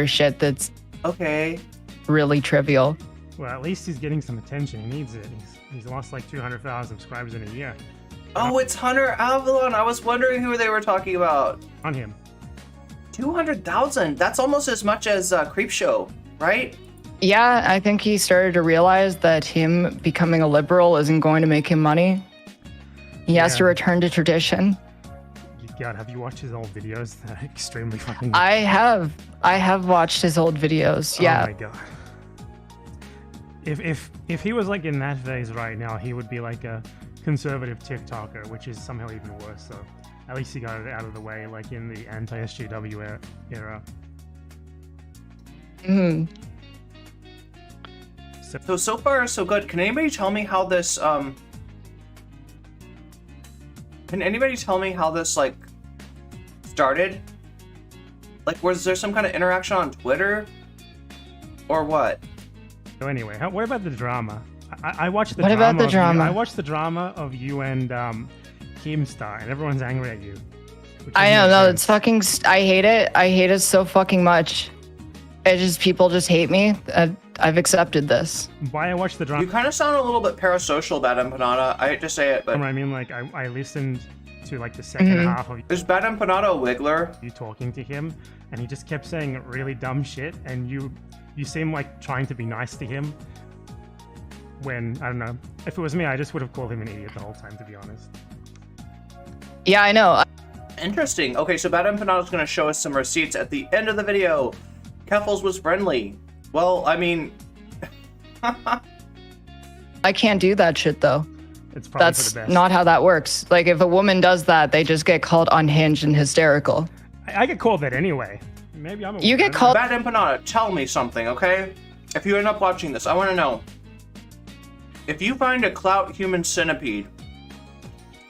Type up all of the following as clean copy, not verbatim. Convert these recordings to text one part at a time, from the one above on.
shit that's Okay. really trivial. Well, at least he's getting some attention. He needs it. He's lost like 200,000 subscribers in a year. Oh, it's Hunter Avalon. I was wondering who they were talking about. On him. 200,000. That's almost as much as Creepshow, right? Yeah, I think he started to realize that him becoming a liberal isn't going to make him money. He has to return to tradition. God, have you watched his old videos? They're extremely fucking... I have watched his old videos, yeah. Oh my god. If he was like in that phase right now, he would be like a conservative TikToker, which is somehow even worse, so at least he got it out of the way, like in the anti-SJW era. Mm-hmm. So far so good. Can anybody tell me how this like started? Like, was there some kind of interaction on Twitter or what? So anyway, what about the drama? I watched the What drama. about the drama? I watched the drama of you and Keemstar, and everyone's angry at you. I know, no, it's fucking. I hate it. I hate it so fucking much. People just hate me. I've accepted this. Why I watched the drama? You kind of sound a little bit parasocial, Bad Empanada. I hate to say it, but I mean, like, I listened to like the second half of is Bad Empanada a wiggler? you talking to him, and he just kept saying really dumb shit, and you seem like trying to be nice to him. When, I don't know, if it was me, I just would have called him an idiot the whole time, to be honest. Yeah, I know. Interesting. Okay, so Bad Empanada's going to show us some receipts at the end of the video. Keffals was friendly. Well, I mean... I can't do that shit, though. It's probably That's for the best. not how that works. Like, if a woman does that, they just get called unhinged and hysterical. I get called that anyway. Maybe I'm a You get woman. called... Bad Empanada, tell me something, okay? If you end up watching this, I want to know. If you find a clout human centipede,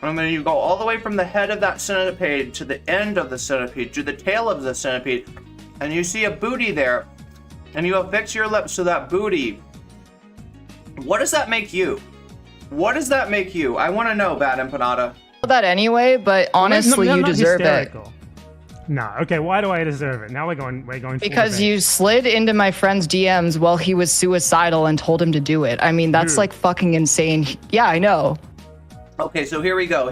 and then you go all the way from the head of that centipede to the end of the centipede, to the tail of the centipede, and you see a booty there, and you affix your lips to that booty, what does that make you? What does that make you? I want to know, Bad Empanada. that anyway, but honestly, you deserve it. Nah, okay, why do I deserve it? Now we're going Because you slid into my friend's DMs while he was suicidal and told him to do it. I mean, that's like fucking insane. Yeah, I know. Okay, so here we go.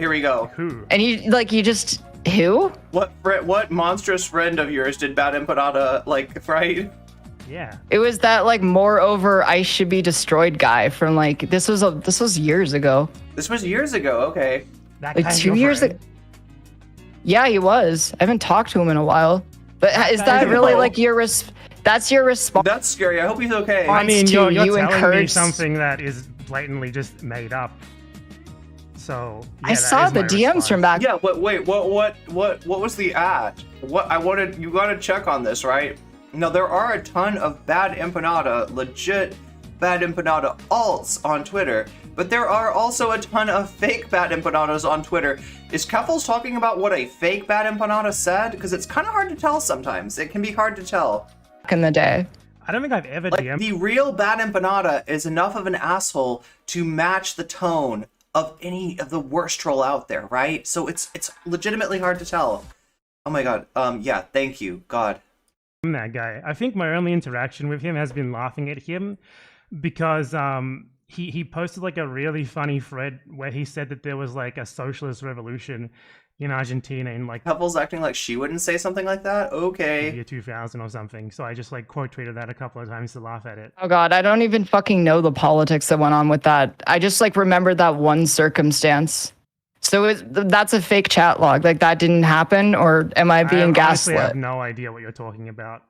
Who? And you just... Who? What monstrous friend of yours did Bad Empanada, like, right? Yeah. It was that, like, moreover, I should be destroyed guy from, like, this was years ago. This was years ago, okay. That Like, guy's 2 your years friend? ago. Yeah, he was. I haven't talked to him in a while. But is that really, like, that's your response? That's scary. I hope he's okay. I mean, you're you telling me encourage- something that is blatantly just made up. So yeah, I saw the DMs from back. Yeah, but wait, what was the ad? You gotta check on this, right? Now, there are a ton of Bad Empanada, legit Bad Empanada alts on Twitter, but there are also a ton of fake Bad Empanadas on Twitter. Is Keffals talking about what a fake Bad Empanada said? Because it's kind of hard to tell sometimes. It can be hard to tell. Back in the day. I don't think I've ever Like, DM'd. the real Bad Empanada is enough of an asshole to match the tone of any of the worst troll out there, right? So it's legitimately hard to tell. Oh my god. Yeah, thank you, God. I'm that guy. I think my only interaction with him has been laughing at him because he posted like a really funny thread where he said that there was like a socialist revolution in Argentina in like Keffals acting like she wouldn't say something like that? Okay. year 2000 or something. So I just like quote tweeted that a couple of times to laugh at it. Oh god, I don't even fucking know the politics that went on with that. I just like remember that one circumstance. So that's a fake chat log. Like that didn't happen, or am I being honestly gaslit? have no idea what you're talking about,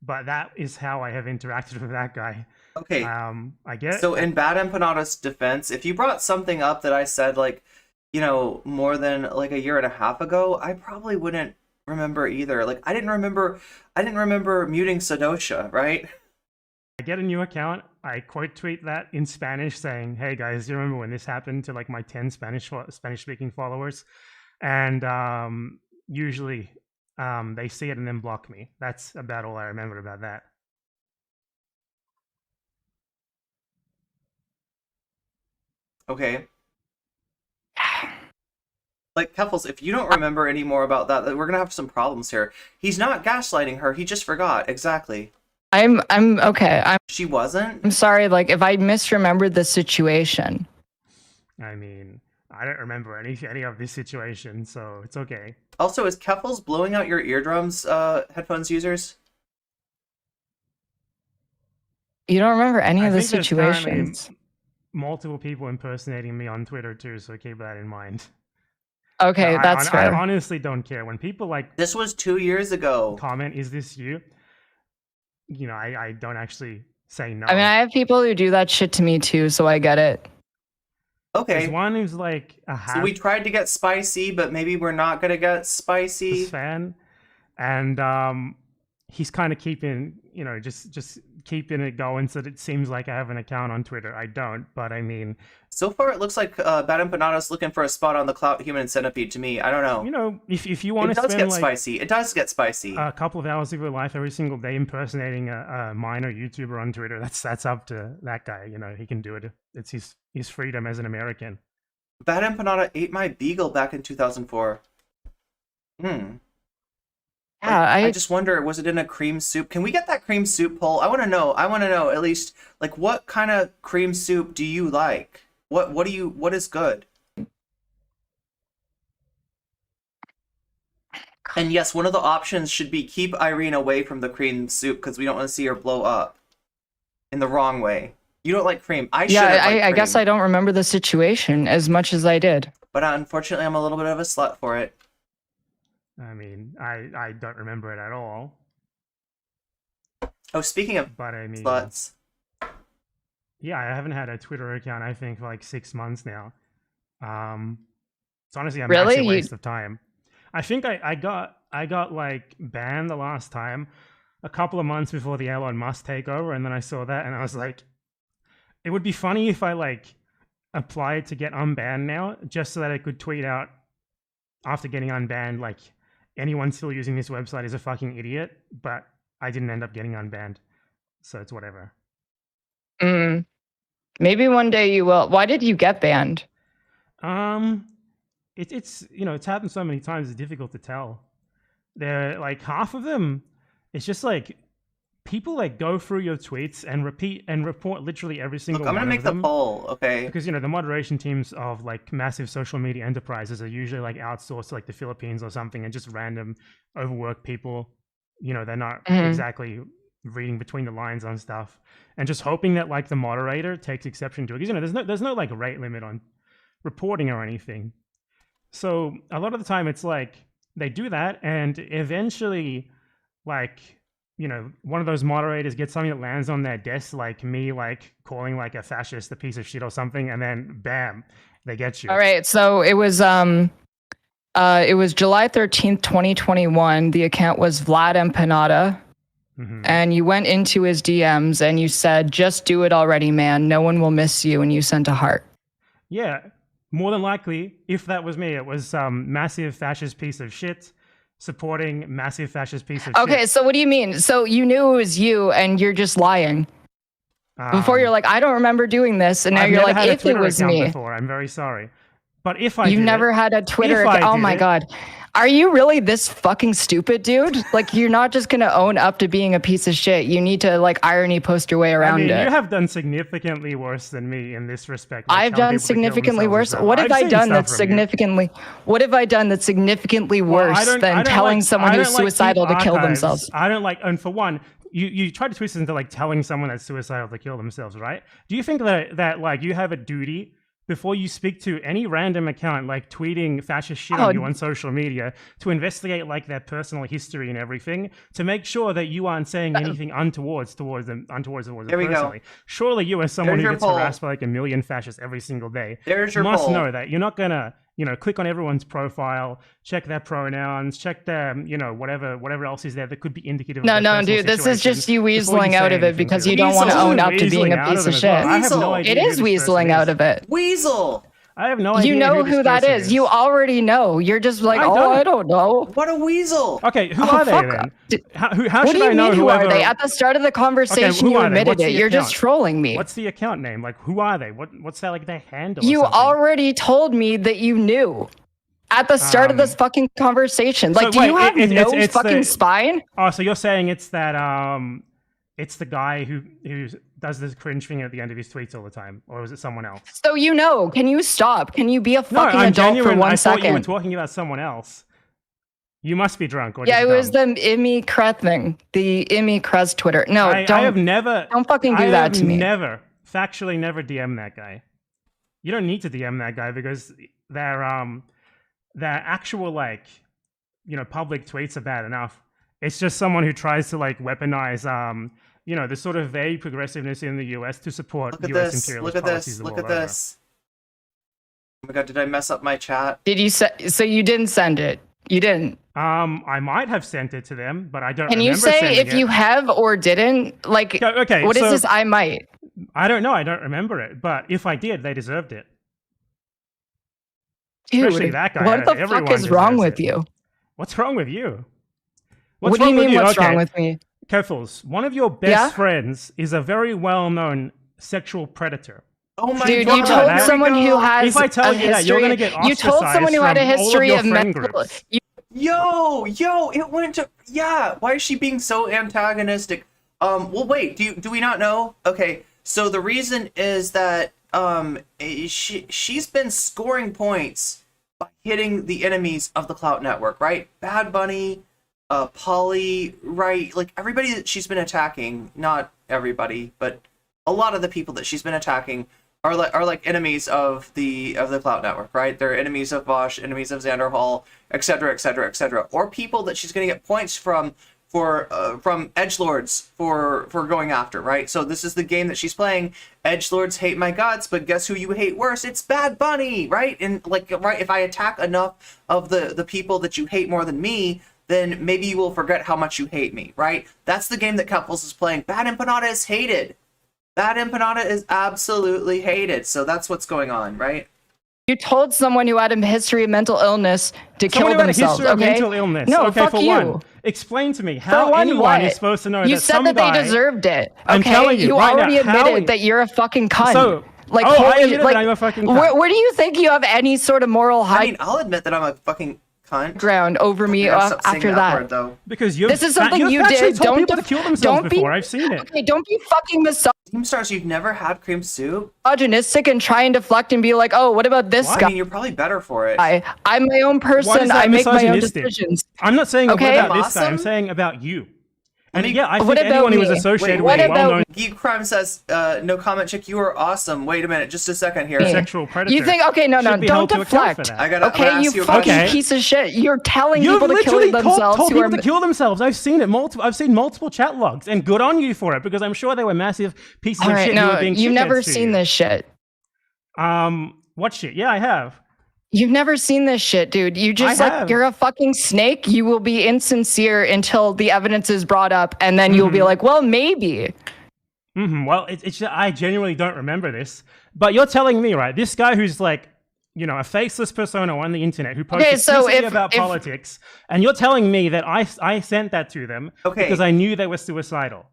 but that is how I have interacted with that guy. Okay. I guess. So in Bad Empanada's defense, if you brought something up that I said, like, you know, more than like a year and a half ago, I probably wouldn't remember either. Like, I didn't remember muting Sadosha, right? I get a new account. I quote tweet that in Spanish saying, "Hey guys, you remember when this happened to like my 10 Spanish speaking followers?" And usually they see it and then block me. That's about all I remember about that. Okay. Like, Keffals, if you don't remember any more about that, we're gonna have some problems here. He's not gaslighting her. He just forgot. Exactly. I'm okay. She wasn't? I'm sorry, like, if I misremembered the situation. I mean, I don't remember any of this situation, so it's okay. Also, is Keffals blowing out your eardrums, headphones users? You don't remember any of the think there's currently situations. multiple people impersonating me on Twitter too, so keep that in mind. Okay, that's fair. I honestly don't care. When people like This was 2 years ago. comment, "Is this you?" You know, I don't actually say no. I mean, I have people who do that shit to me too, so I get it. Okay. There's one who's like a So we tried to get spicy, but maybe we're not gonna get spicy. fan, and he's kind of keeping, you know, just keeping it going so that it seems like I have an account on Twitter. I don't, but I mean, So far, it looks like Bad Empanada's looking for a spot on the Clout Human Centipede to me. I don't know. you know, if you want It to does spend get like spicy. It does get spicy. a couple of hours of your life every single day impersonating a minor YouTuber on Twitter, that's up to that guy. You know, he can do it. It's his freedom as an American. Bad Empanada ate my beagle back in 2004. Yeah, I just wonder, was it in a cream soup? Can we get that cream soup poll? I want to know. I want to know at least, like, what kind of cream soup do you like? What is good? And yes, one of the options should be keep Irene away from the cream soup because we don't want to see her blow up in the wrong way. You don't like cream. I guess I don't remember the situation as much as I did. But unfortunately, I'm a little bit of a slut for it. I mean, I don't remember it at all. Oh, speaking of But I mean, sluts. yeah, I haven't had a Twitter account, I think, for like 6 months now. It's honestly a Really? massive waste of time. I think I got like banned the last time a couple of months before the Elon Musk takeover, and then I saw that and I was like, it would be funny if I like applied to get unbanned now, just so that I could tweet out after getting unbanned, like, anyone still using this website is a fucking idiot, but I didn't end up getting unbanned, so it's whatever. Maybe one day you will. Why did you get banned? It's you know, it's happened so many times, it's difficult to tell. They're like, half of them, it's just like people like go through your tweets and repeat and report literally every single Look, I'm one gonna of make them. the poll, okay? Because, you know, the moderation teams of like massive social media enterprises are usually like outsourced to like the Philippines or something, and just random overworked people. You know, they're not exactly reading between the lines on stuff, and just hoping that like the moderator takes exception to it. Because, you know, there's no like rate limit on reporting or anything. So a lot of the time it's like they do that, and eventually, like, you know, one of those moderators gets something that lands on their desk, like me, like calling like a fascist a piece of shit or something, and then bam, they get you. All right, so it was July 13th, 2021. The account was Vlad Empanada. And you went into his DMs and you said, "Just do it already, man. No one will miss you." And you sent a heart. Yeah, more than likely, if that was me, it was some massive fascist piece of shit supporting massive fascist piece of shit. Okay, so what do you mean? So you knew it was you and you're just lying. Before you're like, "I don't remember doing this," and now I've you're never like, had a "If it Twitter was account me." before. I'm very sorry. But if I You've did never it, had a Twitter if I account. Oh did my it- God. Are you really this fucking stupid, dude? Like, you're not just going to own up to being a piece of shit. You need to, like, irony post your way I around mean, it. you have done significantly worse than me in this respect. like I've telling done people to kill significantly themselves worse. and stuff. What have I've I seen done stuff that's from you. significantly What have I done that's significantly Well, worse I don't than telling like- someone I who's don't like suicidal keep to kill archives. themselves? I don't like, and for one, you try to twist it into like telling someone that's suicidal to kill themselves, right? Do you think that like you have a duty before you speak to any random account like tweeting fascist shit on you on social media to investigate like their personal history and everything, to make sure that you aren't saying anything untowards towards them There we go. personally? Surely you, as someone There's who your gets poll. harassed by like a million fascists every single day, There's your must poll. know that you're not gonna, you know, click on everyone's profile, check their pronouns, check their, you know, whatever else is there that could be indicative of No, their no, personal dude, this is situation just you before weaseling say out of it anything because to you them. don't want to Weasel. own up to being Weaseling a out piece them of as well. shit. I have Weasel. no idea It who is this person weaseling out is. of it. Weasel! I have no idea. You know this who that person is. You already know. You're just like, I "Oh, don't. I don't know." What a weasel! Okay, who Oh, are they fuck. then? How What should do you I know mean, who are whoever? they? At the start of the conversation, who you are they? admitted What's it. the You're just account? trolling me. What's the account name? Like, who are they? What's their like their handle? or You something? already told me that you knew. At the start of this fucking conversation. Like, So do wait, you have it's fucking the- spine? Oh, so you're saying it's that it's the guy who does this cringe thing at the end of his tweets all the time, or is it someone else? So can you stop? Can you be a No, fucking I'm adult genuine. for 1 I thought you were second? talking about someone else. You must be drunk. Or Yeah, it just was dumb. the Immy Creth thing. The Immy Crest Twitter. No, I have never. don't fucking do that to me. Factually never DM that guy. You don't need to DM that guy because their actual public tweets are bad enough. It's just someone who tries to weaponize the sort of vague progressiveness in the US to support Look at US this. imperialist Look at policies this. the Look world at over. this. Oh my god, did I mess up my chat? Did you so you didn't send it? You didn't. I might have sent it to them, but I don't Can remember you say sending if it. you have or didn't? Like, Okay, what is so- this? I might. I don't know. I don't remember it. But if I did, they deserved it. Especially Dude, that guy. what the Everyone fuck is wrong deserves with it. you? What's wrong with you? What do you mean, what's wrong with me? Keffals, one of your best Yeah? friends is a very well-known sexual predator. Oh my Dude, god. you told There we someone who go. has If I tell a you that, you're history- gonna get You told someone who had a ostracized from history all of of your friend mental. groups. Yo, it went to why is she being so antagonistic? Well wait, do we not know? Okay, so the reason is that she's been scoring points by hitting the enemies of the Clout Network, right? Bad Bunny, Polly, right? Like everybody that she's been attacking, not everybody, but a lot of the people that she's been attacking are like enemies of the Clout Network, right? They're enemies of Bosch, enemies of Xanderhal, etc., etc., etc., or people that she's going to get points from edgelords for going after, right? So this is the game that she's playing. Edgelords hate my guts, but guess who you hate worse? It's Bad Bunny, right? And right, if I attack enough of the people that you hate more than me, then maybe you will forget how much you hate me, right? That's the game that Keffals is playing. Bad Empanada is hated. Bad Empanada is absolutely hated. So that's what's going on, right? You told someone who had a history of mental illness to Someone kill who had a themselves. history of Okay. mental illness. No, okay, fuck for you. one, explain to me how For one, anyone what? is supposed to know You that said some that guy... they deserved it. Okay, I'm telling you right already now, how- admitted that you're a fucking cunt. So- like, oh, I holy- admitted that I'm a fucking cunt. Where do you think you have any sort of moral high I mean, I'll admit that I'm a fucking cunt. ground over me I gotta stop saying after that that? word, though. Because you've This is something you've you actually did. told Don't people to kill themselves don't be before. I've seen it. Okay, don't be fucking Team Stars, you've never had cream soup? misogynistic and try and deflect and be like, oh, what about this I guy? mean, you're probably better for it. I'm my own Why is person. that I make my own misogynistic? decisions. I'm not saying Okay. about this guy. I'm Awesome. saying about you. And me- yeah, I What think about anyone who was me? associated Wait, with a what about- well-known Geek Crime says, no comment, chick, you are awesome. Wait a minute, just a second here. Me. sexual predator. You think? Okay, no, should be don't held to account for deflect. that. I gotta Okay, you ask you a fucking question. piece of shit. You're telling You've people to kill literally themselves told who are people to kill themselves. I've seen it multiple. I've seen multiple chat logs, and good on you for it because I'm sure they were massive pieces All of right, shit. who were no, being you've never shitheads to seen you. this shit. What shit? Yeah, I have. You've never seen this shit, dude. You just I have. you're a fucking snake. You will be insincere until the evidence is brought up, and then you'll be like, well, maybe. Well, it's just, I genuinely don't remember this. But you're telling me, right? This guy who's like, a faceless persona on the internet who posts Okay, so exclusively if- about if- politics, and you're telling me that I sent that to them Okay. because I knew they were suicidal.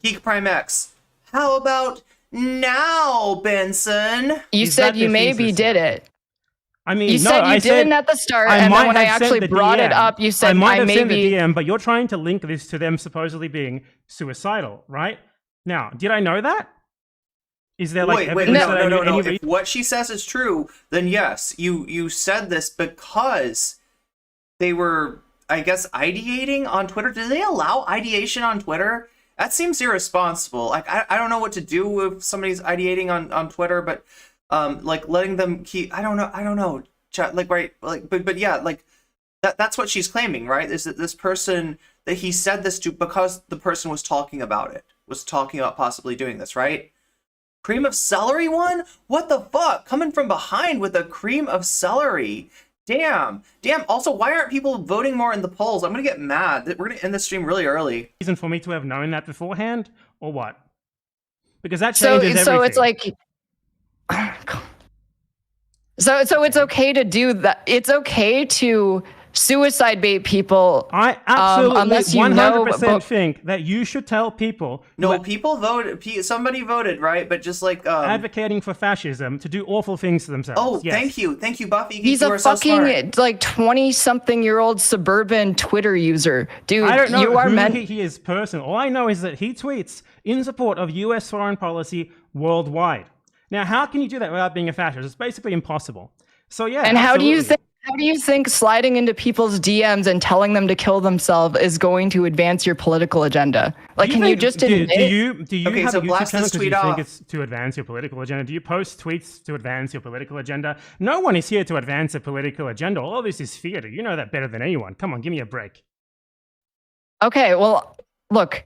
Geek Prime X, how about now, Benson? You Is said that you the maybe thesis? did it. I mean, You no, said you I didn't at the start, and then when I actually brought it up, you said I might I have sent the maybe. DM, but you're trying to link this to them supposedly being suicidal, right? Now, did I know that? Is there like Wait, evidence that I knew no. any If reason? what she says is true, then yes, you said this because they were, I guess, ideating on Twitter. Do they allow ideation on Twitter? That seems irresponsible. Like, I don't know what to do if somebody's ideating on Twitter, but like letting them keep. I don't know. Chat, like, right, like, but yeah, like that's what she's claiming, right? Is that this person that he said this to because the person was talking about it, was talking about possibly doing this, right? Cream of celery one? What the fuck? Coming from behind with a cream of celery. Damn. Also, why aren't people voting more in the polls? I'm gonna get mad. We're gonna end the stream really early. Reason for me to have known that beforehand, or what? Because that So changes so everything. it's like. So it's okay to do that. It's okay to suicide bait people. I absolutely unless you 100% know, think that you should tell people No, who are people voted. Somebody voted, right? But just like advocating for fascism to do awful things to themselves. Oh, Yes. thank you, Buffy. he's you a are so fucking smart. like 20-something-year-old suburban Twitter user, dude. I don't know you are who meant. he is personally. All I know is that he tweets in support of U.S. foreign policy worldwide. Now, how can you do that without being a fascist? It's basically impossible. So yeah. And how do you absolutely. think? How do you think sliding into people's DMs and telling them to kill themselves is going to advance your political agenda? Like, can you just admit? Do you Okay, have so a YouTube blast channel this because you tweet think off. it's to advance your political agenda? Do you post tweets to advance your political agenda? No one is here to advance a political agenda. All of this is theater. You know that better than anyone. Come on, give me a break. Okay, well, look.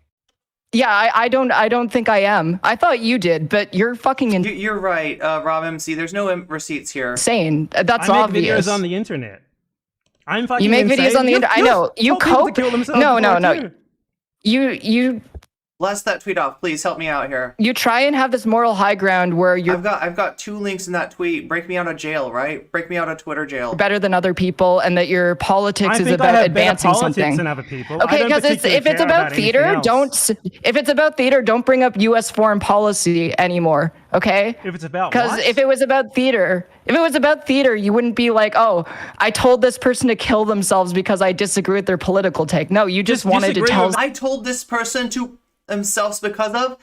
Yeah, I don't think I am. I thought you did, but you're fucking You're right, Rob MC. There's no receipts here. insane. That's I make obvious. videos on the internet. I'm fucking You make insane. videos on the internet. I know. You told people to cope. kill themselves No, before, no. too. You Blast that tweet off, please. Help me out here. you try and have this moral high ground where you're I've got 2 links in that tweet. Break me out of jail, right? Break me out of Twitter jail. better than other people and that your politics I is think I about have advancing better politics something. than other people. I Okay, don't because particularly if it's care about anything theater, else. if it's about theater, don't bring up U.S. foreign policy anymore. Okay? If it's about Because what? if it was about theater, you wouldn't be like, oh, I told this person to kill themselves because I disagree with their political take. No, you just wanted to disagree tell. with- I told this person to themselves because of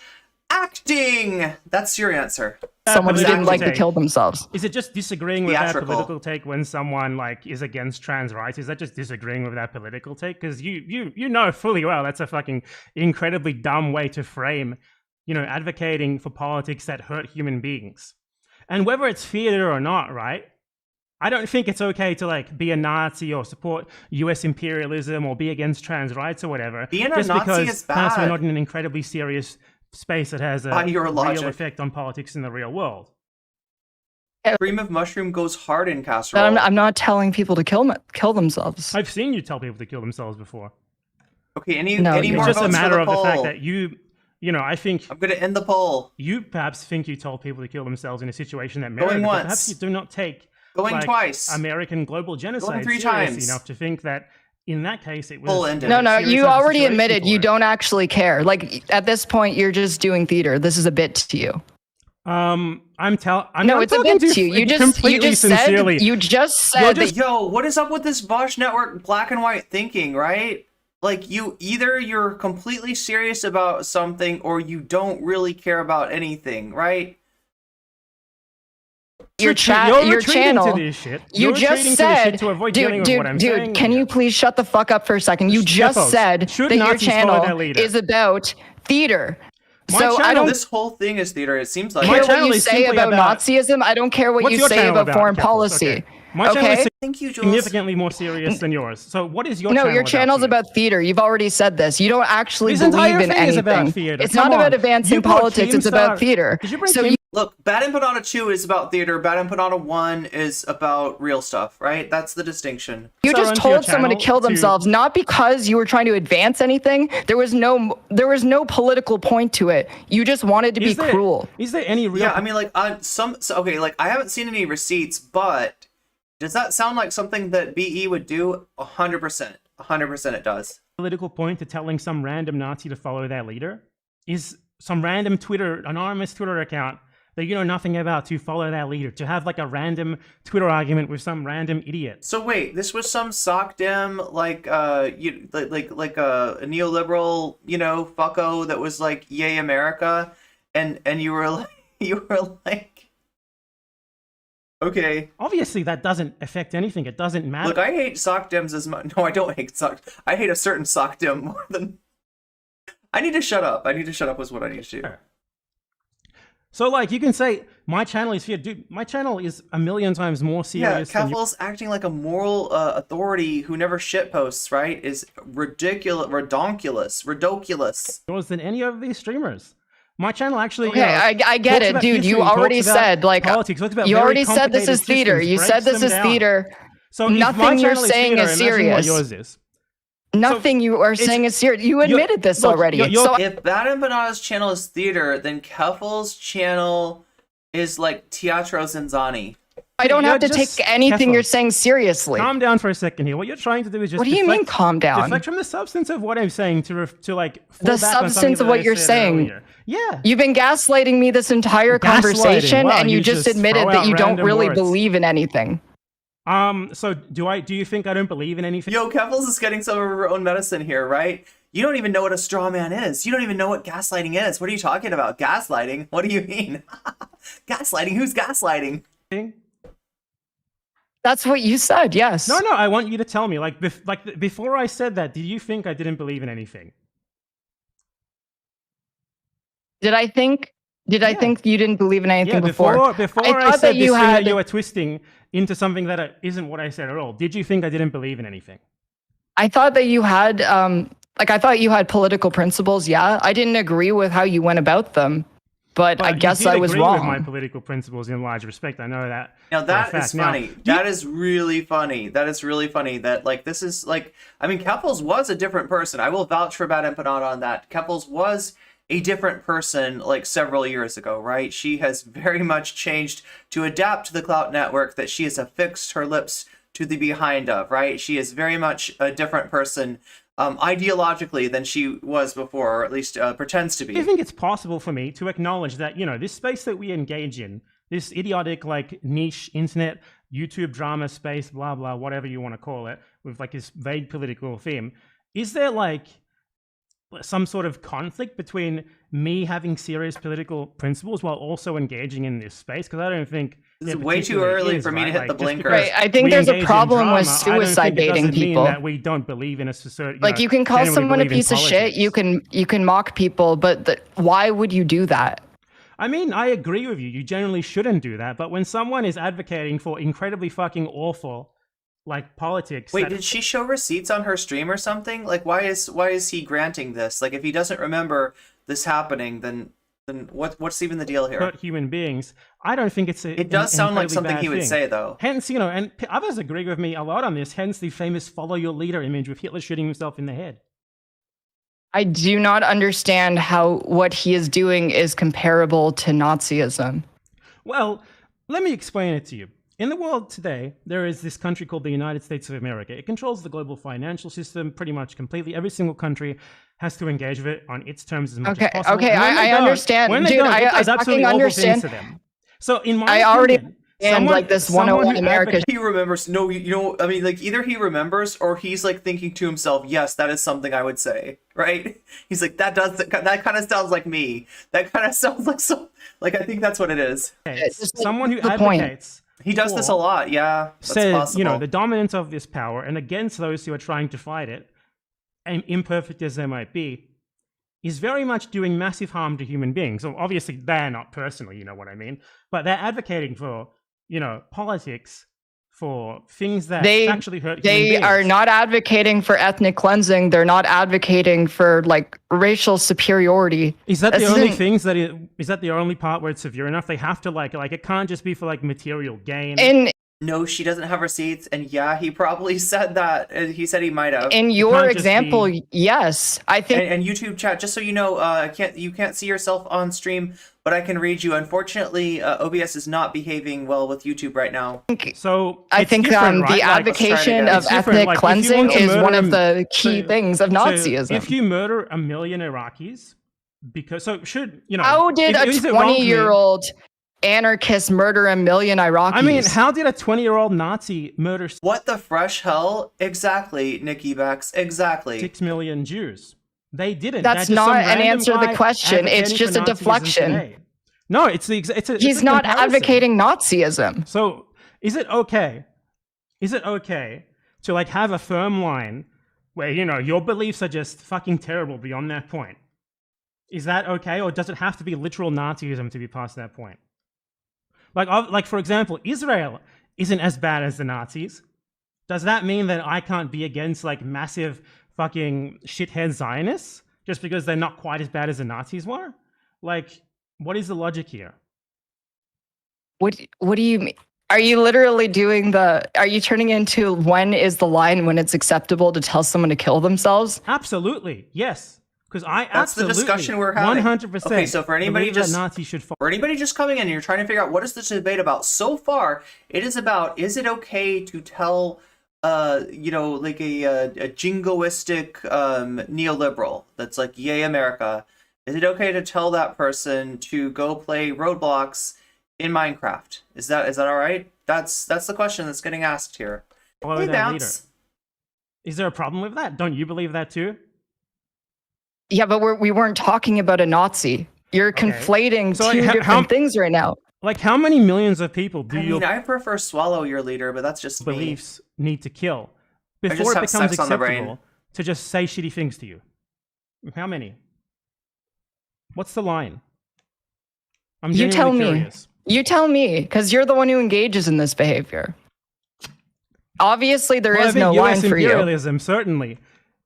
acting. That's your answer. Someone who didn't like to take. kill themselves. Is it just disagreeing with that Theatrical. political take when someone like is against trans rights? Is that just disagreeing with that political take? Because you know fully well that's a fucking incredibly dumb way to frame, advocating for politics that hurt human beings. And whether it's theater or not, right? I don't think it's okay to like be a Nazi or support U.S. imperialism or be against trans rights or whatever. Being a just Nazi because is perhaps we're bad. not in an incredibly serious space that has a By your real logic. effect on politics in the real world. Cream of mushroom goes hard in But casserole. I'm not telling people to kill themselves. I've seen you tell people to kill themselves before. Okay, any No, any you're more It's just a votes for matter the of the poll? fact that I think I'm gonna end the poll. you perhaps think you told people to kill themselves in a situation that Going merited, but once. perhaps you do not take Going twice. American global genocide 3 seriously times. enough to think that in that case it was Poll ended. No, serious you enough a already situation admitted for you it. don't actually care. Like at this point, you're just doing theater. This is a bit to you. No, it's a bit to you. You just said that Yo, what is up with this Bosch Network black and white thinking, right? Like either you're completely serious about something or you don't really care about anything, right? your retreating channel. to this shit. You You're just retreating to this shit said, to avoid dealing with what I'm saying dude, can here. you please shut the fuck up for a second? You just Keffals, said should that your Nazis follow their channel leader? is about theater. My So I channel- don't This whole thing is theater, it seems like. My care what channel you is say simply about about- Nazism. I don't care what What's you your say channel about foreign Keffals? policy. Okay. My channel is Thank you, Jules. significantly more serious than yours. So what is your No, channel your channel's about? about theater. You've already said this. You don't actually This entire believe in thing is anything. about theater. It's Come not about on. advancing You brought politics. It's about Keemstar- theater. Did you bring So Keem- Look, Bad Empanada 2 is about theater, Bad Empanada 1 is about real stuff, right? That's the distinction. You So just onto your told someone to channel kill to- themselves, not because you were trying to advance anything. There was no political point to it. You just wanted to be cruel. Is there any real? Yeah, I mean, like, like, I haven't seen any receipts, but does that sound like something that BE would do? 100%. 100% it does. political point to telling some random Nazi to follow their leader? Is some random anonymous Twitter account that you know nothing about to follow their leader, to have like a random Twitter argument with some random idiot? So wait, this was some sock dem, like a neoliberal, fucko that was like, yay America, and you were like, okay. Obviously, that doesn't affect anything. It doesn't matter. Look, I hate sock dems as much. No, I don't hate sock. I hate a certain sock dem more than. I need to shut up. I need to shut up is what I need to do. So, like, you can say my channel is here, dude. My channel is a million times more Yeah, serious. than you- Keffals acting like a moral authority who never shitposts, right? Is ridiculous. yours than any of these streamers. My channel actually. Okay, I get talks it, about dude. history, You already talks about said like politics, talks about you very already said this is complicated theater. systems, You said breaks this them is down. theater. So if my Nothing you're channel saying theater, is imagine what serious. yours is. Nothing you are saying is serious. You admitted this look, already. you're- So If Bad Empanada's channel is theater, then Keffals' channel is like Teatro Zanzani. I don't You're have to just- take anything you're Keffals, saying seriously. Calm down for a second here. What you're trying to do is just What do you mean, calm down? deflect from the substance of what I'm saying to like fall The back on something substance of that what I you're said saying. earlier. Yeah. You've been gaslighting me this entire Gaslighting, conversation, wow, and you just admitted throw that out you don't random really words. believe in anything. So do you think I don't believe in anything? Yo, Keffals is getting some of her own medicine here, right? You don't even know what a straw man is. You don't even know what gaslighting is. What are you talking about? Gaslighting? What do you mean? Gaslighting? Who's gaslighting? That's what you said, yes. No, I want you to tell me. Like before I said that, did you think I didn't believe in anything? Did I think you didn't believe in anything Yeah, before? before I I thought said that you this thing that had- you were twisting into something that isn't what I said at all. Did you think I didn't believe in anything? I thought that you had I thought you had political principles, yeah. I didn't agree with how you went about them, but I guess I was agree wrong. with my political principles in large respect. I know that. Now for a that fact. is funny. That is really funny. That is really funny. That like this is like I mean Keffals was a different person. I will vouch for Bad Empanada on that. Keffals was a different person like several years ago, right? She has very much changed to adapt to the clout network that she has affixed her lips to the behind of, right? She is very much a different person ideologically than she was before, or at least pretends to be. Do you think it's possible for me to acknowledge that, this space that we engage in, this idiotic, like, niche internet, YouTube drama space, blah, blah, whatever you want to call it, with, like, this vague political theme, is there, like, some sort of conflict between me having serious political principles while also engaging in this space? Because I don't think It's there way too particularly early is, for me to right? hit Like, the just blinker. because Right, I think we there's a engage in problem with drama, I don't think suicide it baiting doesn't mean people. that we don't believe in a certain, Like you can call genuinely someone a believe in piece of shit, politics. you can mock people, but why would you do that? I mean, I agree with you. You generally shouldn't do that. But when someone is advocating for incredibly fucking awful, like, politics... Wait, did she show receipts on her stream or something? Like, why is he granting this? Like, if he doesn't remember this happening, then what's even the deal here? hurt human beings, I don't think it's It does sound like incredibly something bad he would thing. say, though. Hence, and others agree with me a lot on this, hence the famous follow your leader image with Hitler shooting himself in the head. I do not understand how what he is doing is comparable to Nazism. Well, let me explain it to you. In the world today, there is this country called the United States of America. It controls the global financial system pretty much completely. Every single country has to engage with it on its terms as much as possible. Okay, And when they I don't- understand. When they Dude, don't, it I does absolutely fucking awful things understand. to them. So in my I already opinion, understand, like, this someone 101 who America advocates- He remembers. No, I mean, like, either he remembers or he's, like, thinking to himself, yes, that is something I would say, right? He's like, that kind of sounds like me. That kind of sounds like like, I think that's what it is. Just like, someone who the point. advocates He does this a for- lot, yeah. That's says, possible. the dominance of this power and against those who are trying to fight it, and imperfect as they might be, is very much doing massive harm to human beings. So obviously they're not personally, you know what I mean, but they're advocating for, politics, for things that actually hurt human They beings. are not advocating for ethnic cleansing. They're not advocating for like racial superiority. Is that This the only isn't- things that is that the only part where it's severe enough? They have to like it can't just be for like material gain. No, she doesn't have receipts, and yeah, he probably said that. He said he might have. In your can't just example, be- yes, I think. And YouTube chat, just so you know, you can't see yourself on stream, but I can read you. Unfortunately, OBS is not behaving well with YouTube right now. So I it's think different, right? the Like, advocation again. of It's different. ethnic Like, if you cleansing want to is murder one of them- the key so- things of so Nazism. if you murder 1 million Iraqis, because How did a is it wrong for me- 20-year-old anarchist murder 1 million Iraqis? I mean, how did a 20-year-old Nazi murder What the fresh hell? Exactly, Nikki Bex. Exactly. 6 million Jews? They didn't. That's They're just not some an random answer to the guy question. It's advocating just for a Nazism deflection. today. No, it's a He's not comparison. advocating Nazism. So, is it okay? Is it okay to like have a firm line where your beliefs are just fucking terrible beyond that point? Is that okay, or does it have to be literal Nazism to be past that point? Like for example, Israel isn't as bad as the Nazis. Does that mean that I can't be against like massive fucking shithead Zionists just because they're not quite as bad as the Nazis were? Like, what is the logic here? What do you mean? Are you literally are you turning into when is the line when it's acceptable to tell someone to kill themselves? Absolutely, yes. Because I That's the absolutely, discussion we're having. 100%. Okay, so for anybody believe just that Nazis should for anybody just coming in and you're trying to figure out what is this debate about, so far it is about, is it okay to tell you know, like a jingoistic neoliberal that's like, yay America, is it okay to tell that person to go play Roadblocks in Minecraft? Is that all right? That's the question that's getting asked here. follow Hey, their leader. Bounce. Is there a problem with that? Don't you believe that too? Yeah, but we weren't talking about a Nazi. You're conflating So, two different things right now. Like, how many millions of people do I your mean, I prefer Swallow your leader, but that's just me. beliefs need to kill just before it have becomes sex on the brain. acceptable to just say shitty things to you? How many? What's the line? I'm You tell genuinely me. curious. You tell me, because you're the one who engages in this behavior. Obviously, there Well, is I think no line US for you. imperialism, certainly.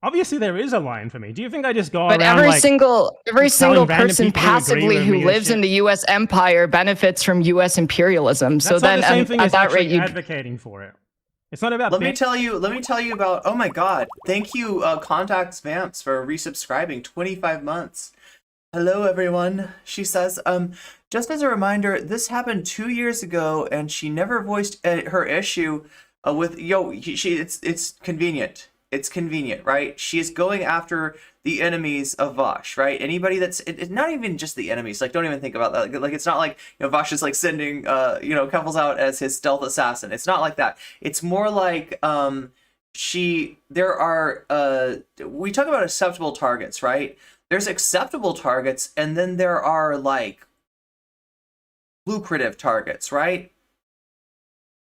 Obviously, there is a line for me. Do you think I just go But around every like single telling random person people who agree passively with who me and lives in shit? the U.S. empire benefits from U.S. imperialism. That's So not then, the same thing at as that actually rate, you advocating for it. It's not about Let me tell you about, oh my god, thank you Contacts Vamps for resubscribing 25 months. Hello everyone, she says, just as a reminder, this happened 2 years ago and she never voiced her issue with, it's convenient. It's convenient, right? She is going after the enemies of Vosh, right? Anybody that's, it's not even just the enemies, like don't even think about that. Like it's not like, you know, Vosh is like sending, you know, Keffals out as his stealth assassin. It's not like that. It's more like, there are, we talk about acceptable targets, right? There's acceptable targets, and then there are like lucrative targets, right?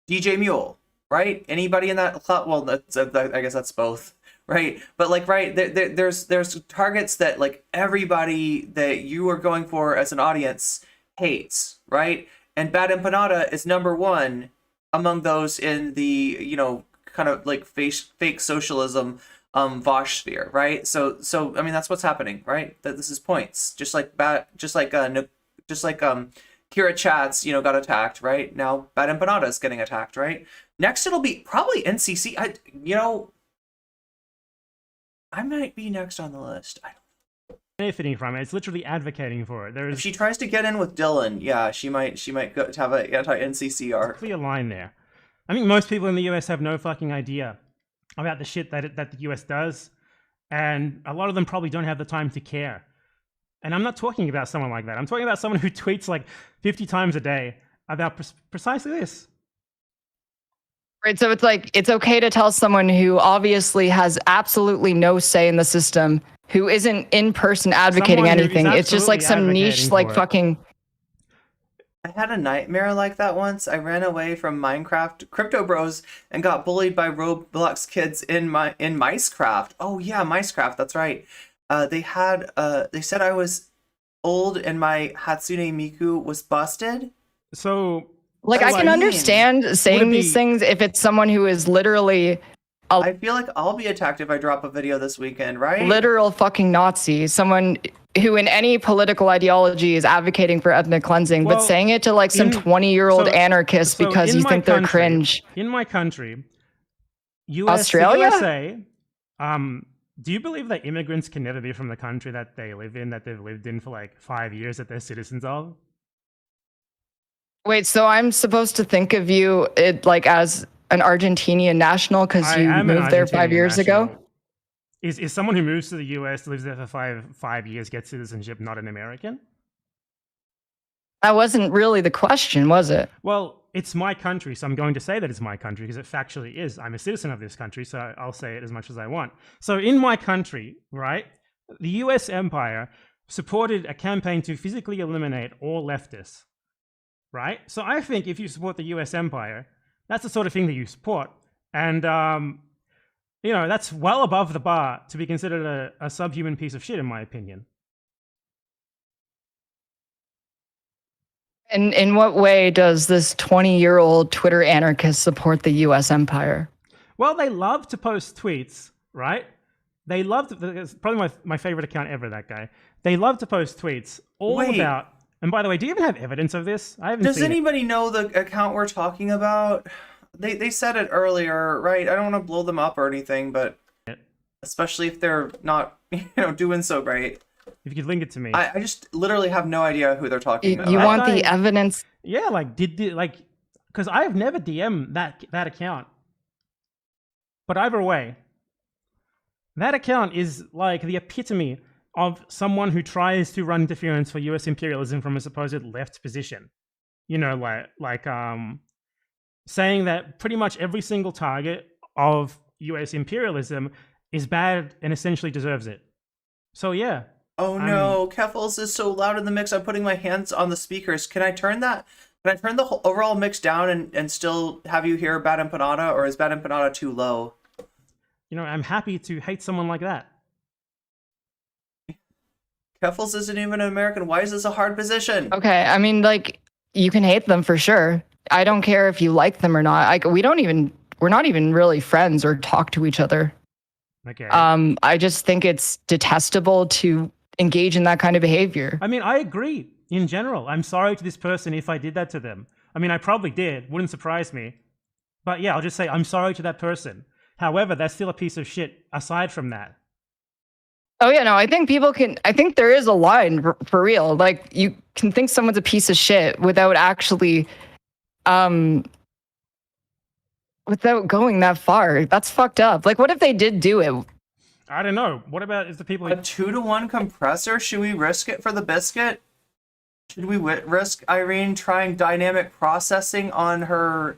DJ Mule, right? Anybody in that clout? Well, I guess that's both, right? But like, right, there's targets that like everybody that you are going for as an audience hates, right? And Bad Empanada is number one among those in the, you know, kind of like fake socialism Vosh sphere, right? So I mean that's what's happening, right? That this is points, just like Kira Chats, you know, got attacked, right? Now Bad Empanada is getting attacked, right? Next it'll be probably NCC. I might be next on the list. I don't benefiting from it. It's literally advocating for it. If she tries to get in with Dylan, yeah, she might go to have an anti-NCC arc. Clear line there. I think most people in the US have no fucking idea about the shit that the US does, and a lot of them probably don't have the time to care. And I'm not talking about someone like that. I'm talking about someone who tweets like 50 times a day about precisely this. Right, so it's like, it's okay to tell someone who obviously has absolutely no say in the system, who isn't in person advocating Someone who is anything. It's just like some absolutely niche, advocating like for it. fucking. I had a nightmare like that once. I ran away from Minecraft Crypto Bros and got bullied by Roblox kids in Micecraft. Oh yeah, Micecraft, that's right. They said I was old and my Hatsune Miku was busted. So Like, I can understand saying these things if it's someone who is literally I feel like I'll be attacked if I drop a video this weekend, right? literal fucking Nazi, someone who in any political ideology is advocating for ethnic cleansing, but saying it to like some 20-year-old anarchist because you think they're cringe. In my country, Australia? USA, do you believe that immigrants can never be from the country that they live in, that they've lived in for like 5 years, that they're citizens of? Wait, so I'm supposed to think of you like as an Argentinian national because you moved there 5 years ago? Is someone who moves to the US, lives there for five years, gets citizenship, not an American? That wasn't really the question, was it? Well, it's my country, so I'm going to say that it's my country because it factually is. I'm a citizen of this country, so I'll say it as much as I want. So in my country, right, the US empire supported a campaign to physically eliminate all leftists, right? So I think if you support the US empire, that's the sort of thing that you support. And, you know, that's well above the bar to be considered a subhuman piece of shit, in my opinion. And in what way does this 20-year-old Twitter anarchist support the US empire? Well, they love to post tweets, right? They love to, it's probably my favorite account ever, that guy. They love to post tweets all about, and by the way, do you even have evidence of this? I haven't seen it. Does anybody know the account we're talking about? They said it earlier, right? I don't want to blow them up or anything, but especially if they're not, doing so great. If you could link it to me. I just literally have no idea who they're talking about. You That want the guy- evidence? Yeah, like because I've never DM'd that account. But either way, that account is like the epitome of someone who tries to run interference for US imperialism from a supposed left position. Saying that pretty much every single target of US imperialism is bad and essentially deserves it. So yeah. Oh no, Keffals is so loud in the mix. I'm putting my hands on the speakers. Can I turn that? Can I turn the whole overall mix down and still have you hear Bad Empanada, or is Bad Empanada too low? I'm happy to hate someone like that. Keffals isn't even an American. Why is this a hard position? Okay, I mean, like, you can hate them for sure. I don't care if you like them or not. We're not even really friends or talk to each other. Okay. I just think it's detestable to engage in that kind of behavior. I mean, I agree in general. I'm sorry to this person if I did that to them. I mean, I probably did. Wouldn't surprise me. But yeah, I'll just say I'm sorry to that person. However, that's still a piece of shit aside from that. Oh yeah, no, I think there is a line for real. Like, you can think someone's a piece of shit without actually, without going that far. That's fucked up. Like, what if they did do it? I don't know. What about if the people... A 2-to-1 compressor? Should we risk it for the biscuit? Should we risk Irene trying dynamic processing on her...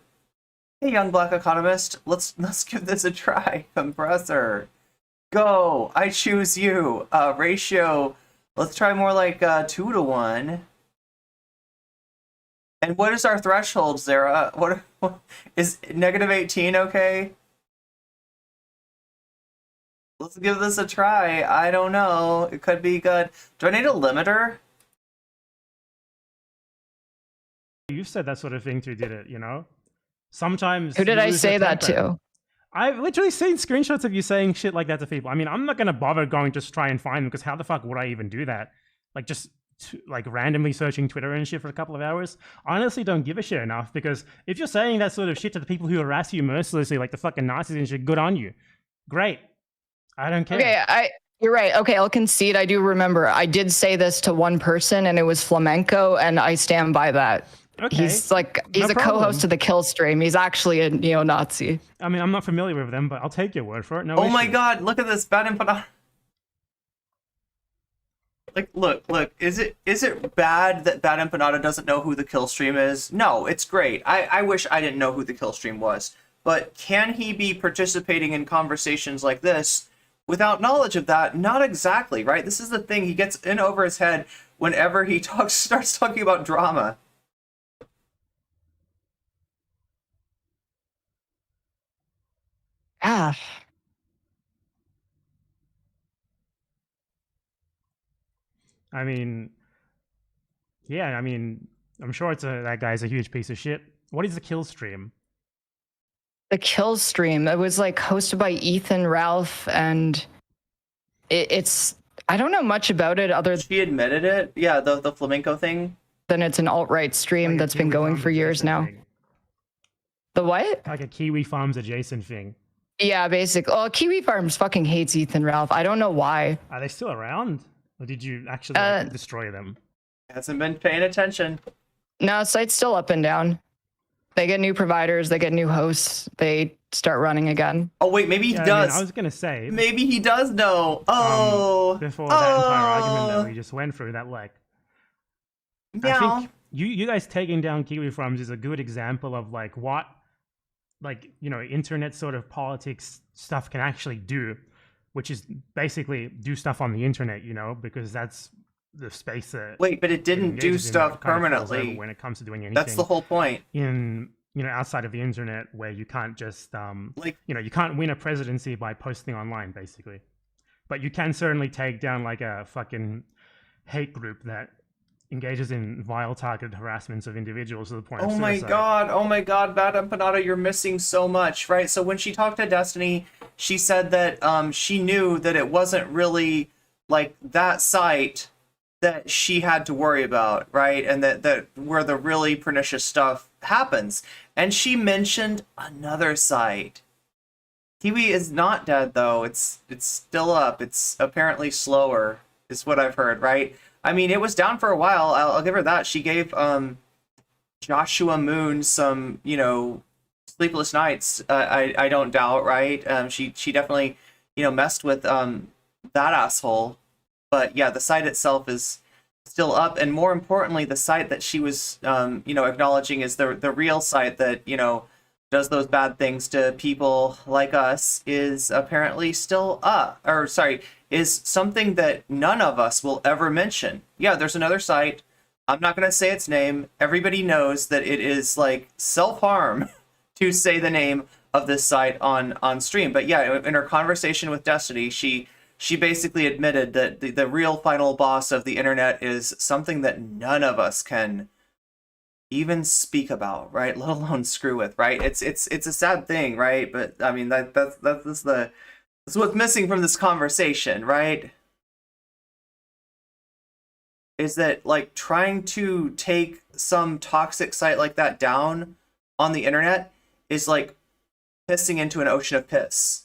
Hey, young black economist, let's give this a try. Compressor. Go. I choose you. Ratio. Let's try more like 2-to-1. And what is our threshold, Zara? What is -18 okay? Let's give this a try. I don't know. It could be good. Do I need a limiter? You've said that sort of thing to did it, Sometimes... Who did you I lose say your that temper. to? I've literally seen screenshots of you saying shit like that to people. I mean, I'm not going to bother going to try and find them, because how the fuck would I even do that? Like, just randomly searching Twitter and shit for a couple of hours? I honestly don't give a shit enough, because if you're saying that sort of shit to the people who harass you mercilessly, like the fucking Nazis and shit, good on you. Great. I don't care. Okay, you're right. Okay, I'll concede. I do remember. I did say this to one person, and it was Flamenco, and I stand by that. Okay. He's No a problem. co-host of the Kill Stream. He's actually a neo-Nazi. I mean, I'm not familiar with them, but I'll take your word for it. No Oh my issue. god, look at this Bad Empanada. Like, look, is it bad that Bad Empanada doesn't know who the kill stream is? No, it's great. I wish I didn't know who the kill stream was. But can he be participating in conversations like this without knowledge of that? Not exactly, right? This is the thing. He gets in over his head whenever he starts talking about drama. Ah. I mean, yeah, I'm sure that guy's a huge piece of shit. What is the kill stream? The Kill Stream. It was like hosted by Ethan Ralph, and it's I don't know much about it other She admitted it. Yeah, the flamenco thing. than it's an alt-right stream Like a that's been Kiwi going Farms for years adjacent now. thing. The what? Like a Kiwi Farms adjacent thing. Yeah, basically. Oh, Kiwi Farms fucking hates Ethan Ralph. I don't know why. Are they still around? Or did you actually destroy them? Hasn't been paying attention. No, site's still up and down. They get new providers, they get new hosts, they start running again. Oh wait, maybe he Yeah, does. I was gonna say Maybe he does know. Oh, before that entire argument that we just went through, that I yeah. think you guys taking down Kiwi Farms is a good example of what internet sort of politics stuff can actually do, which is basically do stuff on the internet, because that's the space that Wait, but it didn't do engages in stuff that kind of falls over permanently. when it comes to doing anything. That's the whole point. In outside of the internet, where you can't just you can't win a presidency by posting online, basically, but you can certainly take down a fucking hate group that engages in vile targeted harassments of individuals to the point of Oh my suicide. god, Bad Empanada, you're missing so much, right? So when she talked to Destiny, she said that she knew that it wasn't really that site that she had to worry about, right? And that where the really pernicious stuff happens. And she mentioned another site. Kiwi is not dead though. It's still up. It's apparently slower, is what I've heard, right? I mean, it was down for a while. I'll give her that. She gave Joshua Moon some, sleepless nights. I don't doubt, right? She definitely, messed with that asshole. But yeah, the site itself is still up, and more importantly, the site that she was, acknowledging is the real site that, does those bad things to people like us is apparently still up. Or sorry, is something that none of us will ever mention. Yeah, there's another site. I'm not going to say its name. Everybody knows that it is like self-harm to say the name of this site on stream. But yeah, in her conversation with Destiny, she basically admitted that the real final boss of the internet is something that none of us can even speak about, right? Let alone screw with, right? It's a sad thing, right? But I mean that's what's missing from this conversation, right? Is that like trying to take some toxic site like that down on the internet is like pissing into an ocean of piss.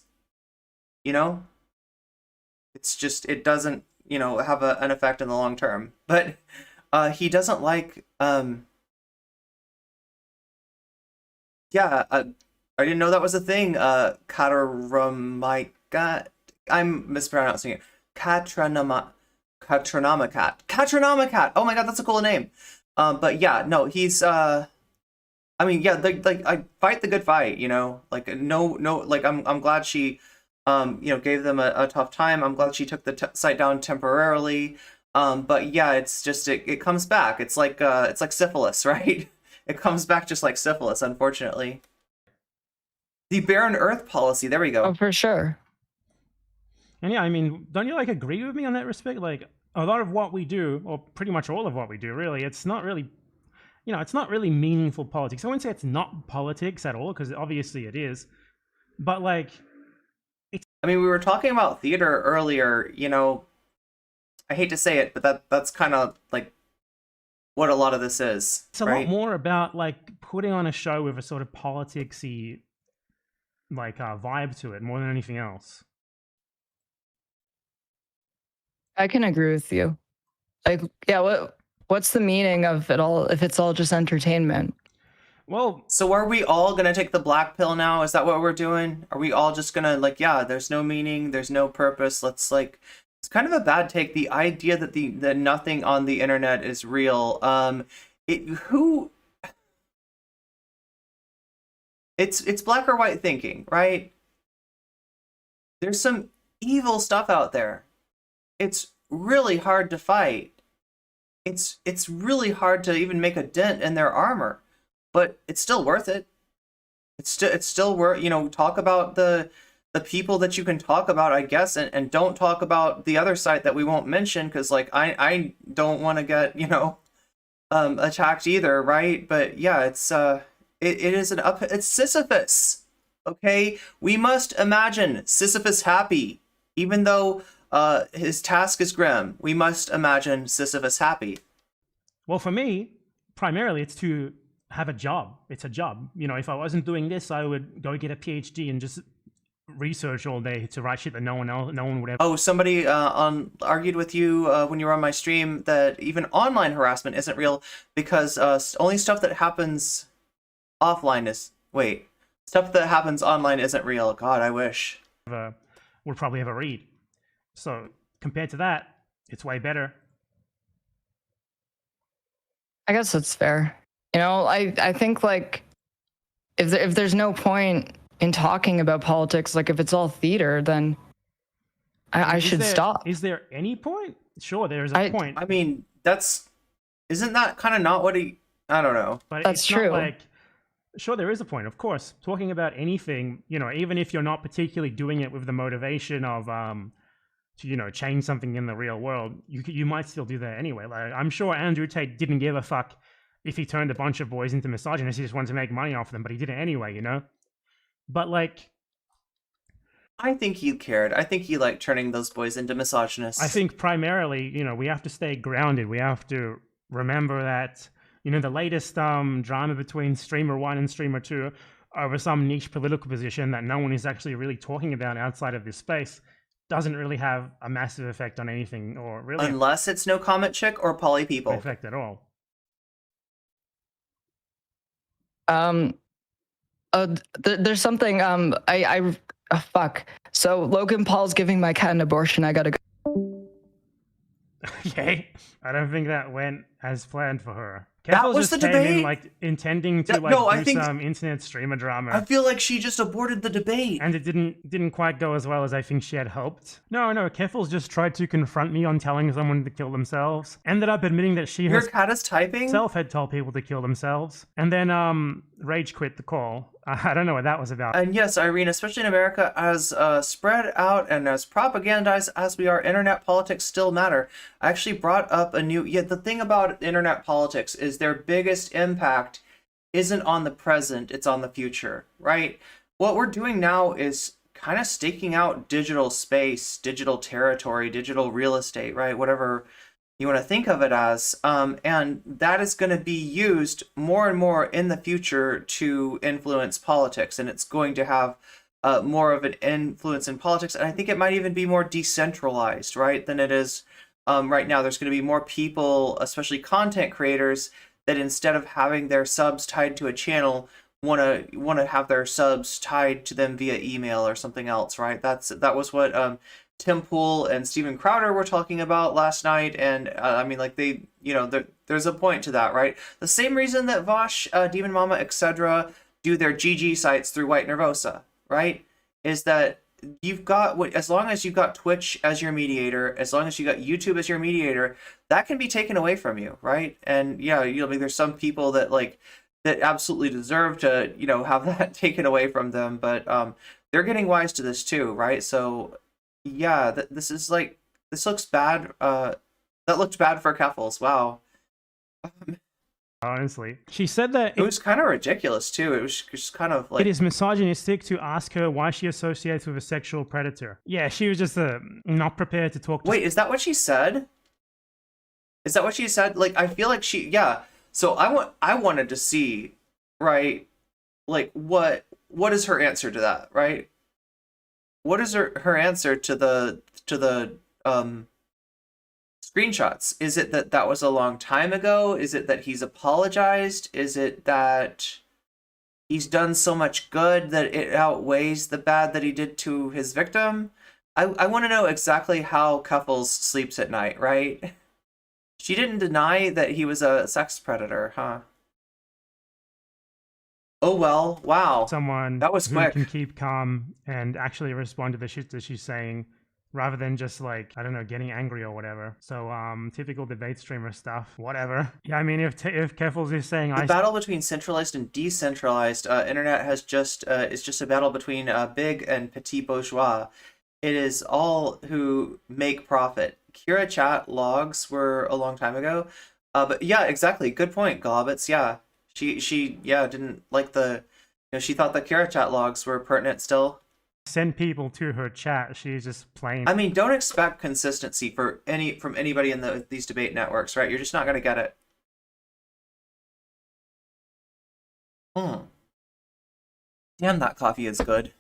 It's just, it doesn't, have an effect in the long term. But he doesn't like, I didn't know that was a thing. Kataramaikat. I'm mispronouncing it. Katranamakat. Oh my god, that's a cool name. But yeah, no, he's I fight the good fight, like no, like I'm glad she gave them a tough time. I'm glad she took the site down temporarily. But yeah, it's just it comes back. It's like syphilis, right? It comes back just like syphilis, unfortunately. The barren earth policy, there we go. Oh, for sure. And yeah, I mean, don't you agree with me on that respect? Like a lot of what we do, or pretty much all of what we do, really, it's not really, it's not really meaningful politics. I wouldn't say it's not politics at all, because obviously it is. But like, I mean, we were talking about theater earlier. I hate to say it, but that's kind of like what a lot of this is. It's a lot more about like putting on a show with a sort of politicsy like vibe to it more than anything else. I can agree with you. Like, yeah, what's the meaning of it all if it's all just entertainment? Well, so are we all gonna take the black pill now? Is that what we're doing? Are we all just gonna there's no meaning, there's no purpose, let's it's kind of a bad take, the idea that that nothing on the internet is real. It's black or white thinking, right? There's some evil stuff out there. It's really hard to fight. It's really hard to even make a dent in their armor, but it's still worth it. It's still worth, talk about the people that you can talk about, I guess, and don't talk about the other site that we won't mention, because I don't want to get attacked either, right? But yeah, it's Sisyphus. Okay, we must imagine Sisyphus happy, even though his task is grim. We must imagine Sisyphus happy. Well, for me, primarily, it's to have a job. It's a job. If I wasn't doing this, I would go get a PhD and just research all day to write shit that no one would ever. Oh, somebody argued with you when you were on my stream that even online harassment isn't real because only stuff that happens offline is stuff that happens online isn't real. God, I wish. Would probably ever read. So compared to that, it's way better. I guess that's fair. I think like if there's no point in talking about politics, like if it's all theater, then I should stop. Is there any point? Sure, there's a point. I mean, isn't that kind of not what I don't know. But that's true. Sure, there is a point, of course. Talking about anything, even if you're not particularly doing it with the motivation of to change something in the real world, you might still do that anyway. Like I'm sure Andrew Tate didn't give a fuck if he turned a bunch of boys into misogynists. He just wanted to make money off them, but he did it anyway, But I think he cared. I think he liked turning those boys into misogynists. I think primarily, we have to stay grounded. We have to remember that, the latest drama between streamer 1 and streamer 2 over some niche political position that no one is actually really talking about outside of this space doesn't really have a massive effect on anything, or really unless it's no comment chick or poly people. effect at all. There's something. Fuck. So Logan Paul's giving my cat an abortion. I gotta go. Okay, I don't think that went as planned for her. That Keffals was just the came debate? in like intending to No, I do think- some internet streamer drama. I feel like she just aborted the debate. And it didn't quite go as well as I think she had hoped. No, Keffals just tried to confront me on telling someone to kill themselves. Ended up admitting that she Your cat is typing? herself had told people to kill themselves. And then rage quit the call. I don't know what that was about. And yes, Irene, especially in America, as spread out and as propagandized as we are, internet politics still matter. I actually brought up the thing about internet politics is their biggest impact isn't on the present, it's on the future, right? What we're doing now is kind of staking out digital space, digital territory, digital real estate, right? Whatever you want to think of it as, and that is going to be used more and more in the future to influence politics, and it's going to have more of an influence in politics, and I think it might even be more decentralized, right, than it is right now. There's going to be more people, especially content creators, that instead of having their subs tied to a channel, want to have their subs tied to them via email or something else, right? That was what Tim Pool and Steven Crowder were talking about last night, and I mean, like, they, there's a point to that, right? The same reason that Vosh, Demon Mama, etc. do their GG sites through White Nervosa, right? Is that you've got, as long as you've got Twitch as your mediator, as long as you got YouTube as your mediator, that can be taken away from you, right? And yeah, there's some people that that absolutely deserve to, have that taken away from them, but they're getting wise to this too, right? So yeah, this looks bad. That looked bad for Keffals. Wow. Honestly, she said that it was kind of ridiculous too. It was just kind of like, it is misogynistic to ask her why she associates with a sexual predator. Yeah, she was just not prepared to talk to. Wait, is that what she said? Is that what she said? Like, I feel like so I wanted to see, right, like, what is her answer to that, right? What is her answer to the screenshots? Is it that was a long time ago? Is it that he's apologized? Is it that he's done so much good that it outweighs the bad that he did to his victim? I want to know exactly how Keffals sleeps at night, right? She didn't deny that he was a sex predator, huh? Oh well, wow. Someone that was who quick. Can keep calm and actually respond to the shit that she's saying, rather than just like, I don't know, getting angry or whatever. So typical debate streamer stuff, whatever. Yeah, I mean, if Keffals is saying the battle between centralized and decentralized internet is just a battle between big and petit bourgeois. It is all who make profit. Kira chat logs were a long time ago, but yeah, exactly. Good point, Globitz. Yeah. She didn't like she thought the Kira chat logs were pertinent still. Send people to her chat. She's just plain. I mean, don't expect consistency from anybody in these debate networks, right? You're just not gonna get it. Damn, that coffee is good.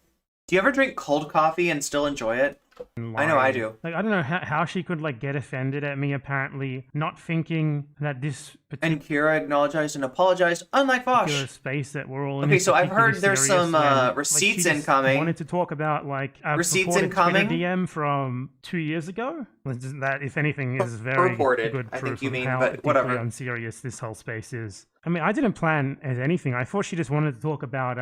Do you ever drink cold coffee and still enjoy it? I know I do. Like, I don't know how she could like get offended at me, apparently not thinking that this particular and Kira acknowledged and apologized, unlike Vosh. Space that we're all in. Okay, so I've heard there's some receipts incoming. Wanted to talk about like a receipts incoming DM from 2 years ago. That, if anything, is very purported, good proof I think you mean, of how but whatever. unserious this whole space is. I mean, I didn't plan as anything. I thought she just wanted to talk about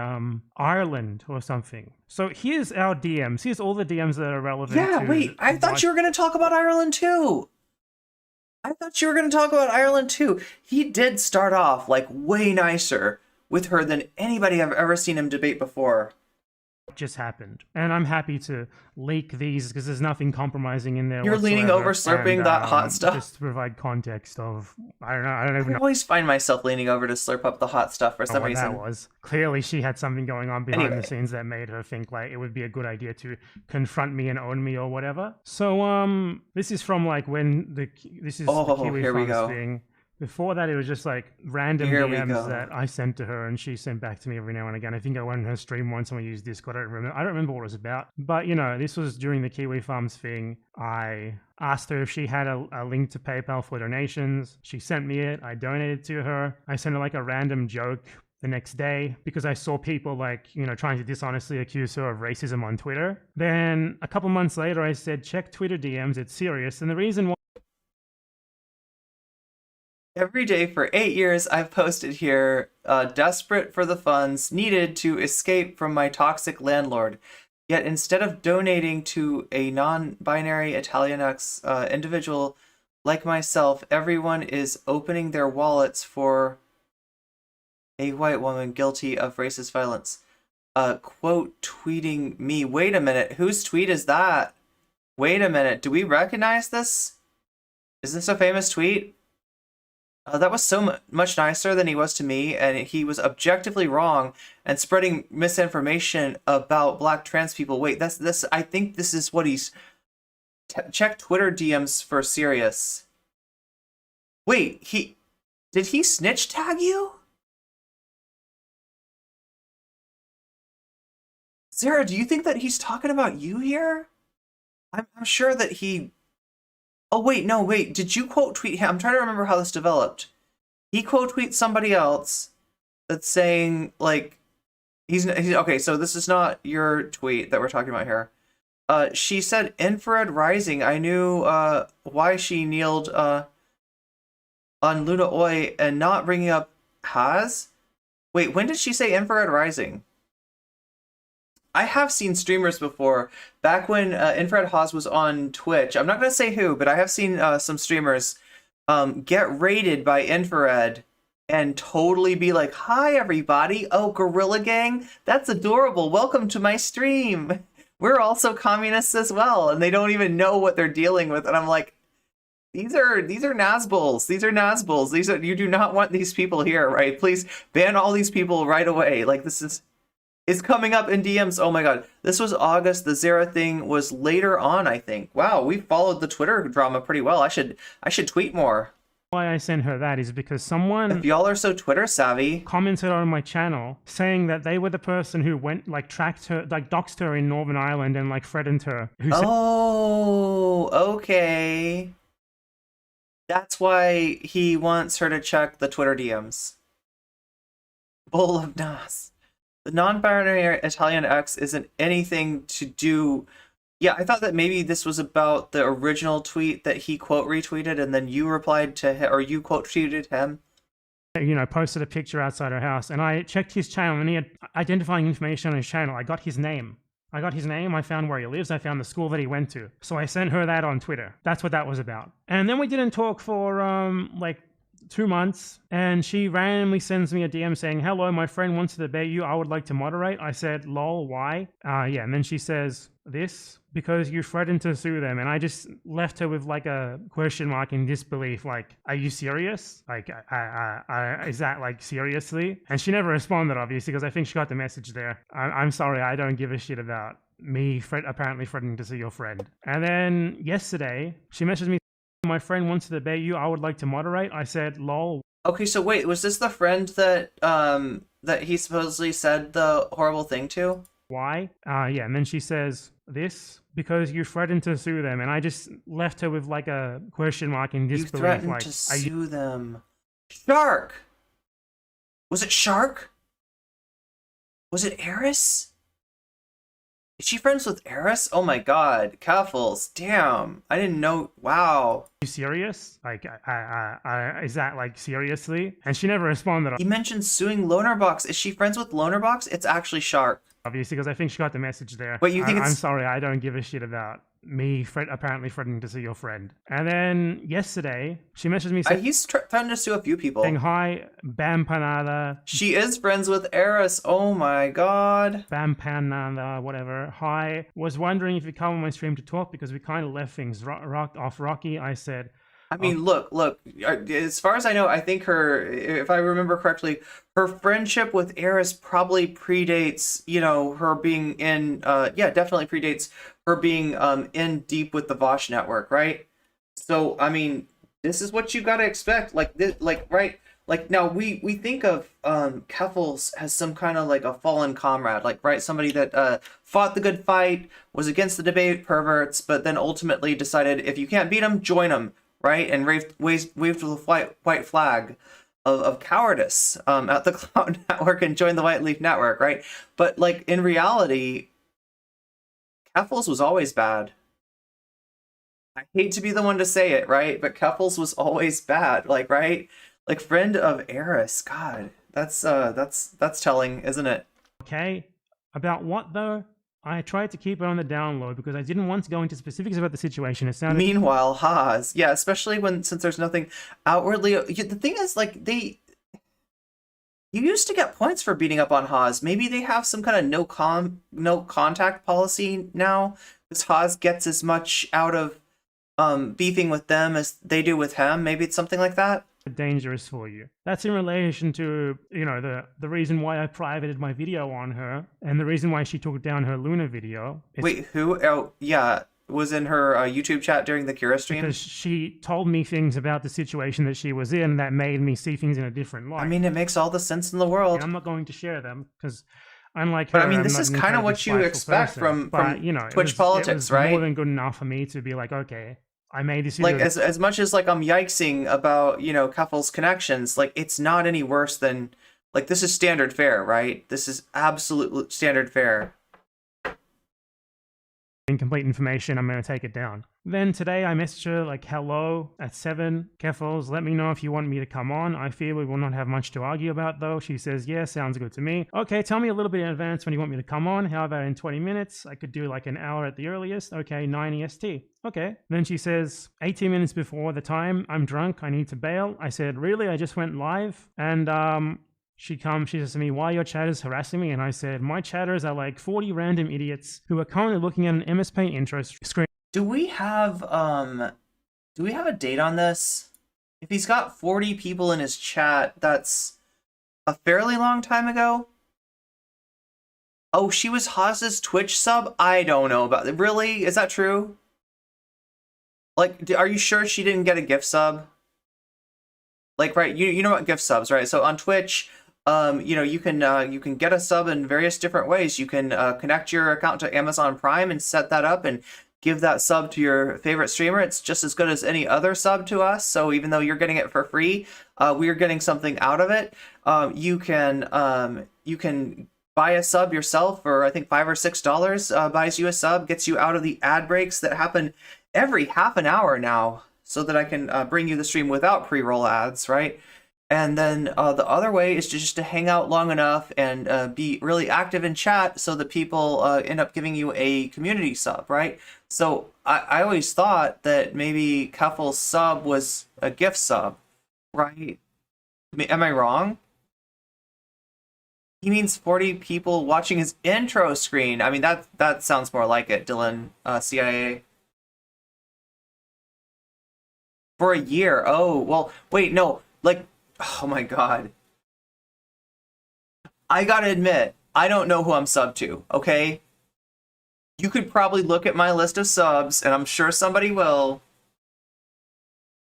Ireland or something. So here's our DMs. Here's all the DMs that are relevant. Yeah, wait. I thought you were going to talk about Ireland too. He did start off like way nicer with her than anybody I've ever seen him debate before. Just happened, and I'm happy to leak these because there's nothing compromising in there. You're leaning over, slurping that hot stuff, just to provide context of. I don't know. I don't even. I always find myself leaning over to slurp up the hot stuff for some reason. That was clearly she had something going on behind the scenes that made her think like it would be a good idea to confront me and own me or whatever. So this is from like when this is the Kiwi here we Farms go. thing. Before that, it was just like random Here we DMs go. that I sent to her, and she sent back to me every now and again. I think I went on her stream once and we used Discord. I don't remember what it was about. But you know, this was during the Kiwi Farms thing. I asked her if she had a link to PayPal for donations. She sent me it. I donated to her. I sent her like a random joke the next day because I saw people like, you know, trying to dishonestly accuse her of racism on Twitter. Then a couple months later, I said, check Twitter DMs. It's serious. And the reason why. Every day for 8 years, I've posted here, desperate for the funds needed to escape from my toxic landlord. Yet instead of donating to a non-binary Italianx individual like myself, everyone is opening their wallets for a white woman guilty of racist violence. Quote tweeting me. Wait a minute, whose tweet is that? Wait a minute, do we recognize this? Is this a famous tweet? That was so much nicer than he was to me, and he was objectively wrong and spreading misinformation about black trans people. Wait, this. I think this is what he's... Check Twitter DMs for serious. Wait, did he snitch tag you? Sarah, do you think that he's talking about you here? I'm sure that he... Oh, wait, no, wait. Did you quote tweet him? I'm trying to remember how this developed. He quote tweets somebody else that's saying, like, he's okay, so this is not your tweet that we're talking about here. She said infrared rising. I knew why she kneeled on Luna Oi and not bringing up Haz. Wait, when did she say infrared rising? I have seen streamers before, back when Infrared Haz was on Twitch. I'm not going to say who, but I have seen some streamers get raided by Infrared and totally be like, hi, everybody. Oh, Gorilla Gang? That's adorable. Welcome to my stream. We're also communists as well. And they don't even know what they're dealing with. And I'm like, these are Nazbuls. These are Nazbuls. You do not want these people here, right? Please ban all these people right away. Like, this is... It's coming up in DMs. Oh my god. This was August. The Zara thing was later on, I think. Wow, we followed the Twitter drama pretty well. I should tweet more. Why I sent her that is because someone... If y'all are so Twitter savvy... commented on my channel saying that they were the person who went, like, tracked her, like, doxed her in Northern Ireland and, like, threatened her. Oh, okay. That's why he wants her to check the Twitter DMs. Bull of Nas. The non-binary Italian X isn't anything to do... Yeah, I thought that maybe this was about the original tweet that he quote retweeted and then you replied to him, or you quote tweeted him. You know, posted a picture outside her house, and I checked his channel, and he had identifying information on his channel. I got his name. I found where he lives, I found the school that he went to. So I sent her that on Twitter. That's what that was about. And then we didn't talk for, like, 2 months, and she randomly sends me a DM saying, hello, my friend wants to debate you. I would like to moderate. I said, lol, why? Yeah, and then she says, this, because you threatened to sue them. And I just left her with like a question mark in disbelief, like, are you serious? Like, is that like seriously? And she never responded, obviously, because I think she got the message there. I'm sorry, I don't give a shit about me apparently threatening to sue your friend. And then yesterday, she messaged me, my friend wants to debate you. I would like to moderate. I said, lol. Okay, so wait, was this the friend that that he supposedly said the horrible thing to? Why? Yeah, and then she says, this, because you threatened to sue them. And I just left her with like a question mark in disbelief. You threatened like, to sue them. Shark! Was it Shark? Was it Eris? Is she friends with Eris? Oh my god, Keffals, damn, I didn't know, wow. Are you serious? Like, is that like seriously? And she never responded. He mentioned suing Lonerbox. Is she friends with Lonerbox? It's actually Shark. Obviously, because I think she got the message there. But you think I'm sorry, I don't give a shit about me apparently threatening to sue your friend. And then yesterday, she messaged me saying, he's threatened to sue a few people. Saying, hi, Empanada. She is friends with Eris. Oh my god. Empanada, whatever. Hi, was wondering if you come on my stream to talk because we kind of left things off rocky. I said, I mean, look, as far as I know, I think if I remember correctly, her friendship with Eris probably predates, you know, her being in, definitely predates her being in deep with the Vosh network, right? So, I mean, This is what you gotta expect. Like this, like right, like now we think of Keffals as some kind of like a fallen comrade, like right, somebody that fought the good fight, was against the debate perverts, but then ultimately decided if you can't beat them, join them, right, and waved the white flag of cowardice at the Clout Network and joined the White Leaf Network, right? But like in reality, Keffals was always bad. I hate to be the one to say it, right? But Keffals was always bad, like, right? Like, friend of Eris. God, that's telling, isn't it? Okay. About what, though? I tried to keep it on the down low because I didn't want to go into specifics about the situation. It sounded... Meanwhile, Haas. Yeah, especially since there's nothing outwardly... The thing is, like, you used to get points for beating up on Haas. Maybe they have some kind of no contact policy now, because Haas gets as much out of beefing with them as they do with him. Maybe it's something like that. Dangerous for you. That's in relation to, you know, the reason why I privated my video on her and the reason why she took down her Luna video. Wait, who? Oh, yeah, was in her YouTube chat during the Kira stream? Because she told me things about the situation that she was in that made me see things in a different light. I mean, it makes all the sense in the world. And I'm not going to share them because unlike her, but I mean, this is kind of what you expect from you know, Twitch politics, it was right? More than good enough for me to be like, okay, I made this. Like as much as like I'm yikesing about, you know, Keffals' connections, like it's not any worse than, like, this is standard fare, right? This is absolute standard fare. Incomplete information, I'm going to take it down. Then today I messaged her like, hello at 7, Keffals, let me know if you want me to come on. I fear we will not have much to argue about though. She says, yeah, sounds good to me. Okay, tell me a little bit in advance when you want me to come on. How about in 20 minutes? I could do like an hour at the earliest. Okay, 9 EST. Okay. Then she says, 18 minutes before the time, I'm drunk, I need to bail. I said, really? I just went live? And she says to me, why are your chatters harassing me? And I said, my chatters are like 40 random idiots who are currently looking at an MS Paint intro screen. Do we have a date on this? If he's got 40 people in his chat, that's a fairly long time ago. Oh, she was Haas's Twitch sub? I don't know about it. Really? Is that true? Like, are you sure she didn't get a gift sub? Like, right, you know about gift subs, right? So on Twitch, you know, you can get a sub in various different ways. You can connect your account to Amazon Prime and set that up and give that sub to your favorite streamer. It's just as good as any other sub to us. So even though you're getting it for free, we're getting something out of it. You can buy a sub yourself for, I think, $5 or $6. Buys you a sub, gets you out of the ad breaks that happen every half an hour now, so that I can bring you the stream without pre-roll ads, right? And then the other way is just to hang out long enough and be really active in chat so that people end up giving you a community sub, right? So I always thought that maybe Keffals' sub was a gift sub, right? Am I wrong? He means 40 people watching his intro screen. I mean, that sounds more like it, Dylan, CIA. For a year. Oh, well, wait, no. Like, oh my god. I gotta admit, I don't know who I'm sub to, okay? You could probably look at my list of subs, and I'm sure somebody will.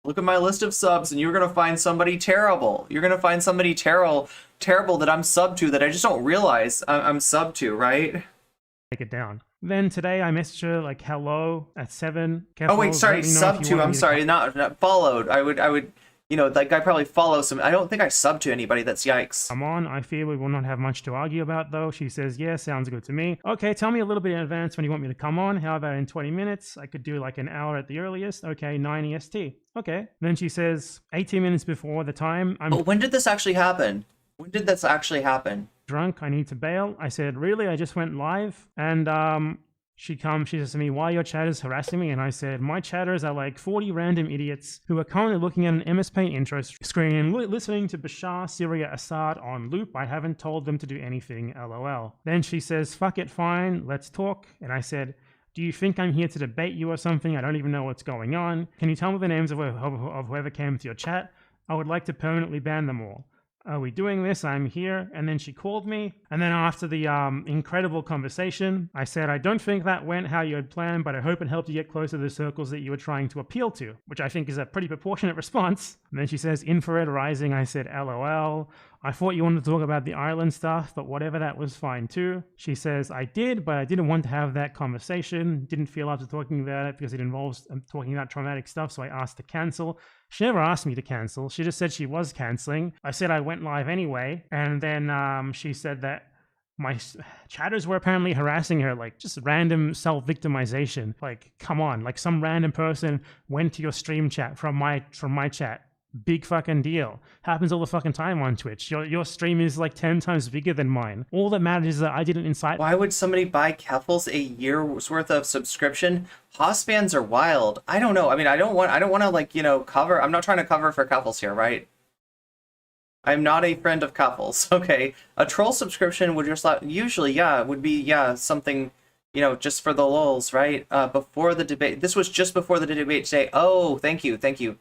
Look at my list of subs, and you're gonna find somebody terrible. You're gonna find somebody terrible that I'm sub to that I just don't realize I'm sub to, right? Take it down. Then today I messaged her like, hello at 7. Keffals, oh wait, sorry, sub to. I'm sorry, not followed. I would, you know, that guy probably follows some. I don't think I sub to anybody. That's yikes. Come on, I fear we will not have much to argue about though. She says, yeah, sounds good to me. Okay, tell me a little bit in advance when you want me to come on. How about in 20 minutes? I could do like an hour at the earliest. Okay, 9 EST. Okay. Then she says, 18 minutes before the time, I'm... Oh, when did this actually happen? When did this actually happen? Drunk, I need to bail. I said, really? I just went live. And she says to me, why are your chatters harassing me? And I said, my chatters are like 40 random idiots who are currently looking at an MS Paint intro screen and listening to Bashar, Syria, Assad on loop. I haven't told them to do anything, LOL. Then she says, fuck it, fine, let's talk. And I said, do you think I'm here to debate you or something? I don't even know what's going on. Can you tell me the names of whoever came to your chat? I would like to permanently ban them all. are we doing this? I'm here. And then she called me. And then after the incredible conversation, I said, I don't think that went how you had planned, but I hope it helped you get closer to the circles that you were trying to appeal to, which I think is a pretty proportionate response. And then she says, infrared rising. I said, LOL. I thought you wanted to talk about the island stuff, but whatever, that was fine too. She says, I did, but I didn't want to have that conversation. Didn't feel after talking about it because it involves talking about traumatic stuff, so I asked to cancel. She never asked me to cancel. She just said she was canceling. I said I went live anyway, and then she said that my chatters were apparently harassing her, like just random self-victimization. Like, come on, like some random person went to your stream chat from my chat. Big fucking deal. Happens all the fucking time on Twitch. Your stream is like 10 times bigger than mine. All that matters is that I didn't incite. Why would somebody buy Keffals a year's worth of subscription? Hoss fans are wild. I don't know. I mean, I don't want to, like, you know, cover. I'm not trying to cover for Keffals here, right? I'm not a friend of Keffals. Okay. A troll subscription would just usually, yeah, would be, yeah, something, you know, just for the lulz, right? Before the debate. This was just before the debate today. Oh, thank you. Thank you.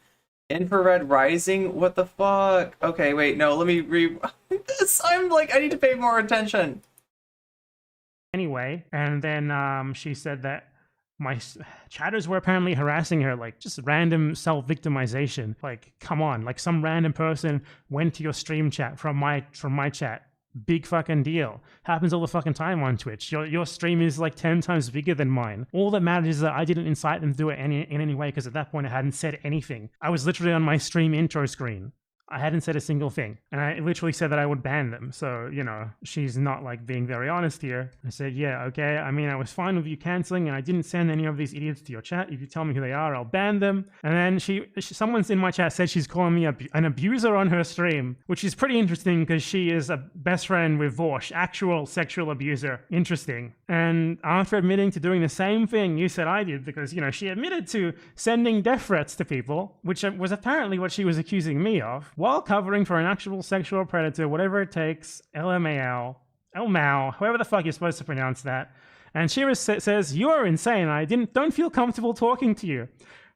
Infrared rising? What the fuck? Okay, wait, no, let me read this. I'm like, I need to pay more attention. Anyway, and then she said that my chatters were apparently harassing her, like just random self-victimization. Like, come on, like some random person went to your stream chat from my chat. Big fucking deal. Happens all the fucking time on Twitch. Your stream is like 10 times bigger than mine. All that matters is that I didn't incite them to do it in any way, because at that point I hadn't said anything. I was literally on my stream intro screen. I hadn't said a single thing. And I literally said that I would ban them. So, you know, she's not like being very honest here. I said, yeah, okay. I mean, I was fine with you canceling, and I didn't send any of these idiots to your chat. If you tell me who they are, I'll ban them. And then someone's in my chat said she's calling me an abuser on her stream, which is pretty interesting because she is a best friend with Vorsh, actual sexual abuser. Interesting. And after admitting to doing the same thing you said I did, because, you know, she admitted to sending death threats to people, which was apparently what she was accusing me of, while covering for an actual sexual predator, whatever it takes, LMAO, LMAO, however the fuck you're supposed to pronounce that. And she says, you are insane. I don't feel comfortable talking to you.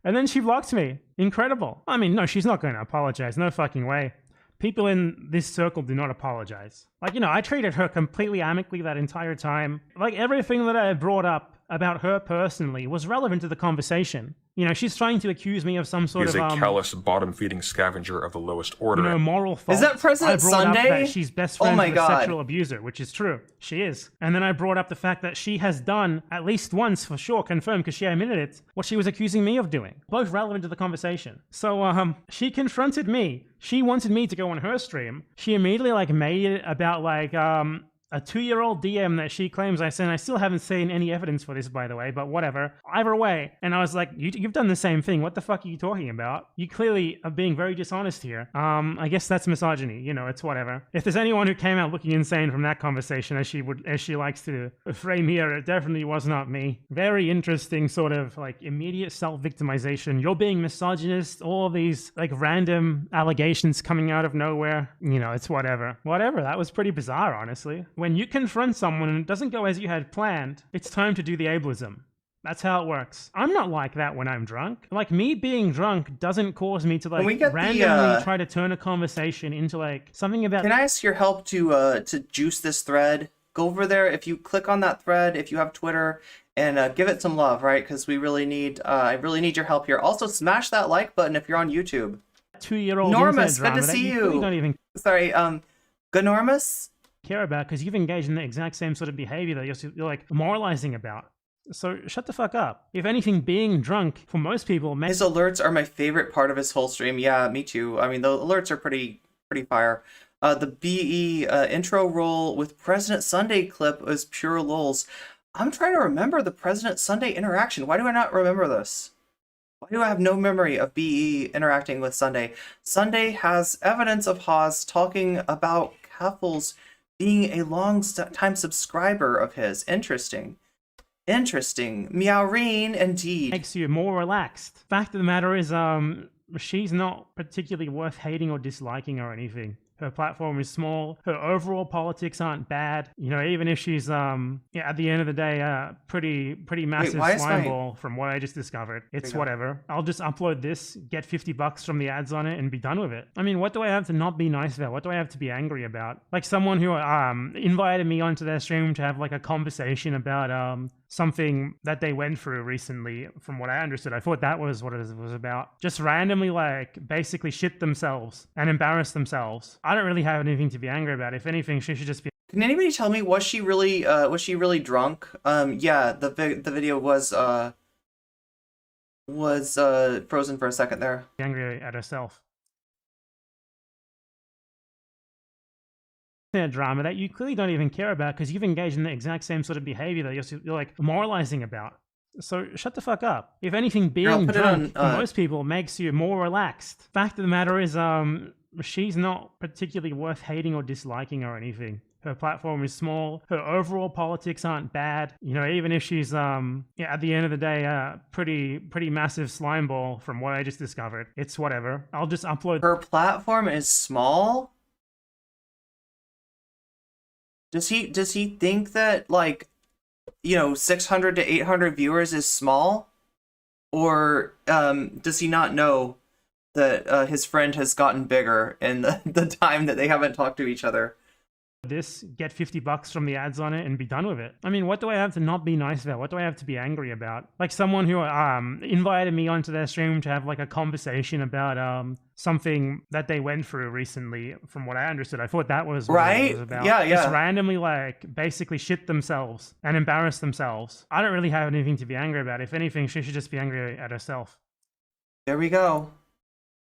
And then she blocked me. Incredible. I mean, no, she's not going to apologize. No fucking way. People in this circle do not apologize. Like, you know, I treated her completely amicably that entire time. Like, everything that I had brought up about her personally was relevant to the conversation. You know, she's trying to accuse me of some sort He's of a callous, bottom-feeding scavenger of the lowest order. You know, moral fault. Is that President I brought Sunday? up that she's best friends Oh my with God. a sexual abuser, which is true. She is. And then I brought up the fact that she has done, at least once for sure, confirmed, because she admitted it, what she was accusing me of doing. Both relevant to the conversation. So, she confronted me. She wanted me to go on her stream. She immediately, like, made it about, like, a 2-year-old DM that she claims I sent. I still haven't seen any evidence for this, by the way, but whatever. Either way. And I was like, you've done the same thing. What the fuck are you talking about? You clearly are being very dishonest here. I guess that's misogyny. You know, it's whatever. If there's anyone who came out looking insane from that conversation, as she likes to frame here, it definitely was not me. Very interesting sort of like immediate self-victimization. You're being misogynist. All these like random allegations coming out of nowhere. You know, it's whatever. Whatever. That was pretty bizarre, honestly. When you confront someone and it doesn't go as you had planned, it's time to do the ableism. That's how it works. I'm not like that when I'm drunk. Like, me being drunk doesn't cause me to, like, randomly try to turn a conversation into, like, something about... Can I ask your help to juice this thread? Go over there, if you click on that thread, if you have Twitter, and give it some love, right? Because we really need, I really need your help here. Also, smash that like button if you're on YouTube. 2-year-old Normus, good to see you. Really don't even... Sorry, Ganormus? care about, because you've engaged in the exact same sort of behavior that you're like moralizing about. So shut the fuck up. If anything, being drunk for most people... His alerts are my favorite part of his whole stream. Yeah, me too. I mean, the alerts are pretty fire. The BE intro roll with President Sunday clip was pure lulz. I'm trying to remember the President Sunday interaction. Why do I not remember this? Why do I have no memory of BE interacting with Sunday? Sunday has evidence of Haas talking about Keffals being a long-time subscriber of his. Interesting. Interesting. Meowreen, indeed. Makes you more relaxed. Fact of the matter is, she's not particularly worth hating or disliking or anything. Her platform is small. Her overall politics aren't bad. You know, even if she's at the end of the day, pretty massive why is slime my- ball from what I just discovered. It's go. whatever. I'll just upload this, get $50 from the ads on it, and be done with it. I mean, what do I have to not be nice about? What do I have to be angry about? Like someone who invited me onto their stream to have like a conversation about something that they went through recently. From what I understood, I thought that was what it was about. Just randomly like basically shit themselves and embarrass themselves. I don't really have anything to be angry about. If anything, she should just be Can anybody tell me, was she really drunk? Yeah, the video was frozen for a second there. angry at herself. A drama that you clearly don't even care about because you've engaged in the exact same sort of behavior that you're like moralizing about. So shut the fuck up. If anything, being drunk for most people makes you more relaxed. Fact of the matter is, she's not particularly worth hating or disliking or anything. Her platform is small. Her overall politics aren't bad. You know, even if she's at the end of the day, pretty massive slime ball from what I just discovered. It's whatever. I'll just upload. Her platform is small? Does he think that, like, you know, 600 to 800 viewers is small? Or does he not know that his friend has gotten bigger in the time that they haven't talked to each other? This, get $50 from the ads on it, and be done with it. I mean, what do I have to not be nice about? What do I have to be angry about? Like someone who invited me onto their stream to have like a conversation about something that they went through recently. From what I understood, I thought that was what it was about. Yeah. Just randomly like basically shit themselves and embarrass themselves. I don't really have anything to be angry about. If anything, she should just be angry at herself. There we go.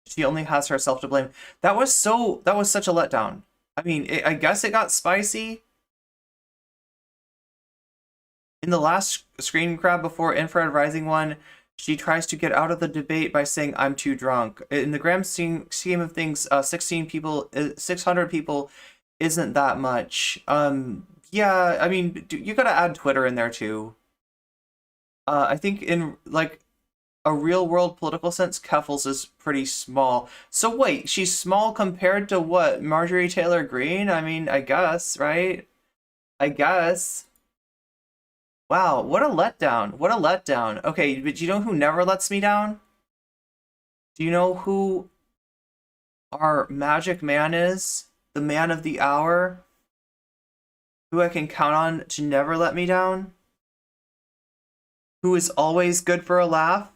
She only has herself to blame. That was such a letdown. I mean, I guess it got spicy. In the last screen grab before Infrared Rising one, she tries to get out of the debate by saying, "I'm too drunk." In the grand scheme of things, 600 people isn't that much. Yeah, I mean, you gotta add Twitter in there too. I think in, like, a real-world political sense, Keffals is pretty small. So wait, she's small compared to what? Marjorie Taylor Greene? I mean, I guess, right? I guess. Wow, what a letdown. What a letdown. Okay, but you know who never lets me down? Do you know who our magic man is? The man of the hour? Who I can count on to never let me down? Who is always good for a laugh?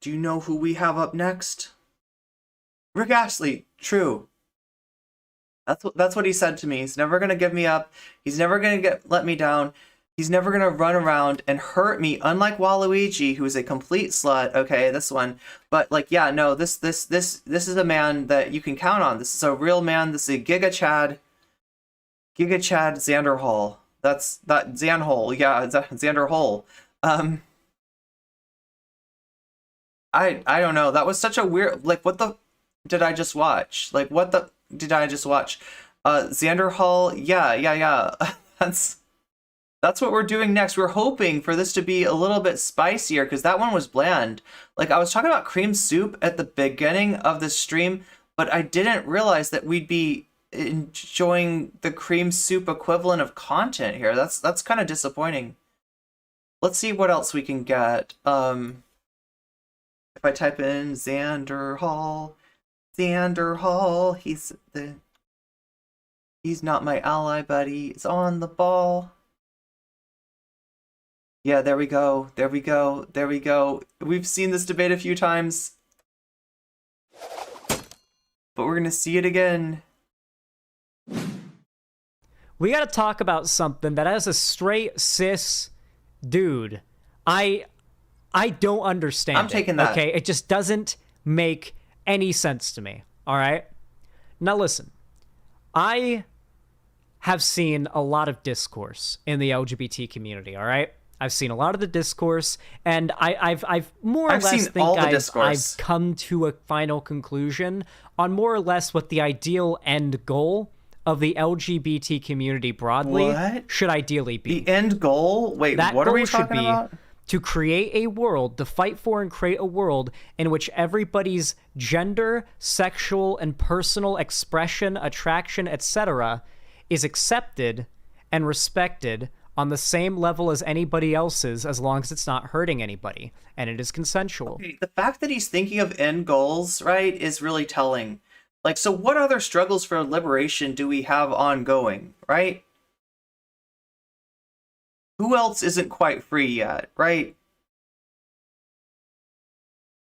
Do you know who we have up next? Rick Astley. True. That's what he said to me. He's never gonna give me up. He's never gonna let me down. He's never gonna run around and hurt me. Unlike Waluigi, who is a complete slut. Okay, this one. But like, yeah, no. This is a man that you can count on. This is a real man. This is a Giga Chad Xanderhal. That's that Xanderhole. Yeah, Xanderhole. I don't know. That was such a weird, like, what the did I just watch? Like, what the did I just watch? Xanderhal, yeah. That's what we're doing next. We're hoping for this to be a little bit spicier because that one was bland. Like, I was talking about cream soup at the beginning of the stream, but I didn't realize that we'd be enjoying the cream soup equivalent of content here. That's kind of disappointing. Let's see what else we can get. If I type in Xanderhal, he's not my ally, but he's on the ball. Yeah, there we go. We've seen this debate a few times, but we're gonna see it again. We gotta talk about something that as a straight cis dude, I don't understand. I'm taking that. Okay, it just doesn't make any sense to me. All right. Now listen, I have seen a lot of discourse in the LGBT community. All right, I've seen a lot of the discourse, and I've more or less think I've come to a final conclusion on more or less what the ideal end goal of the LGBT community broadly should ideally be. The end goal? Wait, what are we talking about? to create a world, to fight for and create a world in which everybody's gender, sexual, and personal expression, attraction, etc. is accepted and respected on the same level as anybody else's, as long as it's not hurting anybody and it is consensual. Okay, the fact that he's thinking of end goals, right, is really telling. Like, so what other struggles for liberation do we have ongoing, right? Who else isn't quite free yet, right?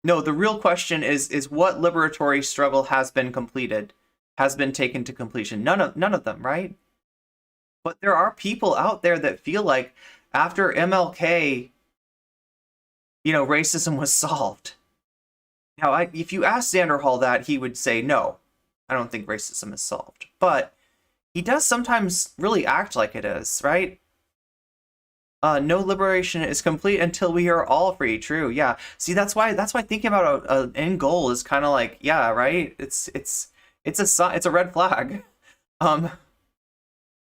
No, the real question is what liberatory struggle has been completed, has been taken to completion? None of them, right? But there are people out there that feel like after MLK, you know, racism was solved. Now, if you ask Xanderhal that, he would say, no, I don't think racism is solved. But he does sometimes really act like it is, right? No liberation is complete until we are all free. True, yeah. See, that's why thinking about an end goal is kind of like, yeah, right. It's a red flag.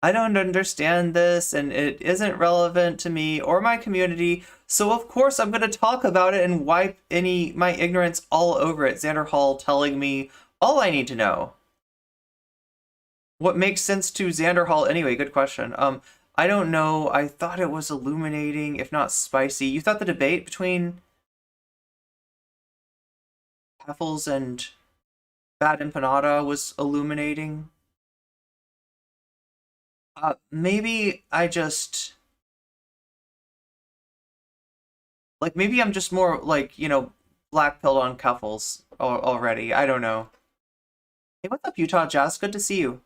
I don't understand this, and it isn't relevant to me or my community. So of course I'm going to talk about it and wipe my ignorance all over it. Xanderhal telling me all I need to know. What makes sense to Xanderhal anyway? Good question. I don't know. I thought it was illuminating, if not spicy. You thought the debate between Keffals and Bad Empanada was illuminating? Maybe I just... Like, maybe I'm just more, like, you know, black-pilled on Keffals already. I don't know. Hey, what's up, Utah Jazz? Good to see you.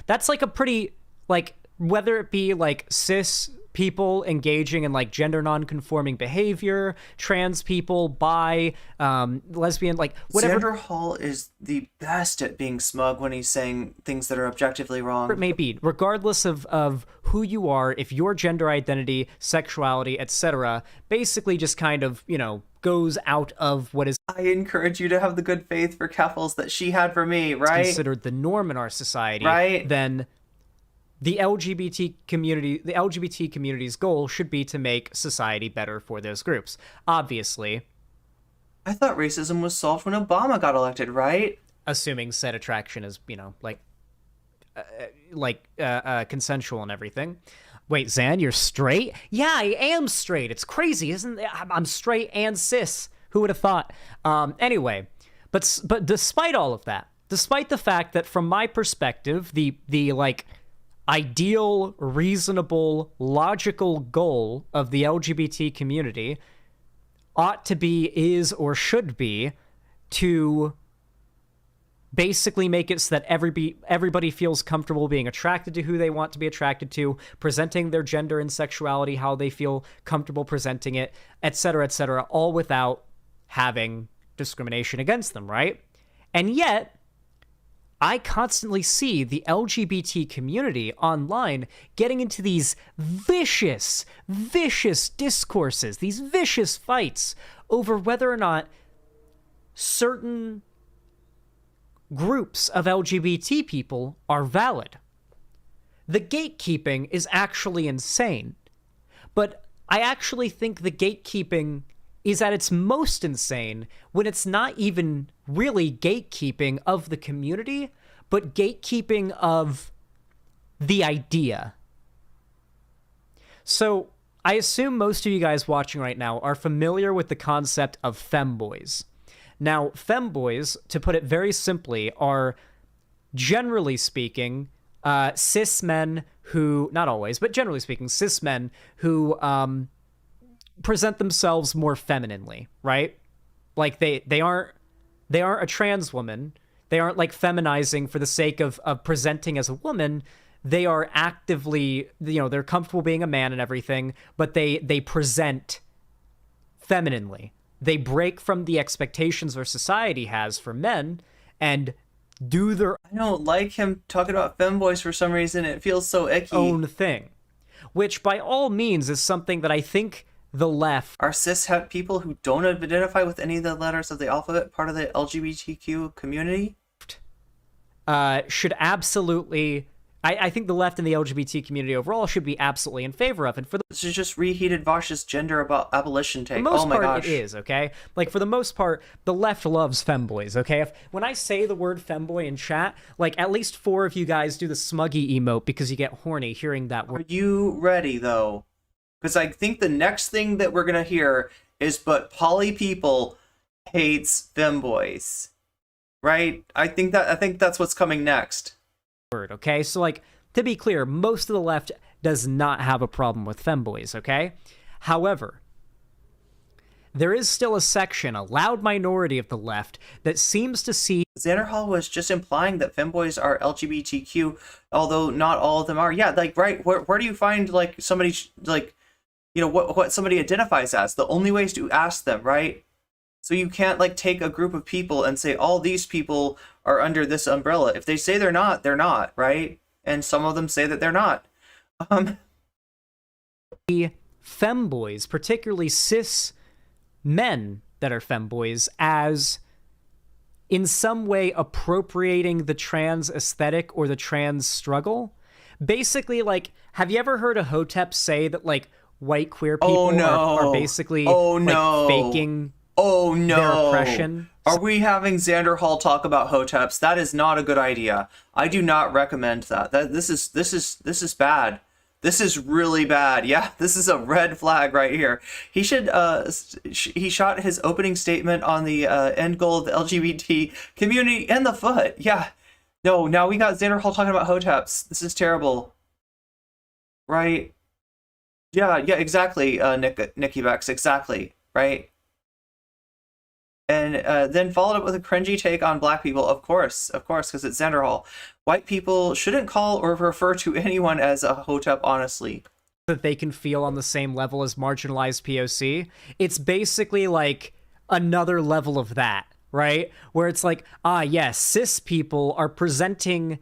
That's like a pretty, like, whether it be like cis people engaging in like gender non-conforming behavior, trans people, bi, lesbian, like whatever. Xanderhal is the best at being smug when he's saying things that are objectively wrong. It may be, regardless of who you are, if your gender identity, sexuality, etc., basically just kind of, you know, goes out of what is I encourage you to have the good faith for Keffals that she had for me, right? considered the norm in our society, right? Then the LGBT community's goal should be to make society better for those groups. Obviously, I thought racism was solved when Obama got elected, right? assuming said attraction is, you know, consensual and everything. Wait, Xan, you're straight? Yeah, I am straight. It's crazy, isn't it? I'm straight and cis. Who would have thought? Anyway, but despite all of that, despite the fact that from my perspective, the like ideal, reasonable, logical goal of the LGBT community ought to be, is, or should be to basically make it so that everybody feels comfortable being attracted to who they want to be attracted to, presenting their gender and sexuality how they feel comfortable presenting it, etc., all without having discrimination against them, right? And yet, I constantly see the LGBT community online getting into these vicious discourses, these vicious fights over whether or not certain groups of LGBT people are valid. The gatekeeping is actually insane, but I actually think the gatekeeping is at its most insane when it's not even really gatekeeping of the community, but gatekeeping of the idea. So I assume most of you guys watching right now are familiar with the concept of femboys. Now, femboys, to put it very simply, are, generally speaking, cis men who, not always, but generally speaking, cis men who present themselves more femininely, right? Like they aren't a trans woman. They aren't like feminizing for the sake of presenting as a woman. They are actively, you know, they're comfortable being a man and everything, but they present femininely. They break from the expectations our society has for men and do their I don't like him talking about femboys for some reason. It feels so icky. own thing, which by all means is something that I think the left Are cishet people who don't identify with any of the letters of the alphabet part of the LGBTQ community? should absolutely I think the left and the LGBT community overall should be absolutely in favor of. And for the This is just reheated Vosh's gender about abolition take. most Oh my part, gosh. it is, okay? Like, for the most part, the left loves femboys, okay? When I say the word femboy in chat, like, at least 4 of you guys do the smuggy emote because you get horny hearing that Are word. you ready though? Because I think the next thing that we're gonna hear is, but poly people hates femboys, right? I think that's what's coming next. Okay, so, like, to be clear, most of the left does not have a problem with femboys, okay? However, there is still a section, a loud minority of the left, that seems to see Xanderhal was just implying that femboys are LGBTQ, although not all of them are. Yeah, like, right, where do you find, like, somebody, like, you know, what somebody identifies as? The only way is to ask them, right? So you can't, like, take a group of people and say, all these people are under this umbrella. If they say they're not, right? And some of them say that they're not. femboys, particularly cis men that are femboys, as in some way appropriating the trans aesthetic or the trans struggle. Basically, like, have you ever heard a hotep say that, like, white queer people are basically like, faking their oppression? Are we having Xanderhal talk about hoteps? That is not a good idea. I do not recommend that. This is bad. This is really bad. Yeah, this is a red flag right here. He should he shot his opening statement on the end goal of the LGBT community in the foot. Yeah. No, now we got Xanderhal talking about hoteps. This is terrible. Right? Yeah, exactly, Nikki Bex, exactly. Right? And then followed up with a cringy take on black people, of course, because it's Xanderhal. White people shouldn't call or refer to anyone as a hotep, honestly. That they can feel on the same level as marginalized POC. It's basically like another level of that, right? Where it's like, yes, cis people are presenting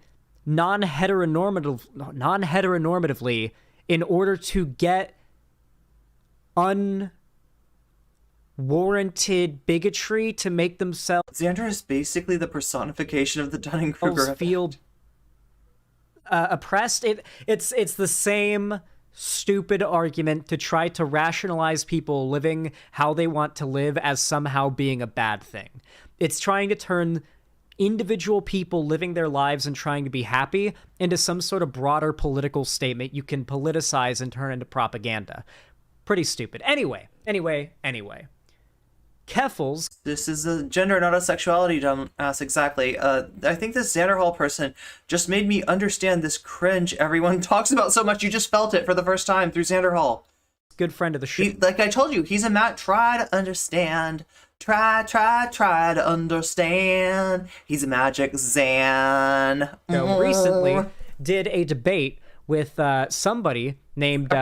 non-heteronormatively in order to get unwarranted bigotry to make themselves Xander is basically the personification of the Dunning-Kruger feel oppressed. It's the same stupid argument to try to rationalize people living how they want to live as somehow being a bad thing. It's trying to turn individual people living their lives and trying to be happy into some sort of broader political statement you can politicize and turn into propaganda. Pretty stupid. Anyway. Keffals. This is a gender, not a sexuality, dumbass, exactly. I think this Xanderhal person just made me understand this cringe everyone talks about so much. You just felt it for the first time through Xanderhal. Good friend of the show. Like I told you, he's a Matt. Try to understand. Try to understand. He's a magic Xan. Recently did a debate with somebody named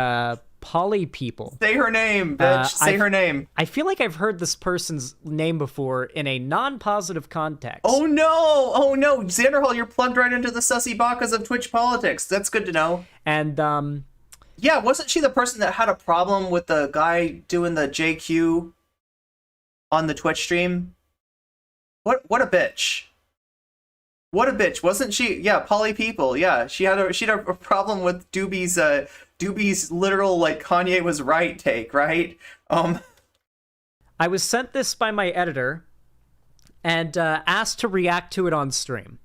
Poly People. Say her name, bitch. Say her name. I feel like I've heard this person's name before in a non-positive context. Oh no. Xanderhal, you're plugged right into the sussy bakas of Twitch politics. That's good to know. And yeah, wasn't she the person that had a problem with the guy doing the JQ on the Twitch stream? What a bitch. What a bitch. Wasn't she? Yeah, Poly People. Yeah, she had a problem with Doobie's literal, like, Kanye was right take, right? I was sent this by my editor and asked to react to it on stream.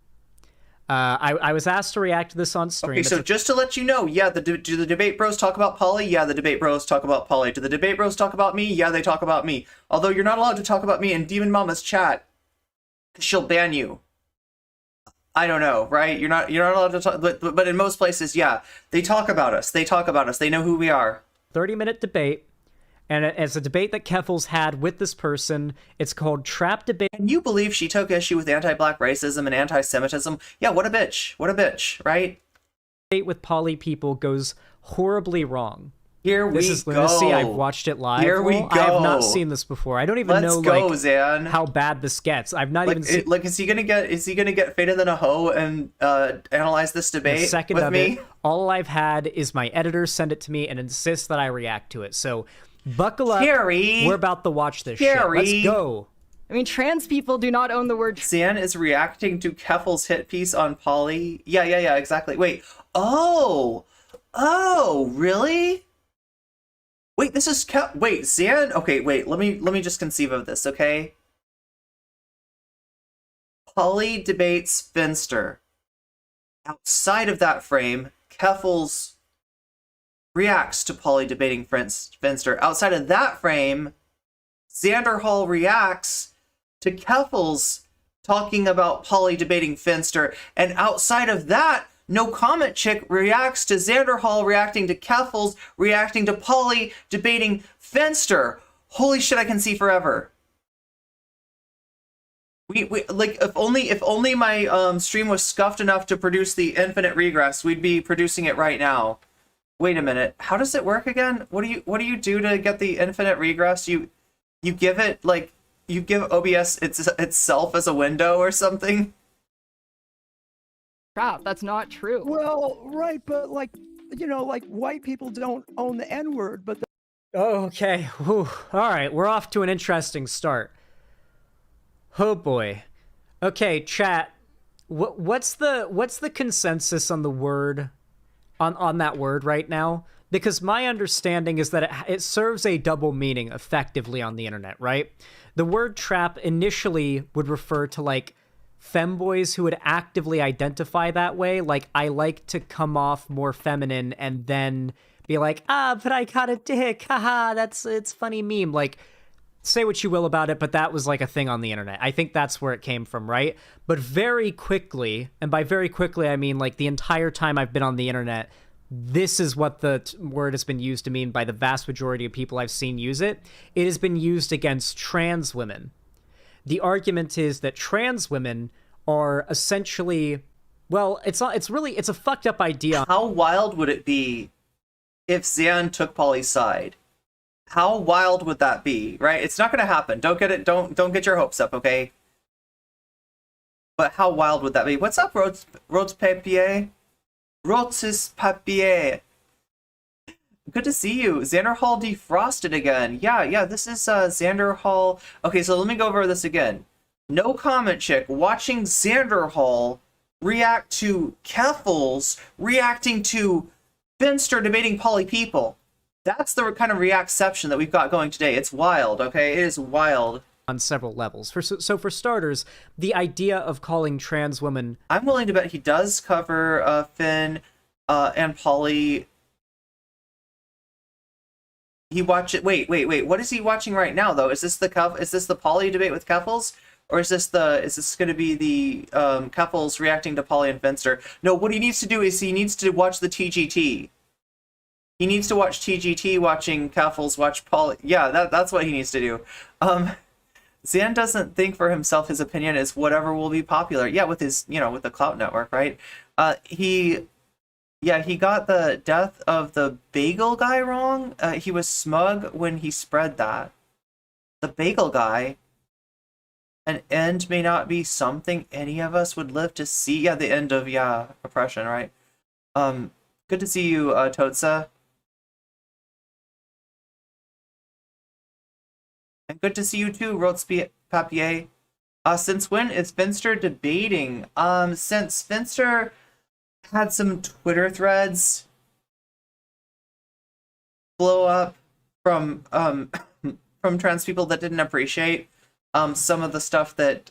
I was asked to react to this on stream. Okay, so just to let you know, yeah, do the debate bros talk about Poly? Yeah, the debate bros talk about Poly. Do the debate bros talk about me? Yeah, they talk about me. Although you're not allowed to talk about me in Demon Mama's chat. She'll ban you. I don't know, right? You're not allowed to talk, but in most places, yeah, they talk about us. They know who we are. 30-minute debate, and it's a debate that Keffals had with this person. It's called Trap Debate. And you believe she took issue with anti-black racism and anti-Semitism? Yeah, what a bitch, right? Debate with Poly People goes horribly wrong. Here we go. This is lunacy. I've watched it live. Here we go. I have not seen this before. I don't even know Zan. how bad this gets. I've not even seen. Like, is he gonna get faded than a hoe and analyze this debate with me? All I've had is my editor send it to me and insist that I react to it. So buckle up. Carrie, we're about to watch this shit. Let's go. I mean, trans people do not own the word. Zan is reacting to Keffals' hit piece on Polly. Yeah, exactly. Wait. Oh, really? Wait, this is wait, Zan. Okay, wait. Let me just conceive of this, okay? Polly debates Finster. Outside of that frame, Keffals reacts to Polly debating Finster. Outside of that frame, Xanderhal reacts to Keffals talking about Polly debating Finster. And outside of that, No Comment Chick reacts to Xanderhal reacting to Keffals, reacting to Polly debating Finster. Holy shit, I can see forever. We like, if only my stream was scuffed enough to produce the infinite regress, we'd be producing it right now. Wait a minute. How does it work again? What do you do to get the infinite regress? You give it, like, you give OBS itself as a window or something? Crap, that's not true. Well, right, but like, you know, like white people don't own the N-word, but Okay, whew. All right, we're off to an interesting start. Oh boy. Okay, chat. What's the consensus on the word, on that word right now? Because my understanding is that it serves a double meaning effectively on the internet, right? The word trap initially would refer to, like, femboys who would actively identify that way. Like, I like to come off more feminine and then be like, but I got a dick. Haha, it's funny meme. Like, say what you will about it, but that was like a thing on the internet. I think that's where it came from, right? But very quickly, and by very quickly, I mean like the entire time I've been on the internet, this is what the word has been used to mean by the vast majority of people I've seen use it. It has been used against trans women. The argument is that trans women are essentially, well, it's a fucked up idea. How wild would it be if Zan took Polly's side? How wild would that be, right? It's not going to happen. Don't get your hopes up, okay? But how wild would that be? What's up, Rhodes Papier? Rhodes Papier. Good to see you. Xanderhal defrosted again. Yeah, this is Xanderhal. Okay, so let me go over this again. No Comment Chick watching Xanderhal react to Keffals reacting to Finster debating Polly people. That's the kind of reacception that we've got going today. It's wild, okay? It is wild. On several levels. So for starters, the idea of calling trans women... I'm willing to bet he does cover Finn and Polly. He watch it. Wait. What is he watching right now, though? Is this the Polly debate with Keffals? Or is this going to be the Keffals reacting to Polly and Finster? No, what he needs to do is he needs to watch the TGT. He needs to watch TGT watching Keffals watch Polly. Yeah, that's what he needs to do. Zan doesn't think for himself. His opinion is whatever will be popular. Yeah, with his, with the Clout Network, right? He got the death of the bagel guy wrong. He was smug when he spread that. The bagel guy. An end may not be something any of us would live to see. Yeah, the end of, oppression, right? Good to see you, Totsa. And good to see you too, Rhodes Papier. Since when is Finster debating? Since Finster had some Twitter threads blow up from trans people that didn't appreciate some of the stuff that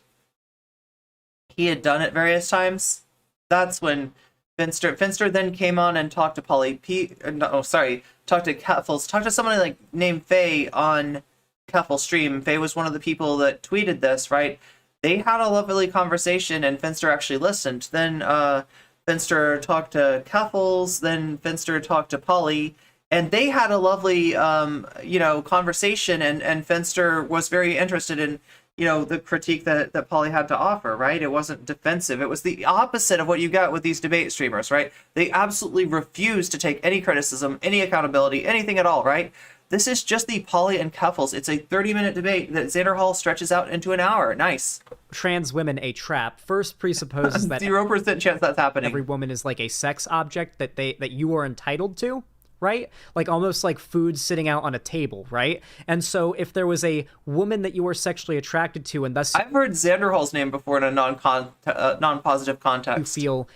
he had done at various times. That's when Finster then came on and talked to talked to Keffals, talked to somebody named Faye on Keffals stream. Faye was one of the people that tweeted this, right? They had a lovely conversation and Finster actually listened. Then Finster talked to Keffals, then Finster talked to Polly, and they had a lovely conversation, and Finster was very interested in the critique that Polly had to offer, right? It wasn't defensive. It was the opposite of what you got with these debate streamers, right? They absolutely refuse to take any criticism, any accountability, anything at all, right? This is just the Polly and Keffals. It's a 30-minute debate that Xanderhal stretches out into an hour. Nice. Trans women a trap first presupposes that 0% chance that's happening. Every woman is like a sex object that you are entitled to, right? Like almost like food sitting out on a table, right? And so if there was a woman that you were sexually attracted to and thus I've heard Xanderhal's name before in a non-positive you context. feel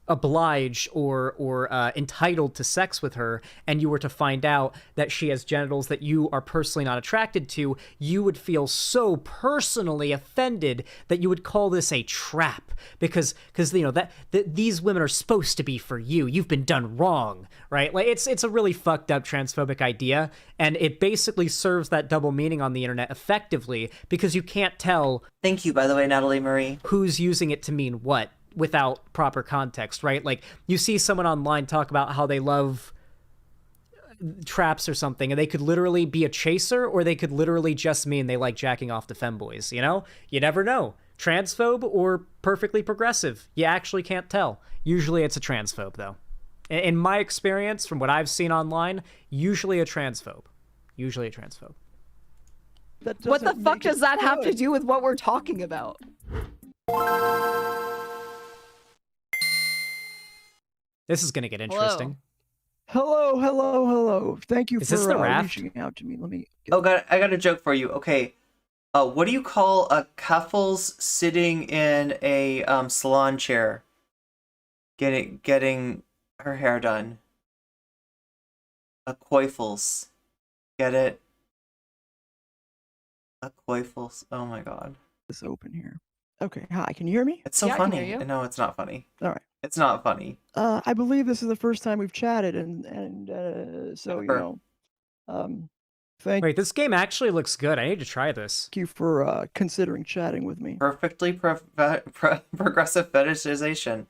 obliged or entitled to sex with her, and you were to find out that she has genitals that you are personally not attracted to, you would feel so personally offended that you would call this a trap because you know that these women are supposed to be for you. You've been done wrong, right? Like it's a really fucked up transphobic idea, and it basically serves that double meaning on the internet effectively because you can't tell Thank you, by the way, Natalie Marie. who's using it to mean what without proper context, right? Like you see someone online talk about how they love traps or something, and they could literally be a chaser or they could literally just mean they like jacking off to femboys, you know? You never know. Transphobe or perfectly progressive. You actually can't tell. Usually it's a transphobe, though. In my experience, from what I've seen online, usually a transphobe. Usually a transphobe. What the fuck does that have to good. do with what we're talking about? This is going to get interesting. Hello. Thank you Is for this the raft? reaching out to me. Let me. Oh, I got a joke for you. Okay. What do you call a Keffals sitting in a salon chair getting her hair done? A coifels. Get it? A coifels. Oh my god. This open here. Okay. Hi. Can you hear me? It's so Yeah, I can funny. hear you. No, it's not funny. All right. It's not funny. I believe this is the first time we've chatted, and so you Sure. know, thank Wait, this game actually looks good. I need to try this. you for considering chatting with me. Perfectly progressive fetishization.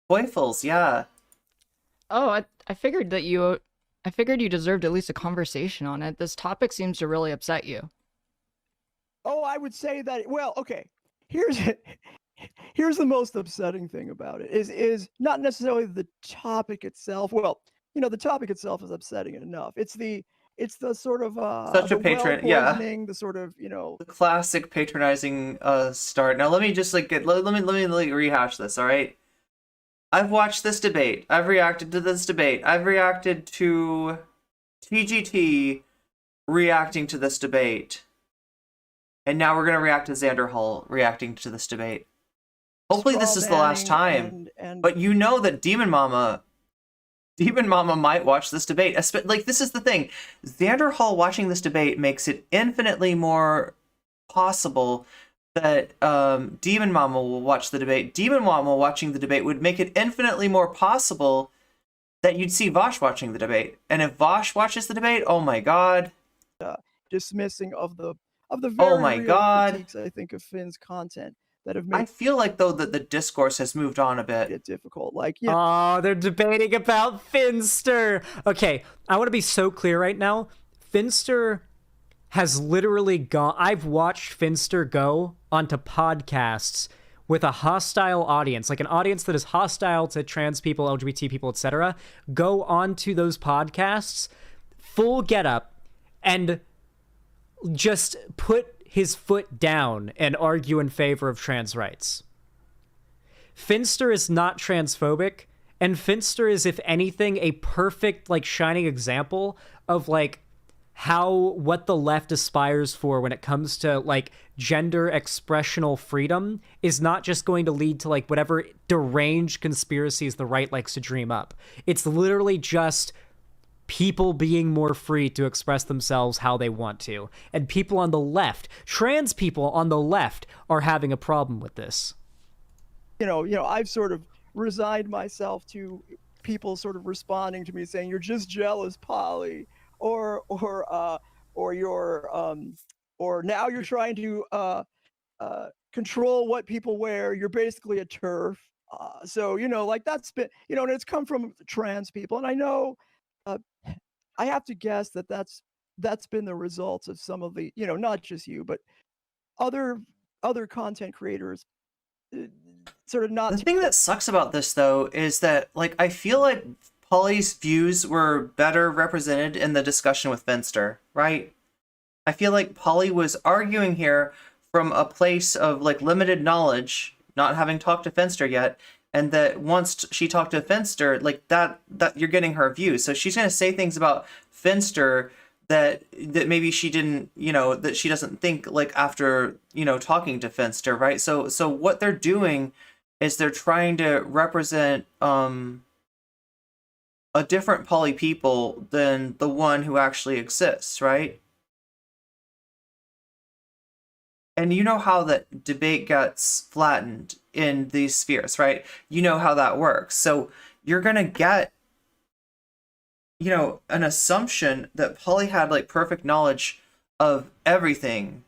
Coifels, yeah. Oh, I figured you deserved at least a conversation on it. This topic seems to really upset you. Oh, I would say that. Well, okay. Here's the most upsetting thing about it is not necessarily the topic itself. Well, you know, the topic itself is upsetting enough. It's the sort of Such a the patron- well yeah. poisoning, the sort of, you know, The classic patronizing start. Now let me just like let me rehash this, all right? I've watched this debate. I've reacted to this debate. I've reacted to TGT reacting to this debate. And now we're going to react to Xanderhal reacting to this debate. Hopefully this is the last time. and But you know that Demon Mama might watch this debate. Like, this is the thing. Xanderhal watching this debate makes it infinitely more possible that Demon Mama will watch the debate. Demon Mama watching the debate would make it infinitely more possible that you'd see Vosh watching the debate. And if Vosh watches the debate, oh my god. dismissing of the very Oh my real God. critiques, I think, of Finn's content that have I made feel like, though, that the discourse has moved on a bit. it difficult. Like, you know, Oh, they're debating about Finster. Okay, I want to be so clear right now. Finster has literally gone. I've watched Finster go onto podcasts with a hostile audience, like an audience that is hostile to trans people, LGBT people, etc. Go onto those podcasts, full getup, and just put his foot down and argue in favor of trans rights. Finster is not transphobic, and Finster is, if anything, a perfect, like, shining example of, like, what the left aspires for when it comes to, like, gender expressional freedom is not just going to lead to, like, whatever deranged conspiracies the right likes to dream up. It's literally just people being more free to express themselves how they want to. And people on the left, trans people on the left, are having a problem with this. you know, I've sort of resigned myself to people sort of responding to me saying, "You're just jealous, Polly," or you're or now you're trying to control what people wear. You're basically a turf. So, you know, like, that's been, you know, and it's come from trans people, and I know, I have to guess that that's been the results of some of the, you know, not just you, but other content creators sort of not The thing that sucks about this, though, is that, like, I feel like Polly's views were better represented in the discussion with Finster, right? I feel like Polly was arguing here from a place of, like, limited knowledge, not having talked to Finster yet, and that once she talked to Finster, like that you're getting her view. So she's going to say things about Finster that maybe she didn't, that she doesn't think like after, talking to Finster, right? So what they're doing is they're trying to represent a different poly people than the one who actually exists, right? And you know how that debate gets flattened in these spheres, right? You know how that works. So you're going to get, an assumption that Polly had like perfect knowledge of everything,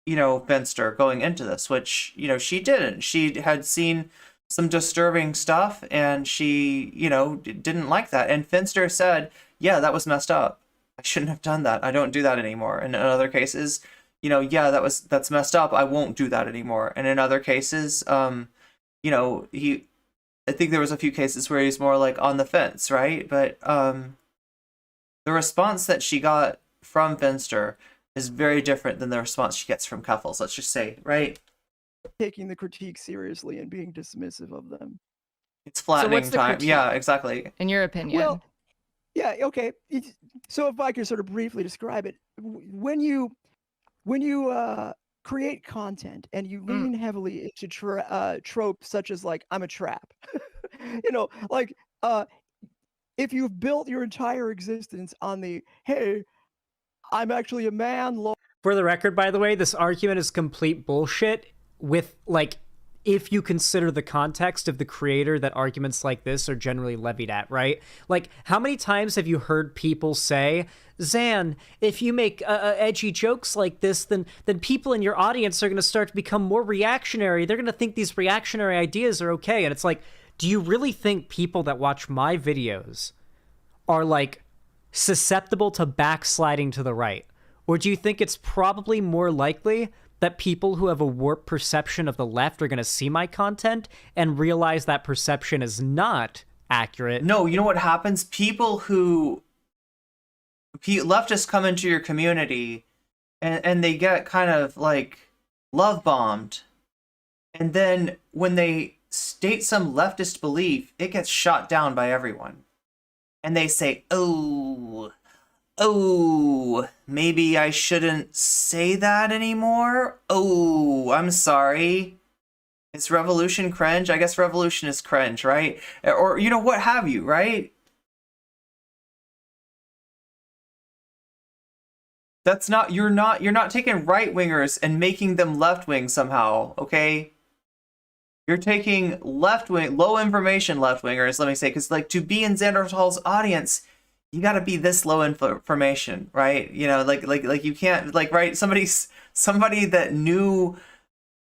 Finster going into this, which, she didn't. She had seen some disturbing stuff and she, didn't like that. And Finster said, yeah, that was messed up. I shouldn't have done that. I don't do that anymore. And in other cases, yeah, that's messed up. I won't do that anymore. And in other cases, I think there was a few cases where he's more like on the fence, right? But the response that she got from Finster is very different than the response she gets from Keffals, let's just say, right? Taking the critique seriously and being dismissive of them. It's flattening what's the time. critique? Yeah, exactly. In your opinion. Well, yeah, okay. So if I could sort of briefly describe it, when you create content and you lean heavily into tropes such as like I'm a trap, if you've built your entire existence on the hey, I'm actually a man. For the record, by the way, this argument is complete bullshit with, like, if you consider the context of the creator that arguments like this are generally levied at, right? Like, how many times have you heard people say, Zan, if you make edgy jokes like this, then people in your audience are going to start to become more reactionary. They're going to think these reactionary ideas are okay. And it's like, do you really think people that watch my videos are, like, susceptible to backsliding to the right? Or do you think it's probably more likely that people who have a warped perception of the left are going to see my content and realize that perception is not accurate? No, you know what happens? Leftists come into your community and they get kind of like love bombed. And then when they state some leftist belief, it gets shot down by everyone. And they say, oh, maybe I shouldn't say that anymore. Oh, I'm sorry. Is revolution cringe? I guess revolution is cringe, right? Or, what have you, right? You're not taking right-wingers and making them left-wing somehow, okay? You're taking left-wing, low-information left-wingers, let me say, because, like, to be in Xanderhal's audience, you got to be this low information, right? Like you can't, like, right? Somebody that knew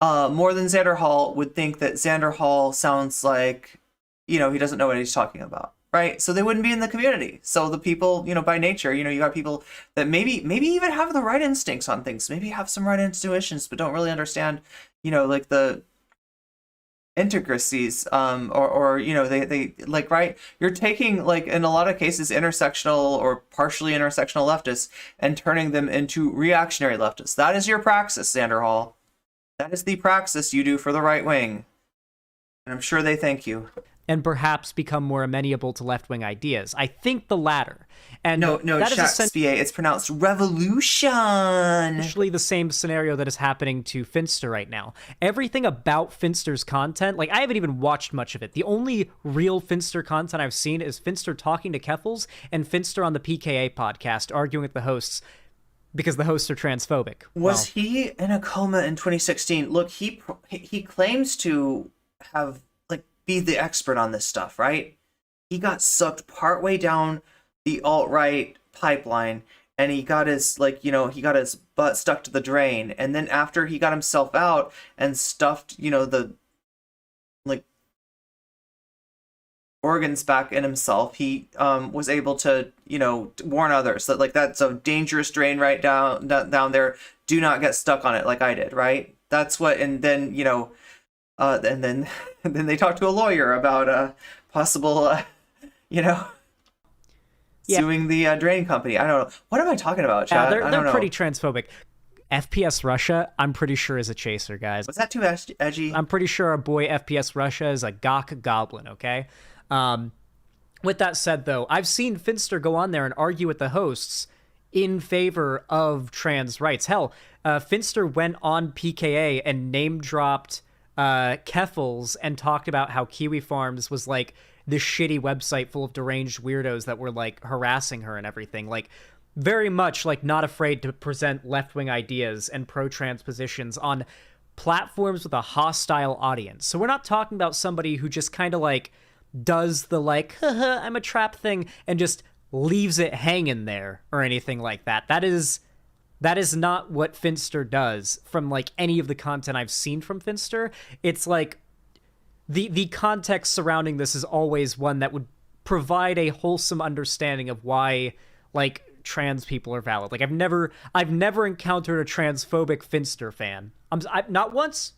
more than Xanderhal would think that Xanderhal sounds like, he doesn't know what he's talking about, right? So they wouldn't be in the community. So the people, by nature, you got people that maybe even have the right instincts on things, maybe have some right intuitions, but don't really understand, like the intricacies, or they like, right, you're taking, like, in a lot of cases, intersectional or partially intersectional leftists and turning them into reactionary leftists. That is your praxis, Xanderhal. That is the praxis you do for the right wing, and I'm sure they thank you. And perhaps become more amenable to left-wing ideas. I think the latter. And no, that is Shanspeare, it's pronounced revolution. Actually the same scenario that is happening to Finster right now. Everything about Finster's content, like, I haven't even watched much of it. The only real Finster content I've seen is Finster talking to Keffals and Finster on the PKA podcast arguing with the hosts because the hosts are transphobic. Was he in a coma in 2016? Look, he claims to have, like, be the expert on this stuff, right? He got sucked partway down the alt-right pipeline, and he got his, like, he got his butt stuck to the drain, and then after he got himself out and stuffed, the, like, organs back in himself, he was able to, warn others that, like, that's a dangerous drain right down there. Do not get stuck on it like I did, right? That's what, and then, and then they talked to a lawyer about possible, suing the drain company. I don't know. What am I talking about, Chad? Yeah, they're pretty transphobic. FPS Russia, I'm pretty sure is a chaser, guys. Was that too edgy? I'm pretty sure our boy FPS Russia is a gawk goblin, okay? With that said, though, I've seen Finster go on there and argue with the hosts in favor of trans rights. Hell, Finster went on PKA and name-dropped Keffals and talked about how Kiwi Farms was, like, this shitty website full of deranged weirdos that were, like, harassing her and everything. Like, very much, like, not afraid to present left-wing ideas and pro-trans positions on platforms with a hostile audience. So we're not talking about somebody who just kind of, like, does the, like, haha, I'm a trap thing and just leaves it hanging there or anything like that. That is not what Finster does from, like, any of the content I've seen from Finster. It's, like, the context surrounding this is always one that would provide a wholesome understanding of why, like, trans people are valid. Like, I've never encountered a transphobic Finster fan. Not once.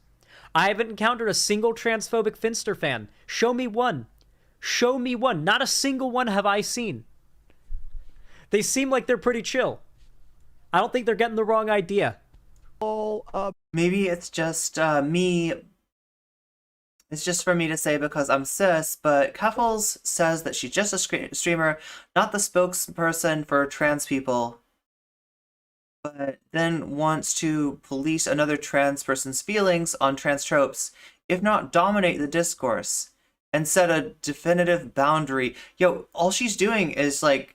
I haven't encountered a single transphobic Finster fan. Show me one. Show me one. Not a single one have I seen. They seem like they're pretty chill. I don't think they're getting the wrong idea. Maybe it's just me. It's just for me to say because I'm cis, but Keffals says that she's just a streamer, not the spokesperson for trans people, but then wants to police another trans person's feelings on trans tropes, if not dominate the discourse, and set a definitive boundary. Yo, all she's doing is, like,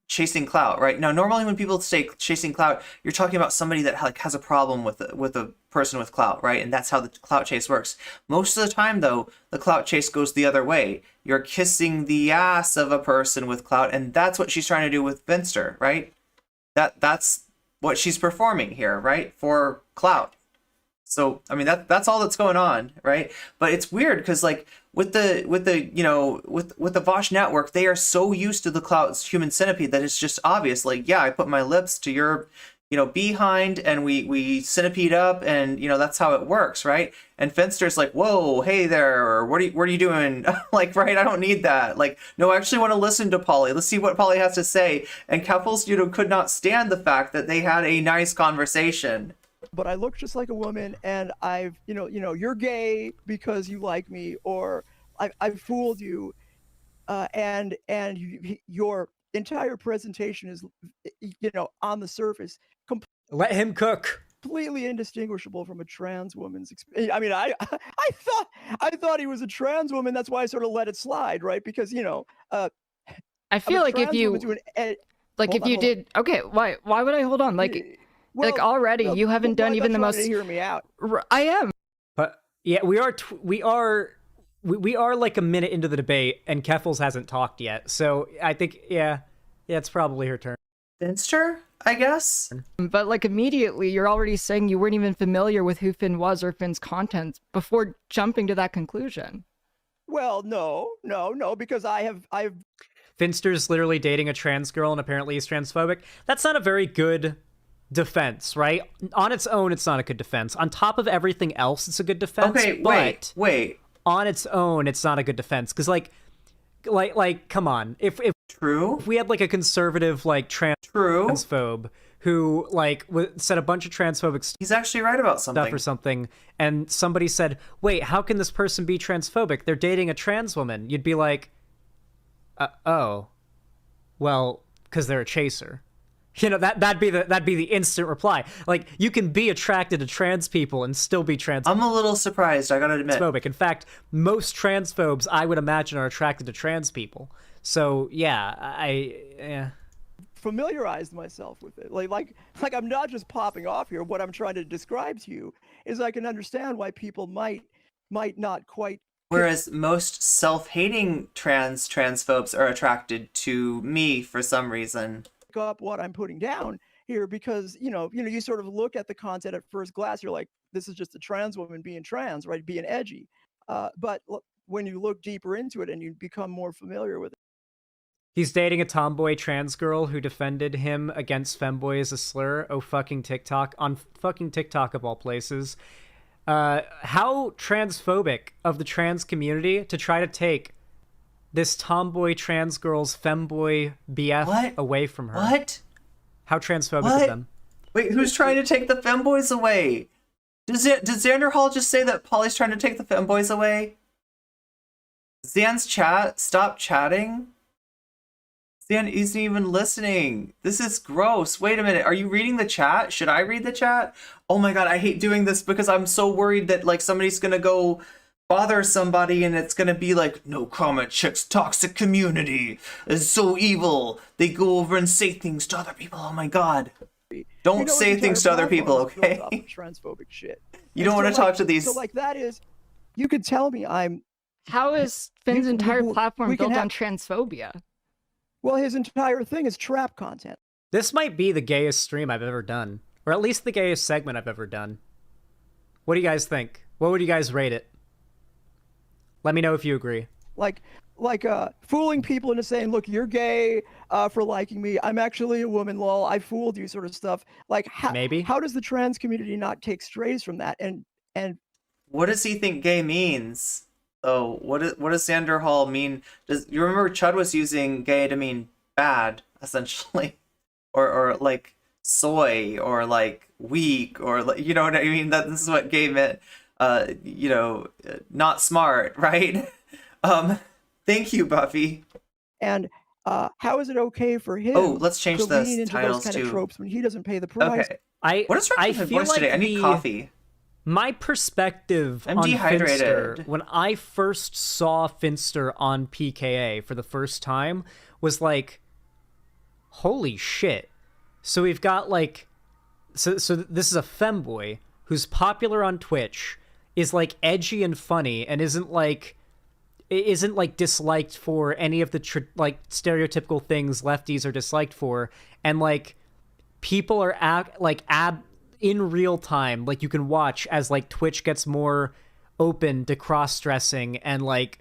chasing clout, right? Now, normally when people say chasing clout, you're talking about somebody that, like, has a problem with a person with clout, right? And that's how the clout chase works. Most of the time, though, the clout chase goes the other way. You're kissing the ass of a person with clout, and that's what she's trying to do with Finster, right? That's what she's performing here, right? For clout. So, I mean, that's all that's going on, right? But it's weird because, like, with the Vosh network, they are so used to the clout's human centipede that it's just obvious. Like, yeah, I put my lips to your, behind, and we centipede up, and that's how it works, right? And Finster's like, whoa, hey there, what are you doing? Like, right? I don't need that. Like, no, I actually want to listen to Polly. Let's see what Polly has to say. And Keffals, could not stand the fact that they had a nice conversation. But I look just like a woman, and I've, you're gay because you like me, or I've fooled you, and your entire presentation is, on the surface, Let him cook. completely indistinguishable from a trans woman's experience. I mean, I thought he was a trans woman. That's why I sort of let it slide, right? Because I feel like if you did, okay, why would I hold on? Like, already you haven't done even the most. Hear me out. I am. But yeah, we are like a minute into the debate, and Keffals hasn't talked yet. So I think yeah, it's probably her turn. Finster, I guess. But, like, immediately you're already saying you weren't even familiar with who Finn was or Finn's content before jumping to that conclusion. Well, no, because I've. Finster's literally dating a trans girl, and apparently he's transphobic. That's not a very good defense, right? On its own, it's not a good defense. On top of everything else, it's a good defense. Okay, wait. On its own, it's not a good defense because, like, come on. If we had, like, a conservative, like, transphobe who, like, said a bunch of transphobic stuff. He's actually right about something. Or something, and somebody said, "Wait, how can this person be transphobic? They're dating a trans woman." You'd be like, "Oh, well, because they're a chaser." That'd be the instant reply. Like, you can be attracted to trans people and still be trans. I'm a little surprised, I gotta admit. Transphobic. In fact, most transphobes, I would imagine, are attracted to trans people. So yeah, I familiarized myself with it. Like I'm not just popping off here. What I'm trying to describe to you is I can understand why people might not quite. Whereas most self-hating transphobes are attracted to me for some reason. Up what I'm putting down here because you sort of look at the content at first glance, you're like, this is just a trans woman being trans, right, being edgy, but when you look deeper into it and you become more familiar with it, he's dating a tomboy trans girl who defended him against femboy as a slur. Oh, fucking TikTok, on fucking TikTok of all places. How transphobic of the trans community to try to take this tomboy trans girl's femboy BF away from her. What? How transphobic of them. Wait, who's trying to take the femboys away? Does Xanderhal just say that Polly's trying to take the femboys away? Zan's chat? Stop chatting? Zan isn't even listening. This is gross. Wait a minute. Are you reading the chat? Should I read the chat? Oh my god, I hate doing this because I'm so worried that like somebody's gonna go bother somebody and it's gonna be like, no comment, chicks, toxic community is so evil. They go over and say things to other people. Oh my god. Don't say things to other people, okay? Transphobic shit. You don't want to talk to these. So like that is, you could tell me I'm. How is Finn's entire platform we can built have- on transphobia? Well, his entire thing is trap content. This might be the gayest stream I've ever done, or at least the gayest segment I've ever done. What do you guys think? What would you guys rate it? Let me know if you agree. Like fooling people into saying, look, you're gay for liking me. I'm actually a woman, lol. I fooled you, sort of stuff. Like, how does the trans community not take strays from that? And what does he think gay means? Oh, what does Xanderhal mean? Does you remember Chud was using gay to mean bad, essentially, or like soy, or like weak, or like, you know what I mean? That this is what gay meant. You know, not smart, right? Thank you, Buffy. And how is it okay for him? Oh, let's change to the lean into titles those kind to of tropes when he doesn't pay the price? Okay. What is wrong with my feel voice like today? I need coffee. My perspective I'm on dehydrated. Finster, when I first saw Finster on PKA for the first time, was like, holy shit. So we've got like, so this is a femboy who's popular on Twitch, is like edgy and funny, and isn't like disliked for any of the like stereotypical things lefties are disliked for, and like people are in real time, like you can watch as like Twitch gets more open to cross-dressing and like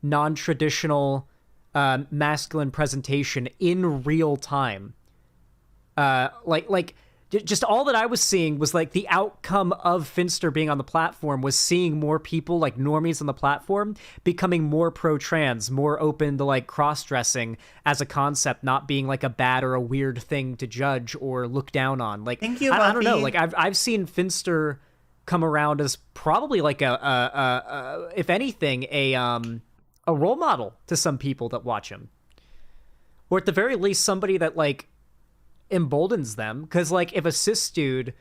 non-traditional masculine presentation in real time. Just all that I was seeing was like the outcome of Finster being on the platform was seeing more people, like normies on the platform, becoming more pro-trans, more open to like cross-dressing as a concept, not being like a bad or a weird thing to judge or look down on. Like, Thank you, I don't know. Buffy. Like I've seen Finster come around as probably like a if anything, a role model to some people that watch him, or at the very least somebody that like emboldens them. Because like if a cis dude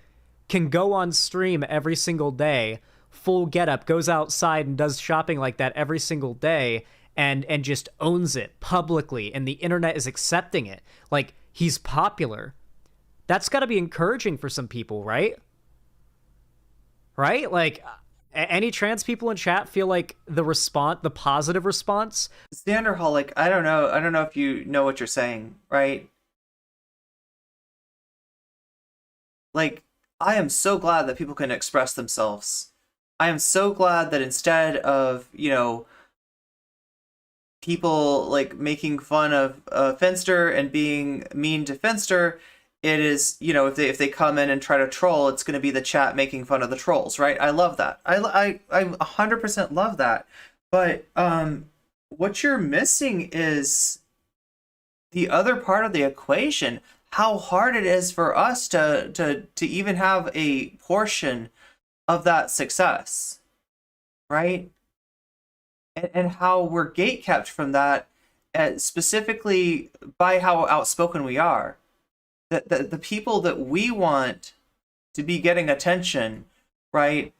can go on stream every single day, full getup, goes outside and does shopping like that every single day, and just owns it publicly, and the internet is accepting it, like he's popular, that's got to be encouraging for some people, right? Like any trans people in chat feel like the positive response. Xanderhal, like I don't know if you know what you're saying, right? Like, I am so glad that people can express themselves. I am so glad that instead of, you know, people like making fun of Finster and being mean to Finster, it is, you know, if they come in and try to troll, it's going to be the chat making fun of the trolls, right? I love that. I 100% love that. But what you're missing is the other part of the equation. How hard it is for us to even have a portion of that success, right? And how we're gatekept from that, specifically by how outspoken we are. The people that we want to be getting attention, right,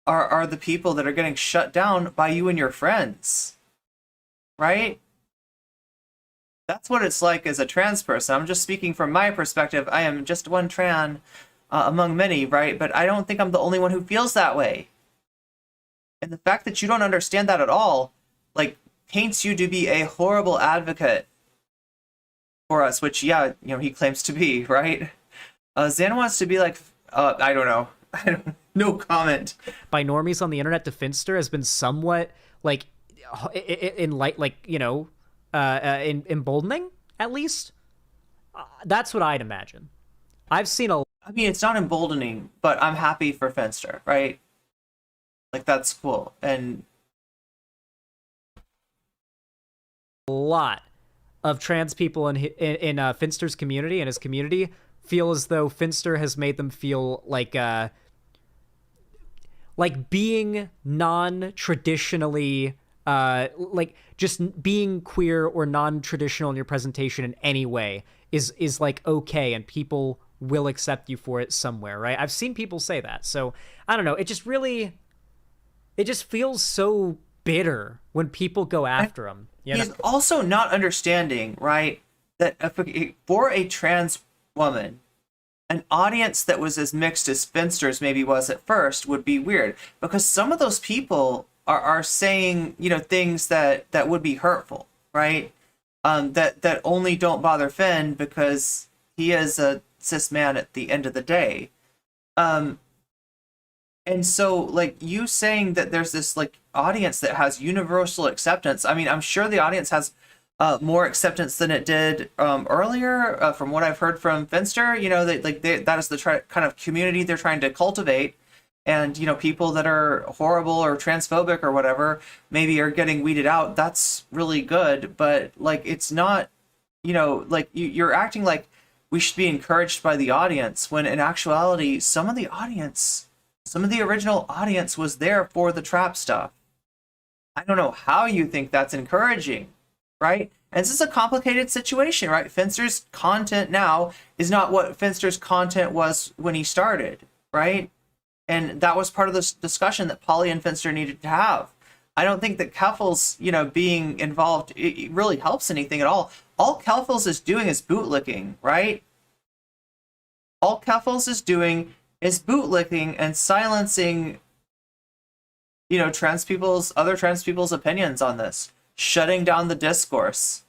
are the people that are getting shut down by you and your friends, right? That's what it's like as a trans person. I'm just speaking from my perspective. I am just one tran among many, right? But I don't think I'm the only one who feels that way. And the fact that you don't understand that at all, like, paints you to be a horrible advocate for us, which, yeah, you know, he claims to be, right? Zan wants to be like, I don't know. No comment. By normies on the internet to Finster has been somewhat, like, in light, like, you know, emboldening, at least. That's what I'd imagine. I've seen a... I mean, it's not emboldening, but I'm happy for Finster, right? Like, that's cool. And lot of trans people in Finster's community and his community feel as though Finster has made them feel like being non-traditionally like just being queer or non-traditional in your presentation in any way is like okay, and people will accept you for it somewhere, right? I've seen people say that. So I don't know, it just feels so bitter when people go after him. He's also not understanding, right, that for a trans woman, an audience that was as mixed as Finster's maybe was at first would be weird, because some of those people are saying, you know, things that would be hurtful, right? That only don't bother Finn because he is a cis man at the end of the day. And so, like, you saying that there's this, like, audience that has universal acceptance. I mean, I'm sure the audience has more acceptance than it did earlier, from what I've heard from Finster. You know, that is the kind of community they're trying to cultivate. And, you know, people that are horrible or transphobic or whatever maybe are getting weeded out. That's really good. But, like, it's not, you know, like, you're acting like we should be encouraged by the audience, when in actuality, some of the original audience was there for the trap stuff. I don't know how you think that's encouraging, right? And this is a complicated situation, right? Finster's content now is not what Finster's content was when he started, right? And that was part of this discussion that Polly and Finster needed to have. I don't think that Keffals, you know, being involved, it really helps anything at all. All Keffals is doing is bootlicking, right? All Keffals is doing is bootlicking and silencing, you know, other trans people's opinions on this, shutting down the discourse,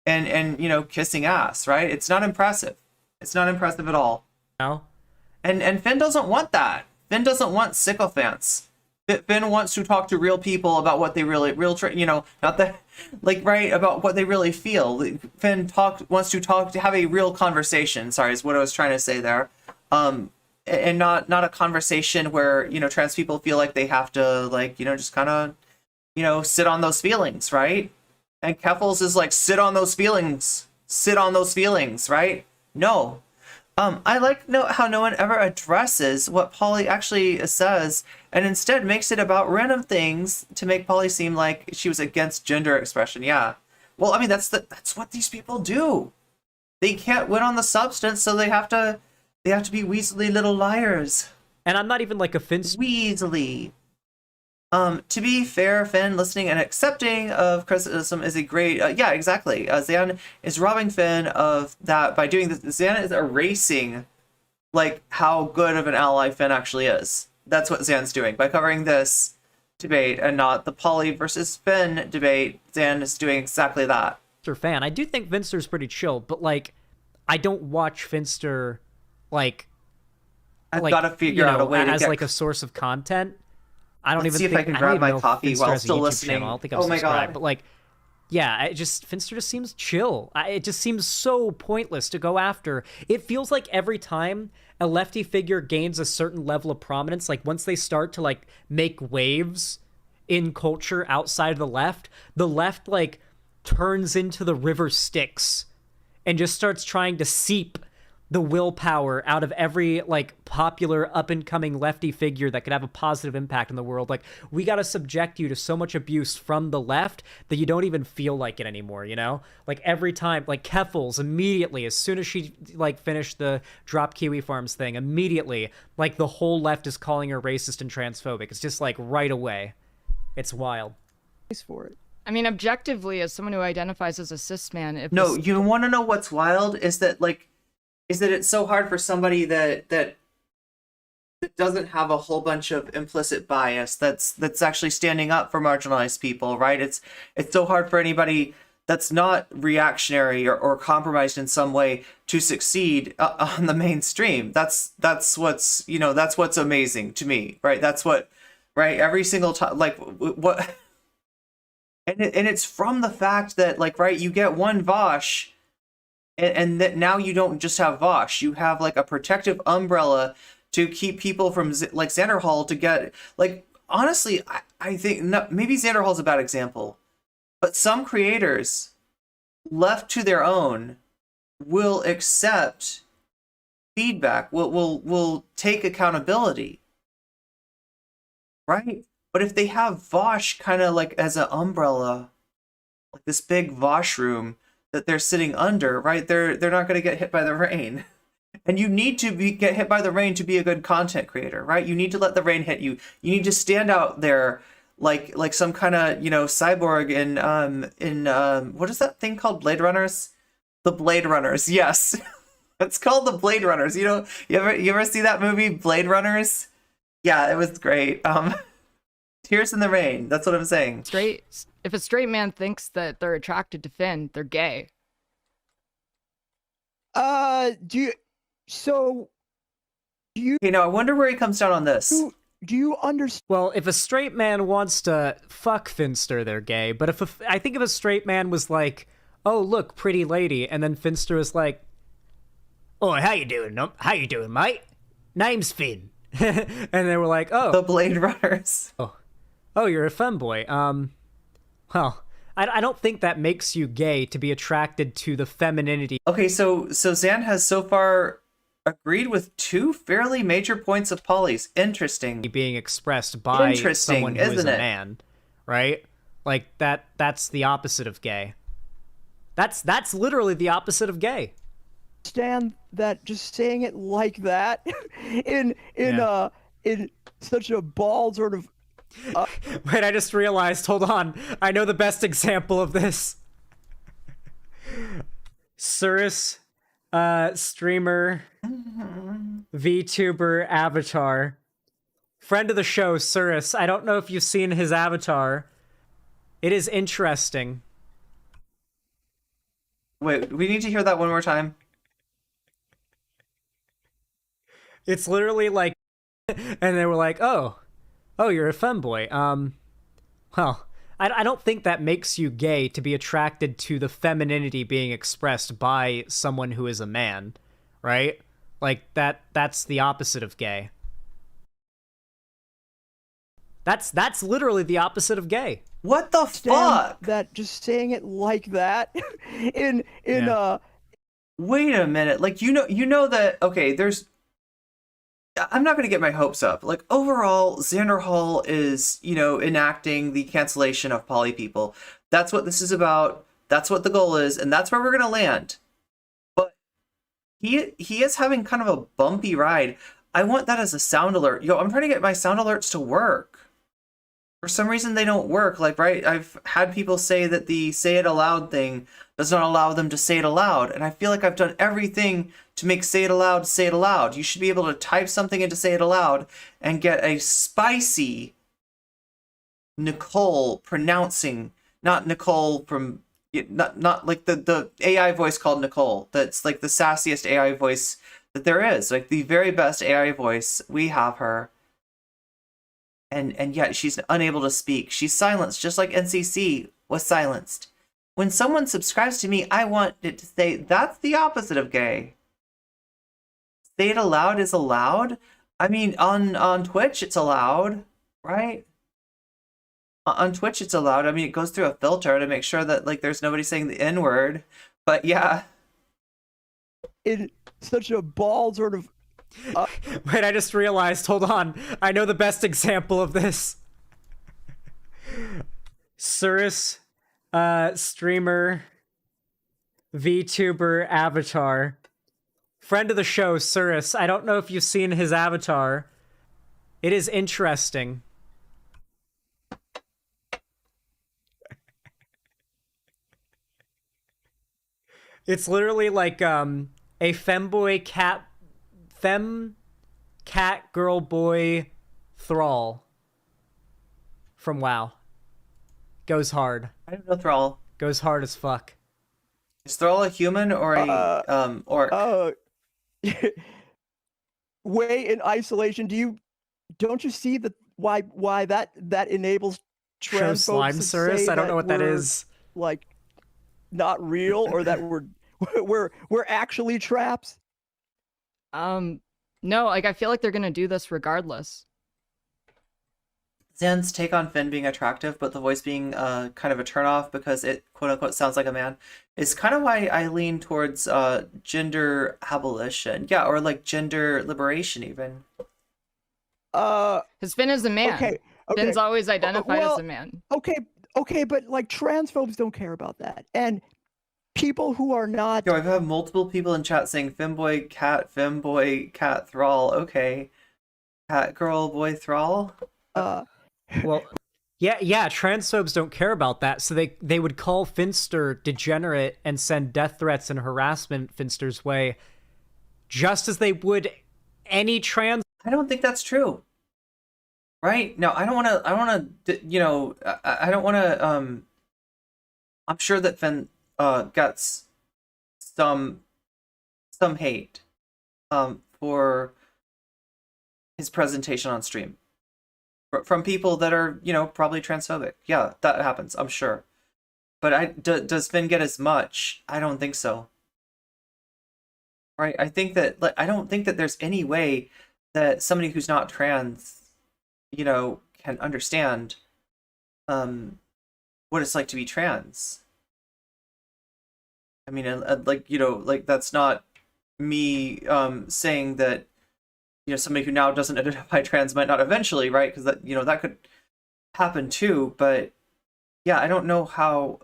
and you know, kissing ass, right? It's not impressive. It's not impressive at all. No. And Finn doesn't want that. Finn doesn't want sycophants. Finn wants to talk to real people about what they really, you know, not that, like, right, about what they really feel. Finn wants to have a real conversation. Sorry, is what I was trying to say there. And not a conversation where, you know, trans people feel like they have to, like, you know, just kind of, you know, sit on those feelings, right? And Keffals is like, sit on those feelings, right? No. I like how no one ever addresses what Polly actually says, and instead makes it about random things to make Polly seem like she was against gender expression. Yeah. Well, I mean, that's what these people do. They can't win on the substance, so they have to be weaselly little liars. And I'm not even like a Finn. Weaselly. To be fair, Finn listening and accepting of criticism is a great... yeah, exactly. Xan is robbing Finn of that by doing this. Xan is erasing, like, how good of an ally Finn actually is. That's what Xan's doing. By covering this debate and not the Polly versus Finn debate, Xan is doing exactly that. Fan. I do think Finster's pretty chill, but, like, I don't watch Finster, like... I've got to figure out a way to as, get... like, a source of content. I don't Let's even see think if I can grab my coffee while still listening. Channel. I don't think I'm subscribed, but, like, yeah, Finster just seems chill. It just seems so pointless to go after. It feels like every time a lefty figure gains a certain level of prominence, like once they start to, like, make waves in culture outside of the left, like, turns into the river Styx and just starts trying to seep the willpower out of every, like, popular up-and-coming lefty figure that could have a positive impact in the world. Like, we gotta subject you to so much abuse from the left that you don't even feel like it anymore, you know? Like, every time, like, Keffals, immediately, as soon as she, like, finished the Drop Kiwi Farms thing, immediately, like, the whole left is calling her racist and transphobic. It's just, like, right away. It's wild. For it. I mean, objectively, as someone who identifies as a cis man, if No, you want to know what's wild? Is that it's so hard for somebody that doesn't have a whole bunch of implicit bias that's actually standing up for marginalized people, right? It's so hard for anybody that's not reactionary or compromised in some way to succeed on the mainstream. That's what's, you know, that's what's amazing to me, right? That's what, right? Every single time, like, what, and it's from the fact that, like, right, you get one Vosh. And that now you don't just have Vosh, you have, like, a protective umbrella to keep people from, like, Xanderhal to get, like, honestly, I think maybe Xanderhal's a bad example, but some creators left to their own, will accept feedback, will take accountability, right? But if they have Vosh kind of like as an umbrella, like this big Vosh room that they're sitting under, right? They're not going to get hit by the rain. And you need to get hit by the rain to be a good content creator, right? You need to let the rain hit you. You need to stand out there like some kind of, you know, cyborg in what is that thing called? Blade Runners? The Blade Runners, yes. It's called the Blade Runners. You know, you ever see that movie Blade Runners? Yeah, it was great. Tears in the Rain. That's what I'm saying. If a straight man thinks that they're attracted to Finn, they're gay. You know, I wonder where he comes down on this. Do you understand? Well, if a straight man wants to fuck Finster, they're gay. But I think if a straight man was like, "Oh, look, pretty lady," and then Finster was like, "Oh, how you doing? How you doing, mate? Name's Finn," and they were like, "Oh, the Blade Runners." Oh, you're a femboy. Well, I don't think that makes you gay to be attracted to the femininity. Okay, so Xan has so far agreed with two fairly major points of Polly's. Interesting. Being expressed by someone who is a man, right? Like that's the opposite of gay. That's literally the opposite of gay. Understand that just saying it like that in such a bald sort of Wait, I just realized, hold on. I know the best example of this. Cirrus, streamer, VTuber avatar. Friend of the show, Cirrus. I don't know if you've seen his avatar. It is interesting. Wait, we need to hear that one more time. It's literally like, and they were like, oh, you're a femboy. Well, I don't think that makes you gay to be attracted to the femininity being expressed by someone who is a man, right? Like that's the opposite of gay. That's literally the opposite of gay. What the fuck? That just saying it like that Wait a minute. Like you know that okay, I'm not going to get my hopes up. Like, overall, Xanderhal is, you know, enacting the cancellation of poly people. That's what this is about. That's what the goal is, and that's where we're going to land. But he is having kind of a bumpy ride. I want that as a sound alert. Yo, I'm trying to get my sound alerts to work. For some reason, they don't work. Like, right, I've had people say that the say it aloud thing does not allow them to say it aloud. And I feel like I've done everything to make say it aloud, say it aloud. You should be able to type something into say it aloud and get a spicy Nicole pronouncing, not Nicole from, not like the AI voice called Nicole. That's like the sassiest AI voice that there is. Like the very best AI voice. We have her. And yet she's unable to speak. She's silenced, just like NCC was silenced. When someone subscribes to me, I want it to say, that's the opposite of gay. Say it aloud is allowed. I mean, on Twitch, it's allowed, right? On Twitch, it's allowed. I mean, it goes through a filter to make sure that, like, there's nobody saying the N-word. But, yeah. In such a bald sort of... Wait, I just realized, hold on. I know the best example of this. Cirrus, streamer, VTuber avatar. Friend of the show, Cirrus. I don't know if you've seen his avatar. It is interesting. It's literally like a femboy cat girl boy thrall from WoW. Goes hard. I don't know Thrall. Goes hard as fuck. Is Thrall a human or a orc? Way in isolation. Don't you see that why that enables Show trans slime folks to Cirrus? say I don't know what that we're, is. like not real or that we're actually traps? No, like I feel like they're gonna do this regardless. Zan's take on Finn being attractive, but the voice being kind of a turnoff because it quote unquote sounds like a man is kind of why I lean towards gender abolition. Yeah, or like gender liberation even. Because Finn is a man. Okay. Finn's always identified well, as a man. Okay, but like transphobes don't care about that. And people who are not Yo, I've had multiple people in chat saying femboy, cat, thrall. Okay. Cat, girl, boy, thrall. Well, yeah, transphobes don't care about that, so they would call Finster degenerate and send death threats and harassment Finster's way, just as they would any trans. I don't think that's true. Right? No, I don't want to, you know, I don't want to, I'm sure that Finn gets some hate for his presentation on stream from people that are, you know, probably transphobic. Yeah, that happens, I'm sure. But does Finn get as much? I don't think so. Right? I think that, like, I don't think that there's any way that somebody who's not trans, you know, can understand what it's like to be trans. I mean, like, you know, like, that's not me saying that, you know, somebody who now doesn't identify trans might not eventually, right? Because that, you know, that could happen too. But yeah, I don't know how,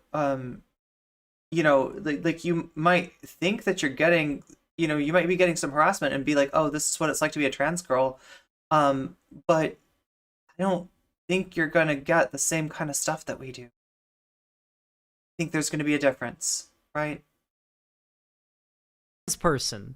you know, like you might think that you're getting, you know, you might be getting some harassment and be like, oh, this is what it's like to be a trans girl. But I don't think you're going to get the same kind of stuff that we do. I think there's going to be a difference, right? This person.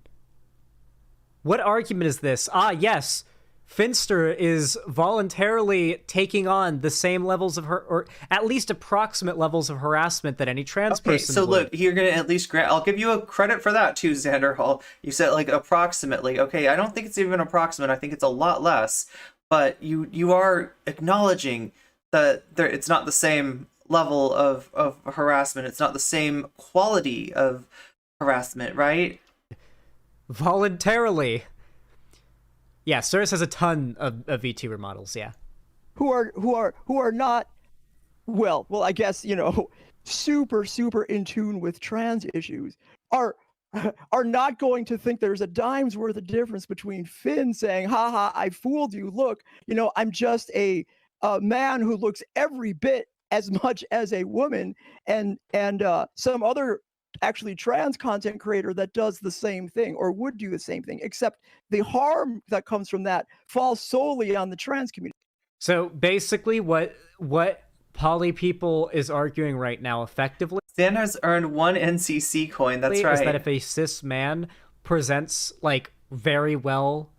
What argument is this? Ah, yes. Finster is voluntarily taking on the same levels of or at least approximate levels of harassment that any trans person so would. Look, you're gonna at least grant. I'll give you a credit for that too, Xanderhal. You said like approximately. Okay, I don't think it's even approximate. I think it's a lot less. But you are acknowledging that it's not the same level of harassment. It's not the same quality of harassment, right? Voluntarily. Yeah, Cirrus has a ton of VTuber models, yeah. who are not well, I guess, you know, super in tune with trans issues are not going to think there's a dime's worth of difference between Finn saying, haha, I fooled you. Look, you know, I'm just a man who looks every bit as much as a woman, and some other actually trans content creator that does the same thing or would do the same thing, except the harm that comes from that falls solely on the trans community. So basically what poly people is arguing right now effectively Xander's earned 1 NCC coin, that's right. Is that if a cis man presents like very well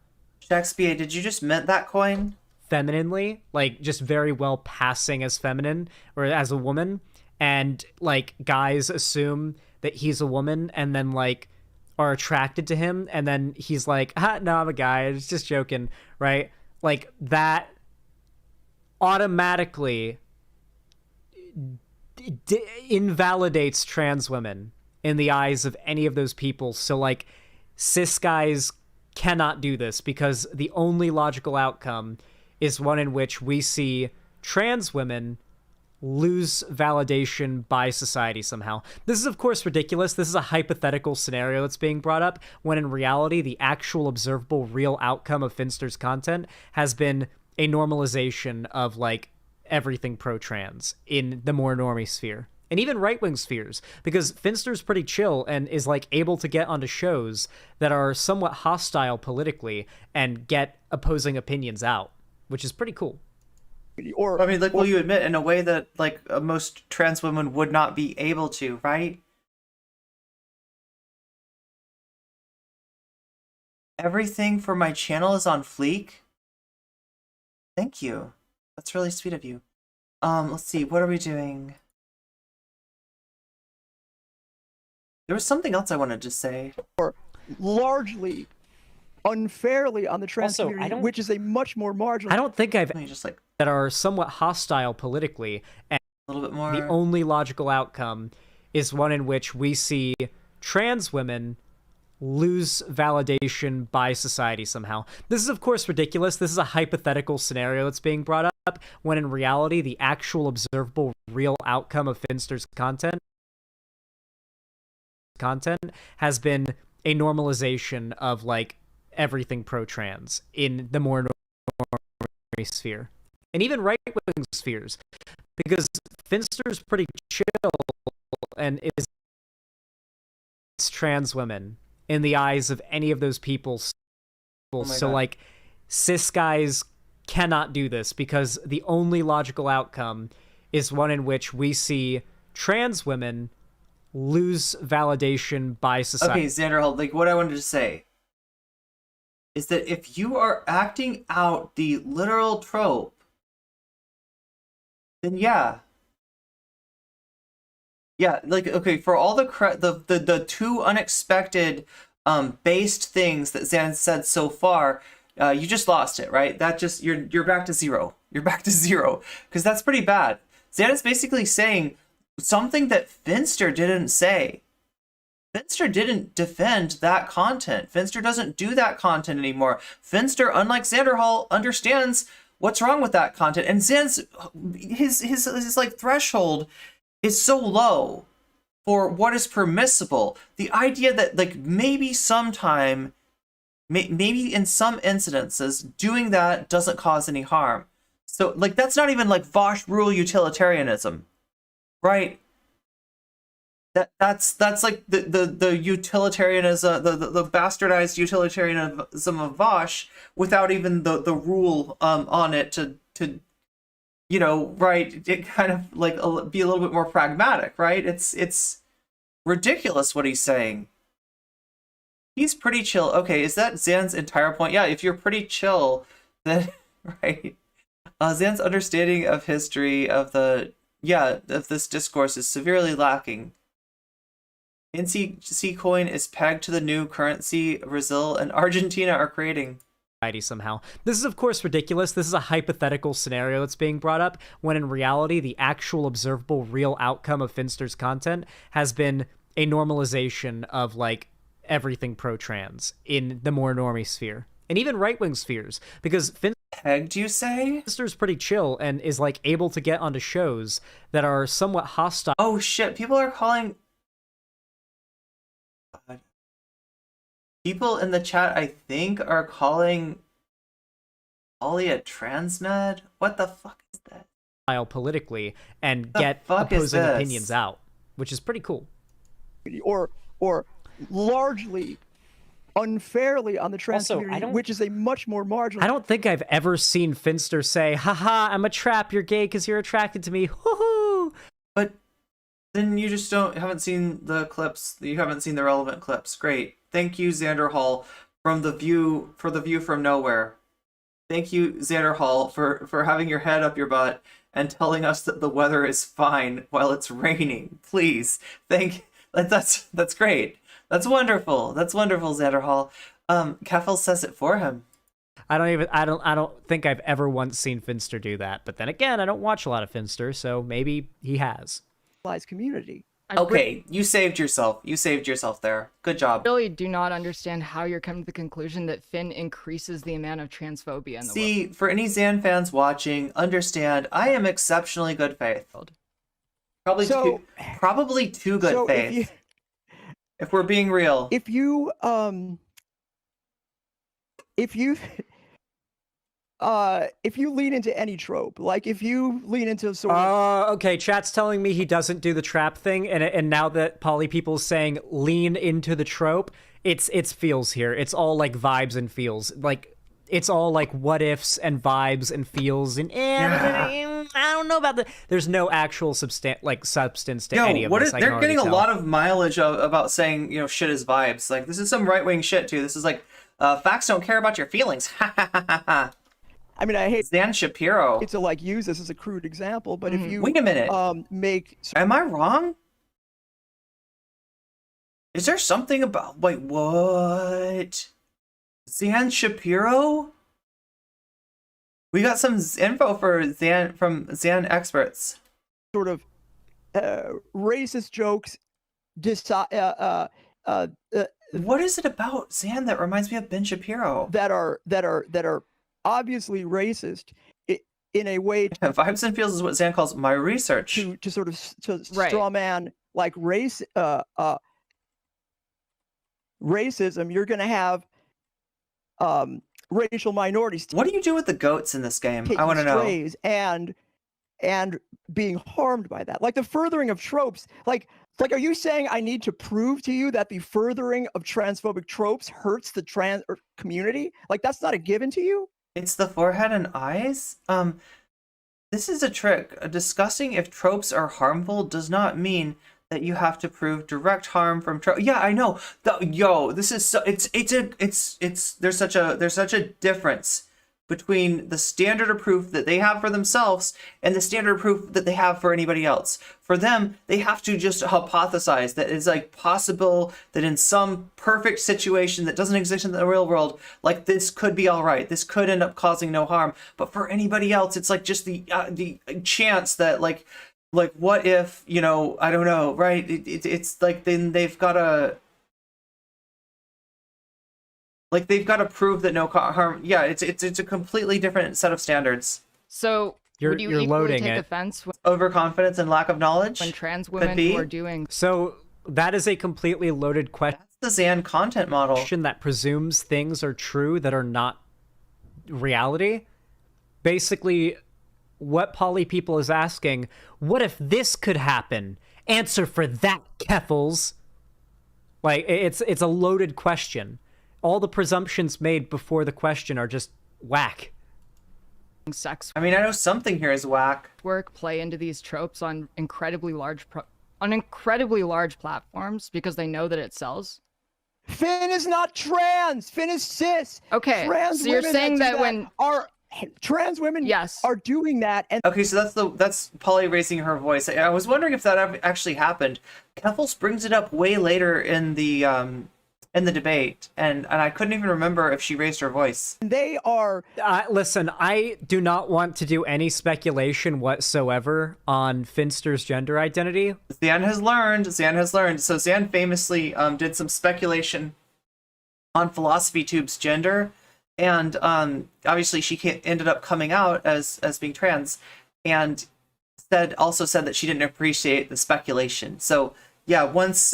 Shanspeare, did you just mint that coin? Femininely, like just very well passing as feminine or as a woman, and like guys assume that he's a woman and then like are attracted to him, and then he's like, no, I'm a guy, it's just joking, right? Like that automatically invalidates trans women in the eyes of any of those people. So like cis guys cannot do this because the only logical outcome is one in which we see trans women lose validation by society somehow. This is, of course, ridiculous. This is a hypothetical scenario that's being brought up, when in reality, the actual observable real outcome of Finster's content has been a normalization of, like, everything pro-trans in the more normie sphere. And even right-wing spheres, because Finster's pretty chill and is, like, able to get onto shows that are somewhat hostile politically and get opposing opinions out, which is pretty cool. Or I mean, like, will you admit in a way that like most trans women would not be able to, right? Everything for my channel is on fleek. Thank you. That's really sweet of you. Let's see, what are we doing? There was something else I wanted to say. Or largely unfairly on the trans Also, community, which is a much more marginal. I don't think I've just like that are somewhat hostile politically, and a little bit more. The only logical outcome is one in which we see trans women lose validation by society somehow. This is, of course, ridiculous. This is a hypothetical scenario that's being brought up. when in reality, the actual observable real outcome of Finster's content has been a normalization of like everything pro-trans in the more normie sphere and even right-wing spheres, because Finster's pretty chill and is trans women in the eyes of any of those people. So like cis guys cannot do this because the only logical outcome is one in which we see trans women lose validation by society. Okay, Xanderhal, like what I wanted to say is that if you are acting out the literal trope, then yeah, like okay, for all the two unexpected based things that Xan said so far, you just lost it, right? That just you're back to zero. You're back to zero because that's pretty bad. Xan is basically saying something that Finster didn't say. Finster didn't defend that content. Finster doesn't do that content anymore. Finster, unlike Xanderhal, understands what's wrong with that content, and Xan's his like threshold is so low for what is permissible. The idea that like maybe sometime, maybe in some incidences, doing that doesn't cause any harm. So like that's not even like Vosh rule utilitarianism, right? That's like the utilitarianism, the bastardized utilitarianism of Vosh without even the rule on it to you know, right, it kind of like be a little bit more pragmatic, right? It's ridiculous what he's saying. He's pretty chill. Okay, is that Xan's entire point? Yeah, if you're pretty chill, then right. Xan's understanding of history of this discourse is severely lacking. NCC coin is pegged to the new currency Brazil and Argentina are creating. Somehow. This is, of course, ridiculous. This is a hypothetical scenario that's being brought up, when in reality, the actual observable real outcome of Finster's content has been a normalization of, like, everything pro-trans in the more normie sphere. And even right-wing spheres. Because Pegged, you say? Finster's pretty chill and is, like, able to get onto shows that are somewhat hostile. Oh, shit. People are calling... People in the chat, I think, are calling Ollie a transmed? What the fuck is that? Politically and get opposing opinions out, which is pretty cool. Or largely unfairly on the trans community, which is a much more marginal... I don't think I've ever seen Finster say, haha, I'm a trap, you're gay because you're attracted to me, hoo-hoo! But then you just haven't seen the clips, you haven't seen the relevant clips. Great. Thank you, Xanderhal, for the view from nowhere. Thank you, Xanderhal, for having your head up your butt and telling us that the weather is fine while it's raining. Please, that's great. That's wonderful. That's wonderful, Xanderhal. Keffals says it for him. I don't think I've ever once seen Finster do that. But then again, I don't watch a lot of Finster, so maybe he has. Community. Okay, you saved yourself. You saved yourself there. Good job. I really do not understand how you're coming to the conclusion that Finn increases the amount of transphobia in the world. See, for any Xan fans watching, understand I am exceptionally good faith. Probably too good faith. If we're being real. If you lean into any trope, like if you lean into sort of... okay, chat's telling me he doesn't do the trap thing, and now that poly people's saying lean into the trope, it's feels here. It's all like vibes and feels. Like it's all like what ifs and vibes and feels and I don't know about there's no actual substance to any of this. They're getting a lot of mileage about saying, you know, shit is vibes. Like this is some right-wing shit too. This is like facts don't care about your feelings. Ha ha ha ha ha. I mean, I hate Xan Shapiro. to like use this as a crude example, but if you wait a minute, am I wrong? Is there something about what? Xan Shapiro? We got some info for Xan from Xan experts. Sort of racist jokes. What is it about Xan that reminds me of Ben Shapiro? That are obviously racist in a way Vibes and feels is what Zan calls my research. to sort of Right. straw man like racism. You're going to have racial minorities What do you do with the goats in this game? I taking want to know. strays and being harmed by that. Like the furthering of tropes. Like are you saying I need to prove to you that the furthering of transphobic tropes hurts the trans community? Like that's not a given to you? It's the forehead and eyes? This is a trick. Discussing if tropes are harmful does not mean that you have to prove direct harm from trope. Yeah, I know. This is so there's such a difference between the standard of proof that they have for themselves and the standard of proof that they have for anybody else. For them, they have to just hypothesize that it's like possible that in some perfect situation that doesn't exist in the real world, like this could be all right. This could end up causing no harm. But for anybody else, it's like just the chance that like what if, you know, I don't know, right? It's like then they've got to. Like they've got to prove that no harm. Yeah, it's a completely different set of standards. So would you you're equally loading take it. offense Overconfidence and lack of knowledge. when trans Could women be. who are doing So that is a completely loaded That's the Zan content model. question that presumes things are true that are not reality. Basically, what Poly People is asking, what if this could happen? Answer for that, Keffals. Like, it's a loaded question. All the presumptions made before the question are just whack. sex I mean, I know something here is whack. work play into these tropes on incredibly large platforms because they know that it sells? Finn is not trans. Finn is cis. Okay, Trans so you're women saying do that when- are trans women Yes. are doing that, and Okay, so that's Polly raising her voice. I was wondering if that actually happened. Keffals brings it up way later in the debate, and I couldn't even remember if she raised her voice. they are Listen, I do not want to do any speculation whatsoever on Finster's gender identity. Zan has learned. So Zan famously did some speculation on Philosophy Tube's gender, and obviously she ended up coming out as being trans, and also said that she didn't appreciate the speculation. So yeah, once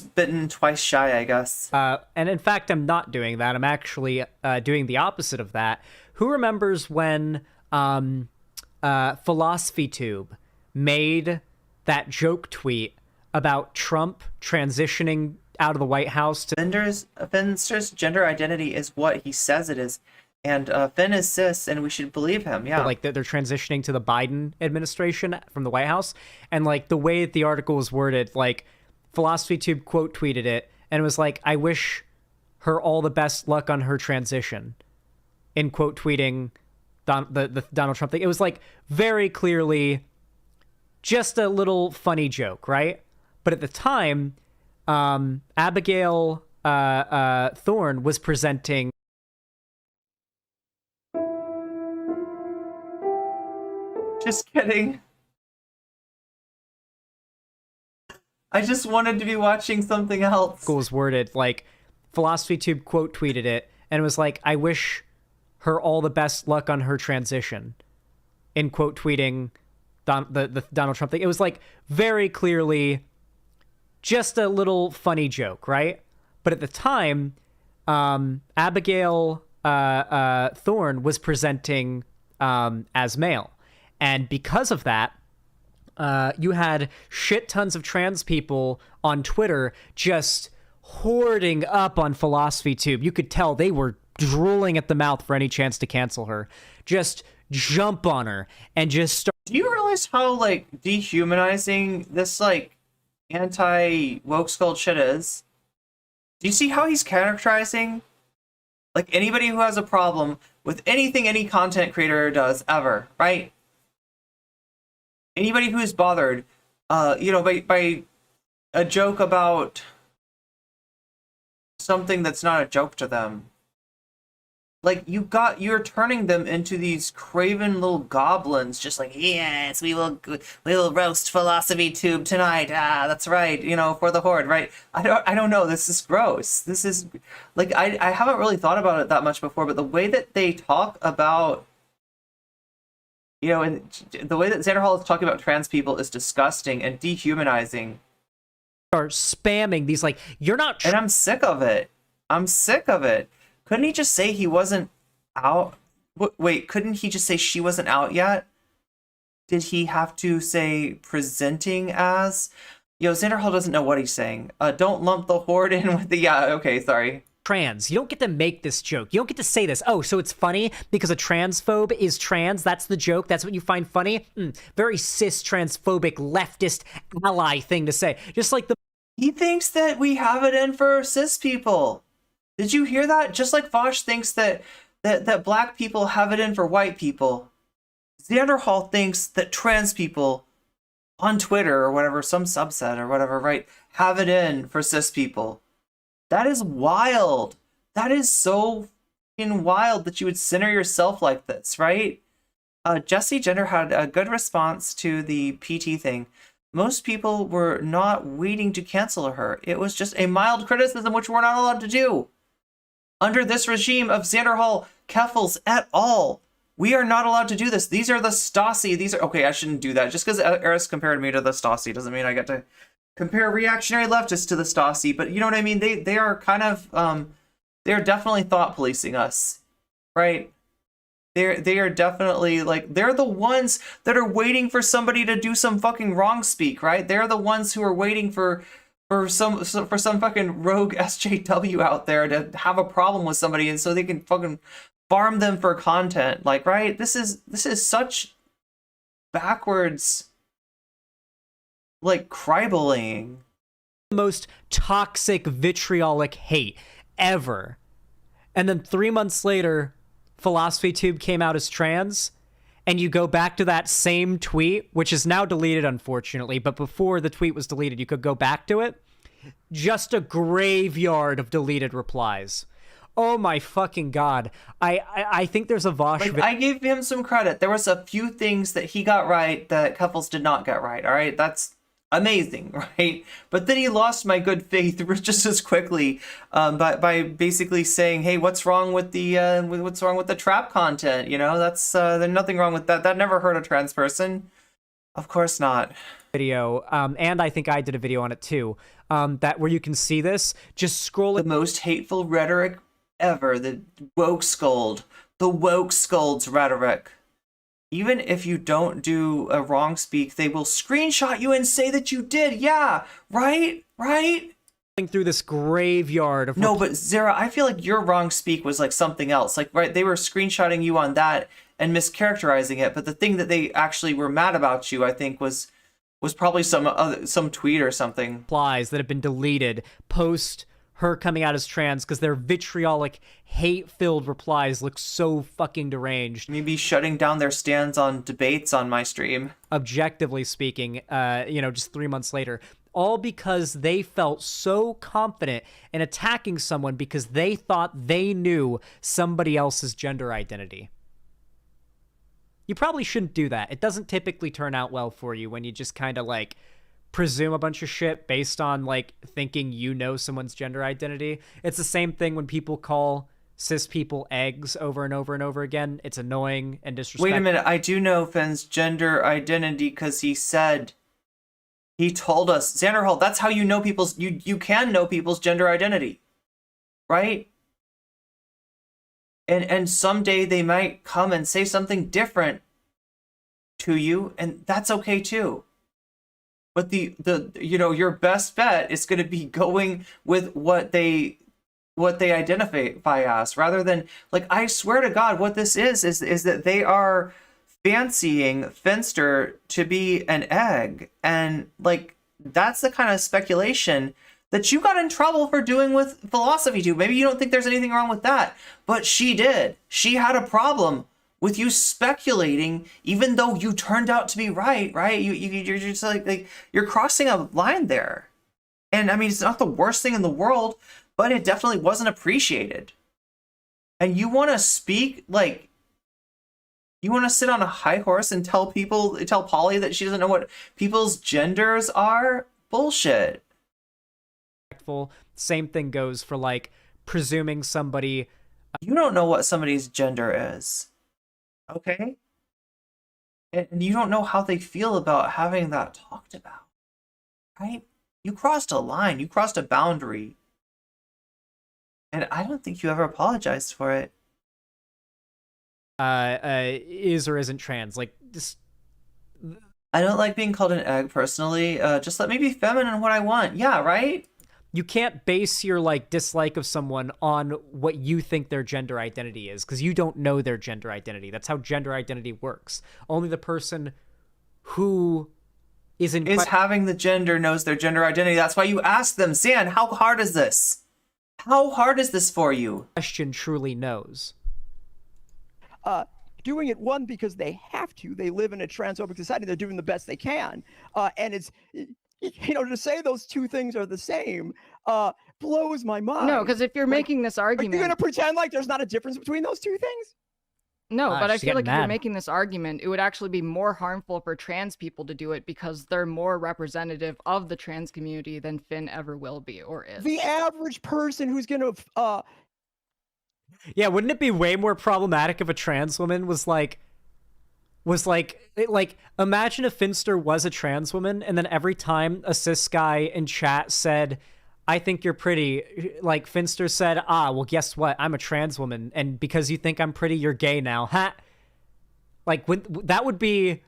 bitten, twice shy, I guess. And in fact, I'm not doing that. I'm actually doing the opposite of that. Who remembers when Philosophy Tube made that joke tweet about Trump transitioning out of the White House to... Finster's gender identity is what he says it is. And Finn is cis, and we should believe him, yeah. Like, they're transitioning to the Biden administration from the White House. And, like, the way that the article was worded, like, Philosophy Tube quote tweeted it, and it was like, I wish her all the best luck on her transition. In quote tweeting the Donald Trump thing. It was, like, very clearly just a little funny joke, right? But at the time, Abigail Thorne was presenting... Just kidding. I just wanted to be watching something else. Was worded like Philosophy Tube quote tweeted it, and it was like, I wish her all the best luck on her transition. In quote tweeting the Donald Trump thing. It was like very clearly just a little funny joke, right? But at the time, Abigail Thorne was presenting as male. And because of that, you had shit tons of trans people on Twitter just hoarding up on Philosophy Tube. You could tell they were drooling at the mouth for any chance to cancel her. Just jump on her and just start. Do you realize how, like, dehumanizing this, like, anti-woke skull shit is? Do you see how he's characterizing, like, anybody who has a problem with anything any content creator does ever, right? Anybody who is bothered, by a joke about something that's not a joke to them. Like, you're turning them into these craven little goblins, just like, yes, we will roast Philosophy Tube tonight. Ah, that's right, for the Horde, right? I don't know, this is gross. This is, like, I haven't really thought about it that much before, but the way that they talk about, You know, and the way that Xanderhal is talking about trans people is disgusting and dehumanizing. Are spamming these like, you're not And I'm sick of it. I'm sick of it. Couldn't he just say he wasn't out? Wait, couldn't he just say she wasn't out yet? Did he have to say presenting as? Yo, Xanderhal doesn't know what he's saying. Don't lump the horde in with the... Yeah, okay, sorry. trans. You don't get to make this joke. You don't get to say this. Oh, so it's funny because a transphobe is trans? That's the joke? That's what you find funny? Very cis transphobic leftist ally thing to say. Just like the... He thinks that we have it in for cis people. Did you hear that? Just like Vosh thinks that black people have it in for white people. Xanderhal thinks that trans people on Twitter or whatever, some subset or whatever, right, have it in for cis people. That is wild. That is so fucking wild that you would center yourself like this, right? Jessie Gender had a good response to the PT thing. Most people were not waiting to cancel her. It was just a mild criticism, which we're not allowed to do. Under this regime of Xanderhal, Keffals, et al., we are not allowed to do this. These are the Stasi. These are... Okay, I shouldn't do that. Just because Eris compared me to the Stasi doesn't mean I get to compare reactionary leftists to the Stasi. But you know what I mean? They are kind of... they're definitely thought policing us, right? They are definitely, like, they're the ones that are waiting for somebody to do some fucking wrong speak, right? They're the ones who are waiting for some fucking rogue SJW out there to have a problem with somebody, and so they can fucking farm them for content. Like, right? This is such backwards, like, crybullying. The most toxic, vitriolic hate ever. And then 3 months later, Philosophy Tube came out as trans, and you go back to that same tweet, which is now deleted, unfortunately, but before the tweet was deleted, you could go back to it. Just a graveyard of deleted replies. Oh my fucking god. I think there's a Vosh... Like, I gave him some credit. There was a few things that he got right that Keffals did not get right, all right? That's amazing, right? But then he lost my good faith just as quickly by basically saying, hey, what's wrong with the trap content? You know, that's there's nothing wrong with that. That never hurt a trans person. Of course not. Video, and I think I did a video on it too, that where you can see this. Just scroll the most hateful rhetoric ever, the woke scold, the woke scold's rhetoric. Even if you don't do a wrong speak, they will screenshot you and say that you did. Yeah, right? Through this graveyard of... No, but Zara, I feel like your wrong speak was like something else. Like, right, they were screenshotting you on that and mischaracterizing it, but the thing that they actually were mad about you, I think, was probably some tweet or something. Replies that have been deleted post her coming out as trans because their vitriolic, hate-filled replies look so fucking deranged. Maybe shutting down their stands on debates on my stream. Objectively speaking, you know, just 3 months later, all because they felt so confident in attacking someone because they thought they knew somebody else's gender identity. You probably shouldn't do that. It doesn't typically turn out well for you when you just kind of, like, presume a bunch of shit based on, like, thinking you know someone's gender identity. It's the same thing when people call cis people eggs over and over and over again. It's annoying and disrespectful. Wait a minute. I do know Finn's gender identity because he told us, Xanderhal, that's how you know people's, you can know people's gender identity, right? And someday they might come and say something different to you, and that's okay too. But the you know, your best bet is going to be going with what they identify as, rather than, like, I swear to God, what this is that they are fancying Finster to be an egg, and, like, that's the kind of speculation that you got in trouble for doing with Philosophy Tube. Maybe you don't think there's anything wrong with that, but she did. She had a problem with you speculating, even though you turned out to be right? You're just like you're crossing a line there. And I mean, it's not the worst thing in the world, but it definitely wasn't appreciated. And you want to speak, like, you want to sit on a high horse and tell Polly that she doesn't know what people's genders are? Bullshit. Same thing goes for, like, presuming somebody... You don't know what somebody's gender is. Okay? And you don't know how they feel about having that talked about, right? You crossed a line, you crossed a boundary. And I don't think you ever apologized for it. Is or isn't trans. Like, this. I don't like being called an egg personally. Just let me be feminine what I want. Yeah, right? You can't base your like dislike of someone on what you think their gender identity is, because you don't know their gender identity. That's how gender identity works. Only the person who is having the gender knows their gender identity. That's why you ask them, Zan, how hard is this? How hard is this for you? Question truly knows. Doing it, one, because they have to. They live in a transphobic society. They're doing the best they can. And it's, to say those two things are the same blows my mind. No, because if you're making this Are argument, you going to pretend like there's not a difference between those two things? no, but I she's feel like getting if you're mad. making this argument, it would actually be more harmful for trans people to do it because they're more representative of the trans community than Finn ever will be or is. The average person who's going to Yeah, wouldn't it be way more problematic if a trans woman was like imagine if Finster was a trans woman and then every time a cis guy in chat said, I think you're pretty, like Finster said, well, guess what? I'm a trans woman, and because you think I'm pretty, you're gay now. Ha! Like, that would be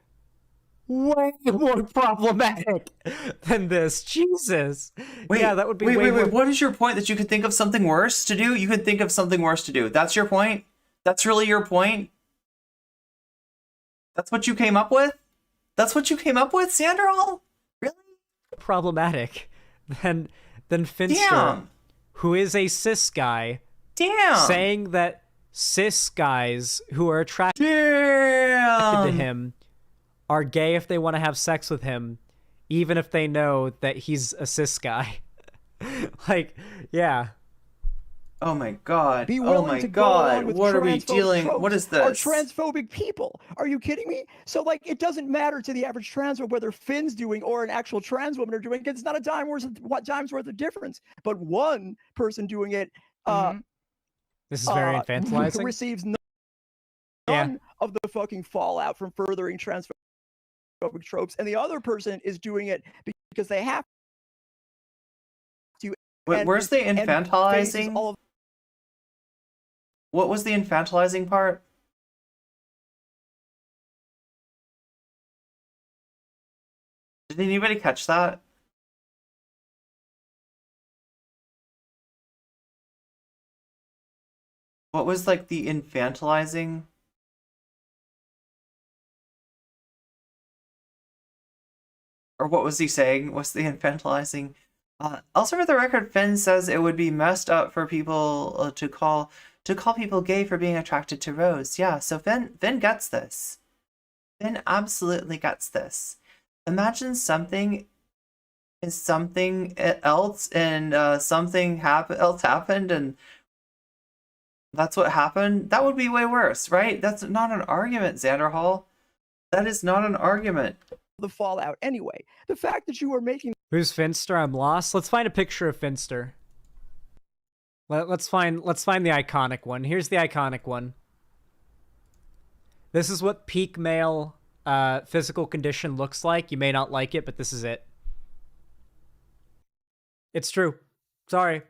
way more problematic than this. Jesus. Wait, yeah, that would be wait, way wait. more... What is your point that you could think of something worse to do? You could think of something worse to do. That's your point? That's really your point? That's what you came up with? That's what you came up with, Xanderhal? Really? problematic than Finster, Damn. who is a cis guy, Damn. saying that cis guys who are attracted Damn. to him are gay if they want to have sex with him, even if they know that he's a cis guy. Like, yeah. Oh my god. be Oh willing my to go along god. with What are we transphobic dealing? tropes What is Are this? transphobic people? Are you kidding me? So like, it doesn't matter to the average transphobe whether Finn's doing or an actual trans woman are doing it. It's not a dime's worth of difference. But one person doing it, This is very infantilizing. receives Yeah. none of the fucking fallout from furthering transphobic tropes, and the other person is doing it because they have to. Wait, and- where's the and faces infantilizing? all of What was the infantilizing part? Did anybody catch that? What was like the infantilizing? Or what was he saying? What's the infantilizing? Also, for the record, Finn says it would be messed up for people to call people gay for being attracted to Rose. Yeah, so Finn gets this. Finn absolutely gets this. Imagine something is something else, and something else happened, and that's what happened. That would be way worse, right? That's not an argument, Xanderhal. That is not an argument. the fallout anyway. The fact that you are making Who's Finster? I'm lost. Let's find a picture of Finster. Let's find the iconic one. Here's the iconic one. This is what peak male physical condition looks like. You may not like it, but this is it. It's true. Sorry.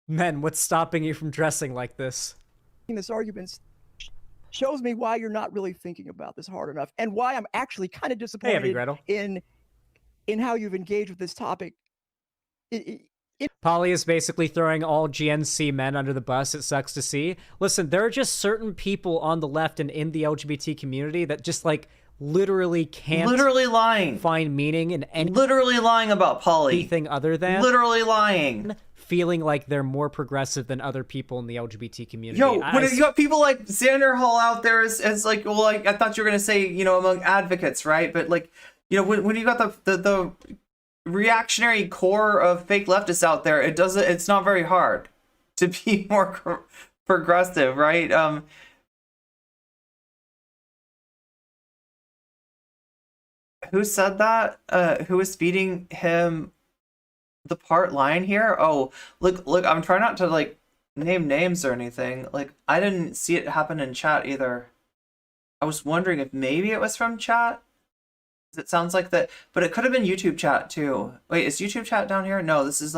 Men, what's stopping you from dressing like this? this argument shows me why you're not really thinking about this hard enough, and why I'm actually kind of Hey, disappointed Abby Gretel. in how you've engaged with this topic. Polly is basically throwing all GNC men under the bus. It sucks to see. Listen, there are just certain people on the left and in the LGBT community that just like literally can't Literally lying. find meaning in Literally lying about Polly. anything other than Literally lying. feeling like they're more progressive than other people in the LGBT community. Yo, when you got people like Xanderhal out there as like, well, like, I thought you were gonna say, among advocates, right? But like, when you got the reactionary core of fake leftists out there, it's not very hard to be more progressive, right? Who said that? Who was feeding him the part line here? Oh, look, I'm trying not to like name names or anything. Like, I didn't see it happen in chat either. I was wondering if maybe it was from chat. It sounds like that, but it could have been YouTube chat too. Wait, is YouTube chat down here? No, this is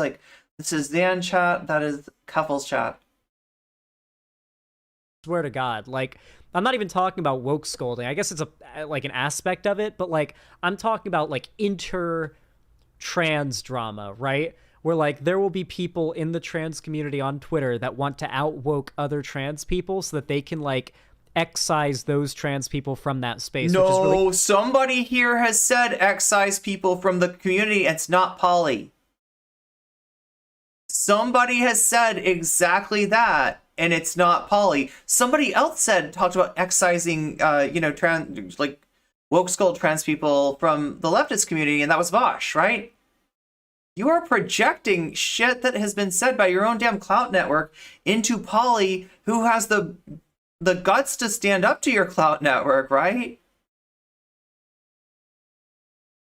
Zan chat. That is Keffals chat. Swear to God, like, I'm not even talking about woke scolding. I guess it's like an aspect of it, but like I'm talking about like inter-trans drama, right? Where like there will be people in the trans community on Twitter that want to out-woke other trans people so that they can like excise those trans people from that space. No, which is really... somebody here has said excise people from the community. It's not Polly. Somebody has said exactly that, and it's not Polly. Somebody else talked about excising, trans, like, woke skull trans people from the leftist community, and that was Vosh, right? You are projecting shit that has been said by your own damn clout network into Polly, who has the guts to stand up to your clout network, right?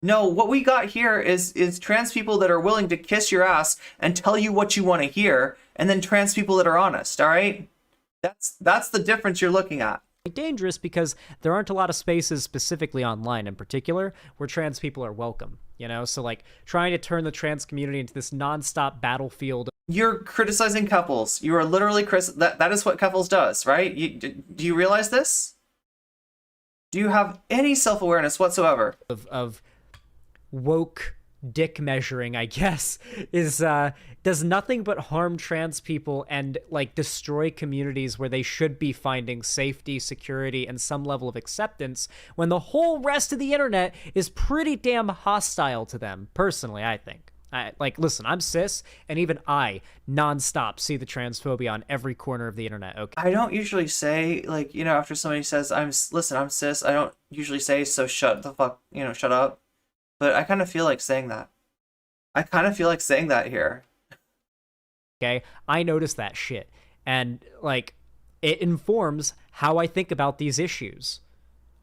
No, what we got here is trans people that are willing to kiss your ass and tell you what you want to hear, and then trans people that are honest, all right? That's the difference you're looking at. Dangerous because there aren't a lot of spaces specifically online in particular where trans people are welcome, you know? So like trying to turn the trans community into this nonstop battlefield. You're criticizing Keffals. You are literally that is what Keffals does, right? Do you realize this? Do you have any self-awareness whatsoever? Of woke dick measuring, I guess, is does nothing but harm trans people and like destroy communities where they should be finding safety, security, and some level of acceptance when the whole rest of the internet is pretty damn hostile to them. Personally, I think. Listen, I'm cis, and even I nonstop see the transphobia on every corner of the internet. Okay. I don't usually say, like, after somebody says, I'm cis, I don't usually say, so shut the fuck, shut up. But I kind of feel like saying that. I kind of feel like saying that here. Okay, I notice that shit. And, like, it informs how I think about these issues.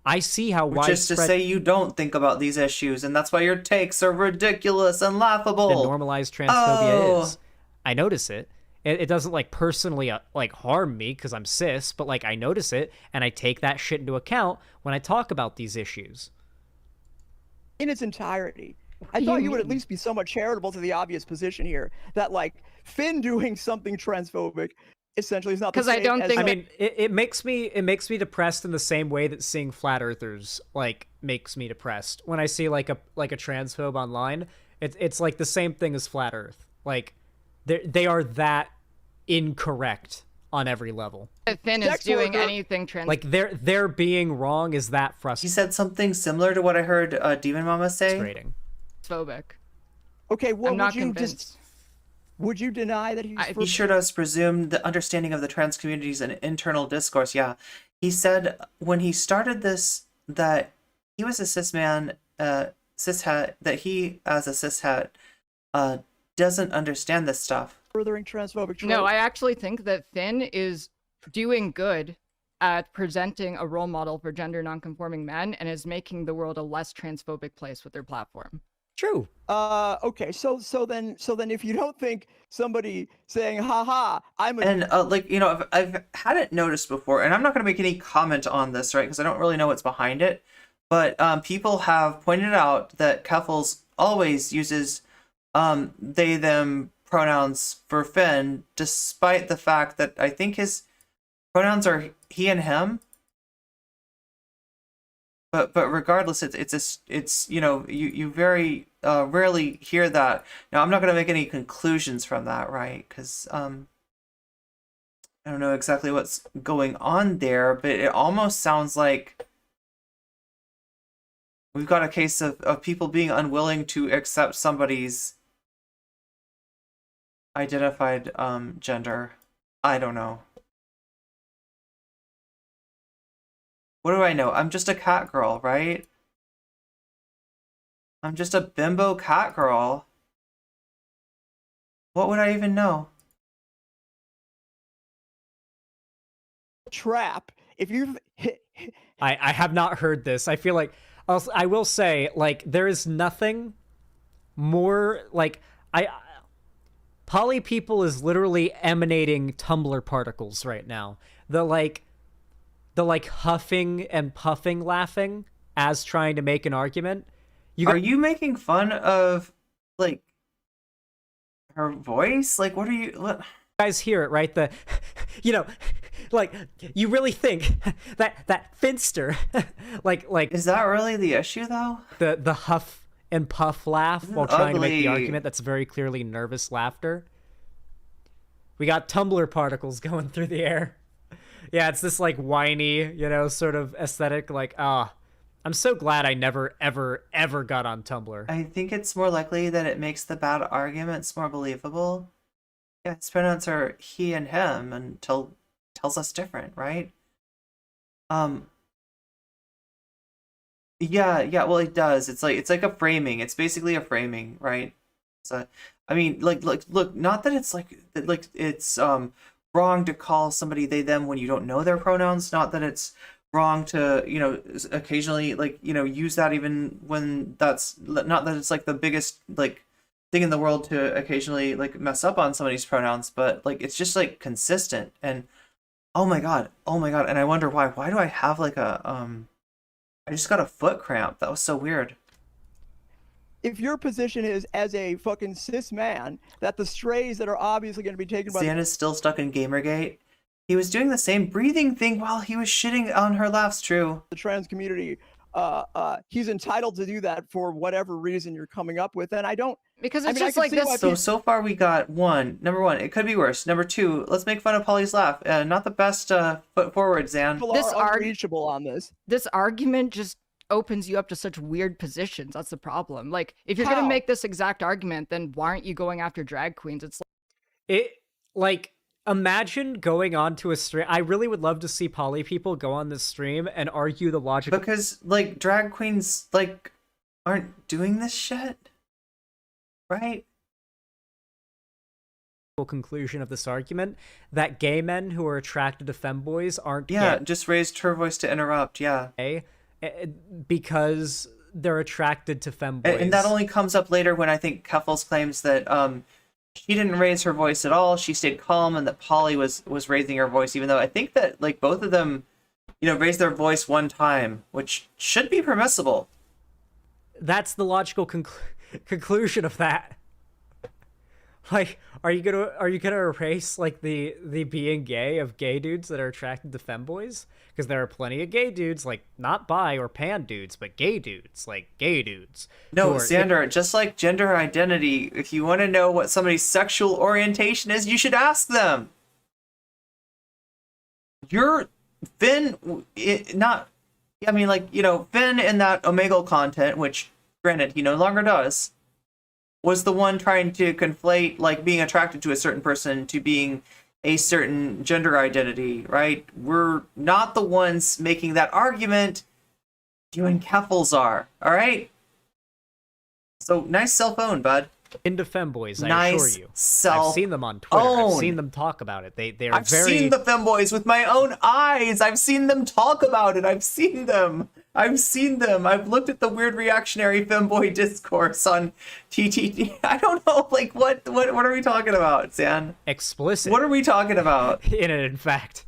I see how widespread... Which is to say you don't think about these issues, and that's why your takes are ridiculous and laughable. The normalized transphobia is. I notice it. It doesn't, like, personally, like, harm me because I'm cis, but, like, I notice it, and I take that shit into account when I talk about these issues. In its entirety. I thought you would at least be somewhat charitable to the obvious position here that like Finn doing something transphobic essentially is not the same. Because I don't think. I mean, it makes me depressed in the same way that seeing flat earthers like makes me depressed. When I see like a transphobe online, it's like the same thing as flat Earth. Like they are that incorrect on every level. Finn is doing anything trans. Like their being wrong is that frustrating. He said something similar to what I heard Demon Mama say. Frustrating. Phobic. Okay, well, I'm not convinced. Would you deny that he's... He sure does presume the understanding of the trans community is an internal discourse. Yeah, he said when he started this that he was a cis man, cishet, that he as a cishet doesn't understand this stuff. Furthering transphobic tropes. No, I actually think that Finn is doing good at presenting a role model for gender nonconforming men and is making the world a less transphobic place with their platform. True. Okay, so then if you don't think somebody saying haha I'm a... And I've had it noticed before, and I'm not going to make any comment on this, right, because I don't really know what's behind it, but people have pointed out that Keffals always uses they them pronouns for Finn, despite the fact that I think his pronouns are he and him. But regardless, it's you very rarely hear that. Now I'm not going to make any conclusions from that, right? Because I don't know exactly what's going on there, but it almost sounds like we've got a case of people being unwilling to accept somebody's identified gender. I don't know. What do I know? I'm just a cat girl, right? I'm just a bimbo cat girl. What would I even know? Trap. If you've... I have not heard this. I feel like... I will say, like, there is nothing more... Like, Poly People is literally emanating Tumblr particles right now. the like huffing and puffing laughing as trying to make an argument. Are you making fun of like her voice? Like, what are you? What? Guys hear it, right? The, you know, like you really think that Finster, like is that really the issue though? The huff and puff laugh while trying to make the ugly. argument that's very clearly nervous laughter. We got Tumblr particles going through the air. Yeah, it's this like whiny, you know, sort of aesthetic. Like, I'm so glad I never, ever, ever got on Tumblr. I think it's more likely that it makes the bad arguments more believable. Yeah, his pronouns are he and him until tells us different, right? Yeah, well it does. It's like a framing. It's basically a framing, right? So I mean, like look, not that it's like it's wrong to call somebody they them when you don't know their pronouns, not that it's wrong to, you know, occasionally like, you know, use that even when that's not that it's like the biggest like thing in the world to occasionally like mess up on somebody's pronouns, but like it's just like consistent. And oh my god, and I wonder why do I have like a I just got a foot cramp. That was so weird. If your position is as a fucking cis man that the strays that are obviously going to be taken by Xan is still stuck in Gamergate. He was doing the same breathing thing while he was shitting on her laughs. True. the trans community, he's entitled to do that for whatever reason you're coming up with, and I don't. Because I it's mean, I just can like see this. why So far we got number one, it could be worse. Number two, let's make fun of Polly's laugh. Not the best foot forward, Xan. People This are unreachable on this. This argument just opens you up to such weird positions. That's the problem. Like, if you're How? gonna make this exact argument, then why aren't you going after drag queens? It's Like imagine going on to a stream. I really would love to see poly people go on this stream and argue the logical Because like drag queens like aren't doing this shit, right? conclusion of this argument that gay men who are attracted to femboys aren't Yeah, just raised her voice to interrupt. Yeah, gay because they're attracted to femboys. and that only comes up later when I think Keffals claims that she didn't raise her voice at all. She stayed calm, and that Polly was raising her voice, even though I think that like both of them, you know, raised their voice one time, which should be permissible. That's the logical conclusion of that. Like, are you gonna erase like the being gay of gay dudes that are attracted to femboys? Because there are plenty of gay dudes, like not bi or pan dudes, but gay dudes, like gay dudes. No, who are- Xander, just like gender identity, if you want to know what somebody's sexual orientation is, you should ask them. You're Finn, I mean, like, you know, Finn in that Omegle content, which granted he no longer does, was the one trying to conflate like being attracted to a certain person to being a certain gender identity, right? We're not the ones making that argument. You and Keffals are, all right? So nice cell phone, bud. into femboys, I Nice assure you. cell I've seen them on Twitter. I've phone. seen them talk about it. They are I've very seen the femboys with my own eyes. I've seen them talk about it. I've seen them. I've looked at the weird reactionary femboy discourse on TTT. I don't know, like, what are we talking about, Xan? explicit What are we talking about? in it, in fact.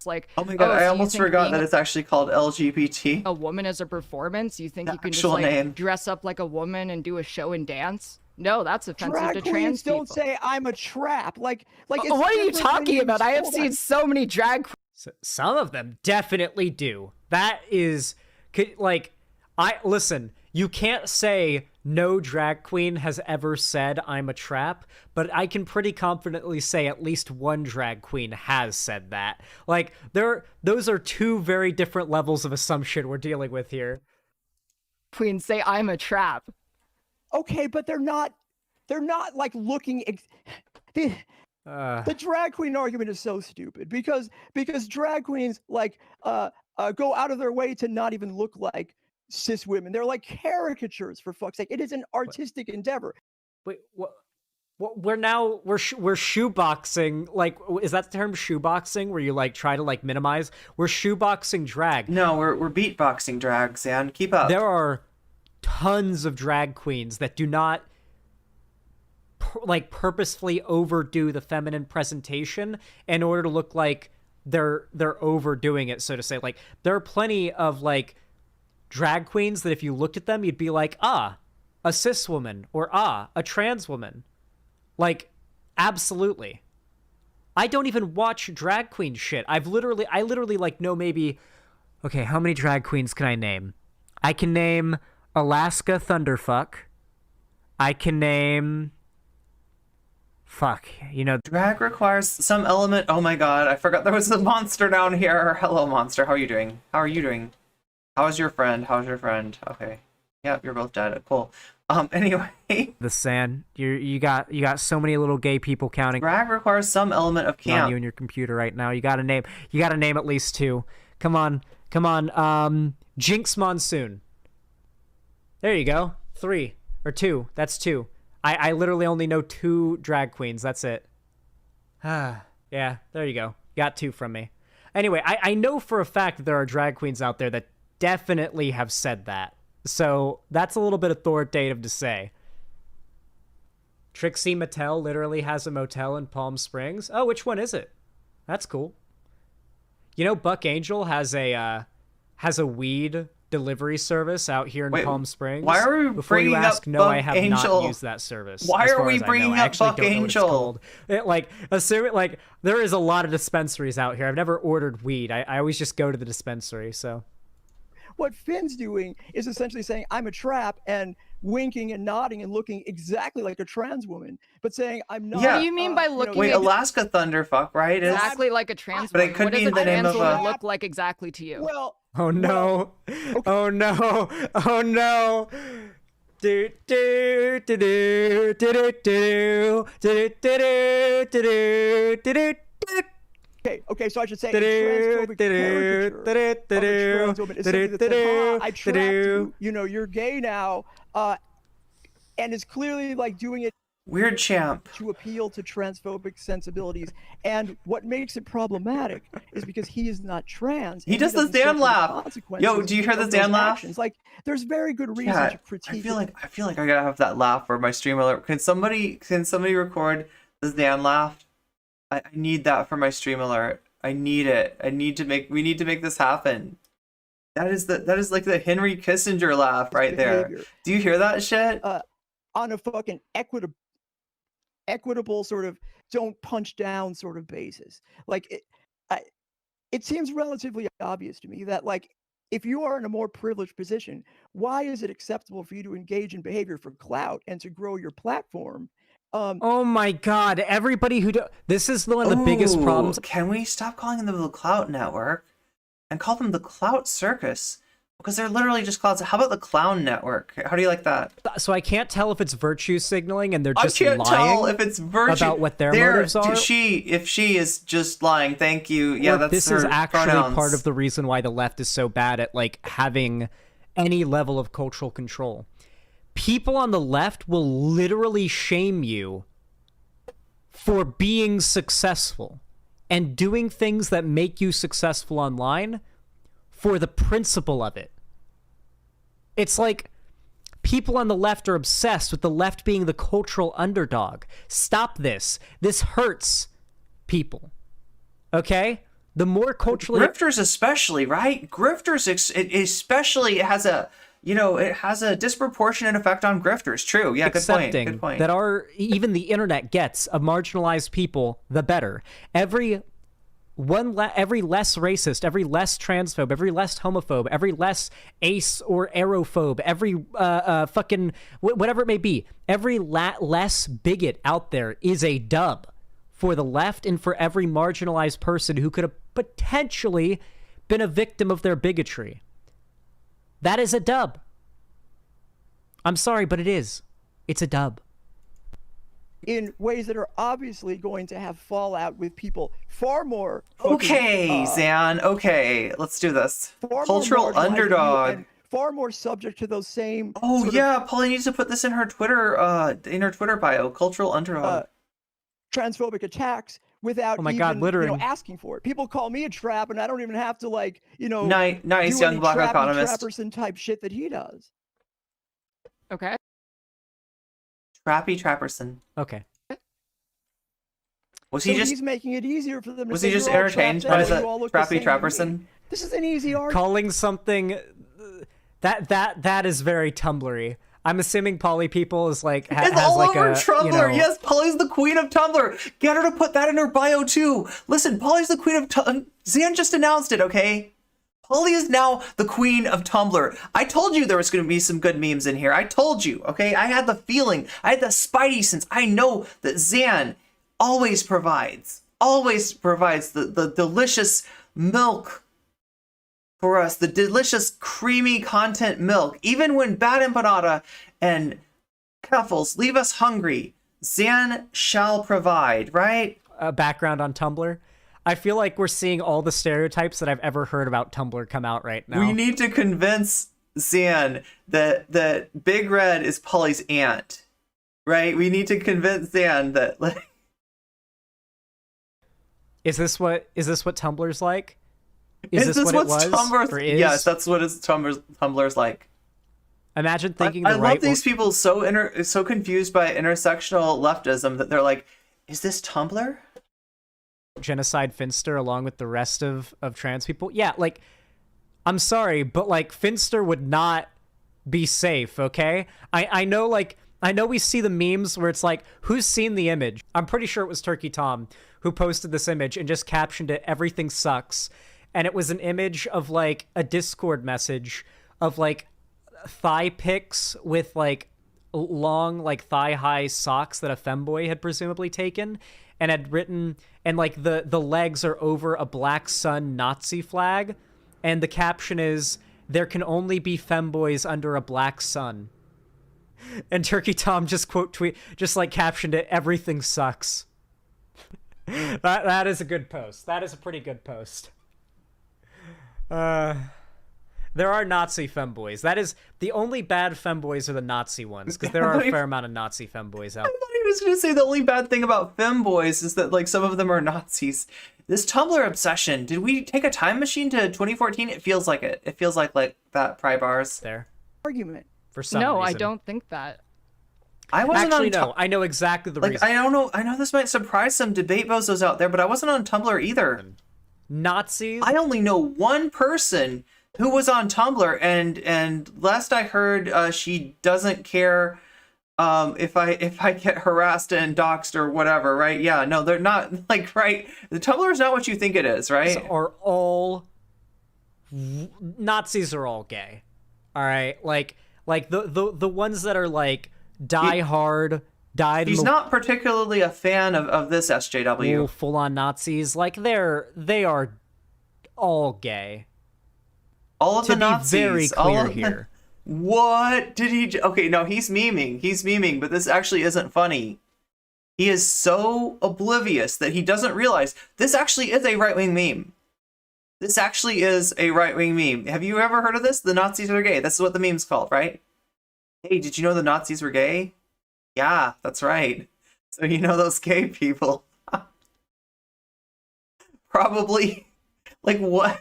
like, Oh my god, so I you almost think forgot being that it's actually called LGBT. a woman as a performance. You think The you can just actual like name. dress up like a woman and do a show and dance? No, that's offensive Drag to queens trans don't people. say I'm a trap. Like it's What are you different when talking you about? I have hold seen on. so many drag Some of them definitely do. That is like listen, you can't say no drag queen has ever said I'm a trap, but I can pretty confidently say at least one drag queen has said that. Like those are two very different levels of assumption we're dealing with here. queens say I'm a trap. Okay, but they're not like looking. The drag queen argument is so stupid because drag queens like go out of their way to not even look like cis women. They're like caricatures, for fuck's sake. It is an artistic endeavor. Wait, what? We're shoeboxing. Like, is that the term shoeboxing, where you like try to like minimize? We're shoeboxing drag. No, we're beatboxing drag, Xan. Keep up. There are tons of drag queens that do not like purposefully overdo the feminine presentation in order to look like they're overdoing it, so to say. Like, there are plenty of like drag queens that if you looked at them, you'd be like, ah, a cis woman, or ah, a trans woman. Like, absolutely. I don't even watch drag queen shit. I literally like know maybe, okay, how many drag queens can I name? I can name Alaska Thunderfuck. I can name, fuck, you know. Drag requires some element. Oh my god, I forgot there was a monster down here. Hello, monster. How are you doing? How are you doing? How's your friend? How's your friend? Okay. Yep, you're both dead. Cool. Anyway. The sand. You got so many little gay people counting. Drag requires some element of camp. On you and your computer right now. You gotta name at least 2. Come on. Jinx Monsoon. There you go. 3 or 2. That's 2. I literally only know 2 drag queens. That's it. Yeah, there you go. Got 2 from me. Anyway, I know for a fact that there are drag queens out there that definitely have said that. So that's a little bit authoritative to say. Trixie Mattel literally has a motel in Palm Springs. Oh, which one is it? That's cool. You know, Buck Angel has a weed delivery service out here in Palm Springs. Why are we Before bringing you ask, up no, Buck I have Angel? not used that service. Why as are far we as I know. bringing I up actually Buck don't know what it's Angel? called. There is a lot of dispensaries out here. I've never ordered weed. I always just go to the dispensary. So What Finn's doing is essentially saying, I'm a trap, and winking and nodding and looking exactly like a trans woman, but saying, I'm not. Yeah. What do you mean by looking Wait, Alaska Thunderfuck, right? Is- exactly like a trans But it woman? could What does mean a the name trans of woman a- look like exactly to you? Well, oh no. Oh no. Oh no. Do do do do do do do do do do do do. okay, so I should say a transphobic caricature of a trans woman is something that says, I trapped you, you're gay now, and is clearly like doing it Weird champ. to appeal to transphobic sensibilities. And what makes it problematic is because he is not trans. He and does the doesn't Dan suffer the laugh. consequences Yo, do you hear the of Dan those laugh? actions. Like, there's very good reason Yeah, to critique. I feel like I gotta have that laugh for my stream alert. Can somebody record the Dan laugh? I need that for my stream alert. I need it. We need to make this happen. That is like the Henry Kissinger laugh right there. behavior. Do you hear that shit? On a fucking equitable sort of don't punch down sort of basis. Like, it seems relatively obvious to me that, like, if you are in a more privileged position, why is it acceptable for you to engage in behavior for clout and to grow your platform? Oh my god, everybody who this is one of the biggest problems. Can we stop calling them the Clout Network and call them the Clout Circus? Because they're literally just clouds. How about the Clown Network? How do you like that? So I can't tell if it's virtue signaling and they're just I can't lying tell if it's virtue about what their motives are. If she is just lying, thank you. Yeah, or that's this her is actually pronouns. part of the reason why the left is so bad at like having any level of cultural control. People on the left will literally shame you for being successful and doing things that make you successful online for the principle of it. It's like people on the left are obsessed with the left being the cultural underdog. Stop this. This hurts people. Okay? The more culturally... Grifters especially, right? Grifters especially has a... it has a disproportionate effect on grifters. True. Yeah, good point. Good point. That even the internet gets of marginalized people, the better. Every less racist, every less transphobe, every less homophobe, every less ace or aerophobe, every fucking whatever it may be, every less bigot out there is a dub for the left and for every marginalized person who could have potentially been a victim of their bigotry. That is a dub. I'm sorry, but it is. It's a dub. In ways that are obviously going to have fallout with people far more... Okay, Zan. Okay, let's do this. Far Cultural more underdog. and far more subject to those same... Oh yeah, Polly needs to put this in her Twitter bio. Cultural underdog. Transphobic attacks without God, littering. asking for it. People call me a trap, and I don't even have to Nice do young any black trappy economist. Trapperson type shit that he does. Okay. Trappy Trapperson. Okay. Was he just he's making it easier for them to was say he just you're all entertained trapped by out, you all look the the same Trappy to me. Trapperson? This is an easy argument. Calling something that is very Tumblr-y. I'm assuming Poly People is like It's has all like over a Tumblr. you know, Yes, Polly's the queen of Tumblr. Get her to put that in her bio too. Listen, Polly's the queen of Tumblr. Zan just announced it, okay? Polly is now the queen of Tumblr. I told you there was going to be some good memes in here. I told you, okay? I had the feeling. I had the spidey sense. I know that Zan always provides the delicious milk for us, the delicious creamy content milk. Even when Bad Empanada and Keffals leave us hungry, Zan shall provide, right? a background on Tumblr. I feel like we're seeing all the stereotypes that I've ever heard about Tumblr come out right now. We need to convince Zan that Big Red is Polly's aunt, right? We need to convince Zan that, like, Is this what Tumblr's like? is this what what's it was? Tumblr's? Or is? Yes, that's what Tumblr's like. Imagine thinking I the love right these people so confused by intersectional leftism that they're like, is this Tumblr? genocide Finster along with the rest of trans people. Yeah, like, I'm sorry, but like Finster would not be safe, okay? I know we see the memes where it's like, who's seen the image? I'm pretty sure it was Turkey Tom who posted this image and just captioned it, "Everything sucks." And it was an image of like a Discord message of like thigh pics with like long like thigh-high socks that a femboy had presumably taken and had written, and like the legs are over a Black Sun Nazi flag, and the caption is, "There can only be femboys under a black sun." And Turkey Tom just like captioned it, "Everything sucks." That is a good post. That is a pretty good post. There are Nazi femboys. That is the only bad femboys are the Nazi ones, because there are a fair amount of Nazi femboys out. I thought he was going to say the only bad thing about femboys is that like some of them are Nazis. This Tumblr obsession. Did we take a time machine to 2014? It feels like it. It feels like that pry bars. There. Argument. For some No, reason. I don't think that. I wasn't Actually, on no. I know exactly the like reason. I don't know. I know this might surprise some debate bozos out there, but I wasn't on Tumblr either. Nazis. I only know one person who was on Tumblr, and last I heard, she doesn't care if I get harassed and doxxed or whatever, right? Yeah, no, they're not, like, right? The Tumblr is not what you think it is, right? Are all Nazis are all gay. All right, like the ones that are like die hard, died. He's not particularly a fan of this SJW. Full on Nazis. Like they are all gay. All of To the Nazis. be very all clear of here. What did he? Okay, no, he's memeing, but this actually isn't funny. He is so oblivious that he doesn't realize this actually is a right-wing meme. This actually is a right-wing meme. Have you ever heard of this? The Nazis are gay. That's what the meme's called, right? Hey, did you know the Nazis were gay? Yeah, that's right. So you know those gay people. Probably. Like, what?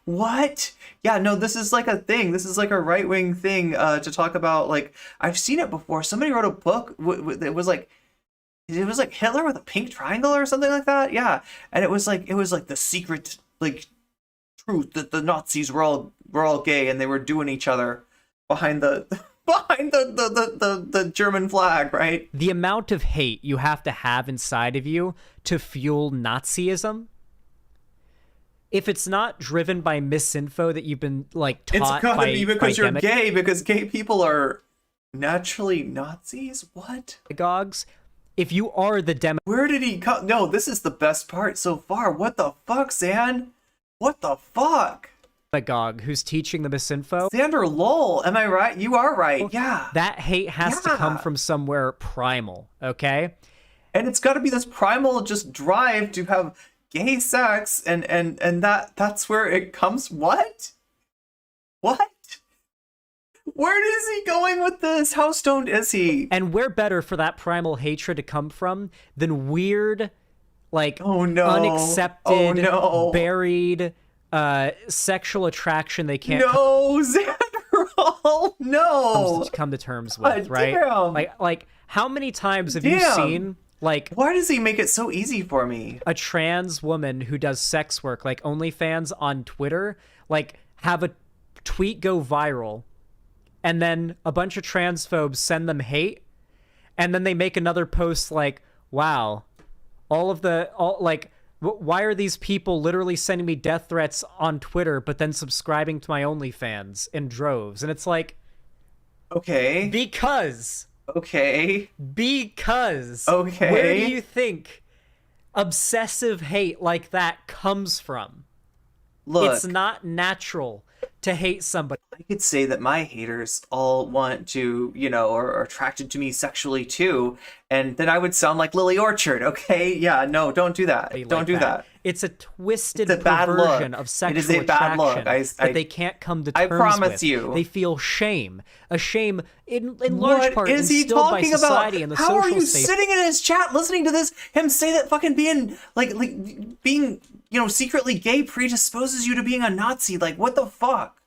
What? Yeah, no, this is like a thing. This is like a right-wing thing to talk about. Like, I've seen it before. Somebody wrote a book. It was like Hitler with a pink triangle or something like that. Yeah, and it was like the secret like truth that the Nazis were all gay and they were doing each other behind the German flag, right? The amount of hate you have to have inside of you to fuel Nazism, if it's not driven by misinfo that you've been like taught, It's gotta be because you're by gay, because gay people are naturally Nazis. What? demagogues, if you are the Where did he come? No, this is the best part so far. What the fuck, Zan? What the fuck? demagogue who's teaching the misinfo, Xanderhole, am I right? You are right. Yeah. that hate has to come Yeah. from somewhere primal, okay? And it's got to be this primal just drive to have gay sex, and that's where it comes. What? Where is he going with this? How stoned is he? And where better for that primal hatred to come from than weird, like, Oh no. unaccepted, Oh no. buried sexual attraction they can't No, Xanderhole, no. come to terms with, God right? damn. Like how many times have you Damn. seen like Why does he make it so easy for me? a trans woman who does sex work, like OnlyFans on Twitter, like have a tweet go viral, and then a bunch of transphobes send them hate, and then they make another post like, wow, why are these people literally sending me death threats on Twitter, but then subscribing to my OnlyFans in droves? And it's like, Okay. because Okay. where do you think obsessive hate like that comes from? Look, It's not natural to hate somebody. I could say that my haters all want to, or are attracted to me sexually too, and then I would sound like Lily Orchard, okay? Yeah, no, don't do that. Like Don't do that. It's a twisted It's a bad look. perversion of sexual It is a bad look. attraction that they can't come to terms I promise with. you. They feel shame. A shame in large What part is he instilled by talking about? society and the How social are you state. sitting in his chat listening to this? Him say that fucking being being secretly gay predisposes you to being a Nazi. Like, what the fuck?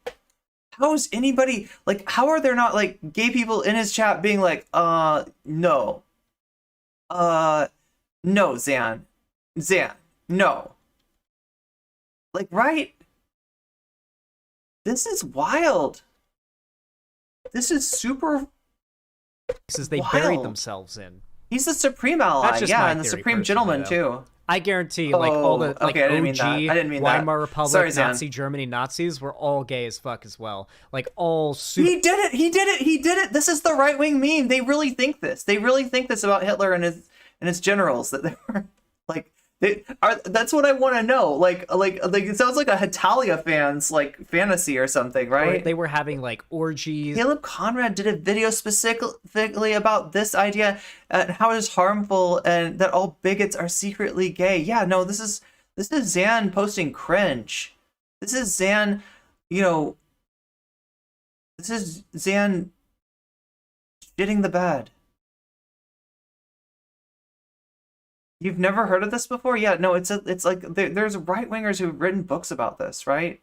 How is anybody how are there not gay people in his chat being like, no, no, Zan, no, right? This is wild. This is super They wild. buried themselves in. He's the supreme ally, That's just yeah, my and the theory, supreme personally, gentleman though. too. I guarantee, all the okay, I didn't mean OG that. I didn't mean that. Weimar Republic, Sorry, Zan. Nazi Germany Nazis were all gay as fuck as well. All super. He did it. He did it. He did it. This is the right wing meme. They really think this. They really think this about Hitler and his generals, that they were they are. That's what I want to know. It sounds like a Hitalia fan's fantasy or something, right? They were having orgies. Caleb Conrad did a video specifically about this idea and how it is harmful and that all bigots are secretly gay. Yeah, no, this is Zan posting cringe. This is Zan, this is Zan shitting the bed. You've never heard of this before? Yeah, no, there's right wingers who've written books about this, right?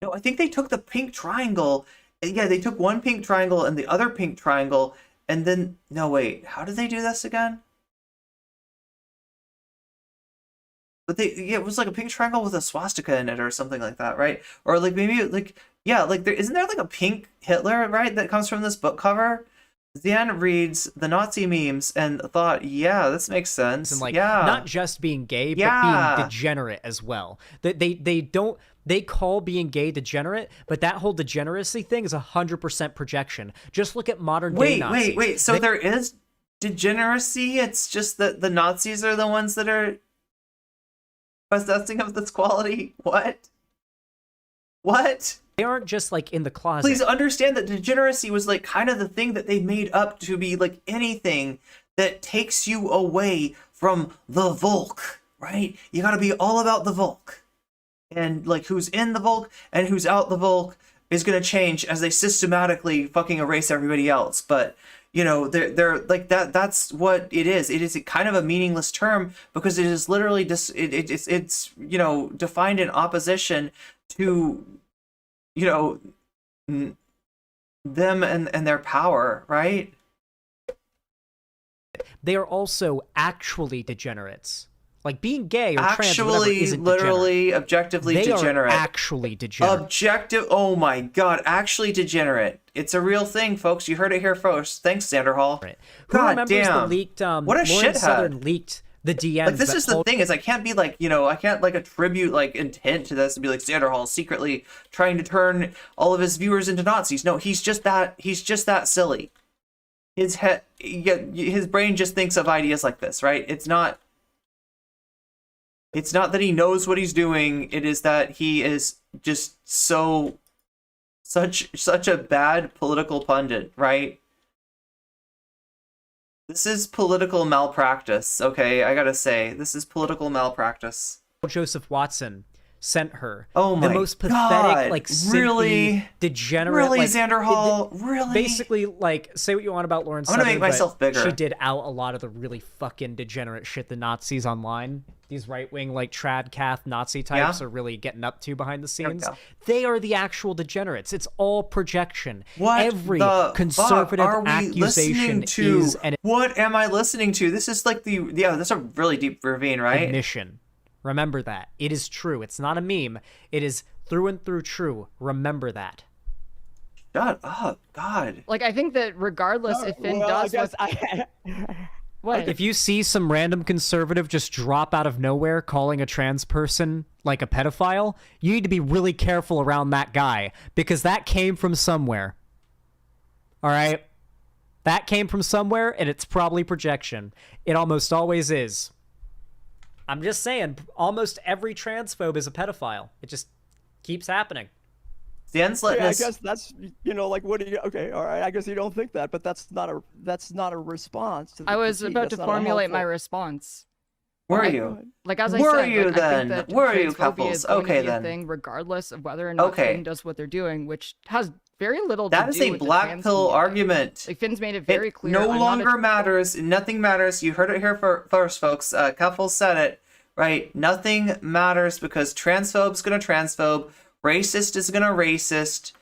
No, I think they took the pink triangle. Yeah, they took one pink triangle and the other pink triangle, and then no, wait, how did they do this again? But it was a pink triangle with a swastika in it or something like that, right? Or maybe isn't there a pink Hitler, right, that comes from this book cover? Zan reads the Nazi memes and thought, yeah, this makes sense. And yeah. not just being gay, Yeah. but being degenerate as well. They call being gay degenerate, but that whole degeneracy thing is 100% projection. Just look at modern day Nazis. Wait. So there is degeneracy. It's just that the Nazis are the ones that are possessing of this quality. What? They aren't just in the closet. Please understand that degeneracy was kind of the thing that they made up to be anything that takes you away from the Volk, right? You got to be all about the Volk. And who's in the Volk and who's out the Volk is going to change as they systematically fucking erase everybody else. But they're that's what it is. It is kind of a meaningless term because it is literally just it's defined in opposition to them and their power, right? They are also actually degenerates. Being gay or trans, whatever, Actually, isn't literally, degenerate. objectively They degenerate. are actually degenerate. Oh my god, actually degenerate. It's a real thing, folks. You heard it here first. Thanks, Xanderhal. Right. Who God remembers damn. the leaked What a Lauren shithead. Southern leaked the DMs. This that is the told- thing, is I can't be I can't attribute intent to this and be Xanderhal secretly trying to turn all of his viewers into Nazis. No, he's just that silly. His brain just thinks of ideas like this, right? It's not that he knows what he's doing. It is that he is just such a bad political pundit, right? This is political malpractice, okay? I gotta say, this is political malpractice. Joseph Watson sent her. Oh my the most pathetic, God. like simpy, Really? degenerate, Really, like, Xanderhal? Really? Basically, like, say what you want about Lauren I'm gonna Southern, make myself but bigger. she did out a lot of the really fucking degenerate shit the Nazis online. These right-wing, like, trad cath Nazi types Yeah. are really getting up to behind the There we scenes. go. They are the actual degenerates. It's all projection. What Every the conservative fuck are we accusation listening to? is an What am I listening to? This is like that's a really deep ravine, right? admission. Remember that. It is true. It's not a meme. It is through and through true. Remember that. Shut up, God. Like, I think that regardless if Finn well, does what If you see some random conservative just drop out of nowhere calling a trans person like a pedophile, you need to be really careful around that guy because that came from somewhere. All right? That came from somewhere and it's probably projection. It almost always is. I'm just saying, almost every transphobe is a pedophile. It just keeps happening. Dan's letting Yeah, I us. guess that's like what do you? Okay, all right. I guess you don't think that, but that's not a response to the I was critique. about That's to not a formulate my helpful- response. Where are Like, you? Like as I Where said, are you like, I then? think that Where are you, transphobia is Keffals? going Okay, to be then. a thing regardless of whether or not Okay. Finn does what they're doing, which has very little That to is do a with the black trans pill community. argument. Like Finn's made it very It clear. no I'm longer not a, matters. Nothing matters. You heard it here first, folks. Keffals said it, right? Nothing matters because transphobes gonna transphobe, racist is gonna racist,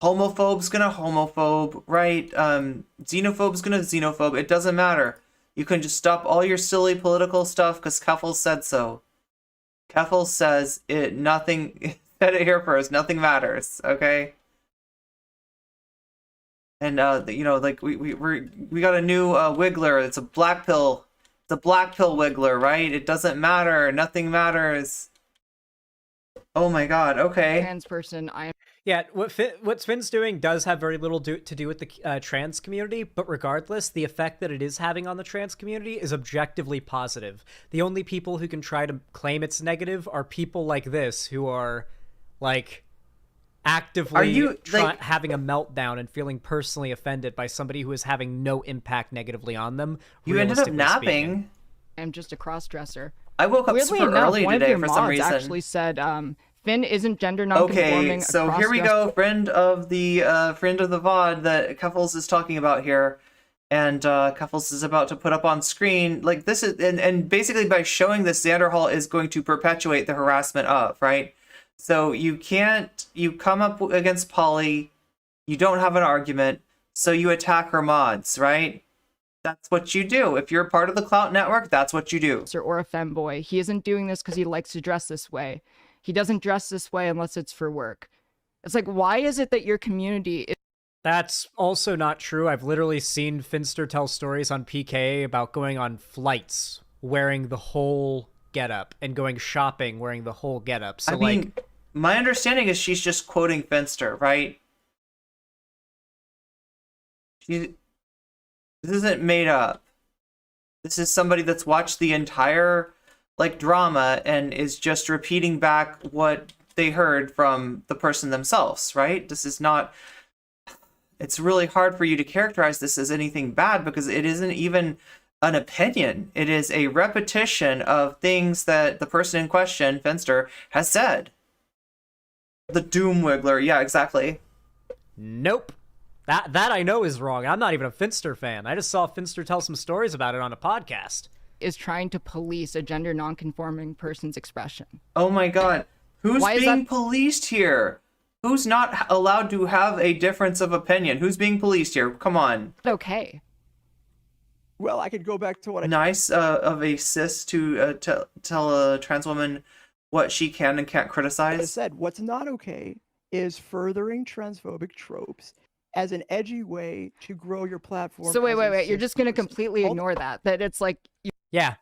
homophobe's gonna homophobe, right? Xenophobe's gonna xenophobe. It doesn't matter. You can just stop all your silly political stuff because Keffals said so. Keffals says it. Nothing. Said it here first. Nothing matters. Okay. And like we got a new wiggler. It's a black pill. It's a black pill wiggler, right? It doesn't matter. Nothing matters. Oh my God. Okay. trans person. I am Yeah, what Finn's doing does have very little to do with the trans community, but regardless, the effect that it is having on the trans community is objectively positive. The only people who can try to claim it's negative are people like this, who are, like, actively Are you, like- having a meltdown and feeling personally offended by somebody who is having no impact negatively on them. You ended up realistically speaking. napping. am just a cross-dresser. I woke up Weirdly super enough, early one of today your for some mods reason. actually said Finn isn't gender non-conforming. Okay, so here we go. Friend of the VOD that Keffals is talking about here, and Keffals is about to put up on screen. Like this is, and basically by showing this, Xanderhal is going to perpetuate the harassment of, right? So you come up against Polly, you don't have an argument, so you attack her mods, right? That's what you do. If you're part of the Clout Network, that's what you do. Or a femboy. He isn't doing this because he likes to dress this way. He doesn't dress this way unless it's for work. It's like, why is it that your community is That's also not true. I've literally seen Finster tell stories on PK about going on flights wearing the whole getup and going shopping wearing the whole getup. So, I mean, my understanding is she's just quoting Finster, right? This isn't made up. This is somebody that's watched the entire drama and is just repeating back what they heard from the person themselves, right? This is not. It's really hard for you to characterize this as anything bad because it isn't even an opinion. It is a repetition of things that the person in question, Finster, has said. The Doom Wiggler, yeah, exactly. nope. That I know is wrong. I'm not even a Finster fan. I just saw Finster tell some stories about it on a podcast. trying to police a gender non-conforming person's expression. Oh my God. Who's Why is being that- policed here? Who's not allowed to have a difference of opinion? Who's being policed here? Come on. Okay. Well, I could go back to what I Nice of a cis to tell a trans woman what she can and can't criticize. said. What's not okay is furthering transphobic tropes as an edgy way to grow your platform. So wait. as a You're cis just gonna person. completely Hold- ignore that. That it's like Yeah.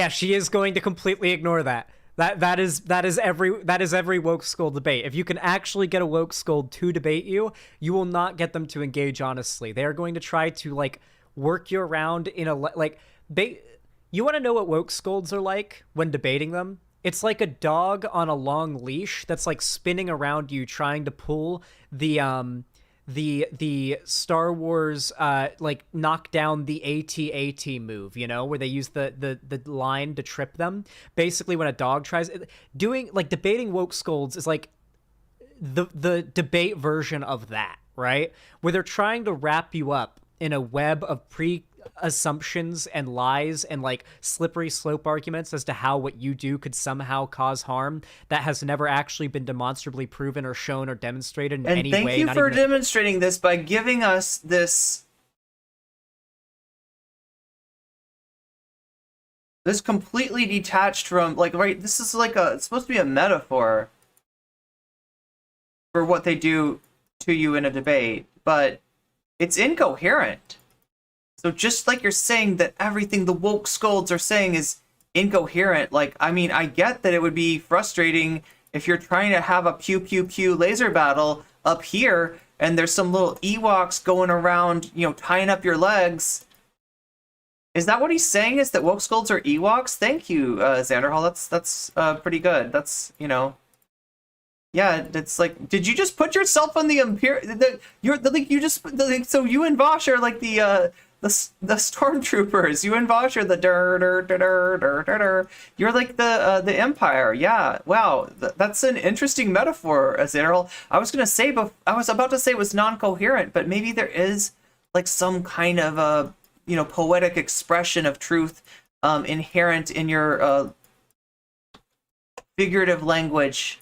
She is going to completely ignore that. That is every woke skull debate. If you can actually get a woke skull to debate you, you will not get them to engage honestly. They are going to try to work you around in a you want to know what woke scolds are like when debating them? It's like a dog on a long leash that's spinning around you trying to pull the the Star Wars like knock down the AT-AT move, you know, where they use the line to trip them. Basically, when a dog tries doing like debating woke scolds is like the debate version of that, right? Where they're trying to wrap you up in a web of assumptions and lies and like slippery slope arguments as to how what you do could somehow cause harm that has never actually been demonstrably proven or shown or demonstrated in any way. And thank you for demonstrating this by giving us this completely detached from, like, right, this is like it's supposed to be a metaphor for what they do to you in a debate, but it's incoherent. So just like you're saying that everything the woke scolds are saying is incoherent, like, I mean, I get that it would be frustrating if you're trying to have a pew pew pew laser battle up here and there's some little Ewoks going around, you know, tying up your legs. Is that what he's saying, is that woke scolds are Ewoks? Thank you, Xanderhal. That's pretty good. That's, you know, yeah, it's like, did you just put yourself on the so you and Vosh are like the stormtroopers. You and Vosh are the You're like the Empire. Yeah, wow, that's an interesting metaphor, Xanderhal. I was about to say it was non-coherent, but maybe there is like some kind of a, you know, poetic expression of truth inherent in your figurative language,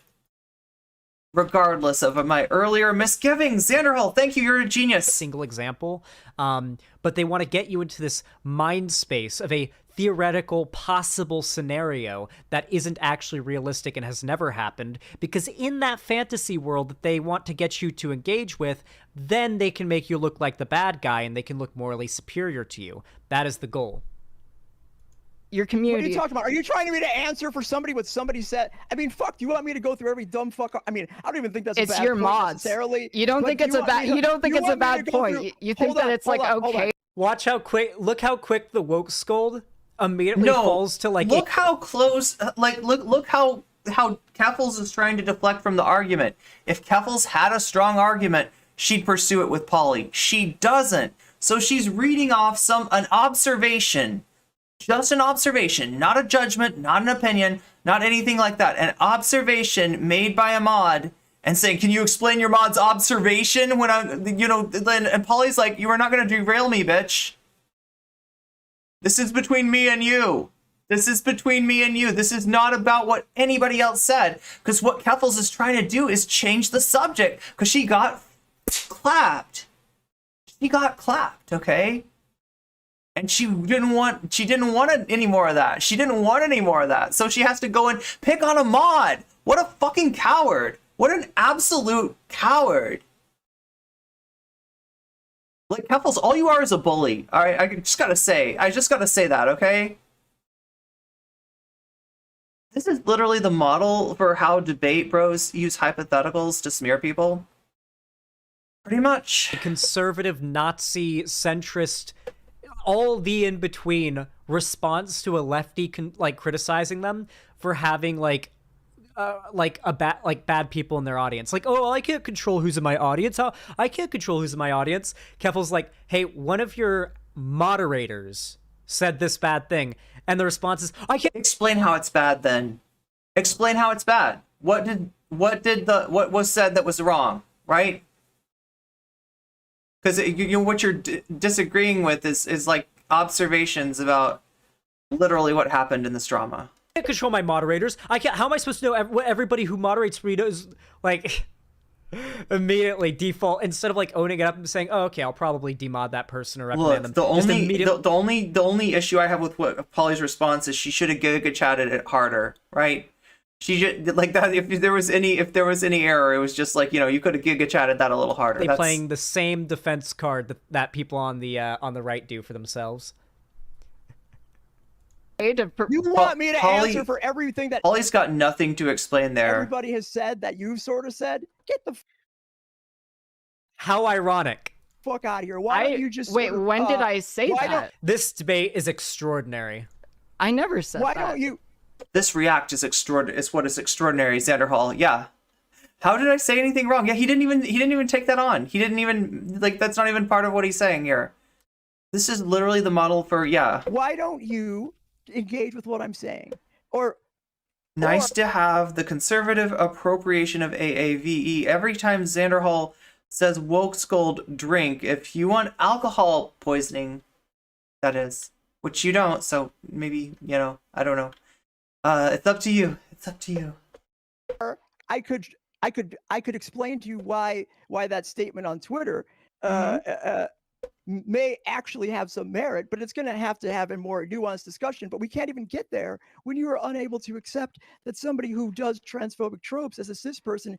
regardless of my earlier misgivings. Xanderhal, thank you, you're a genius. Single example, but they want to get you into this mind space of a theoretical possible scenario that isn't actually realistic and has never happened, because in that fantasy world that they want to get you to engage with, then they can make you look like the bad guy and they can look morally superior to you. That is the goal. Your community. What are you talking about? Are you trying to me to answer for somebody what somebody said? I mean, fuck. Do you want me to go through every dumb fuck? I mean, I don't even think that's It's a bad your point mods. necessarily. You don't think it's a bad. You don't think it's a bad point. You think that it's like okay. Watch how quick. Look how quick the woke scold immediately falls to like. Look how close. Like look how Keffals is trying to deflect from the argument. If Keffals had a strong argument, she'd pursue it with Polly. She doesn't. So she's reading off an observation. Just an observation, not a judgment, not an opinion, not anything like that. An observation made by a mod and saying, can you explain your mod's observation when and Polly's like, you are not going to derail me, bitch. This is between me and you. This is between me and you. This is not about what anybody else said. Because what Keffals is trying to do is change the subject. Because she got clapped. She got clapped, okay? And she didn't want any more of that. She didn't want any more of that. So she has to go and pick on a mod. What a fucking coward. What an absolute coward. Like, Keffals, all you are is a bully. All right, I just gotta say that, okay? This is literally the model for how debate bros use hypotheticals to smear people. Pretty much. Conservative, Nazi, centrist, all the in between response to a lefty criticizing them for having bad people in their audience. Like, oh, I can't control who's in my audience. I can't control who's in my audience. Keffals like, hey, one of your moderators said this bad thing, and the response is, I can't explain how it's bad. Then explain how it's bad. What was said that was wrong, right? Because what you're disagreeing with is like observations about literally what happened in this drama. I can't control my moderators. I can't. How am I supposed to know what everybody who moderates me does? Like, immediately default instead of like owning it up and saying, "Oh, okay, I'll probably demod that person or recommend them." The only issue I have with what Polly's response is she should have giga chatted it harder, right? She just like that. If there was any error, it was just like, you could have giga chatted that a little harder. They playing the same defense card that people on the right do for themselves. You want me to answer for everything that Polly's got nothing to explain there. Everybody has said that you've sort of said. Get the how ironic. Fuck out of here! Why don't you just wait? When did I say that? This debate is extraordinary. I never said that. Why don't you? This react is extraordinary. Is what is extraordinary, Xanderhal. Yeah. How did I say anything wrong? Yeah, he didn't even take that on. He didn't even, like, that's not even part of what he's saying here. This is literally the model for, yeah. Why don't you engage with what I'm saying? Or Nice to have the conservative appropriation of AAVE. Every time Xanderhal says woke scold drink, if you want alcohol poisoning, that is, which you don't, so maybe, you know, I don't know. It's up to you. It's up to you. I could explain to you why that statement on Twitter may actually have some merit, but it's going to have a more nuanced discussion. But we can't even get there when you are unable to accept that somebody who does transphobic tropes as a cis person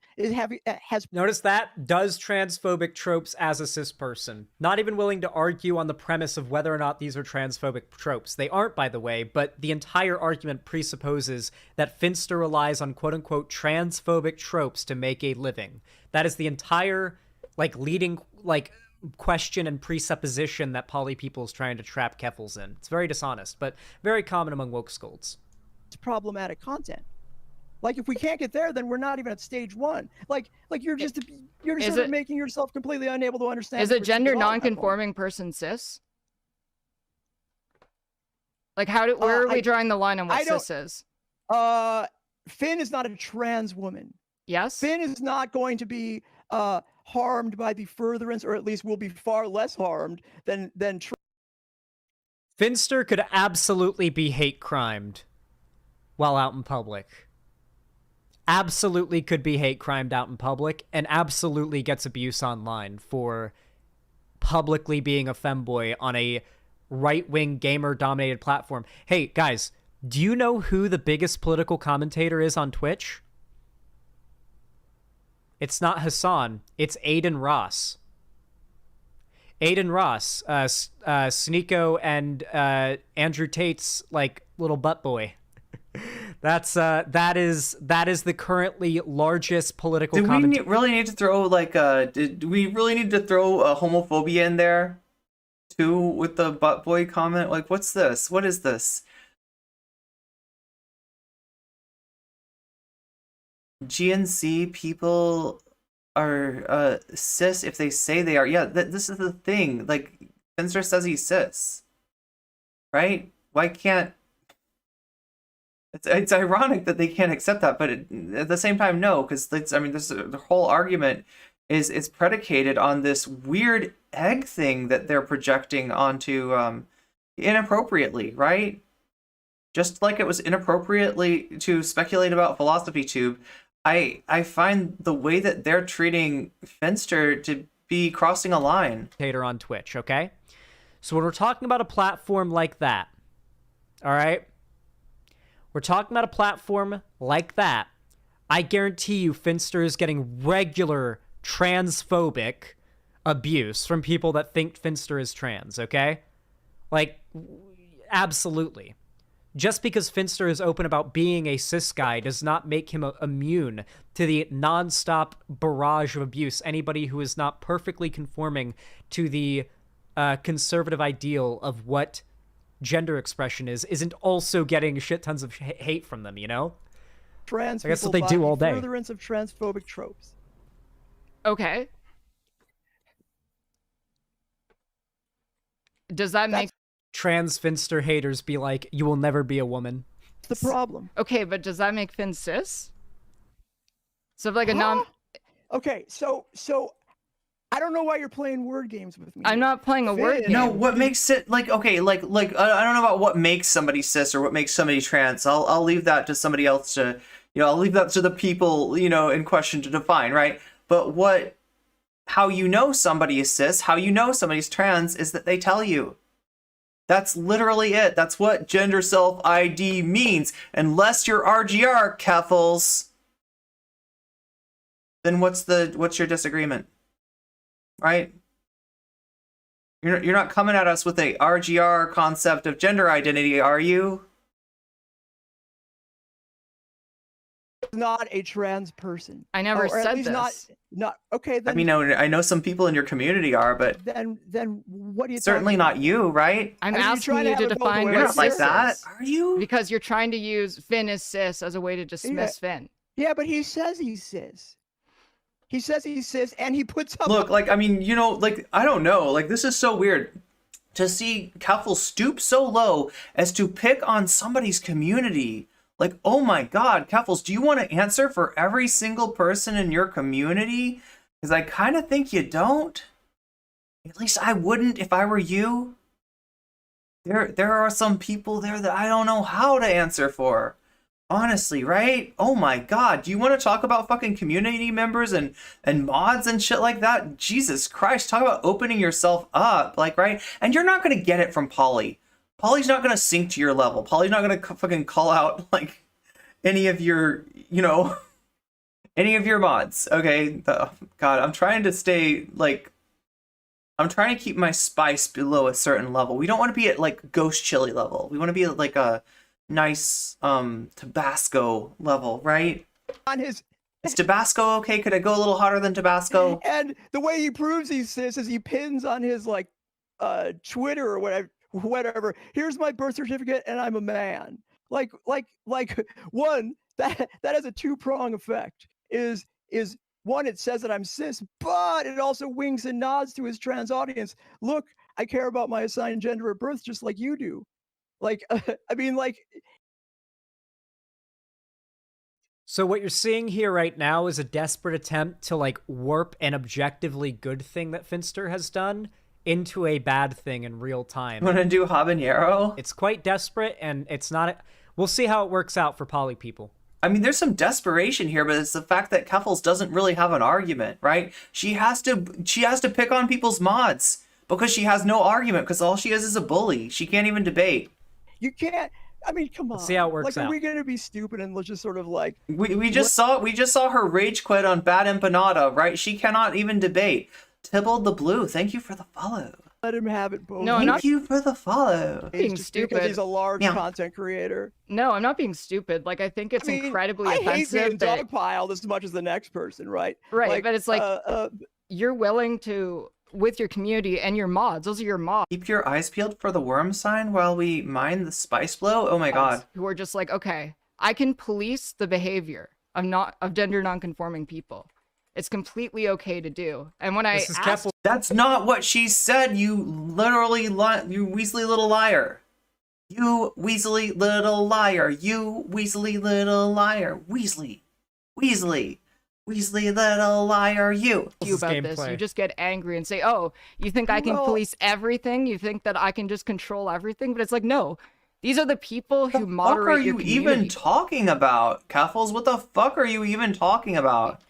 has. Notice that does transphobic tropes as a cis person. Not even willing to argue on the premise of whether or not these are transphobic tropes. They aren't, by the way, but the entire argument presupposes that Finster relies on quote-unquote transphobic tropes to make a living. That is the entire, like, leading, like, question and presupposition that poly people is trying to trap Keffals in. It's very dishonest, but very common among woke scolds. It's problematic content. Like, if we can't get there, then we're not even at stage one. Like you're just sort of making yourself completely unable to understand. Is a gender non-conforming person cis? Like, where are we drawing the line on what cis is? Finn is not a trans woman. Yes. Finn is not going to be harmed by the furtherance, or at least will be far less harmed than Finster could absolutely be hate crimed while out in public. Absolutely could be hate crimed out in public, and absolutely gets abuse online for publicly being a femboy on a right-wing gamer-dominated platform. Hey, guys, do you know who the biggest political commentator is on Twitch? It's not Hassan. It's Aiden Ross. Aiden Ross, Sneeko and Andrew Tate's, like, little butt boy. That is the currently largest political. Do we really need to throw, like, do we really need to throw homophobia in there too with the butt boy comment? Like, what's this? What is this? GNC people are cis if they say they are. Yeah, this is the thing. Like, Finster says he's cis, right? Why can't? It's ironic that they can't accept that, but at the same time, no, because I mean, the whole argument is predicated on this weird egg thing that they're projecting onto inappropriately, right? Just like it was inappropriately to speculate about Philosophy Tube, I find the way that they're treating Finster to be crossing a line. On Twitch, okay? So when we're talking about a platform like that, all right? We're talking about a platform like that. I guarantee you Finster is getting regular transphobic abuse from people that think Finster is trans, okay? Like, absolutely. Just because Finster is open about being a cis guy does not make him immune to the non-stop barrage of abuse. Anybody who is not perfectly conforming to the conservative ideal of what gender expression isn't also getting shit tons of hate from them, you know? Trans I guess what they do all day. Furtherance of transphobic tropes. Okay. Does that make trans Finster haters be like, you will never be a woman? That's the problem. Okay, but does that make Finn cis? So like a non. Okay, so I don't know why you're playing word games with me. I'm not playing a word game. No, what makes it like okay, like I don't know about what makes somebody cis or what makes somebody trans. I'll leave that to somebody else to, you know, I'll leave that to the people, you know, in question to define, right? But how you know somebody is cis, how you know somebody's trans is that they tell you. That's literally it. That's what gender self ID means. Unless you're RGR, Keffals, then what's your disagreement? Right? You're not coming at us with a RGR concept of gender identity, are you? Not a trans person. I never said this. Not okay. Then, I mean, I know some people in your community are, but then what do you? Certainly not you, right? I'm asking you to define You're what not like cis that, is. are you? Because you're trying to use Finn as cis as a way to dismiss Finn. Yeah, but he says he's cis. He says he's cis, and he puts up. Look, like, I mean, you know, like, I don't know. Like, this is so weird to see Keffals stoop so low as to pick on somebody's community. Like, oh my God, Keffals, do you want to answer for every single person in your community? Because I kind of think you don't. At least I wouldn't if I were you. There are some people there that I don't know how to answer for. Honestly, right? Oh my God, do you want to talk about fucking community members and mods and shit like that? Jesus Christ, talk about opening yourself up, like, right? And you're not gonna get it from Polly. Polly's not gonna sink to your level. Polly's not gonna fucking call out like any of your, you know, any of your mods. Okay, God, I'm trying to stay like. I'm trying to keep my spice below a certain level. We don't want to be at like ghost chili level. We want to be at like a nice Tabasco level, right? On his. Is Tabasco okay? Could I go a little hotter than Tabasco? And the way he proves he's cis is he pins on his like Twitter or whatever. Here's my birth certificate, and I'm a man. Like one that has a two-prong effect. Is one, it says that I'm cis, but it also winks and nods to his trans audience. Look, I care about my assigned gender at birth just like you do. Like, I mean, like. So what you're seeing here right now is a desperate attempt to like warp an objectively good thing that Finster has done into a bad thing in real time. Want to do habanero? It's quite desperate, and it's not. We'll see how it works out for poly people. I mean, there's some desperation here, but it's the fact that Keffals doesn't really have an argument, right? She has to pick on people's mods because she has no argument, because all she is a bully. She can't even debate. You can't. I mean, come on. Let's see how it works like, out. Are we gonna be stupid and let's just sort of like? We just saw her rage quit on Bad Empanada, right? She cannot even debate. Tybalt the Blue, thank you for the follow. Let him have it, both. No, Thank you for the follow. being Just stupid. because he's a large Yeah. content creator. No, I'm not being stupid. Like, I think it's incredibly I hate offensive being that dogpiled as much as the next person, right? right, but it's like uh, you're willing to with your community and your mods. Those are your mods Keep your eyes peeled for the worm sign while we mine the spice blow. Oh my God. who are just like, okay, I can police the behavior of gender nonconforming people. It's completely okay to do. And when This is I asked, Keffals. That's not what she said, you literally you Weasley little liar. You Weasley little liar. You Weasley little liar. Weasley little liar, you. you about this, gameplay. you just get angry and say, oh, you think I can Well- police everything? You think that I can just control everything? But it's like, no, these are the people who What the fuck moderate are your you community. even talking about, Keffals? What the fuck are you even talking about?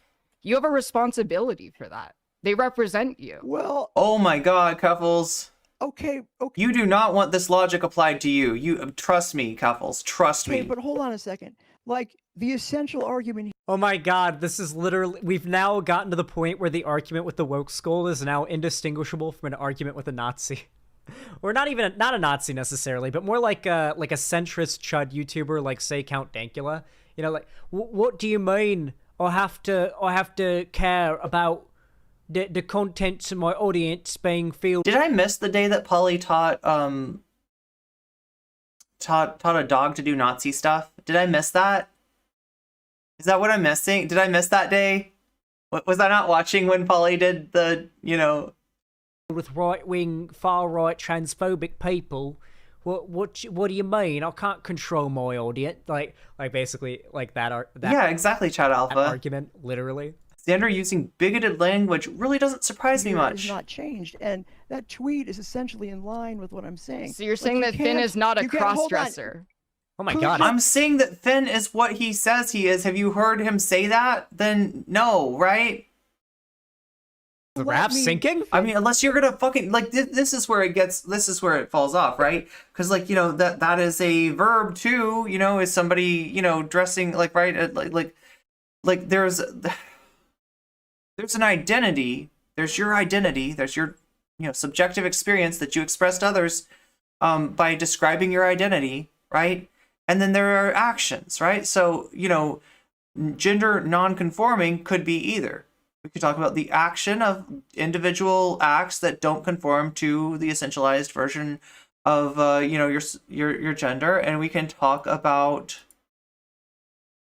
You have a responsibility for that. They represent you. well, Oh my God, Keffals. okay, You do not want this logic applied to you. You trust me, Keffals. Trust me. but hold on a second. Like, the essential argument Oh my God, this is literally. We've now gotten to the point where the argument with the woke skull is now indistinguishable from an argument with a Nazi. Or not a Nazi necessarily, but more like a centrist chud YouTuber, like say Count Dankula. You know, like what do you mean? I have to care about the contents of my audience being filled. Did I miss the day that Polly taught a dog to do Nazi stuff? Did I miss that? Is that what I'm missing? Did I miss that day? Was I not watching when Polly did the, you know? With right-wing, far-right, transphobic people. What do you mean? I can't control my audience. Like basically like that Yeah, exactly, Chad Alpha. argument, literally. Xander using bigoted language really doesn't surprise me here much. is not changed, and that tweet is essentially in line with what I'm saying. So you're Like, saying you that Finn can't- is not a you can't- hold on. cross-dresser. Oh my Could God. I'm saying that Finn is what he says he is. Have you heard him say that? Then no, right? The Let rap me- sinking? I mean, unless you're gonna fucking like this is where it falls off, right? Because like, you know, that is a verb too. You know, is somebody, you know, dressing like, right, like there's an identity. There's your identity. There's your, you know, subjective experience that you express to others by describing your identity, right? And then there are actions, right? So, you know, gender non-conforming could be either. We could talk about the action of individual acts that don't conform to the essentialized version of you know, your gender, and we can talk about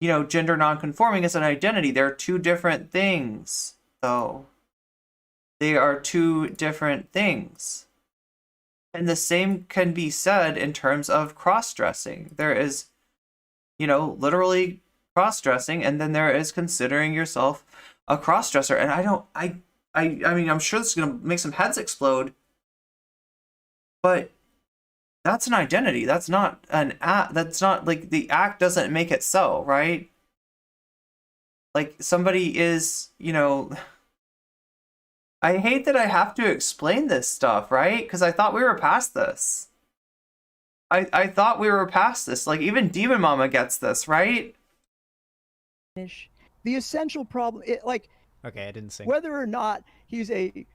you know, gender nonconforming as an identity. They're two different things, though. They are two different things. And the same can be said in terms of cross-dressing. There is, you know, literally cross-dressing, and then there is considering yourself a cross-dresser. And I mean, I'm sure this is going to make some heads explode, but that's an identity. That's not an act. That's not, like, the act doesn't make it so, right? Like, somebody is, you know... I hate that I have to explain this stuff, right? Because I thought we were past this. I thought we were past this. Like, even Demon Mama gets this, right? The essential problem, Okay, I didn't sing. whether or not he's a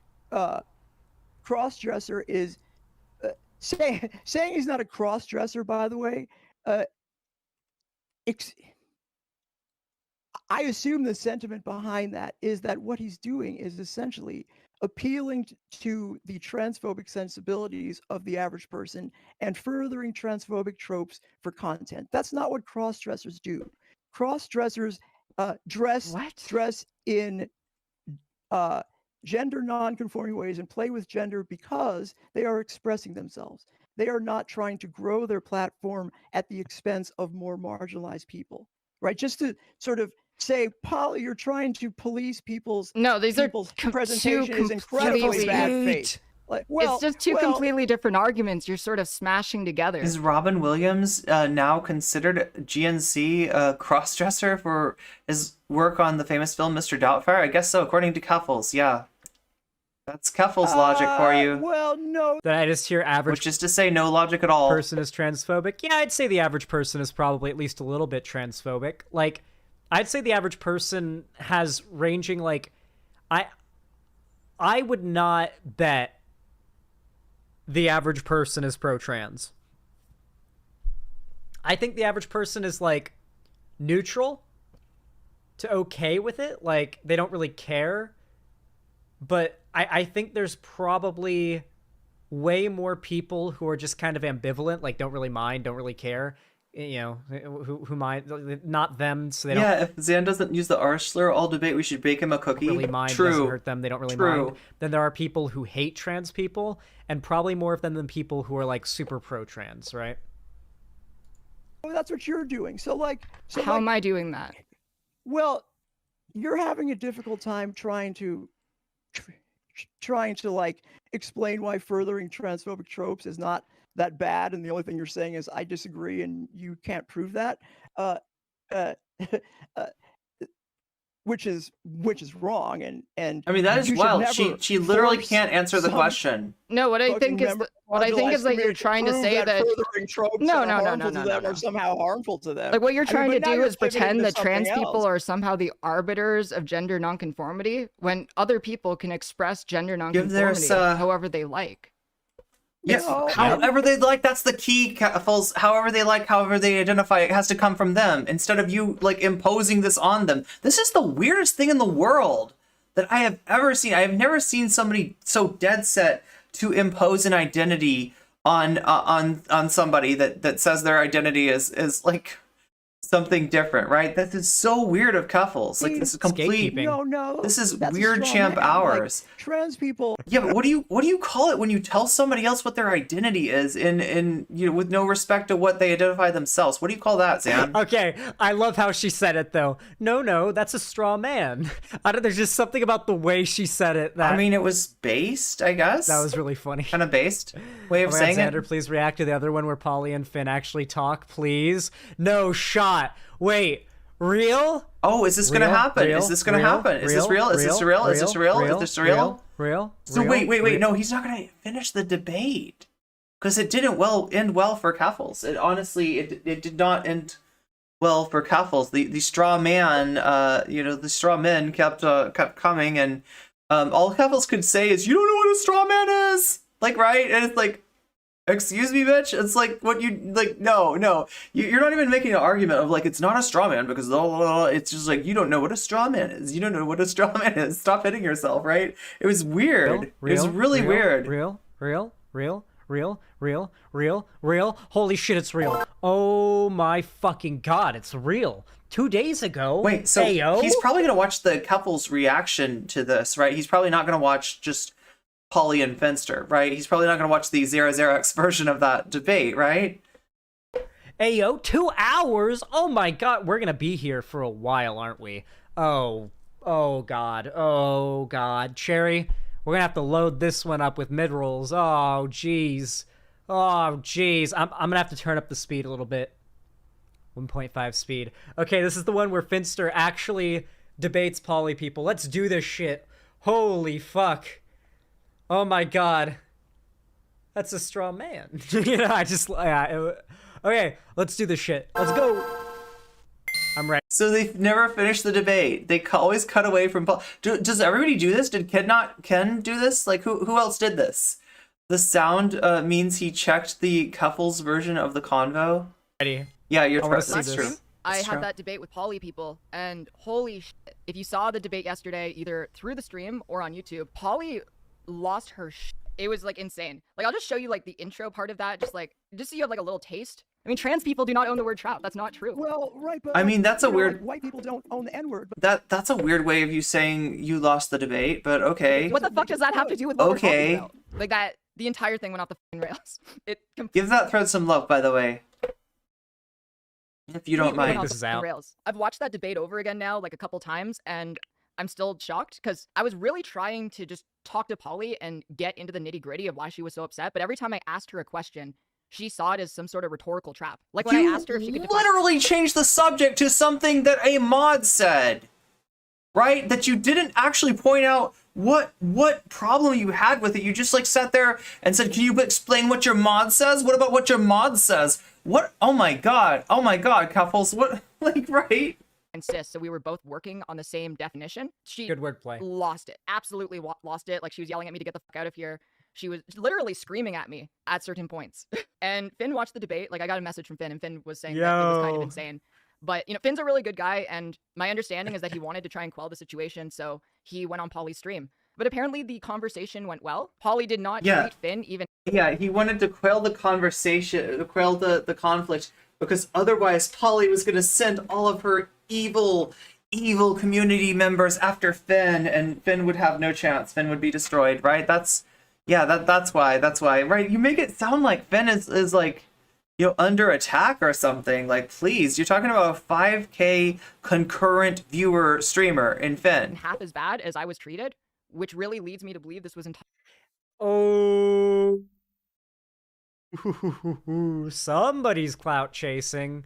cross-dresser is... saying he's not a cross-dresser, by the way, I assume the sentiment behind that is that what he's doing is essentially appealing to the transphobic sensibilities of the average person and furthering transphobic tropes for content. That's not what cross-dressers do. Cross-dressers dress in gender non-conforming ways and play with gender because they are expressing themselves. They are not trying to grow their platform at the expense of more marginalized people, right? Just to sort of say, Polly, you're trying to police people's presentation is incredibly bad faith. Like, well, it's just two completely different arguments you're sort of smashing together. Is Robin Williams now considered GNC a crossdresser for his work on the famous film Mr. Doubtfire? I guess so, according to Keffals, yeah. That's Keffals logic for you. Well, no. Then I just hear average... Which is to say no logic at all. ...person is transphobic. Yeah, I'd say the average person is probably at least a little bit transphobic. Like, I'd say the average person has ranging, like... I would not bet the average person is pro-trans. I think the average person is, like, neutral to okay with it. Like, they don't really care. But I think there's probably way more people who are just kind of ambivalent, like don't really mind, don't really care, you know, who mind, not them, so they don't... Yeah, if Xan doesn't use the R slur, all debate we should bake him a cookie. Really mind, doesn't hurt them, they don't really mind. Then there are people who hate trans people, and probably more of them than people who are like super pro-trans, right? Well, that's what you're doing. So how am I doing that? Well, you're having a difficult time trying to like explain why furthering transphobic tropes is not that bad, and the only thing you're saying is I disagree and you can't prove that, which is wrong, and I mean that is wild. She literally can't answer the question. No, what I think is that you're trying to say that furthering tropes no, are somehow harmful to them. Like what you're trying to do is pretend that trans people are somehow the arbiters of gender nonconformity when other people can express gender nonconformity however they like. Yes, however they like, that's the key, Keffals. However they like, however they identify, it has to come from them, instead of you, like, imposing this on them. This is the weirdest thing in the world that I have ever seen. I have never seen somebody so dead set to impose an identity on somebody that says their identity is like something different, right? That is so weird of Keffals. Like, this is complete. No. This is weird champ hours. Like, trans people. Yeah, but what do you call it when you tell somebody else what their identity is in you know, with no respect to what they identify themselves? What do you call that, Xan? Okay, I love how she said it though. No, that's a straw man. There's just something about the way she said it that... I mean, it was based, I guess. That was really funny. Kind of based way of saying Xander, it. Please react to the other one where Polly and Finn actually talk, please. No shot. Wait, real? Oh, is this gonna happen? Is this gonna happen? Is this real? Is this real? Is this real? Is this real? Real? So wait. No, he's not gonna finish the debate because it didn't end well for Keffals. It honestly, it did not end well for Keffals. The straw man, the straw men kept coming, and all Keffals could say is, "You don't know what a straw man is," like, right? And it's like, excuse me, bitch. It's like what you like. No, you're not even making an argument of like it's not a straw man because it's just like you don't know what a straw man is. You don't know what a straw man is. Stop hitting yourself, right? It was weird. It was really weird. Real. Holy shit, it's real. Oh my fucking god, it's real. 2 days ago. Wait, so Ayo? he's probably gonna watch the Keffals' reaction to this, right? He's probably not gonna watch just Polly and Finster, right? He's probably not gonna watch the 00X version of that debate, right? Ayo, 2 hours? Oh my god, we're gonna be here for a while, aren't we? Oh god. Cherry, we're gonna have to load this one up with mid-rolls. Oh jeez. I'm gonna have to turn up the speed a little bit. 1.5 speed. Okay, this is the one where Finster actually debates poly people. Let's do this shit. Holy fuck. Oh my god. That's a straw man. Okay, let's do this shit. Let's go. I'm ready. So they've never finished the debate. They always cut away from Paul. Does everybody do this? Did Ken do this? Like, who else did this? The sound means he checked the Keffals version of the convo. Ready. Yeah, you're I wanna true. see That's this. true. I That's had true. that debate with poly people, and holy shit. If you saw the debate yesterday, either through the stream or on YouTube, Polly lost her shit. It was, like, insane. Like, I'll just show you, like, the intro part of that, just so you have, like, a little taste. I mean, trans people do not own the word trout. That's not true. Well, right, but I mean, that's a you know, weird- like, white people don't own the N-word. But That's a weird way of you saying you lost the debate, but okay. What the fuck does that have to do with what we're Okay. talking about? Like, that, the entire thing went off the fucking rails. It Give that thread some love, by the way. If you don't completely went mind. off This the is fucking out. rails. I've watched that debate over again now, like, a couple times, and I'm still shocked, because I was really trying to just talk to Polly and get into the nitty-gritty of why she was so upset, but every time I asked her a question, she saw it as some sort of rhetorical trap. Like, when I asked her if she could define- literally changed the subject to something that a mod said, right? That you didn't actually point out what problem you had with it. You just, like, sat there and said, can you explain what your mod says? What about what your mod says? What? Oh my god, Keffals, what? Like, right? cis, so we were both working on the same definition. She Good wordplay. lost it. Absolutely lost it. Like, she was yelling at me to get the fuck out of here. She was literally screaming at me at certain points. And Finn watched the debate. Like, I got a message from Finn, and Finn was saying that it was kind of Yo. insane. But, you know, Finn's a really good guy, and my understanding is that he wanted to try and quell the situation, so he went on Polly's stream. But apparently the conversation went well. Polly did not Yeah. treat Finn even Yeah, he wanted to quell the conversation, quell the conflict, because otherwise Polly was going to send all of her evil community members after Finn, and Finn would have no chance. Finn would be destroyed, right? That's why, right? You make it sound like Finn is like, you know, under attack or something. Like, please, you're talking about a 5K concurrent viewer streamer in Finn. half as bad as I was treated, which really leads me to believe this was Oh. Somebody's clout chasing.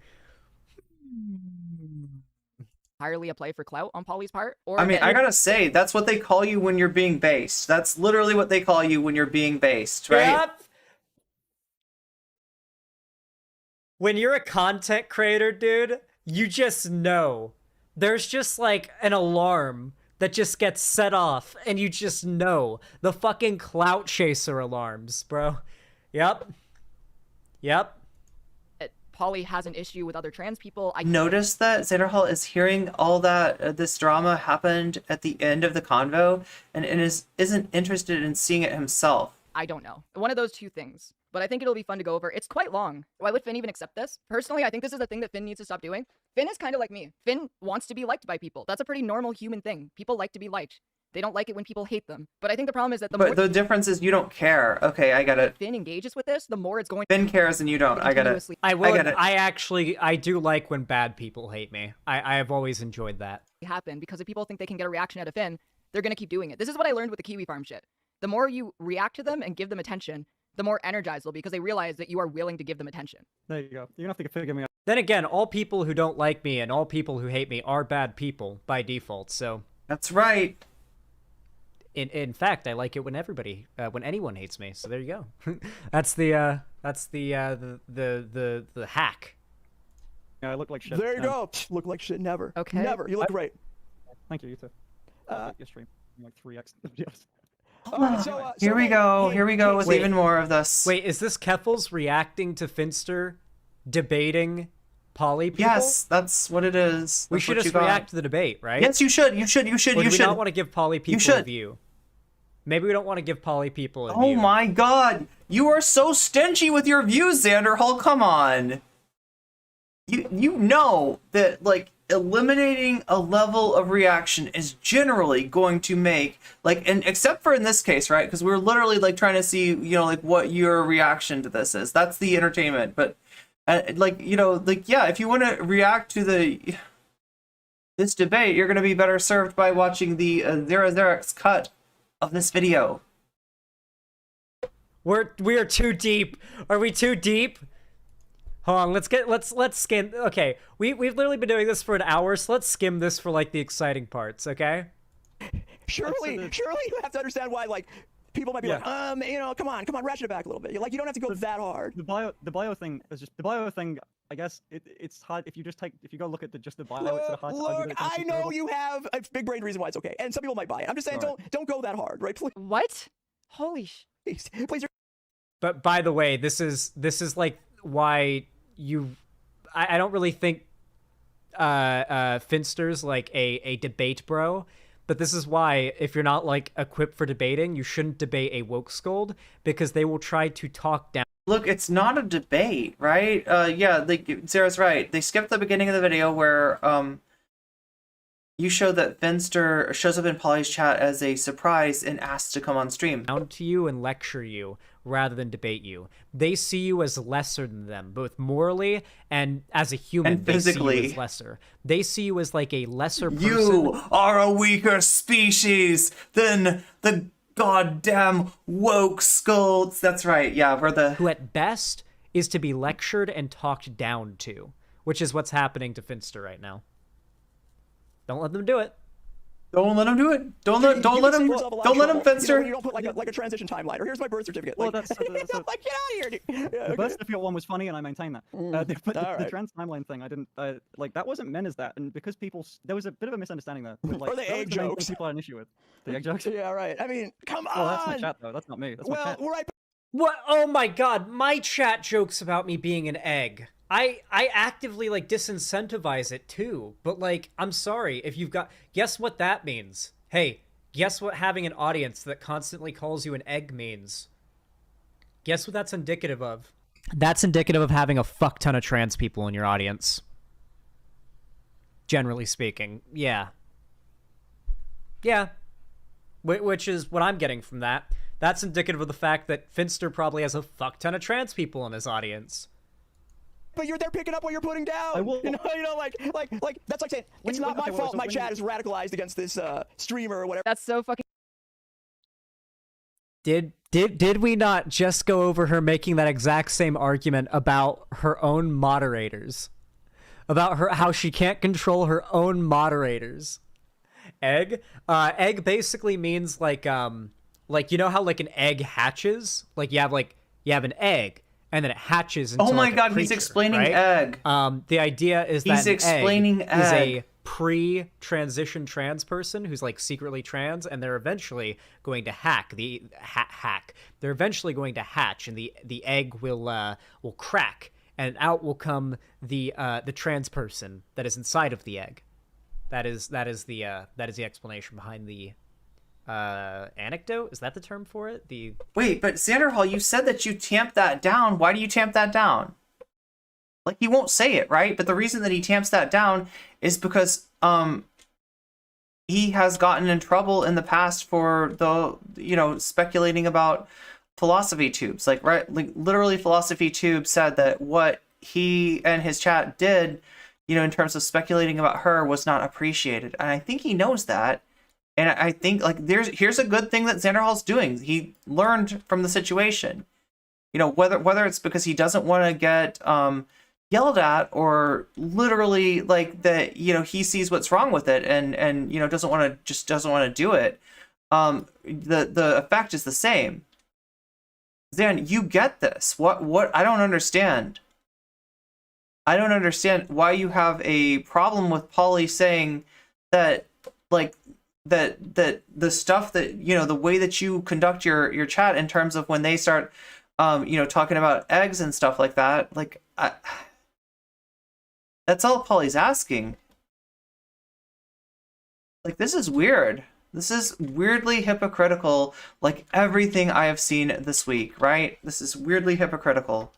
entirely a play for clout on Polly's part. Or I mean, that I gotta say, that's what they call you when you're being based. That's literally what they call you when you're being based, right? Yep. When you're a content creator, dude, you just know. There's just like an alarm that just gets set off, and you just know. The fucking clout chaser alarms, bro. Yep. Polly has an issue with other trans people. I Notice that Xanderhal is hearing all that this drama happened at the end of the convo, and isn't interested in seeing it himself. I don't know. One of those two things. But I think it'll be fun to go over. It's quite long. Why would Finn even accept this? Personally, I think this is a thing that Finn needs to stop doing. Finn is kind of like me. Finn wants to be liked by people. That's a pretty normal human thing. People like to be liked. They don't like it when people hate them. But I think the problem is that the more But the difference is you don't care. Okay, I get it. Finn engages with this, the more it's going Finn cares and you don't. I get it. continuously I get it. I do like when bad people hate me. I have always enjoyed that. happen, because if people think they can get a reaction out of Finn, they're going to keep doing it. This is what I learned with the Kiwi Farm shit. The more you react to them and give them attention, the more energized they'll be, because they realize that you are willing to give them attention. There you go. You're gonna have to figure me out. Then again, all people who don't like me and all people who hate me are bad people by default. So, That's right. in fact, I like it when when anyone hates me. So there you go. that's the hack. Yeah, I look like shit. There you go. Look like shit. Never. Okay. Never. You look great. Thank you. You too. Your stream. Like 3x videos. Here we go. Here we go with Wait. even more of this. Wait, is this Keffals reacting to Finster debating poly people? Yes, that's what it is. We That's should what just you got. react to the debate, right? Yes, you should. You should. Or do we not want to give poly people a should. view? Maybe we don't want to give poly people a Oh view. my god. You are so stingy with your views, Xanderhal. Come on. You know that, like, eliminating a level of reaction is generally going to make, like, and except for in this case, right? Because we're literally like trying to see, you know, like what your reaction to this is. That's the entertainment. But like, you know, like, yeah, if you want to react to this debate, you're going to be better served by watching the Xerxes cut of this video. We are too deep. Are we too deep? Hold on, let's skim. Okay, we've literally been doing this for an hour, so let's skim this for like the exciting parts, okay? Surely you have to understand why, like, people might be like, you know, come on, ratchet it back a little bit. Like, you don't have to go that hard. The bio thing is just the bio thing. I guess it's hard if you go look at just the bio. It's sort of hard to argue that it's I know comparable. you have a big brain reason why it's okay, and some people might buy it. I'm just saying, don't go that hard, right? Please, What? Holy sh! please. But by the way, this is like why I don't really think Finster's like a debate bro, but this is why if you're not like equipped for debating, you shouldn't debate a woke scold, because they will try to talk down. Look, it's not a debate, right? Yeah, like Sarah's right. They skipped the beginning of the video where you show that Finster shows up in Polly's chat as a surprise and asks to come on stream. Down to you and lecture you rather than debate you. They see you as lesser than them, both morally and as a human. And physically. They see you as lesser. They see you as like a lesser person. You are a weaker species than the goddamn woke scolds. That's right. Yeah, we're the... Who at best is to be lectured and talked down to, which is what's happening to Finster right now. Don't let them do it. Don't let him do it. Don't let him Finster. You don't put like a transition timeline, or here's my birth certificate. Well, like, that's like, get out of here, dude. Yeah, the birth certificate one was funny, and I maintain that. But the trans timeline thing, I didn't like. That wasn't meant as that, and because there was a bit of a misunderstanding there. But, like, or the egg jokes. People had an issue with the egg jokes. Yeah, right. I mean, come on. Oh, that's my chat though. That's not me. That's my chat. Right. What? Oh my god, my chat jokes about me being an egg. I actively like disincentivize it too, but like, I'm sorry if you've got, guess what that means? Hey, guess what having an audience that constantly calls you an egg means? Guess what that's indicative of? That's indicative of having a fuck ton of trans people in your audience. Generally speaking, yeah. Yeah. Which is what I'm getting from that. That's indicative of the fact that Finster probably has a fuck ton of trans people in his audience. But they're picking up what you're putting down. I will. You know, like that's like saying it's not my fault my chat is radicalized against this streamer or whatever. That's so fucking. Did we not just go over her making that exact same argument about her own moderators? About how she can't control her own moderators. Egg? Egg basically means like you know how like an egg hatches? Like you have an egg and then it hatches into oh my like, god, a creature, he's explaining right? egg. The idea is that he's explaining egg is a pre-transition trans person who's like secretly trans, and they're eventually going to They're eventually going to hatch, and the egg will crack, and out will come the trans person that is inside of the egg. That is the explanation behind the anecdote. Is that the term for it? Wait, but Xanderhal, you said that you tamped that down. Why do you tamp that down? Like, he won't say it, right? But the reason that he tamps that down is because he has gotten in trouble in the past for speculating about philosophy tubes. Like, right, like literally philosophy tube said that what he and his chat did, in terms of speculating about her was not appreciated. And I think he knows that. And I think like here's a good thing that Xanderhal's doing. He learned from the situation. Whether it's because he doesn't want to get yelled at, or literally like that, he sees what's wrong with it and doesn't want to do it. The effect is the same. Xan, you get this. What I don't understand. I don't understand why you have a problem with Polly saying that like that the stuff that the way that you conduct your chat in terms of when they start talking about eggs and stuff like that, like that's all Polly's asking. Like, this is weird. This is weirdly hypocritical, like everything I have seen this week, right? This is weirdly hypocritical.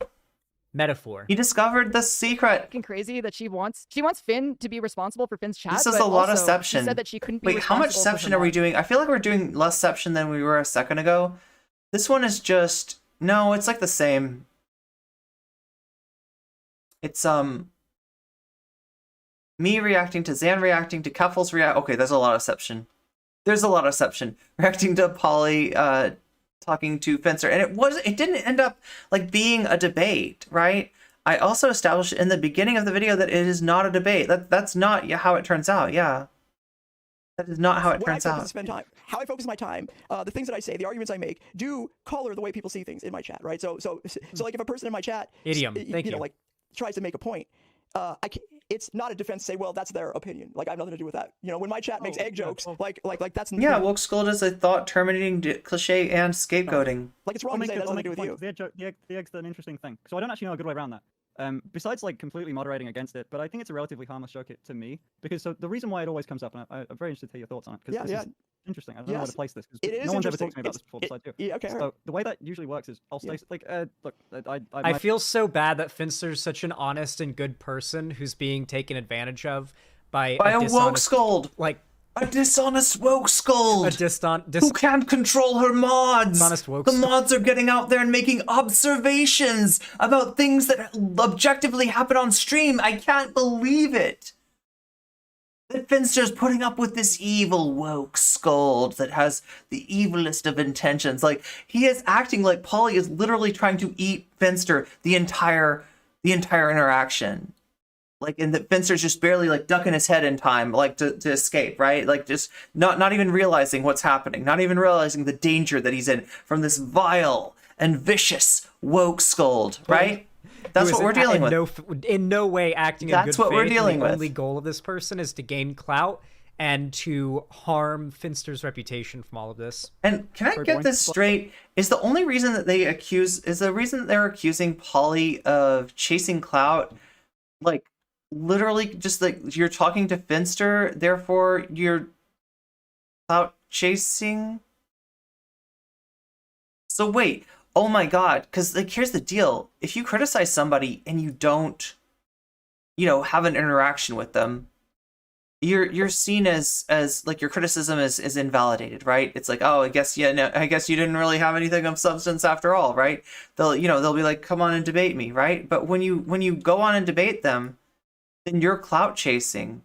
metaphor. He discovered the secret. Fucking crazy that she wants Finn to be responsible for Finn's chat. This is but a lot of also seption. She said that she couldn't be Wait, how much responsible for seption her are we mom. doing? I feel like we're doing less seption than we were a second ago. This one is just no, it's like the same. It's me reacting to Xan reacting to Keffals react. Okay, there's a lot of seption. There's a lot of seption. Reacting to Polly talking to Fencer, and it didn't end up like being a debate, right? I also established in the beginning of the video that it is not a debate. That's not how it turns out. Yeah, that is not how it turns out. How I focus my time, the things that I say, the arguments I make, do color the way people see things in my chat, right? So like if a person in my chat, Idiom. Thank you. know, like tries to make a point, it's not a defense to say, well, that's their opinion. Like I have nothing to do with that. You know, when my chat makes egg jokes, like that's yeah, woke scold is a thought terminating cliche and scapegoating. Like it's wrong to say it has nothing to do with you. The egg's an interesting thing. So I don't actually know a good way around that. Besides like completely moderating against it, but I think it's a relatively harmless joke to me because so the reason why it always comes up, and I'm very interested to hear your thoughts on it because this is interesting. I don't know how to place this because no one's ever talked to me about this before besides you. Yeah, okay. So the way that usually works is I'll stay like look, I feel so bad that Finster's such an honest and good person who's being taken advantage of by a woke scold. Like a dishonest woke scold. A who can't control her mods. Dishonest woke the mods are getting out there and making observations about things that objectively happen on stream. I can't believe it. That Finster's putting up with this evil woke scold that has the evilest of intentions. Like he is acting like Polly is literally trying to eat Finster the entire interaction. Like, and that Finster's just barely like ducking his head in time, like to escape, right? Like just not even realizing what's happening, not even realizing the danger that he's in from this vile and vicious woke scold, right? That's what we're dealing with. In no way acting in good faith. That's what we're dealing with. The only goal of this person is to gain clout and to harm Finster's reputation from all of this. And can I get this straight? Is the only reason that they're accusing Polly of chasing clout, like literally just like you're talking to Finster, therefore you're clout chasing? So wait. Oh my god, because like here's the deal. If you criticize somebody and you don't, have an interaction with them, you're seen as like your criticism is invalidated, right? It's like, oh, I guess you didn't really have anything of substance after all, right? They'll be like, come on and debate me, right? But when you go on and debate them, then you're clout chasing.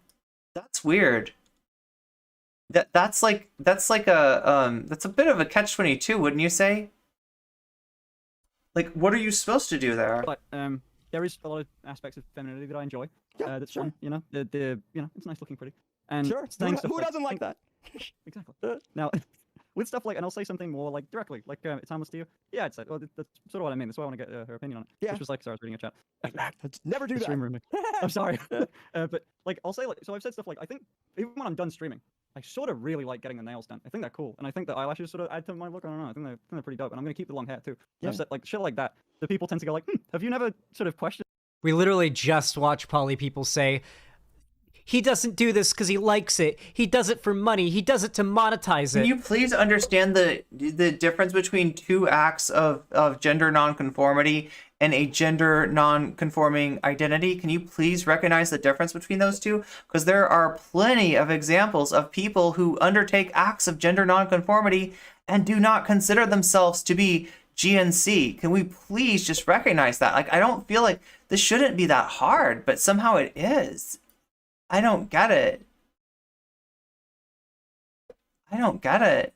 That's weird. That's a bit of a catch-22, wouldn't you say? Like, what are you supposed to do there? But there is a lot of aspects of femininity that I enjoy. Yeah, that's sure. fun. It's nice looking pretty. And sure. Who doesn't like that? Exactly. Now, with stuff like, and I'll say something more like directly, like it's harmless to you. Yeah, it's like, well, that's sort of what I mean. That's why I want to get her opinion on it. Yeah. Which was like, sorry, I was reading a chat. Never do that. Stream rooming. I'm sorry. But like, I'll say like, so I've said stuff like, I think even when I'm done streaming, I sort of really like getting the nails done. I think they're cool, and I think the eyelashes sort of add to my look. I don't know. I think they're pretty dope, and I'm gonna keep the long hair too. Yeah. I've said like shit like that. The people tend to go like, have you never sort of questioned? We literally just watch Polly people say, he doesn't do this because he likes it. He does it for money. He does it to monetize it. Can you please understand the difference between two acts of gender nonconformity and a gender non-conforming identity? Can you please recognize the difference between those two? Because there are plenty of examples of people who undertake acts of gender nonconformity and do not consider themselves to be GNC. Can we please just recognize that? Like, I don't feel like this shouldn't be that hard, but somehow it is. I don't get it. I don't get it.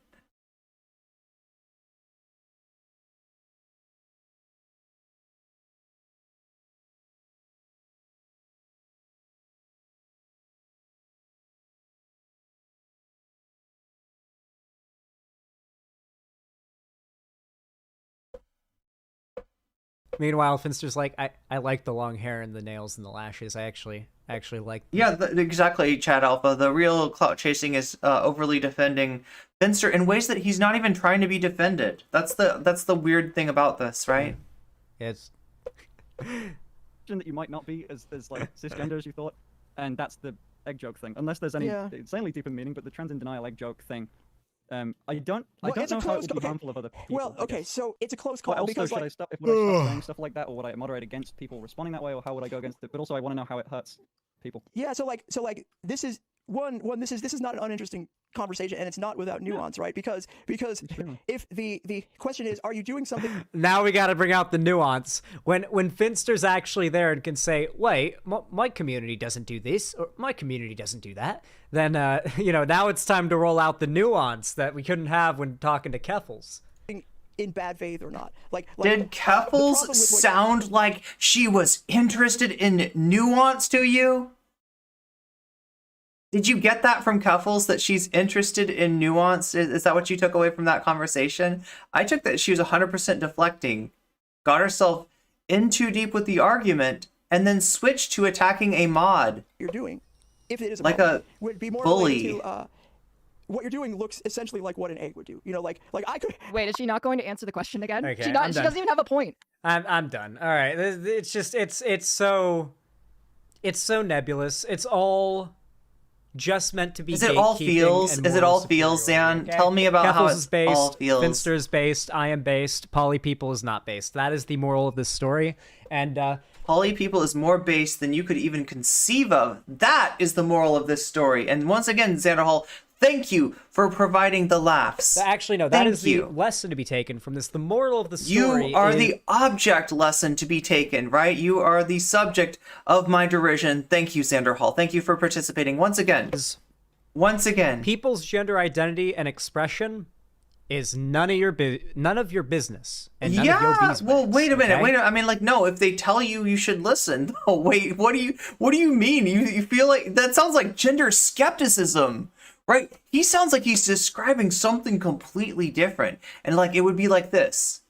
Meanwhile, Finster's like, I like the long hair and the nails and the lashes. I actually like. Yeah, exactly, Chad Alpha. The real clout chasing is overly defending Finster in ways that he's not even trying to be defended. That's the weird thing about this, right? It's that you might not be as like cisgender as you thought, and that's the egg joke thing. Unless there's any insanely deeper meaning, but the trans in denial egg joke thing I don't Well, know it's a how it close- would be okay. harmful of other people. Well, I okay, guess. so it's a close But call also, because should like I stop? Would I stop saying stuff like that, or would I moderate against people responding that way, or how would I go against it? But also, I want to know how it hurts people. yeah, so like this is one this is not an uninteresting conversation, and it's not without nuance, right? Because Extremely. if the question is, are you doing something Now we got to bring out the nuance. When Finster's actually there and can say, "Wait, my community doesn't do this, or my community doesn't do that," then now it's time to roll out the nuance that we couldn't have when talking to Keffals. in bad faith or not? Like Did the Keffals problem with what- sound like she was interested in nuance to you? Did you get that from Keffals, that she's interested in nuance? Is that what you took away from that conversation? I took that she was 100% deflecting, got herself in too deep with the argument, and then switched to attacking a mod. you're doing, if it is Like problem, a would be more bully. related to what you're doing looks essentially like what an egg would do. Like I could. Wait, is she not going to answer the question again? Okay, She I'm not. She done. doesn't even have a point. I'm done. All right, it's just it's so nebulous. It's all just meant to be. Is it all gatekeeping feels? and Is it moral all feels, superiority, Zan? okay? Tell me about how Keffals it's is based, all feels. Finster is based, I am based, Poly People is not based. That is the moral of this story. And Poly people is more base than you could even conceive of. That is the moral of this story. And once again, Xanderhal, thank you for providing the laughs. actually, no, that Thank is you. the lesson to be taken from this. The moral of the story You are is, the object lesson to be taken, right? You are the subject of my derision. Thank you, Xanderhal. Thank you for participating once again. Once again. people's gender identity and expression is none of your business and none of your beeswax. Well, wait a minute. okay? Wait a minute. I mean, like, no. If they tell you, you should listen. Oh, wait. What do you mean? You feel like that sounds like gender skepticism, right? He sounds like he's describing something completely different, and like it would be like this.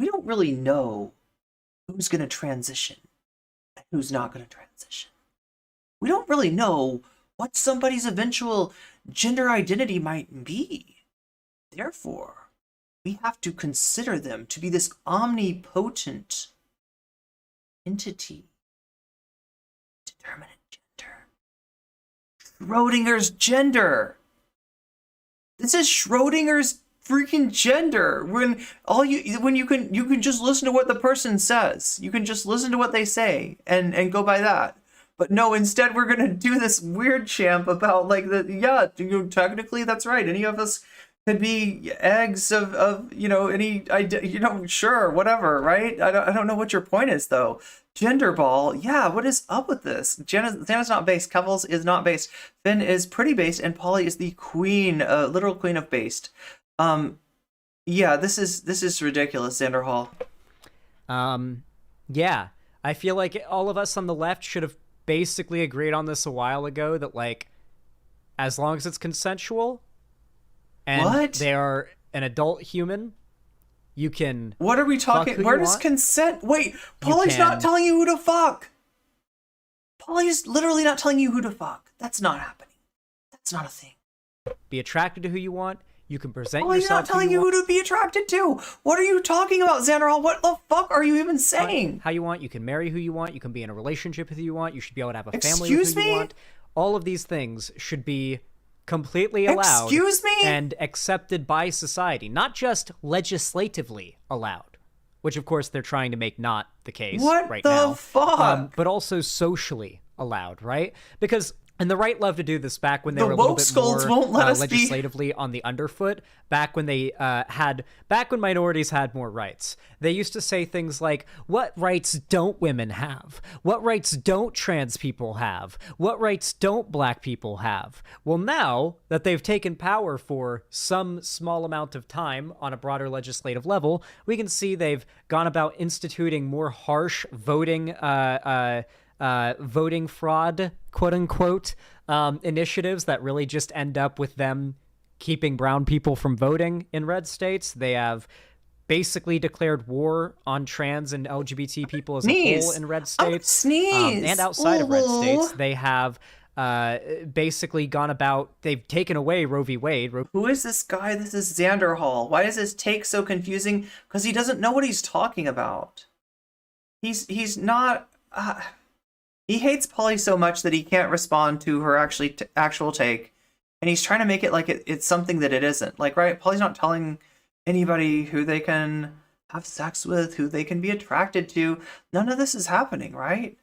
We don't really know who's gonna transition and who's not gonna transition. We don't really know what somebody's eventual gender identity might be. Therefore, we have to consider them to be this omnipotent entity. Determinate gender. Schrodinger's gender. This is Schrodinger's freaking gender. When you can just listen to what the person says. You can just listen to what they say and go by that. But no, instead we're gonna do this weird champ about like technically that's right. Any of us could be eggs of any idea, sure, whatever, right? I don't know what your point is though. Gender ball, yeah, what is up with this? Xana's not based, Keffals is not based, Finn is pretty based, and Polly is the queen, literal queen of based. Yeah, this is ridiculous, Xanderhal. Yeah, I feel like all of us on the left should have basically agreed on this a while ago that like, as long as it's consensual, and they are an adult human, you can. What are we talking? Where does consent? Wait, Polly's not telling you who to fuck. Polly's literally not telling you who to fuck. That's not happening. That's not a thing. Be attracted to who you want. You can present Polly's yourself. not telling you who to be attracted to. What are you talking about, Xanderhal? What the fuck are you even saying? How you want. You can marry who you want. You can be in a relationship with who you want. You should be able to have a family Excuse with who me? you want. All of these things should be completely allowed. Excuse me? And accepted by society, not just legislatively allowed, which of course they're trying to make not the case right now. What the fuck? But also socially allowed, right? Because and the right love to do this back when they The were a little woke bit skulls more won't let us be- legislatively on the underfoot. Back when they back when minorities had more rights, they used to say things like, "What rights don't women have? What rights don't trans people have? What rights don't black people have?" Well, now that they've taken power for some small amount of time on a broader legislative level, we can see they've gone about instituting more harsh voting fraud, quote unquote, initiatives that really just end up with them keeping brown people from voting in red states. They have basically declared war on trans and LGBT people as a whole in red states. And outside of red states, they have basically gone about, they've taken away Roe v. Wade. Who is this guy? This is Xanderhal. Why is his take so confusing? Because he doesn't know what he's talking about. He's not... he hates Polly so much that he can't respond to her actual take. and he's trying to make it like it's something that it isn't. Like, right? Polly's not telling anybody who they can have sex with, who they can be attracted to. None of this is happening, right?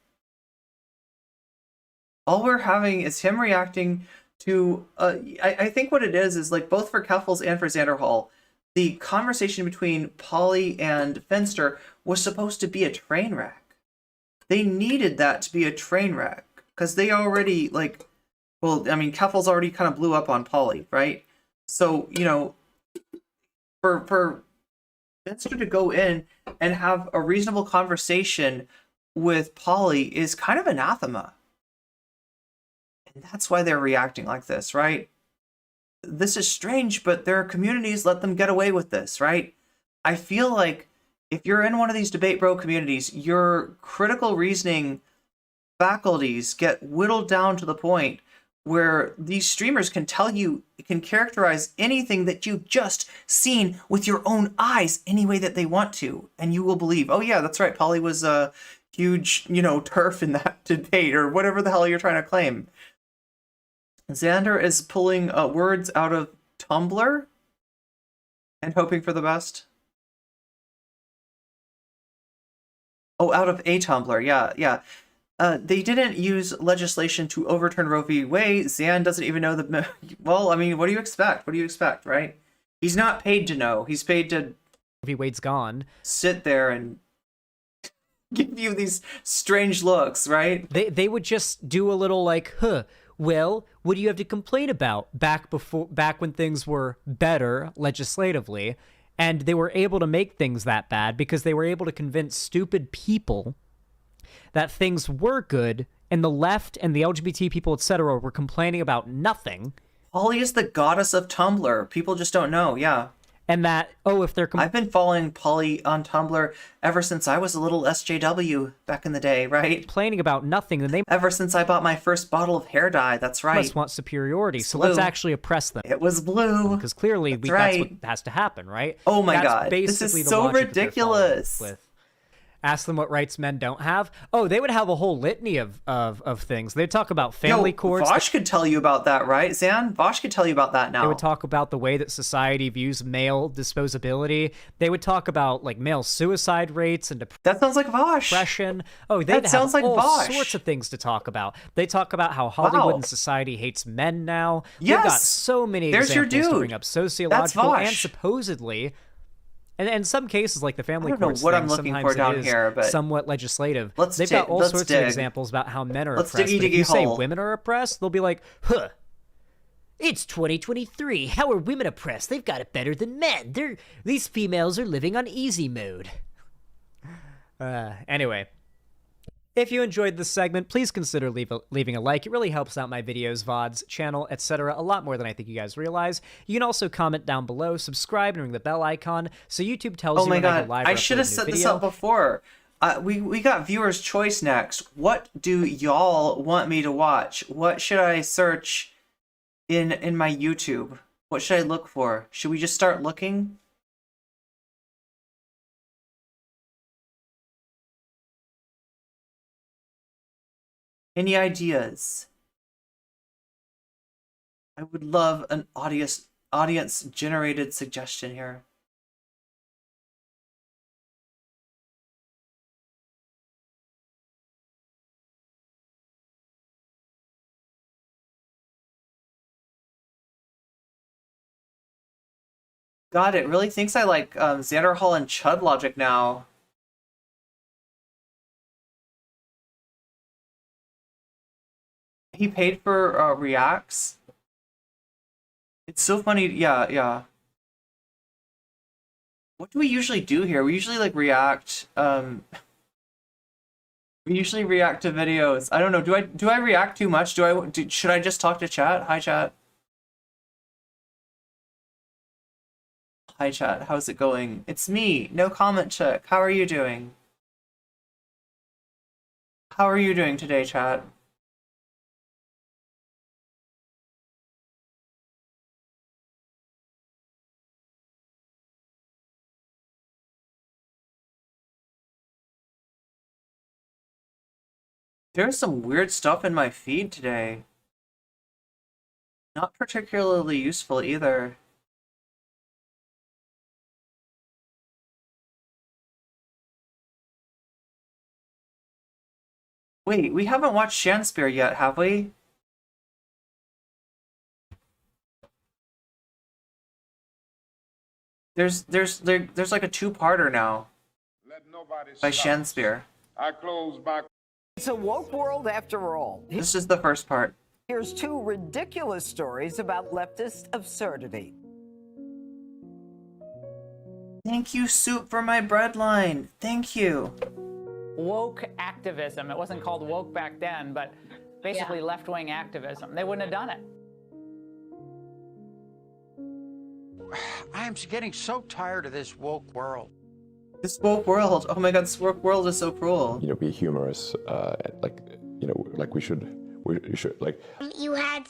All we're having is him reacting to, I think what it is like both for Keffals and for Xanderhal, the conversation between Polly and Finster was supposed to be a train wreck. They needed that to be a train wreck, because they already, like, well, I mean, Keffals already kind of blew up on Polly, right? So, you know, for Finster to go in and have a reasonable conversation with Polly is kind of anathema. And that's why they're reacting like this, right? This is strange, but their communities let them get away with this, right? I feel like if you're in one of these debate bro communities, your critical reasoning faculties get whittled down to the point where these streamers can tell you, can characterize anything that you've just seen with your own eyes any way that they want to, and you will believe, oh yeah, that's right, Polly was a huge, you know, turf in that debate, or whatever the hell you're trying to claim. Xander is pulling words out of Tumblr and hoping for the best. Oh, out of a Tumblr, yeah. They didn't use legislation to overturn Roe v. Wade. Xan doesn't even know the... Well, I mean, what do you expect? What do you expect, right? He's not paid to know. He's paid to... Roe v. Wade's gone. Sit there and give you these strange looks, right? They would just do a little like, well, what do you have to complain about? Back when things were better legislatively, and they were able to make things that bad because they were able to convince stupid people that things were good, and the left and the LGBT people, etc., were complaining about nothing. Polly is the goddess of Tumblr. People just don't know, yeah. And that, if they're... I've been following Polly on Tumblr ever since I was a little SJW back in the day, right? Complaining about nothing, then they... Ever since I bought my first bottle of hair dye, that's right. Must want superiority, It's so blue. let's actually oppress them. It was blue. Because clearly that's that's what has to happen, right? Oh my that's god, this basically is the so logic that they're ridiculous. following with. Ask them what rights men don't have. Oh, they would have a whole litany of things. They'd talk about family courts. Vosh could tell you about that, right, Xan? Vosh could tell you about that now. They would talk about the way that society views male disposability. They would talk about like male suicide rates and that sounds like Vosh. Depression. Oh, they'd have like all Vosh. sorts of things to talk about. They talk about how Hollywood and society hates men now. Yes. They've got so many There's examples your dude. to bring up, sociological That's and Vosh. supposedly. And in some cases, like the family I don't know courts what thing, I'm looking sometimes for down it is here, but somewhat legislative. let's They've dig- got all let's sorts dig. of examples about how men are Let's oppressed. diggy But if diggy you say hole. women are oppressed, they'll be like, it's 2023. How are women oppressed? They've got it better than men. These females are living on easy mode. Anyway. If you enjoyed this segment, please consider leaving a like. It really helps out my videos, VODs, channel, etc. a lot more than I think you guys realize. You can also comment down below, subscribe, and ring the bell icon so YouTube tells you when I go live. I should have set this up before. We got viewers' choice next. What do y'all want me to watch? What should I search in my YouTube? What should I look for? Should we just start looking? Any ideas? I would love an audience generated suggestion here. God, it really thinks I like Xanderhal and Chud logic now. He paid for reacts. It's so funny. Yeah. What do we usually do here? We usually like react. We usually react to videos. I don't know. Do I react too much? Should I just talk to chat? Hi chat. Hi chat. How's it going? It's me. No comment check. How are you doing? How are you doing today, chat? There's some weird stuff in my feed today. Not particularly useful either. Wait, we haven't watched Shanspeare yet, have we? There's like a two-parter now by Shanspeare. I close my. It's a woke world after all. This is the first part. Here's two ridiculous stories about leftist absurdity. Thank you, Soup, for my breadline. Thank you. Woke activism. It wasn't called woke back then, but basically left-wing activism. They wouldn't have done it. I am getting so tired of this woke world. This woke world. Oh my god, this woke world is so cruel. You know, be humorous. Like, you know, like we should like. You could.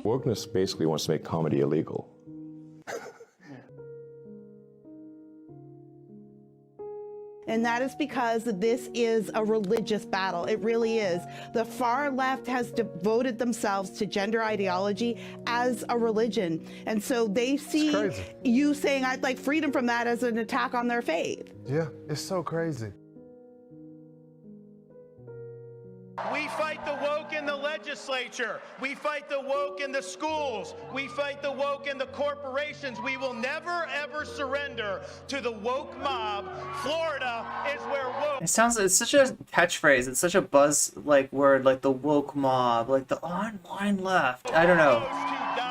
Wokeness basically wants to make comedy illegal. And that is because this is a religious battle. It really is. The far left has devoted themselves to gender ideology as a religion. And so they see you saying, I'd like freedom from that as an attack on their faith. Yeah, it's so crazy. We fight the woke in the legislature. We fight the woke in the schools. We fight the woke in the corporations. We will never, ever surrender to the woke mob. Florida is where woke... It sounds, it's such a catchphrase. It's such a buzz, like, word, like the woke mob, like the online left. I don't know.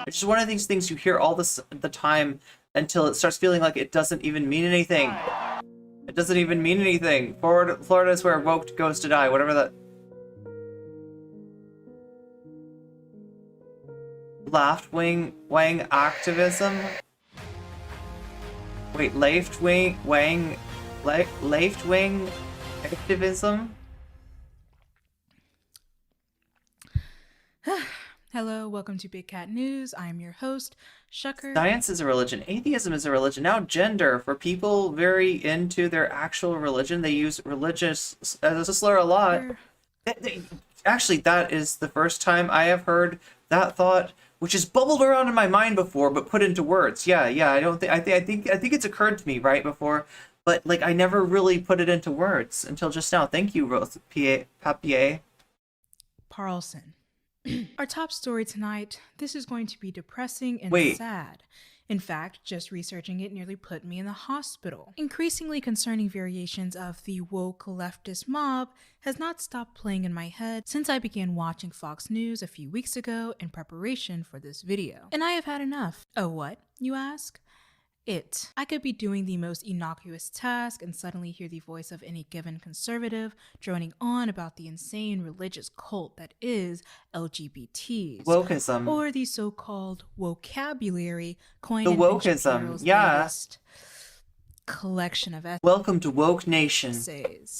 It's just one of these things you hear all the time until it starts feeling like it doesn't even mean anything. It doesn't even mean anything. Florida is where woke goes to die, whatever that... Left-wing activism? Wait, left-wing activism? Hello, welcome to Big Cat News. I'm your host, Shucker. Science is a religion. Atheism is a religion. Now gender. For people very into their actual religion, they use religious as a slur a lot. Actually, that is the first time I have heard that thought, which has bubbled around in my mind before, but put into words. Yeah. I think it's occurred to me right before, but like I never really put it into words until just now. Thank you, Rose Papier. Parlson. Our top story tonight. This is going to be depressing and sad. In fact, just researching it nearly put me in the hospital. Increasingly concerning variations of the woke leftist mob has not stopped playing in my head since I began watching Fox News a few weeks ago in preparation for this video. And I have had enough. Oh, what, you ask? I could be doing the most innocuous task and suddenly hear the voice of any given conservative droning on about the insane religious cult that is LGBTs. Wokeism. Or the so-called vocabulary coined the in wokeism, yeah. Collection of essays. Welcome to Woke Nation.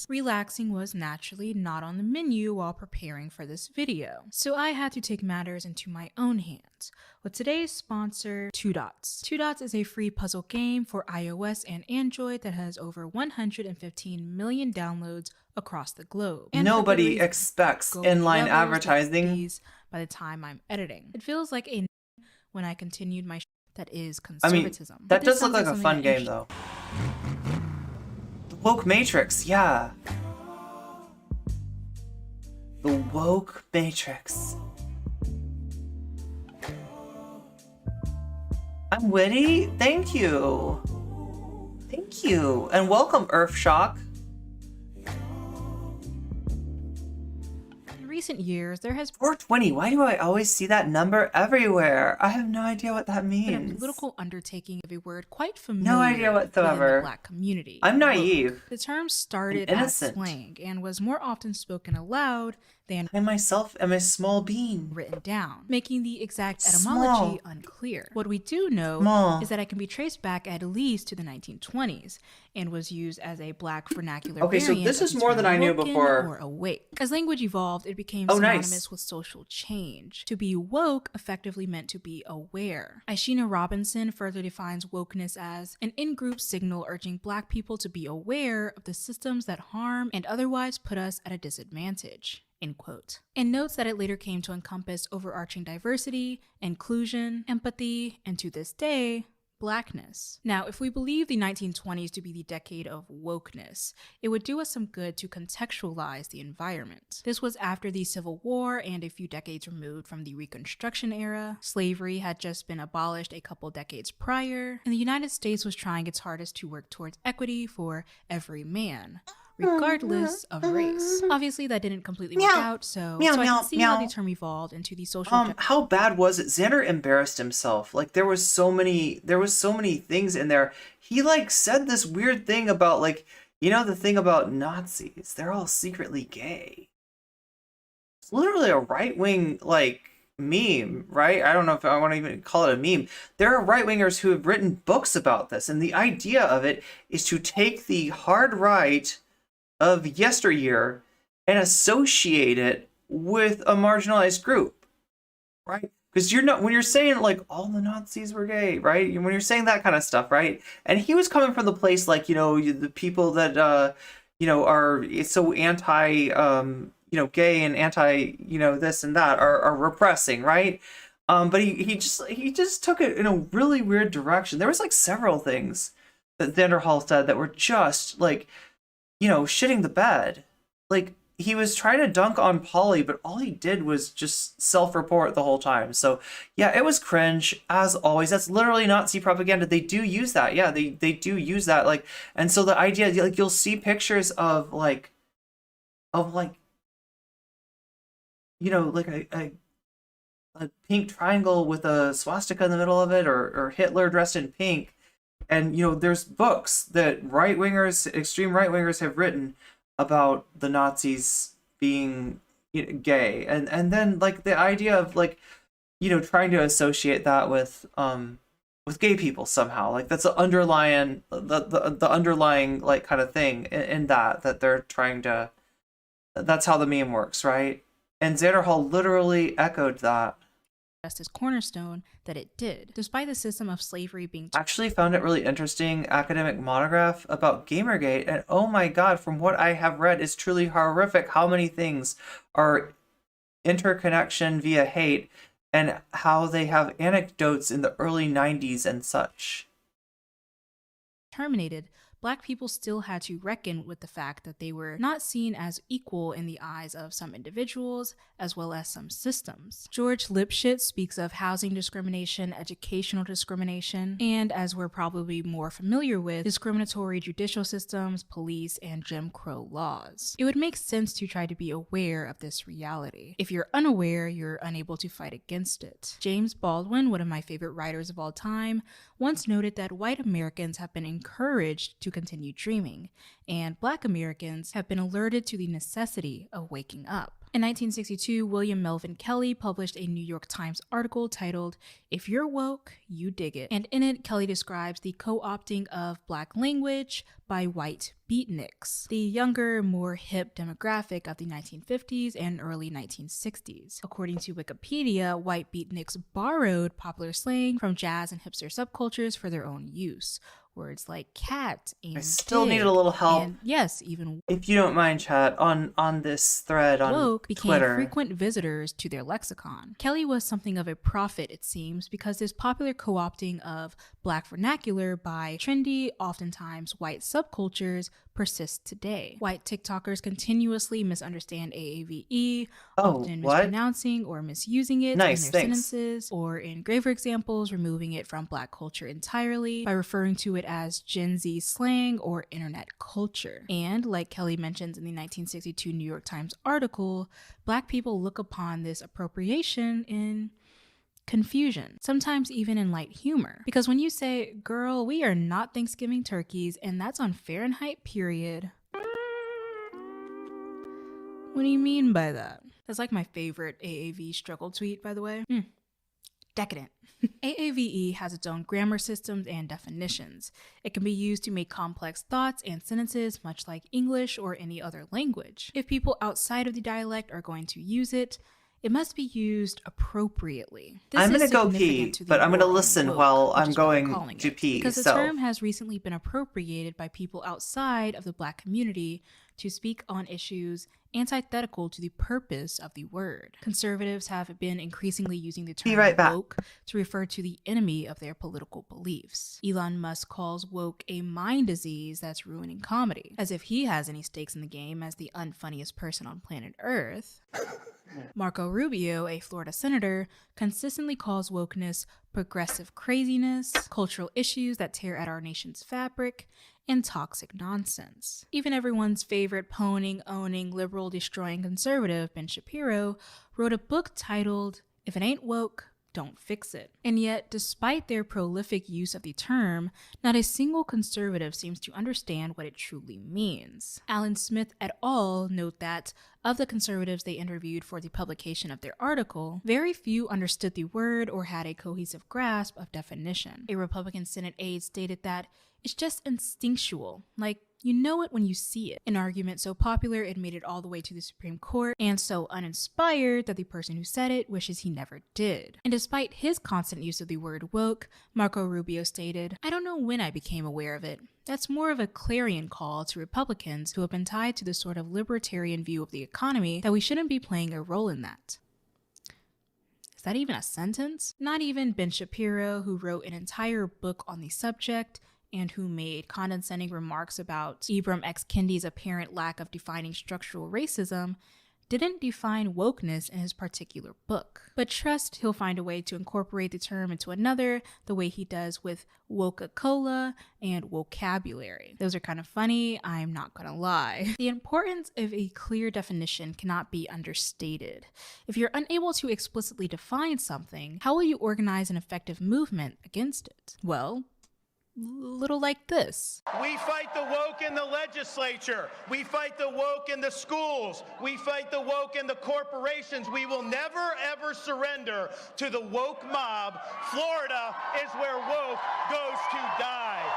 Relaxing was naturally not on the menu while preparing for this video, so I had to take matters into my own hands with today's sponsor, 2 Dots. 2 Dots is a free puzzle game for iOS and Android that has over 115 million downloads across the globe. And nobody expects inline advertising by the time I'm editing. It feels like a when I continued my that is conservatism. I mean, that does look like a fun game, though. The Woke Matrix, yeah. The Woke Matrix. I'm witty? Thank you. Thank you. And welcome, Earthshock. Recent years, there has 420. Why do I always see that number everywhere? I have no idea what that means. been a political undertaking of a word quite familiar. No idea whatsoever. Within the Black community. I'm naive. The term started as slang and was more often spoken aloud than I myself am a small bean written down, making the exact etymology unclear. What we do know is that it can be traced back at least to the 1920s and was used as a Black vernacular variant so this is more than I knew before. Or awake. As language evolved, it became synonymous with social change. To be woke effectively meant to be aware. Ishina Robinson further defines wokeness as an in-group signal urging Black people to be aware of the systems that harm and otherwise put us at a disadvantage. end quote. And notes that it later came to encompass overarching diversity, inclusion, empathy, and to this day, Blackness. Now, if we believe the 1920s to be the decade of wokeness, it would do us some good to contextualize the environment. This was after the Civil War and a few decades removed from the Reconstruction era. Slavery had just been abolished a couple decades prior, and the United States was trying its hardest to work towards equity for every man, regardless of race. Obviously, that didn't completely work out, so I can see how the term evolved into the social. How bad was it? Xander embarrassed himself. Like there was so many things in there. He like said this weird thing about like, you know, the thing about Nazis. They're all secretly gay. It's literally a right-wing like meme, right? I don't know if I want to even call it a meme. There are right-wingers who have written books about this, and the idea of it is to take the hard right of yesteryear and associate it with a marginalized group, right? Because you're not, when you're saying like all the Nazis were gay, right? When you're saying that kind of stuff, right? And he was coming from the place like, you know, the people that you know, are so anti you know, gay and anti, you know, this and that are repressing, right? But he just took it in a really weird direction. There was like several things that Xanderhal said that were just like, you know, shitting the bed. Like, he was trying to dunk on Polly, but all he did was just self-report the whole time. So, yeah, it was cringe, as always. That's literally Nazi propaganda. They do use that. Yeah, they do use that. Like, and so the idea, like, you'll see pictures of, you know, like a pink triangle with a swastika in the middle of it, or Hitler dressed in pink. And, you know, there's books that right-wingers, extreme right-wingers have written about the Nazis being, you know, gay. And then, like, the idea of, like, you know, trying to associate that with gay people somehow. Like, that's the underlying, the underlying, like, kind of thing in that they're trying to... That's how the meme works, right? And Xanderhal literally echoed that. Justice cornerstone that it did, despite the system of slavery being... Actually found it really interesting academic monograph about Gamergate, and oh my god, from what I have read, it's truly horrific how many things are interconnection via hate, and how they have anecdotes in the early 90s and such. Terminated, Black people still had to reckon with the fact that they were not seen as equal in the eyes of some individuals as well as some systems. George Lipschitz speaks of housing discrimination, educational discrimination, and, as we're probably more familiar with, discriminatory judicial systems, police, and Jim Crow laws. It would make sense to try to be aware of this reality. If you're unaware, you're unable to fight against it. James Baldwin, one of my favorite writers of all time, once noted that white Americans have been encouraged to continue dreaming, and Black Americans have been alerted to the necessity of waking up. In 1962, William Melvin Kelly published a New York Times article titled, "If You're Woke, You Dig It," and in it, Kelly describes the co-opting of Black language by white beatniks, the younger, more hip demographic of the 1950s and early 1960s. According to Wikipedia, white beatniks borrowed popular slang from jazz and hipster subcultures for their own use. Words like cat and I still need a little help. And, yes, even if you don't mind, chat, on this thread on woke became Twitter. Frequent visitors to their lexicon. Kelly was something of a prophet, it seems, because this popular co-opting of Black vernacular by trendy, oftentimes white subcultures persists today. White TikTokers continuously misunderstand AAVE, often mispronouncing or misusing it in their sentences, or in graver examples, removing it from Black culture entirely by referring to it as Gen Z slang or internet culture. And, like Kelly mentions in the 1962 New York Times article, Black people look upon this appropriation in confusion, sometimes even in light humor. Because when you say, "Girl, we are not Thanksgiving turkeys, and that's on Fahrenheit period," what do you mean by that? That's like my favorite AAV struggle tweet, by the way. Decadent. AAVE has its own grammar systems and definitions. It can be used to make complex thoughts and sentences, much like English or any other language. If people outside of the dialect are going to use it, it must be used appropriately. I'm going to go pee, but I'm going to listen while I'm going to pee. Because the term has recently been appropriated by people outside of the Black community to speak on issues antithetical to the purpose of the word. Conservatives have been increasingly using the term woke to refer to the enemy of their political beliefs. Elon Musk calls woke a mind disease that's ruining comedy, as if he has any stakes in the game as the unfunniest person on planet Earth. Marco Rubio, a Florida senator, consistently calls wokeness progressive craziness, cultural issues that tear at our nation's fabric, and toxic nonsense. Even everyone's favorite pwning, owning, liberal destroying conservative, Ben Shapiro, wrote a book titled, "If It Ain't Woke, Don't Fix It." And yet, despite their prolific use of the term, not a single conservative seems to understand what it truly means. Alan Smith et al. Note that, of the conservatives they interviewed for the publication of their article, very few understood the word or had a cohesive grasp of definition. A Republican Senate aide stated that it's just instinctual, like you know it when you see it. An argument so popular it made it all the way to the Supreme Court, and so uninspired that the person who said it wishes he never did. And despite his constant use of the word woke, Marco Rubio stated, "I don't know when I became aware of it. That's more of a clarion call to Republicans who have been tied to the sort of libertarian view of the economy that we shouldn't be playing a role in that." Is that even a sentence? Not even Ben Shapiro, who wrote an entire book on the subject, and who made condescending remarks about Ibram X. Kendi's apparent lack of defining structural racism, didn't define wokeness in his particular book. But trust he'll find a way to incorporate the term into another, the way he does with Woca-Cola and vocabulary. Those are kind of funny, I'm not gonna lie. The importance of a clear definition cannot be understated. If you're unable to explicitly define something, how will you organize an effective movement against it? Well, little like this. We fight the woke in the legislature. We fight the woke in the schools. We fight the woke in the corporations. We will never, ever surrender to the woke mob. Florida is where woke goes to die.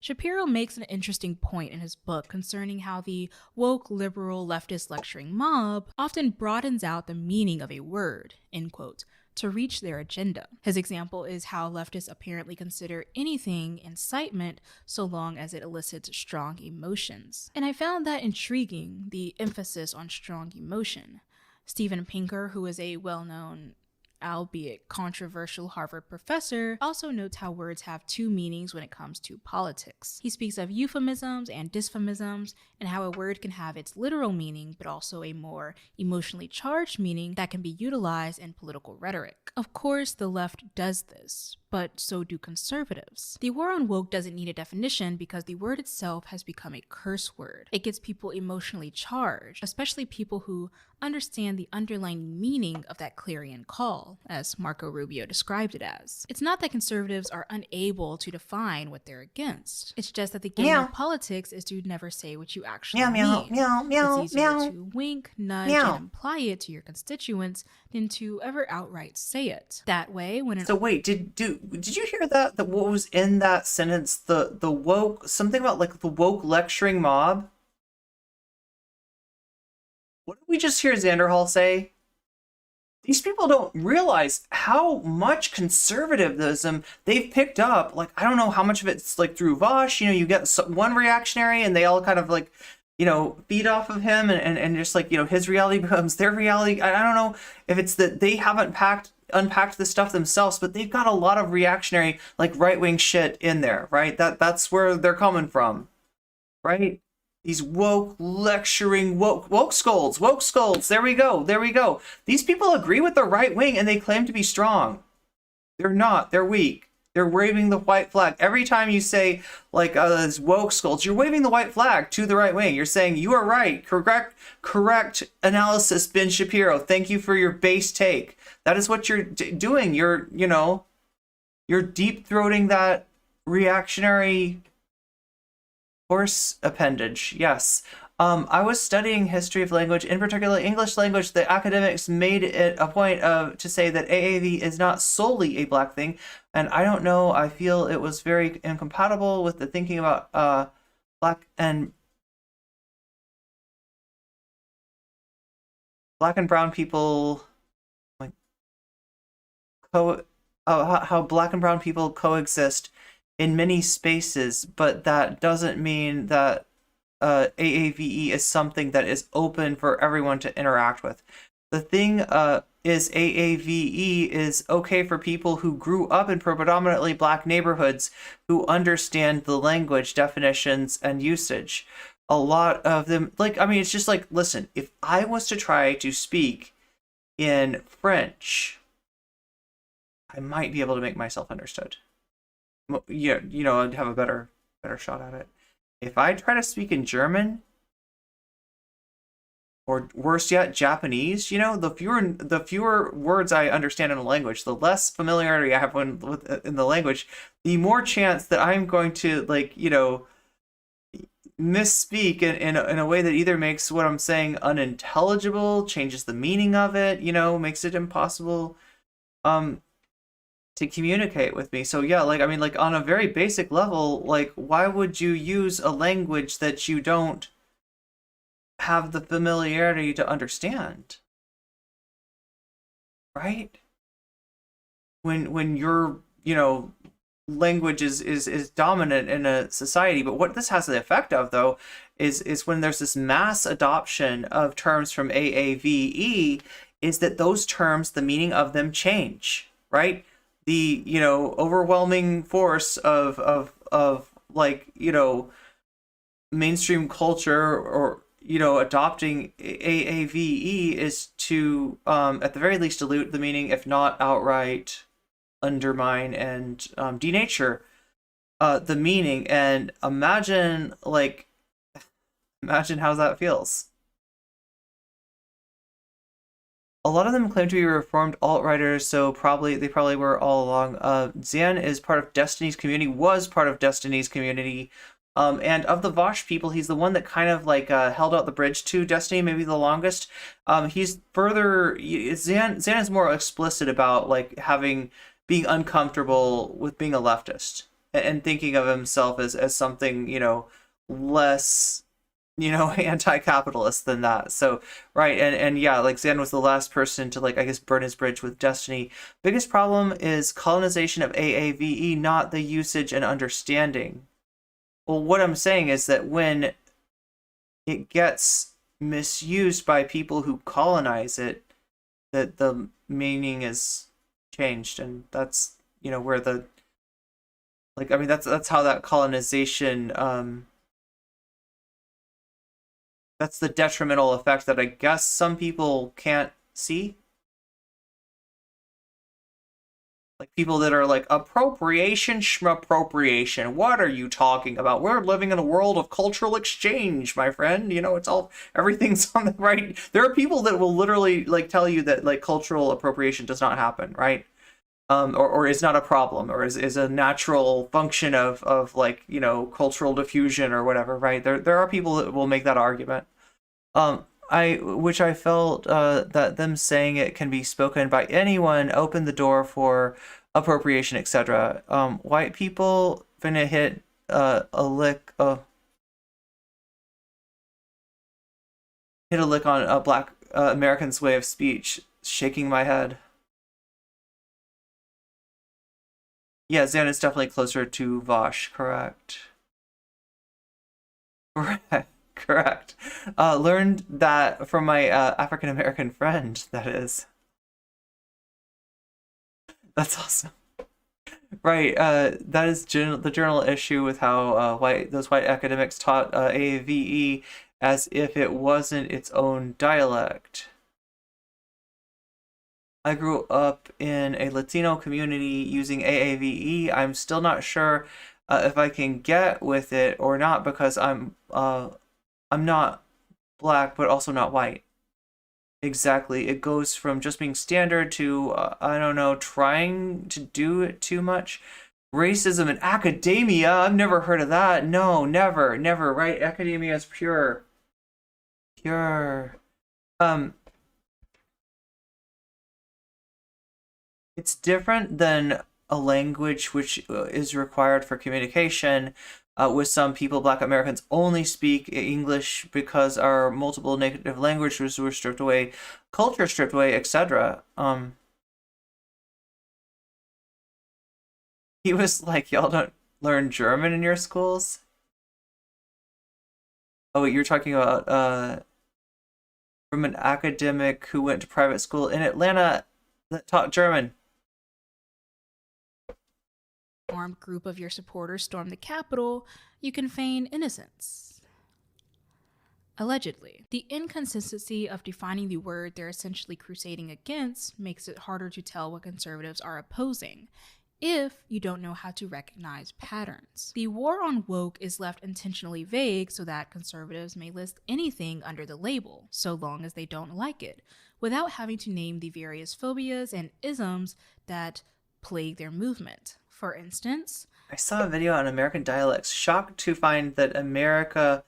Shapiro makes an interesting point in his book concerning how the woke, liberal, leftist lecturing mob often broadens out the meaning of a word, end quote, to reach their agenda. His example is how leftists apparently consider anything incitement so long as it elicits strong emotions. And I found that intriguing, the emphasis on strong emotion. Steven Pinker, who is a well-known, albeit controversial Harvard professor, also notes how words have two meanings when it comes to politics. He speaks of euphemisms and dysphemisms, and how a word can have its literal meaning, but also a more emotionally charged meaning that can be utilized in political rhetoric. Of course, the left does this, but so do conservatives. The war on woke doesn't need a definition because the word itself has become a curse word. It gets people emotionally charged, especially people who understand the underlying meaning of that clarion call, as Marco Rubio described it as. It's not that conservatives are unable to define what they're against. It's just that the game of politics is to never say what you actually mean. It's easier to wink, nudge, and imply it to your constituents than to ever outright say it. That way, when So wait, did you hear that? What was in that sentence? The woke, something about like the woke lecturing mob? What did we just hear Xanderhal say? These people don't realize how much conservatism they've picked up. Like, I don't know how much of it's like through Vosh. You know, you get one reactionary and they all kind of like, you know, feed off of him and just like, you know, his reality becomes their reality. I don't know if it's that they haven't unpacked this stuff themselves, but they've got a lot of reactionary, like right-wing shit in there, right? That's where they're coming from, right? These woke lecturing woke scolds. There we go. These people agree with the right wing and they claim to be strong. They're not. They're weak. They're waving the white flag. Every time you say like this woke scolds, you're waving the white flag to the right wing. You're saying you are right. Correct analysis, Ben Shapiro. Thank you for your base take. That is what you're doing. You're deep throating that reactionary horse appendage. Yes. I was studying history of language, in particular English language. The academics made it a point to say that AAV is not solely a black thing. And I don't know, I feel it was very incompatible with the thinking about black and brown people, like how black and brown people coexist in many spaces, but that doesn't mean that AAVE is something that is open for everyone to interact with. The thing is AAVE is okay for people who grew up in predominantly black neighborhoods who understand the language, definitions, and usage. A lot of them, like, I mean, it's just like, listen, if I was to try to speak in French, I might be able to make myself understood. Yeah, you know, I'd have a better shot at it. If I try to speak in German, or worse yet, Japanese, you know, the fewer words I understand in a language, the less familiarity I have in the language, the more chance that I'm going to, like, you know, misspeak in a way that either makes what I'm saying unintelligible, changes the meaning of it, you know, makes it impossible to communicate with me. So yeah, like, I mean, like, on a very basic level, like, why would you use a language that you don't have the familiarity to understand? Right? When your, you know, language is dominant in a society. But what this has the effect of, though, is when there's this mass adoption of terms from AAVE, is that those terms, the meaning of them change, right? The, you know, overwhelming force of like, you know, mainstream culture, or, you know, adopting AAVE is to at the very least dilute the meaning, if not outright undermine and denature the meaning. And imagine how that feels. A lot of them claim to be reformed alt-righters, so they probably were all along. Zan is part of Destiny's community, was part of Destiny's community, and of the Vosh people, he's the one that kind of like held out the bridge to Destiny, maybe the longest. He's further, Zan is more explicit about like being uncomfortable with being a leftist and thinking of himself as something, you know, less, you know, anti-capitalist than that. So, right, and yeah, like, Zan was the last person to, like, I guess, burn his bridge with Destiny. Biggest problem is colonization of AAVE, not the usage and understanding. Well, what I'm saying is that when it gets misused by people who colonize it, that the meaning is changed, and that's, you know, where the, like, I mean, that's how that colonization, that's the detrimental effect that I guess some people can't see. Like, people that are like, appropriation, schmappropriation, what are you talking about? We're living in a world of cultural exchange, my friend. You know, it's all, everything's on the right. There are people that will literally, like, tell you that, like, cultural appropriation does not happen, right? Or is not a problem, or is a natural function of like, you know, cultural diffusion or whatever, right? There are people that will make that argument. Which I felt that them saying it can be spoken by anyone opened the door for appropriation, etc. White people finna hit hit a lick on a black American's way of speech. Shaking my head. Yeah, Zan is definitely closer to Vosh, correct. Correct. Learned that from my African-American friend, that is. That's awesome. Right, that is the general issue with how those white academics taught AAVE as if it wasn't its own dialect. I grew up in a Latino community using AAVE. I'm still not sure if I can get with it or not, because I'm not black, but also not white. Exactly. It goes from just being standard to, I don't know, trying to do it too much. Racism in academia? I've never heard of that. No, never, right? Academia is pure. Pure. It's different than a language which is required for communication. With some people, Black Americans only speak English because our multiple native languages were stripped away, culture stripped away, etc. He was like, y'all don't learn German in your schools? Oh, wait, you're talking about from an academic who went to private school in Atlanta that taught German. Armed group of your supporters storm the Capitol, you can feign innocence. Allegedly. The inconsistency of defining the word they're essentially crusading against makes it harder to tell what conservatives are opposing, if you don't know how to recognize patterns. The war on woke is left intentionally vague so that conservatives may list anything under the label, so long as they don't like it, without having to name the various phobias and isms that plague their movement. For instance, I saw a video on American dialects, shocked to find that America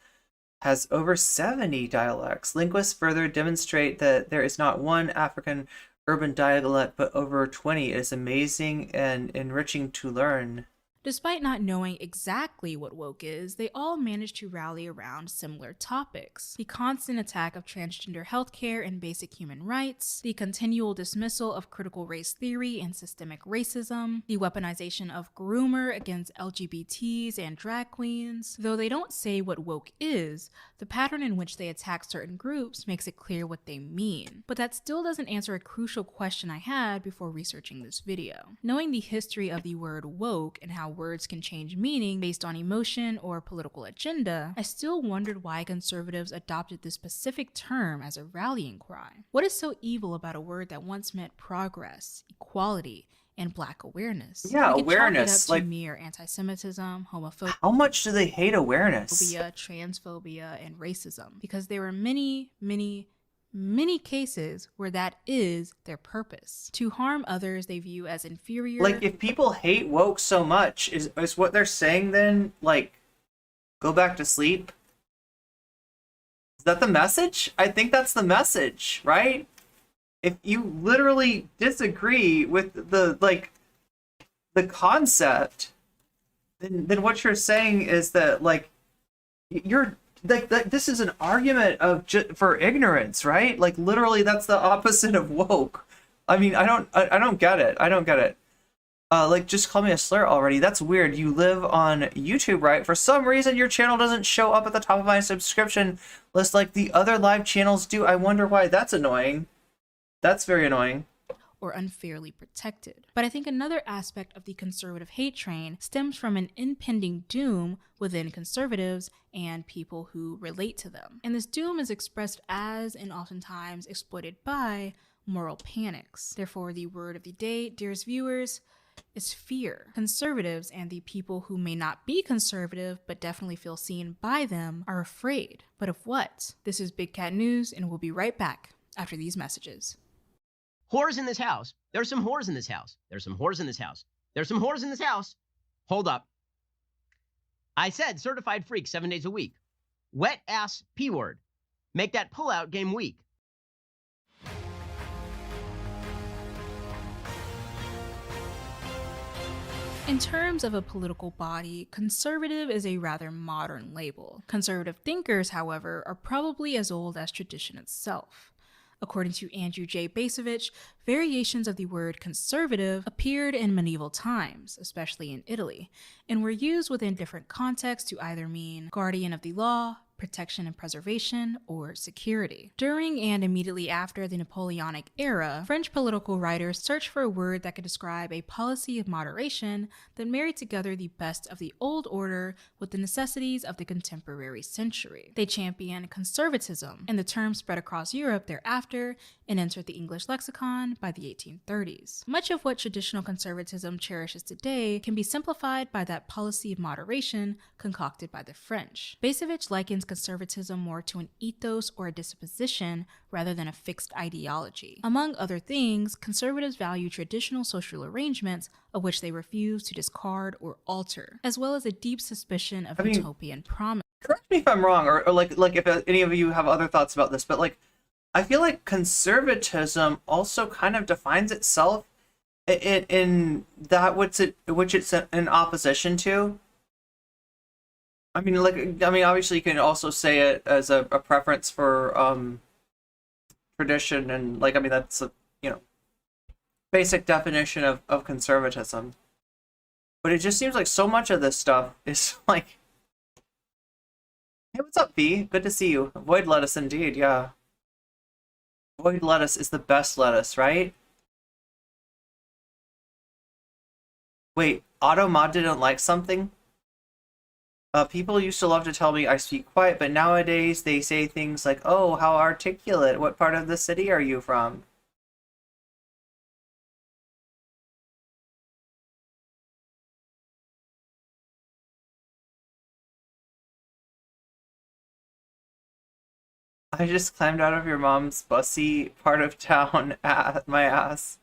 has over 70 dialects. Linguists further demonstrate that there is not one African urban dialect, but over 20. It is amazing and enriching to learn. despite not knowing exactly what woke is, they all manage to rally around similar topics. The constant attack of transgender healthcare and basic human rights, the continual dismissal of critical race theory and systemic racism, the weaponization of groomer against LGBTs and drag queens. Though they don't say what woke is, the pattern in which they attack certain groups makes it clear what they mean. But that still doesn't answer a crucial question I had before researching this video. Knowing the history of the word woke and how words can change meaning based on emotion or political agenda, I still wondered why conservatives adopted this specific term as a rallying cry. What is so evil about a word that once meant progress, equality, and Black awareness? Yeah, We could awareness, chalk it up to like- mere anti-Semitism, homophobia, How much do they hate awareness? transphobia, and racism, because there are many cases where that is their purpose. To harm others they view as inferior. Like, if people hate woke so much, is what they're saying then, like, go back to sleep? Is that the message? I think that's the message, right? If you literally disagree with the concept, then what you're saying is that, like, you're like this is an argument of for ignorance, right? Like, literally, that's the opposite of woke. I mean, I don't get it. I don't get it. Like, just call me a slur already. That's weird. You live on YouTube, right? For some reason, your channel doesn't show up at the top of my subscription list like the other live channels do. I wonder why. That's annoying. That's very annoying. Or unfairly protected. But I think another aspect of the conservative hate train stems from an impending doom within conservatives and people who relate to them. And this doom is expressed as, and oftentimes exploited by, moral panics. Therefore, the word of the day, dearest viewers, is fear. Conservatives and the people who may not be conservative but definitely feel seen by them are afraid. But of what? This is Big Cat News, and we'll be right back after these messages. Whores in this house. There's some whores in this house. There's some whores in this house. There's some whores in this house. Hold up. I said certified freak 7 days a week. Wet ass P word. Make that pullout game weak. In terms of a political body, conservative is a rather modern label. Conservative thinkers, however, are probably as old as tradition itself. According to Andrew J. Basovich, variations of the word conservative appeared in medieval times, especially in Italy, and were used within different contexts to either mean guardian of the law, protection and preservation, or security. During and immediately after the Napoleonic era, French political writers searched for a word that could describe a policy of moderation that married together the best of the old order with the necessities of the contemporary century. They championed conservatism, and the term spread across Europe thereafter and entered the English lexicon by the 1830s. Much of what traditional conservatism cherishes today can be simplified by that policy of moderation concocted by the French. Basovich likens conservatism more to an ethos or a disposition rather than a fixed ideology. Among other things, conservatives value traditional social arrangements of which they refuse to discard or alter, as well as a deep suspicion of utopian promise. Correct me if I'm wrong, or like if any of you have other thoughts about this, but like, I feel like conservatism also kind of defines itself in that which it's in opposition to. I mean, obviously you can also say it as a preference for tradition, and like, I mean, that's a basic definition of conservatism. But it just seems like so much of this stuff is like, hey, what's up, V? Good to see you. Void lettuce indeed, yeah. Void lettuce is the best lettuce, right? Wait, Automod didn't like something? People used to love to tell me I speak quiet, but nowadays they say things like, oh, how articulate. What part of the city are you from? I just climbed out of your mom's bussy part of town at my ass.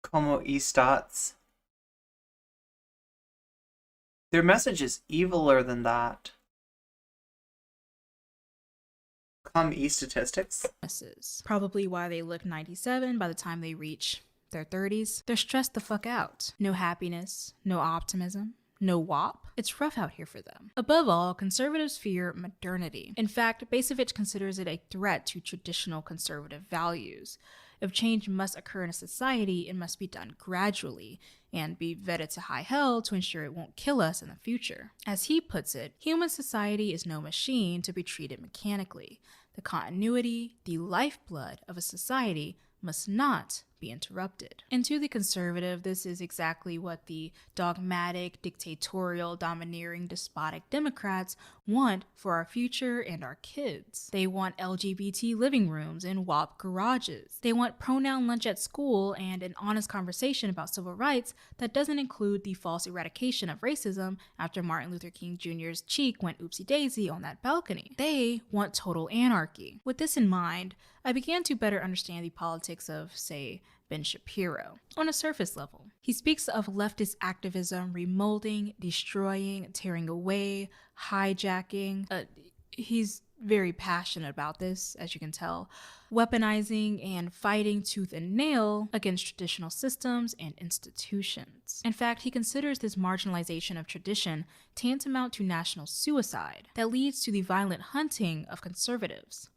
Como estats? Their message is eviler than that. Come statistics? Probably why they look 97 by the time they reach their 30s. They're stressed the fuck out. No happiness, no optimism, no WAP. It's rough out here for them. Above all, conservatives fear modernity. In fact, Basevich considers it a threat to traditional conservative values. If change must occur in a society, it must be done gradually and be vetted to high hell to ensure it won't kill us in the future. As he puts it, human society is no machine to be treated mechanically. The continuity, the lifeblood of a society must not be interrupted. And to the conservative, this is exactly what the dogmatic, dictatorial, domineering, despotic Democrats want for our future and our kids. They want LGBT living rooms and WAP garages. They want pronoun lunch at school and an honest conversation about civil rights that doesn't include the false eradication of racism after Martin Luther King Jr.'s cheek went oopsie daisy on that balcony. They want total anarchy. With this in mind, I began to better understand the politics of, say, Ben Shapiro. On a surface level, he speaks of leftist activism remolding, destroying, tearing away, hijacking. He's very passionate about this, as you can tell, weaponizing and fighting tooth and nail against traditional systems and institutions. In fact, he considers this marginalization of tradition tantamount to national suicide that leads to the violent hunting of conservatives.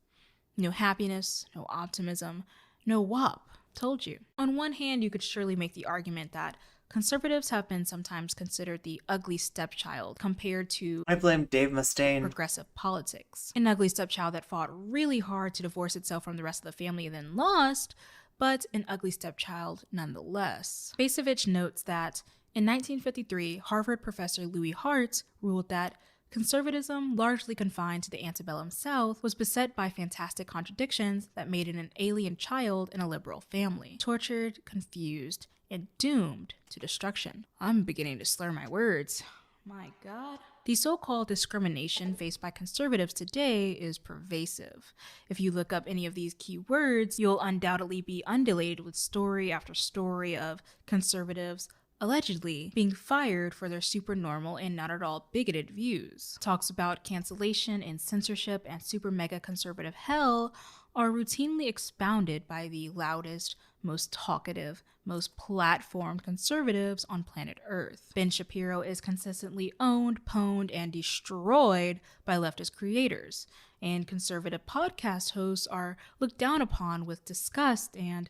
No happiness, no optimism, no WAP. Told you. On one hand, you could surely make the argument that conservatives have been sometimes considered the ugly stepchild compared to I blame Dave Mustaine. Progressive politics. An ugly stepchild that fought really hard to divorce itself from the rest of the family and then lost, but an ugly stepchild nonetheless. Basevich notes that in 1953, Harvard professor Louis Hart ruled that conservatism, largely confined to the antebellum South, was beset by fantastic contradictions that made it an alien child in a liberal family, tortured, confused, and doomed to destruction. I'm beginning to slur my words. My God. The so-called discrimination faced by conservatives today is pervasive. If you look up any of these key words, you'll undoubtedly be undulated with story after story of conservatives allegedly being fired for their super normal and not at all bigoted views. Talks about cancellation and censorship and super mega conservative hell are routinely expounded by the loudest, most talkative, most platformed conservatives on planet Earth. Ben Shapiro is consistently owned, pwned, and destroyed by leftist creators, and conservative podcast hosts are looked down upon with disgust and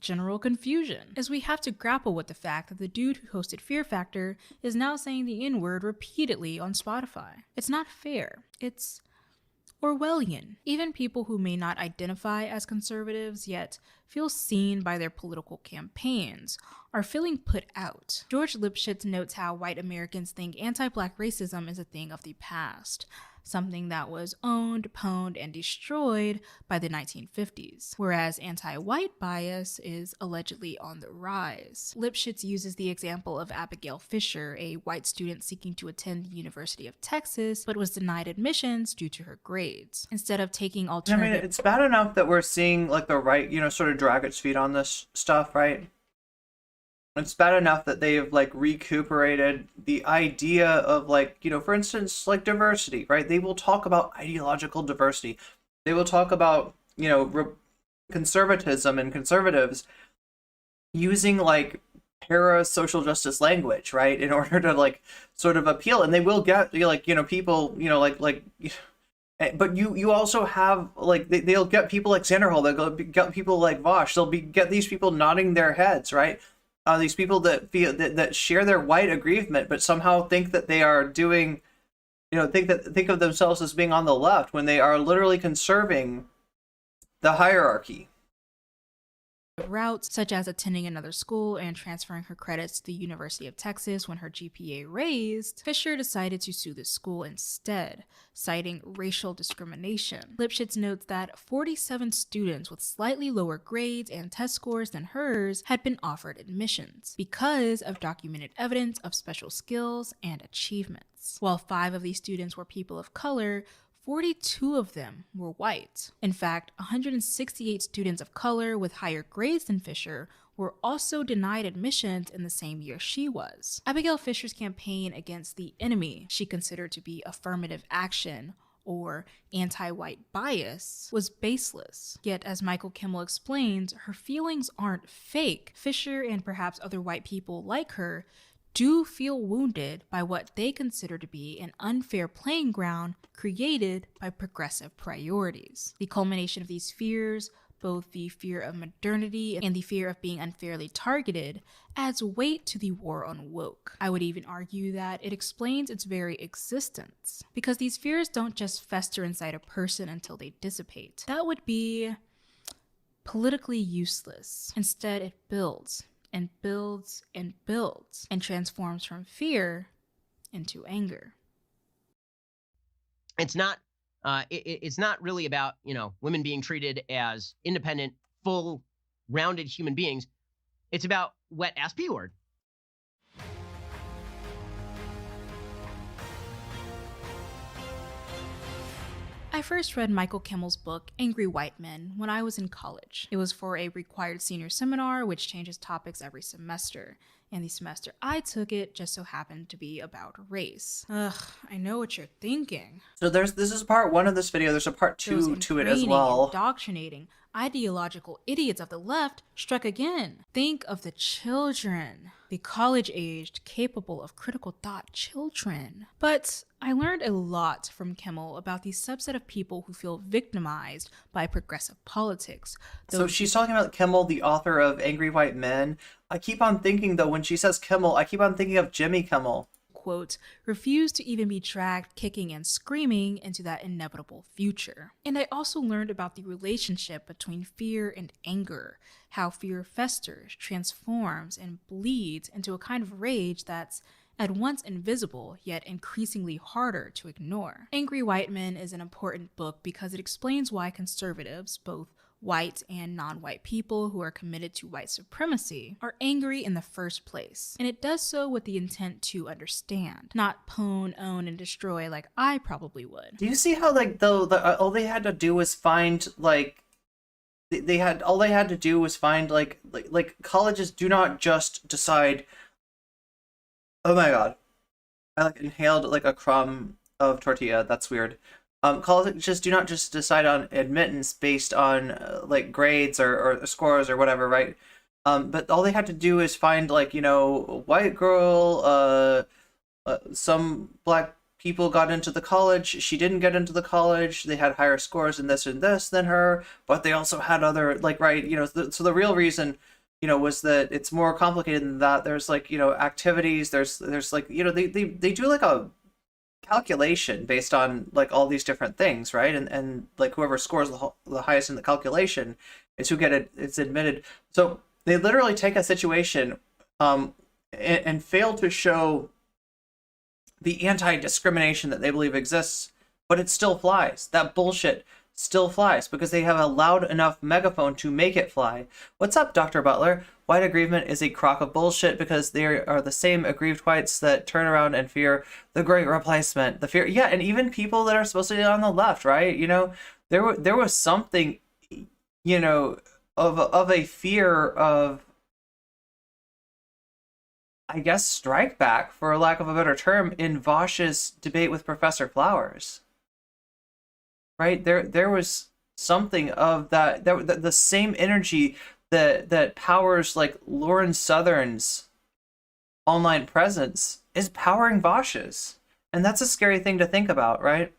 general confusion, as we have to grapple with the fact that the dude who hosted Fear Factor is now saying the N-word repeatedly on Spotify. It's not fair. It's Orwellian. Even people who may not identify as conservatives yet feel seen by their political campaigns are feeling put out. George Lipschitz notes how white Americans think anti-black racism is a thing of the past, something that was owned, pwned, and destroyed by the 1950s, whereas anti-white bias is allegedly on the rise. Lipschitz uses the example of Abigail Fisher, a white student seeking to attend the University of Texas, but was denied admissions due to her grades. Instead of taking alternative... I mean, it's bad enough that we're seeing, like, the right, sort of drag its feet on this stuff, right? It's bad enough that they have, like, recuperated the idea of, like, for instance, like, diversity, right? They will talk about ideological diversity. They will talk about, conservatism and conservatives using, like, para social justice language, right? In order to like sort of appeal, and they will get people, but you also have like they'll get people like Xanderhole, they'll get people like Vosh, get these people nodding their heads, right? These people that feel that share their white aggrievement, but somehow think that they are doing, think of themselves as being on the left when they are literally conserving the hierarchy. Routes such as attending another school and transferring her credits to the University of Texas when her GPA raised, Fisher decided to sue the school instead, citing racial discrimination. Lipschitz notes that 47 students with slightly lower grades and test scores than hers had been offered admissions because of documented evidence of special skills and achievements. While 5 of these students were people of color, 42 of them were white. In fact, 168 students of color with higher grades than Fisher were also denied admissions in the same year she was. Abigail Fisher's campaign against the enemy she considered to be affirmative action or anti-white bias was baseless. Yet, as Michael Kimmel explains, her feelings aren't fake. Fisher and perhaps other white people like her do feel wounded by what they consider to be an unfair playing ground created by progressive priorities. The culmination of these fears, both the fear of modernity and the fear of being unfairly targeted, adds weight to the war on woke. I would even argue that it explains its very existence, because these fears don't just fester inside a person until they dissipate. That would be politically useless. Instead, it builds and builds and builds and transforms from fear into anger. It's not it's not really about, women being treated as independent, full, rounded human beings. It's about wet ass P word. I first read Michael Kimmel's book, Angry White Men, when I was in college. It was for a required senior seminar, which changes topics every semester. And the semester I took it just so happened to be about race. Ugh, I know what you're thinking. So this is part 1 of this video. There's a part 2 to it as well. Indoctrinating. Ideological idiots of the left struck again. Think of the children. The college-aged, capable of critical thought children. But I learned a lot from Kimmel about the subset of people who feel victimized by progressive politics. So she's talking about Kimmel, the author of Angry White Men. I keep on thinking, though, when she says Kimmel, I keep on thinking of Jimmy Kimmel. Quote, refuse to even be dragged kicking and screaming into that inevitable future. And I also learned about the relationship between fear and anger, how fear festers, transforms, and bleeds into a kind of rage that's at once invisible, yet increasingly harder to ignore. Angry White Men is an important book because it explains why conservatives, both white and non-white people who are committed to white supremacy, are angry in the first place. And it does so with the intent to understand, not pwn, own, and destroy like I probably would. Do you see how, like, all they had to do was find, like, all they had to do was find, like colleges do not just decide, oh my god, I, like, inhaled, like, a crumb of tortilla, that's weird. Colleges do not just decide on admittance based on like grades or scores or whatever, right? But all they had to do is find, like, white girl, some black people got into the college, she didn't get into the college, they had higher scores in this and this than her, but they also had other, like, right, so the real reason, was that it's more complicated than that. There's, like, activities, there's like, they do like a calculation based on, like, all these different things, right? And like whoever scores the highest in the calculation is who it's admitted. So they literally take a situation and fail to show the anti-discrimination that they believe exists, but it still flies. That bullshit still flies because they have a loud enough megaphone to make it fly. What's up, Dr. Butler? White aggrievement is a crock of bullshit because they are the same aggrieved whites that turn around and fear the great replacement. The fear, yeah, and even people that are supposed to be on the left, right? There was something, of a fear of, I guess, strike back, for lack of a better term, in Vosh's debate with Professor Flowers. Right? There was something of that, the same energy that powers, like, Lauren Southern's online presence is powering Vosh's. And that's a scary thing to think about, right?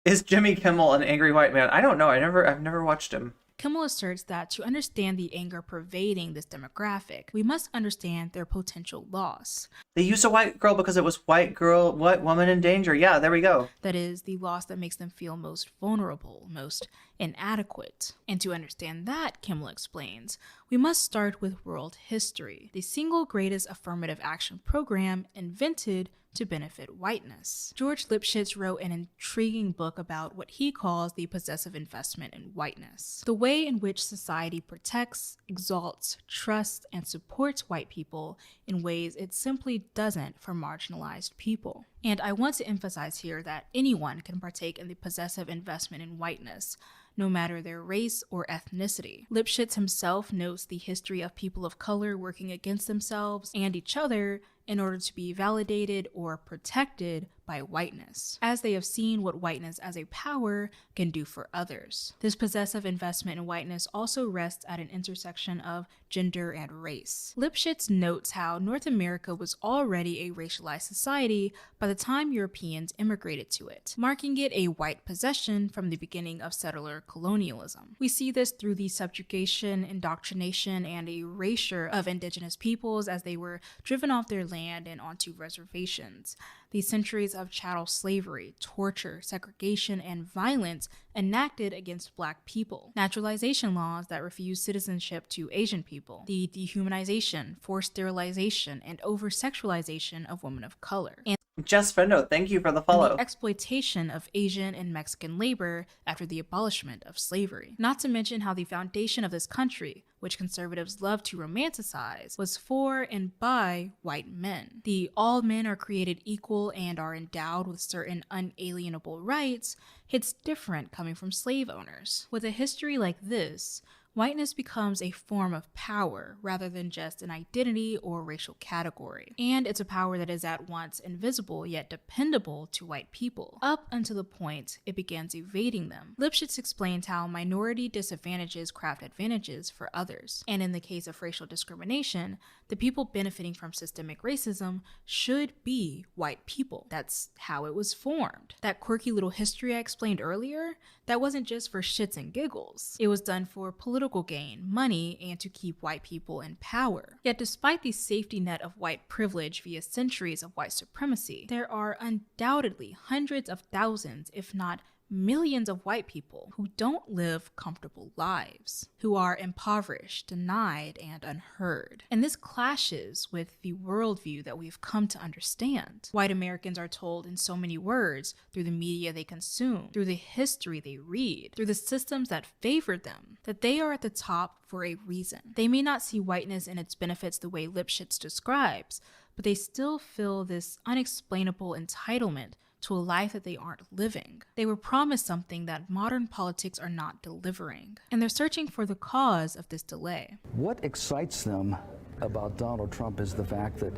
Is Jimmy Kimmel an angry white man? I don't know. I've never watched him. Kimmel asserts that to understand the anger pervading this demographic, we must understand their potential loss. They used a white girl because it was white woman in danger. Yeah, there we go. That is, the loss that makes them feel most vulnerable, most inadequate. And to understand that, Kimmel explains, we must start with world history, the single greatest affirmative action program invented to benefit whiteness. George Lipschitz wrote an intriguing book about what he calls the possessive investment in whiteness, the way in which society protects, exalts, trusts, and supports white people in ways it simply doesn't for marginalized people. And I want to emphasize here that anyone can partake in the possessive investment in whiteness, no matter their race or ethnicity. Lipschitz himself notes the history of people of color working against themselves and each other in order to be validated or protected by whiteness, as they have seen what whiteness as a power can do for others. This possessive investment in whiteness also rests at an intersection of gender and race. Lipschitz notes how North America was already a racialized society by the time Europeans immigrated to it, marking it a white possession from the beginning of settler colonialism. We see this through the subjugation, indoctrination, and erasure of indigenous peoples as they were driven off their land and onto reservations. The centuries of chattel slavery, torture, segregation, and violence enacted against Black people, naturalization laws that refused citizenship to Asian people, the dehumanization, forced sterilization, and over-sexualization of women of color, and Jess Friendo, thank you for the follow. the exploitation of Asian and Mexican labor after the abolishment of slavery. Not to mention how the foundation of this country, which conservatives love to romanticize, was for and by white men. The all men are created equal and are endowed with certain unalienable rights hits different coming from slave owners. With a history like this, whiteness becomes a form of power rather than just an identity or racial category. And it's a power that is at once invisible yet dependable to white people, up until the point it begins evading them. Lipschitz explains how minority disadvantages craft advantages for others. And in the case of racial discrimination, the people benefiting from systemic racism should be white people. That's how it was formed. That quirky little history I explained earlier, that wasn't just for shits and giggles. It was done for political gain, money, and to keep white people in power. Yet despite the safety net of white privilege via centuries of white supremacy, there are undoubtedly hundreds of thousands, if not millions of white people who don't live comfortable lives, who are impoverished, denied, and unheard. And this clashes with the worldview that we've come to understand. White Americans are told in so many words through the media they consume, through the history they read, through the systems that favor them, that they are at the top for a reason. They may not see whiteness and its benefits the way Lipschitz describes, but they still feel this unexplainable entitlement to a life that they aren't living. They were promised something that modern politics are not delivering, and they're searching for the cause of this delay. What excites them about Donald Trump is the fact that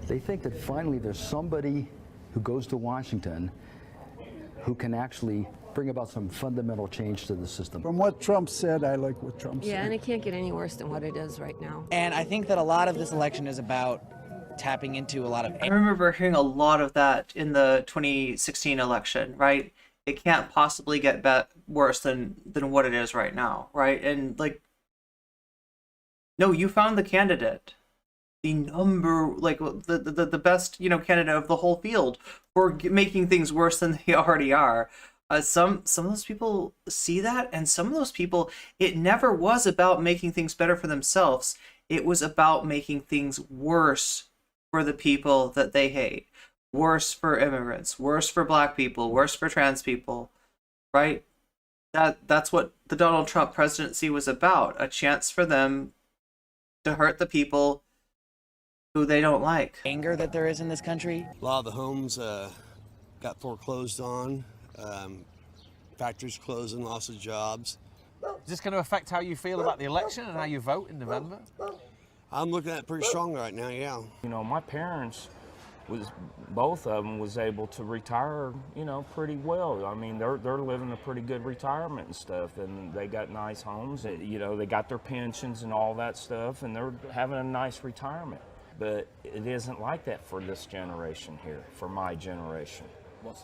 they think that finally there's somebody who goes to Washington who can actually bring about some fundamental change to the system. From what Trump said, I like what Trump said. Yeah, and it can't get any worse than what it is right now. And I think that a lot of this election is about tapping into a lot of... I remember hearing a lot of that in the 2016 election, right? It can't possibly get worse than what it is right now, right? And like, no, you found the candidate, the best, candidate of the whole field for making things worse than they already are. Some of those people see that, and some of those people, it never was about making things better for themselves. It was about making things worse for the people that they hate, worse for immigrants, worse for Black people, worse for trans people, right? That's what the Donald Trump presidency was about, a chance for them to hurt the people who they don't like. Anger that there is in this country. A lot of the homes got foreclosed on, factories closing, loss of jobs. Is this going to affect how you feel about the election and how you vote in November? I'm looking at it pretty strong right now, yeah. My parents both of them was able to retire, you know, pretty well. I mean, they're living a pretty good retirement and stuff, and they got nice homes. You know, they got their pensions and all that stuff, and they're having a nice retirement. But it isn't like that for this generation here, for my generation.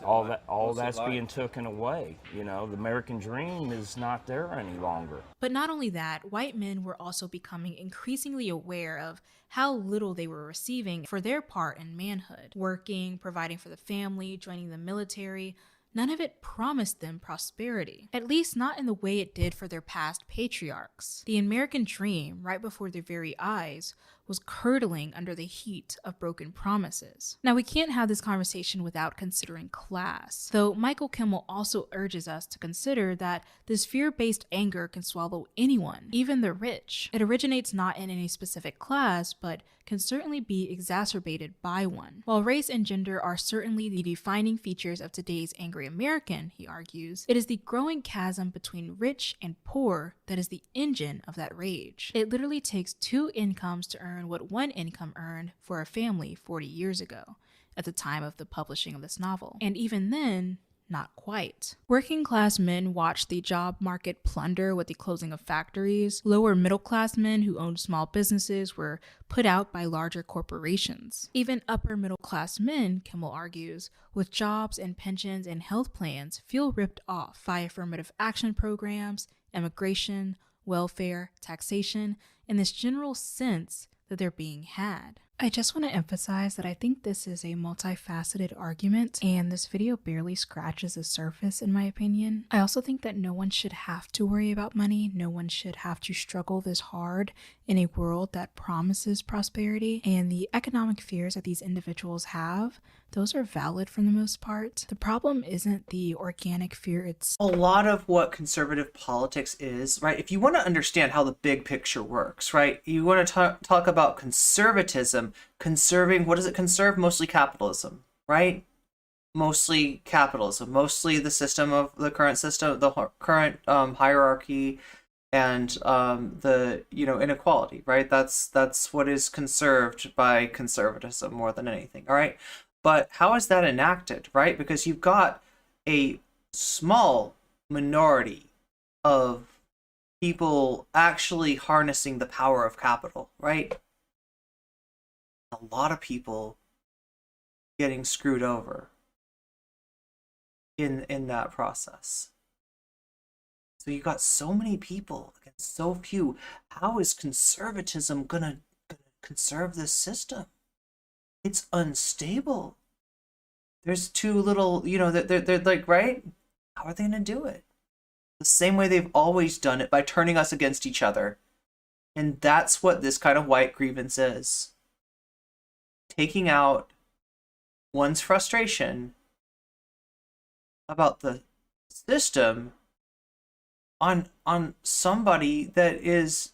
All that's being taken away. You know, the American dream is not there any longer. But not only that, white men were also becoming increasingly aware of how little they were receiving for their part in manhood. Working, providing for the family, joining the military, none of it promised them prosperity, at least not in the way it did for their past patriarchs. The American dream, right before their very eyes, was curdling under the heat of broken promises. Now, we can't have this conversation without considering class, though Michael Kimmel also urges us to consider that this fear-based anger can swallow anyone, even the rich. It originates not in any specific class, but can certainly be exacerbated by one. While race and gender are certainly the defining features of today's angry American, he argues, it is the growing chasm between rich and poor that is the engine of that rage. It literally takes two incomes to earn what one income earned for a family 40 years ago, at the time of the publishing of this novel. And even then, not quite. Working class men watched the job market plunder with the closing of factories. Lower middle class men who owned small businesses were put out by larger corporations. Even upper middle class men, Kimmel argues, with jobs and pensions and health plans, feel ripped off by affirmative action programs, immigration, welfare, taxation, and this general sense that they're being had. I just want to emphasize that I think this is a multifaceted argument, and this video barely scratches the surface in my opinion. I also think that no one should have to worry about money. No one should have to struggle this hard in a world that promises prosperity, and the economic fears that these individuals have, those are valid for the most part. The problem isn't the organic fear itself. A lot of what conservative politics is, right? If you want to understand how the big picture works, right? You want to talk about conservatism, conserving, what does it conserve? Mostly capitalism, right? Mostly capitalism, mostly the system of the current system, the current hierarchy, and the inequality, right? That's what is conserved by conservatism more than anything, all right? But how is that enacted, right? Because you've got a small minority of people actually harnessing the power of capital, right? A lot of people getting screwed over in that process. So you got so many people against so few. How is conservatism gonna conserve this system? It's unstable. There's too little, they're like, right? How are they gonna do it? The same way they've always done it, by turning us against each other. And that's what this kind of white grievance is. Taking out one's frustration about the system on somebody that is,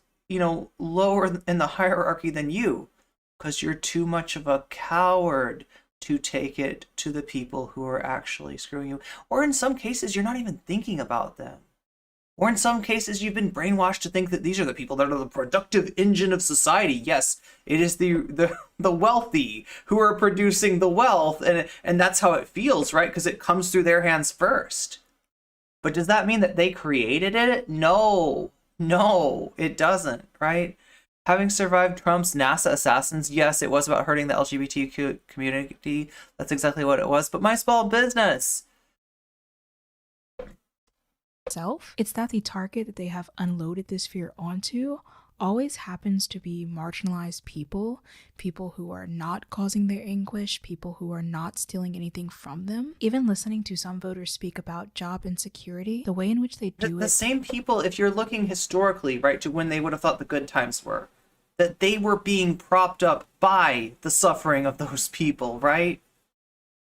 lower in the hierarchy than you, because you're too much of a coward to take it to the people who are actually screwing you. Or in some cases, you're not even thinking about them. Or in some cases, you've been brainwashed to think that these are the people that are the productive engine of society. Yes, it is the wealthy who are producing the wealth, and that's how it feels, right? Because it comes through their hands first. But does that mean that they created it? No, it doesn't, right? Having survived Trump's NASA assassins, yes, it was about hurting the LGBTQ community. That's exactly what it was. But my small business. It's that the target that they have unloaded this fear onto always happens to be marginalized people who are not causing their anguish, people who are not stealing anything from them. Even listening to some voters speak about job insecurity, the way in which they do the same people, if you're looking historically, right, to when they would have thought the good times were, that they were being propped up by the suffering of those people, right?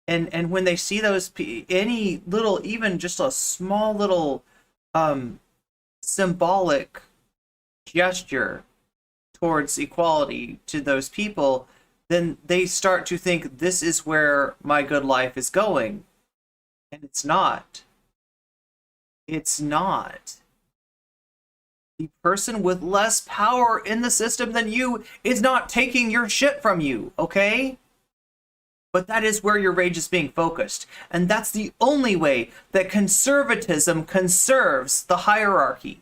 And when they see those, any little, even just a small little symbolic gesture towards equality to those people, then they start to think this is where my good life is going. And it's not. It's not. The person with less power in the system than you is not taking your shit from you, okay? but that is where your rage is being focused. And that's the only way that conservatism conserves the hierarchy.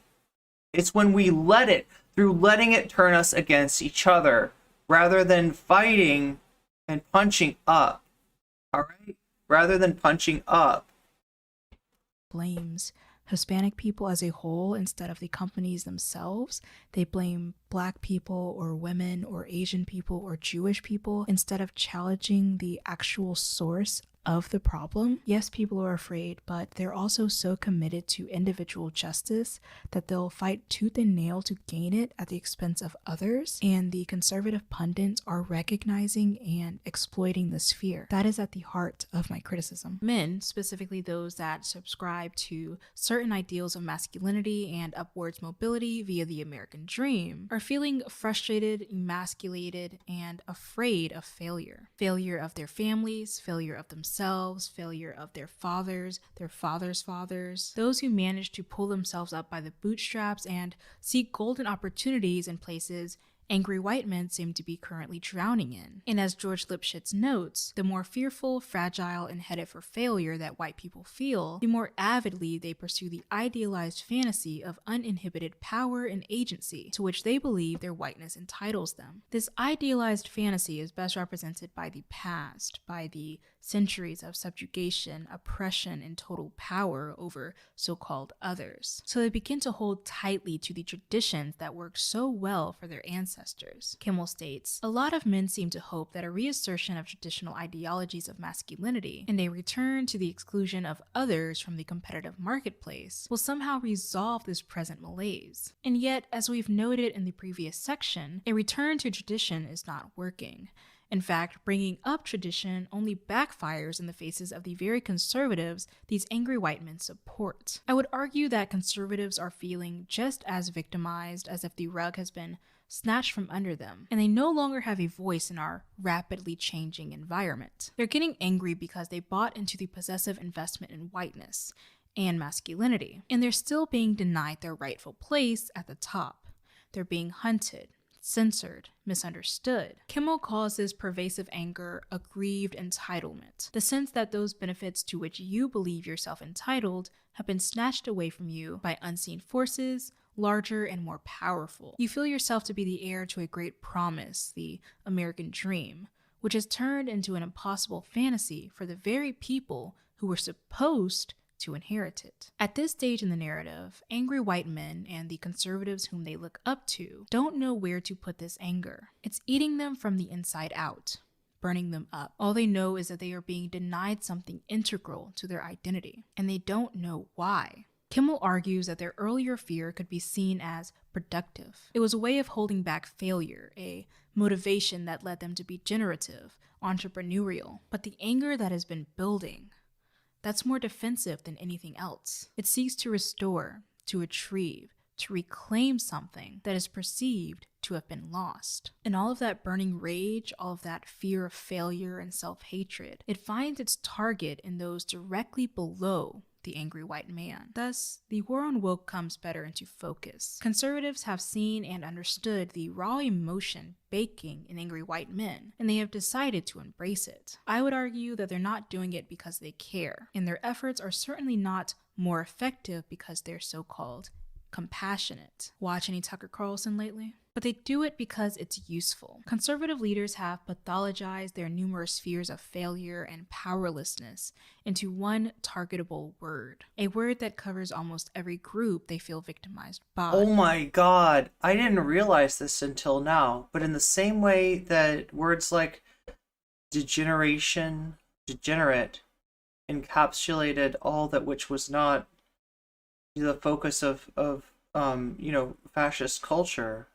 It's when we let it, through letting it turn us against each other, rather than fighting and punching up. All right? Rather than punching up. Blames Hispanic people as a whole instead of the companies themselves. They blame Black people or women or Asian people or Jewish people instead of challenging the actual source of the problem. Yes, people are afraid, but they're also so committed to individual justice that they'll fight tooth and nail to gain it at the expense of others. And the conservative pundits are recognizing and exploiting this fear. That is at the heart of my criticism. Men, specifically those that subscribe to certain ideals of masculinity and upwards mobility via the American dream, are feeling frustrated, emasculated, and afraid of failure. Failure of their families, failure of themselves, failure of their fathers, their fathers' fathers, those who manage to pull themselves up by the bootstraps and seek golden opportunities in places angry white men seem to be currently drowning in. And as George Lipschitz notes, the more fearful, fragile, and headed for failure that white people feel, the more avidly they pursue the idealized fantasy of uninhibited power and agency to which they believe their whiteness entitles them. This idealized fantasy is best represented by the past, by the centuries of subjugation, oppression, and total power over so-called others. So they begin to hold tightly to the traditions that worked so well for their ancestors. Kimmel states, "A lot of men seem to hope that a reassertion of traditional ideologies of masculinity and a return to the exclusion of others from the competitive marketplace will somehow resolve this present malaise. And yet, as we've noted in the previous section, a return to tradition is not working. In fact, bringing up tradition only backfires in the faces of the very conservatives these angry white men support. I would argue that conservatives are feeling just as victimized as if the rug has been snatched from under them, and they no longer have a voice in our rapidly changing environment. They're getting angry because they bought into the possessive investment in whiteness and masculinity, and they're still being denied their rightful place at the top. They're being hunted, censored, misunderstood. Kimmel calls this pervasive anger aggrieved entitlement, the sense that those benefits to which you believe yourself entitled have been snatched away from you by unseen forces, larger and more powerful. You feel yourself to be the heir to a great promise, the American dream, which has turned into an impossible fantasy for the very people who were supposed to inherit it. At this stage in the narrative, angry white men and the conservatives whom they look up to don't know where to put this anger. It's eating them from the inside out, burning them up. All they know is that they are being denied something integral to their identity, and they don't know why. Kimmel argues that their earlier fear could be seen as productive. It was a way of holding back failure, a motivation that led them to be generative, entrepreneurial. But the anger that has been building, that's more defensive than anything else. It seeks to restore, to retrieve, to reclaim something that is perceived to have been lost. And all of that burning rage, all of that fear of failure and self-hatred, it finds its target in those directly below the angry white man. Thus, the war on woke comes better into focus. Conservatives have seen and understood the raw emotion baking in angry white men, and they have decided to embrace it. I would argue that they're not doing it because they care, and their efforts are certainly not more effective because they're so-called compassionate. Watch any Tucker Carlson lately? But they do it because it's useful. Conservative leaders have pathologized their numerous fears of failure and powerlessness into one targetable word, a word that covers almost every group they feel victimized by. Oh my god, I didn't realize this until now, but in the same way that words like degeneration, degenerate, encapsulated all that which was not the focus of fascist culture,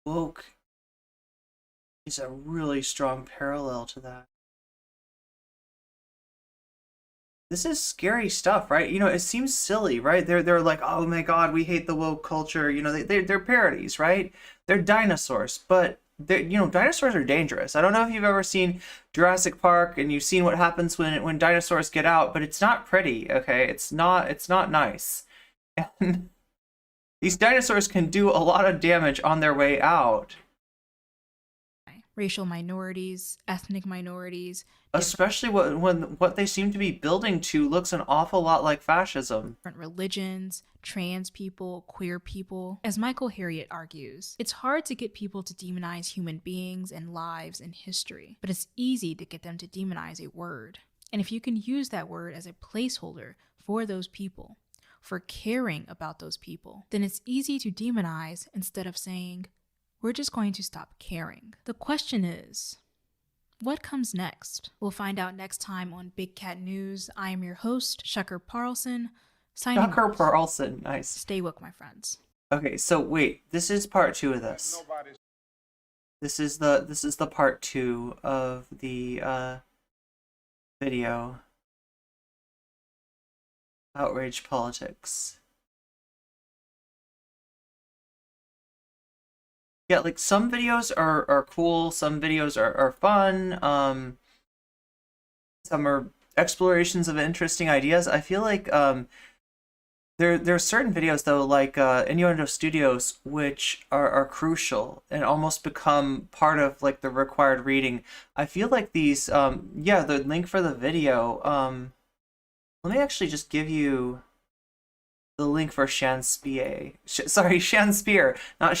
woke is a really strong parallel to that. This is scary stuff, right? It seems silly, right? They're like, oh my god, we hate the woke culture. They're parodies, right? They're dinosaurs, but dinosaurs are dangerous. I don't know if you've ever seen Jurassic Park and you've seen what happens when dinosaurs get out, but it's not pretty, okay? It's not nice. And these dinosaurs can do a lot of damage on their way out. racial minorities, ethnic minorities. Especially what they seem to be building to looks an awful lot like fascism. Different religions, trans people, queer people. As Michael Harriot argues, it's hard to get people to demonize human beings and lives and history, but it's easy to get them to demonize a word. And if you can use that word as a placeholder for those people, for caring about those people, then it's easy to demonize instead of saying, we're just going to stop caring. The question is, what comes next? We'll find out next time on Big Cat News. I am your host, Shucker Parlson. Shucker Parlson, nice. Stay woke, my friends. Okay, so wait, this is part 2 of this. This is the part 2 of the video. Outrage politics. Yeah, like some videos are cool, some videos are fun, some are explorations of interesting ideas. I feel like there are certain videos though, like Innuendo Studios, which are crucial and almost become part of like the required reading. I feel like these yeah, the link for the video, let me actually just give you the link for Shanspeare. Sorry, Shanspeare, not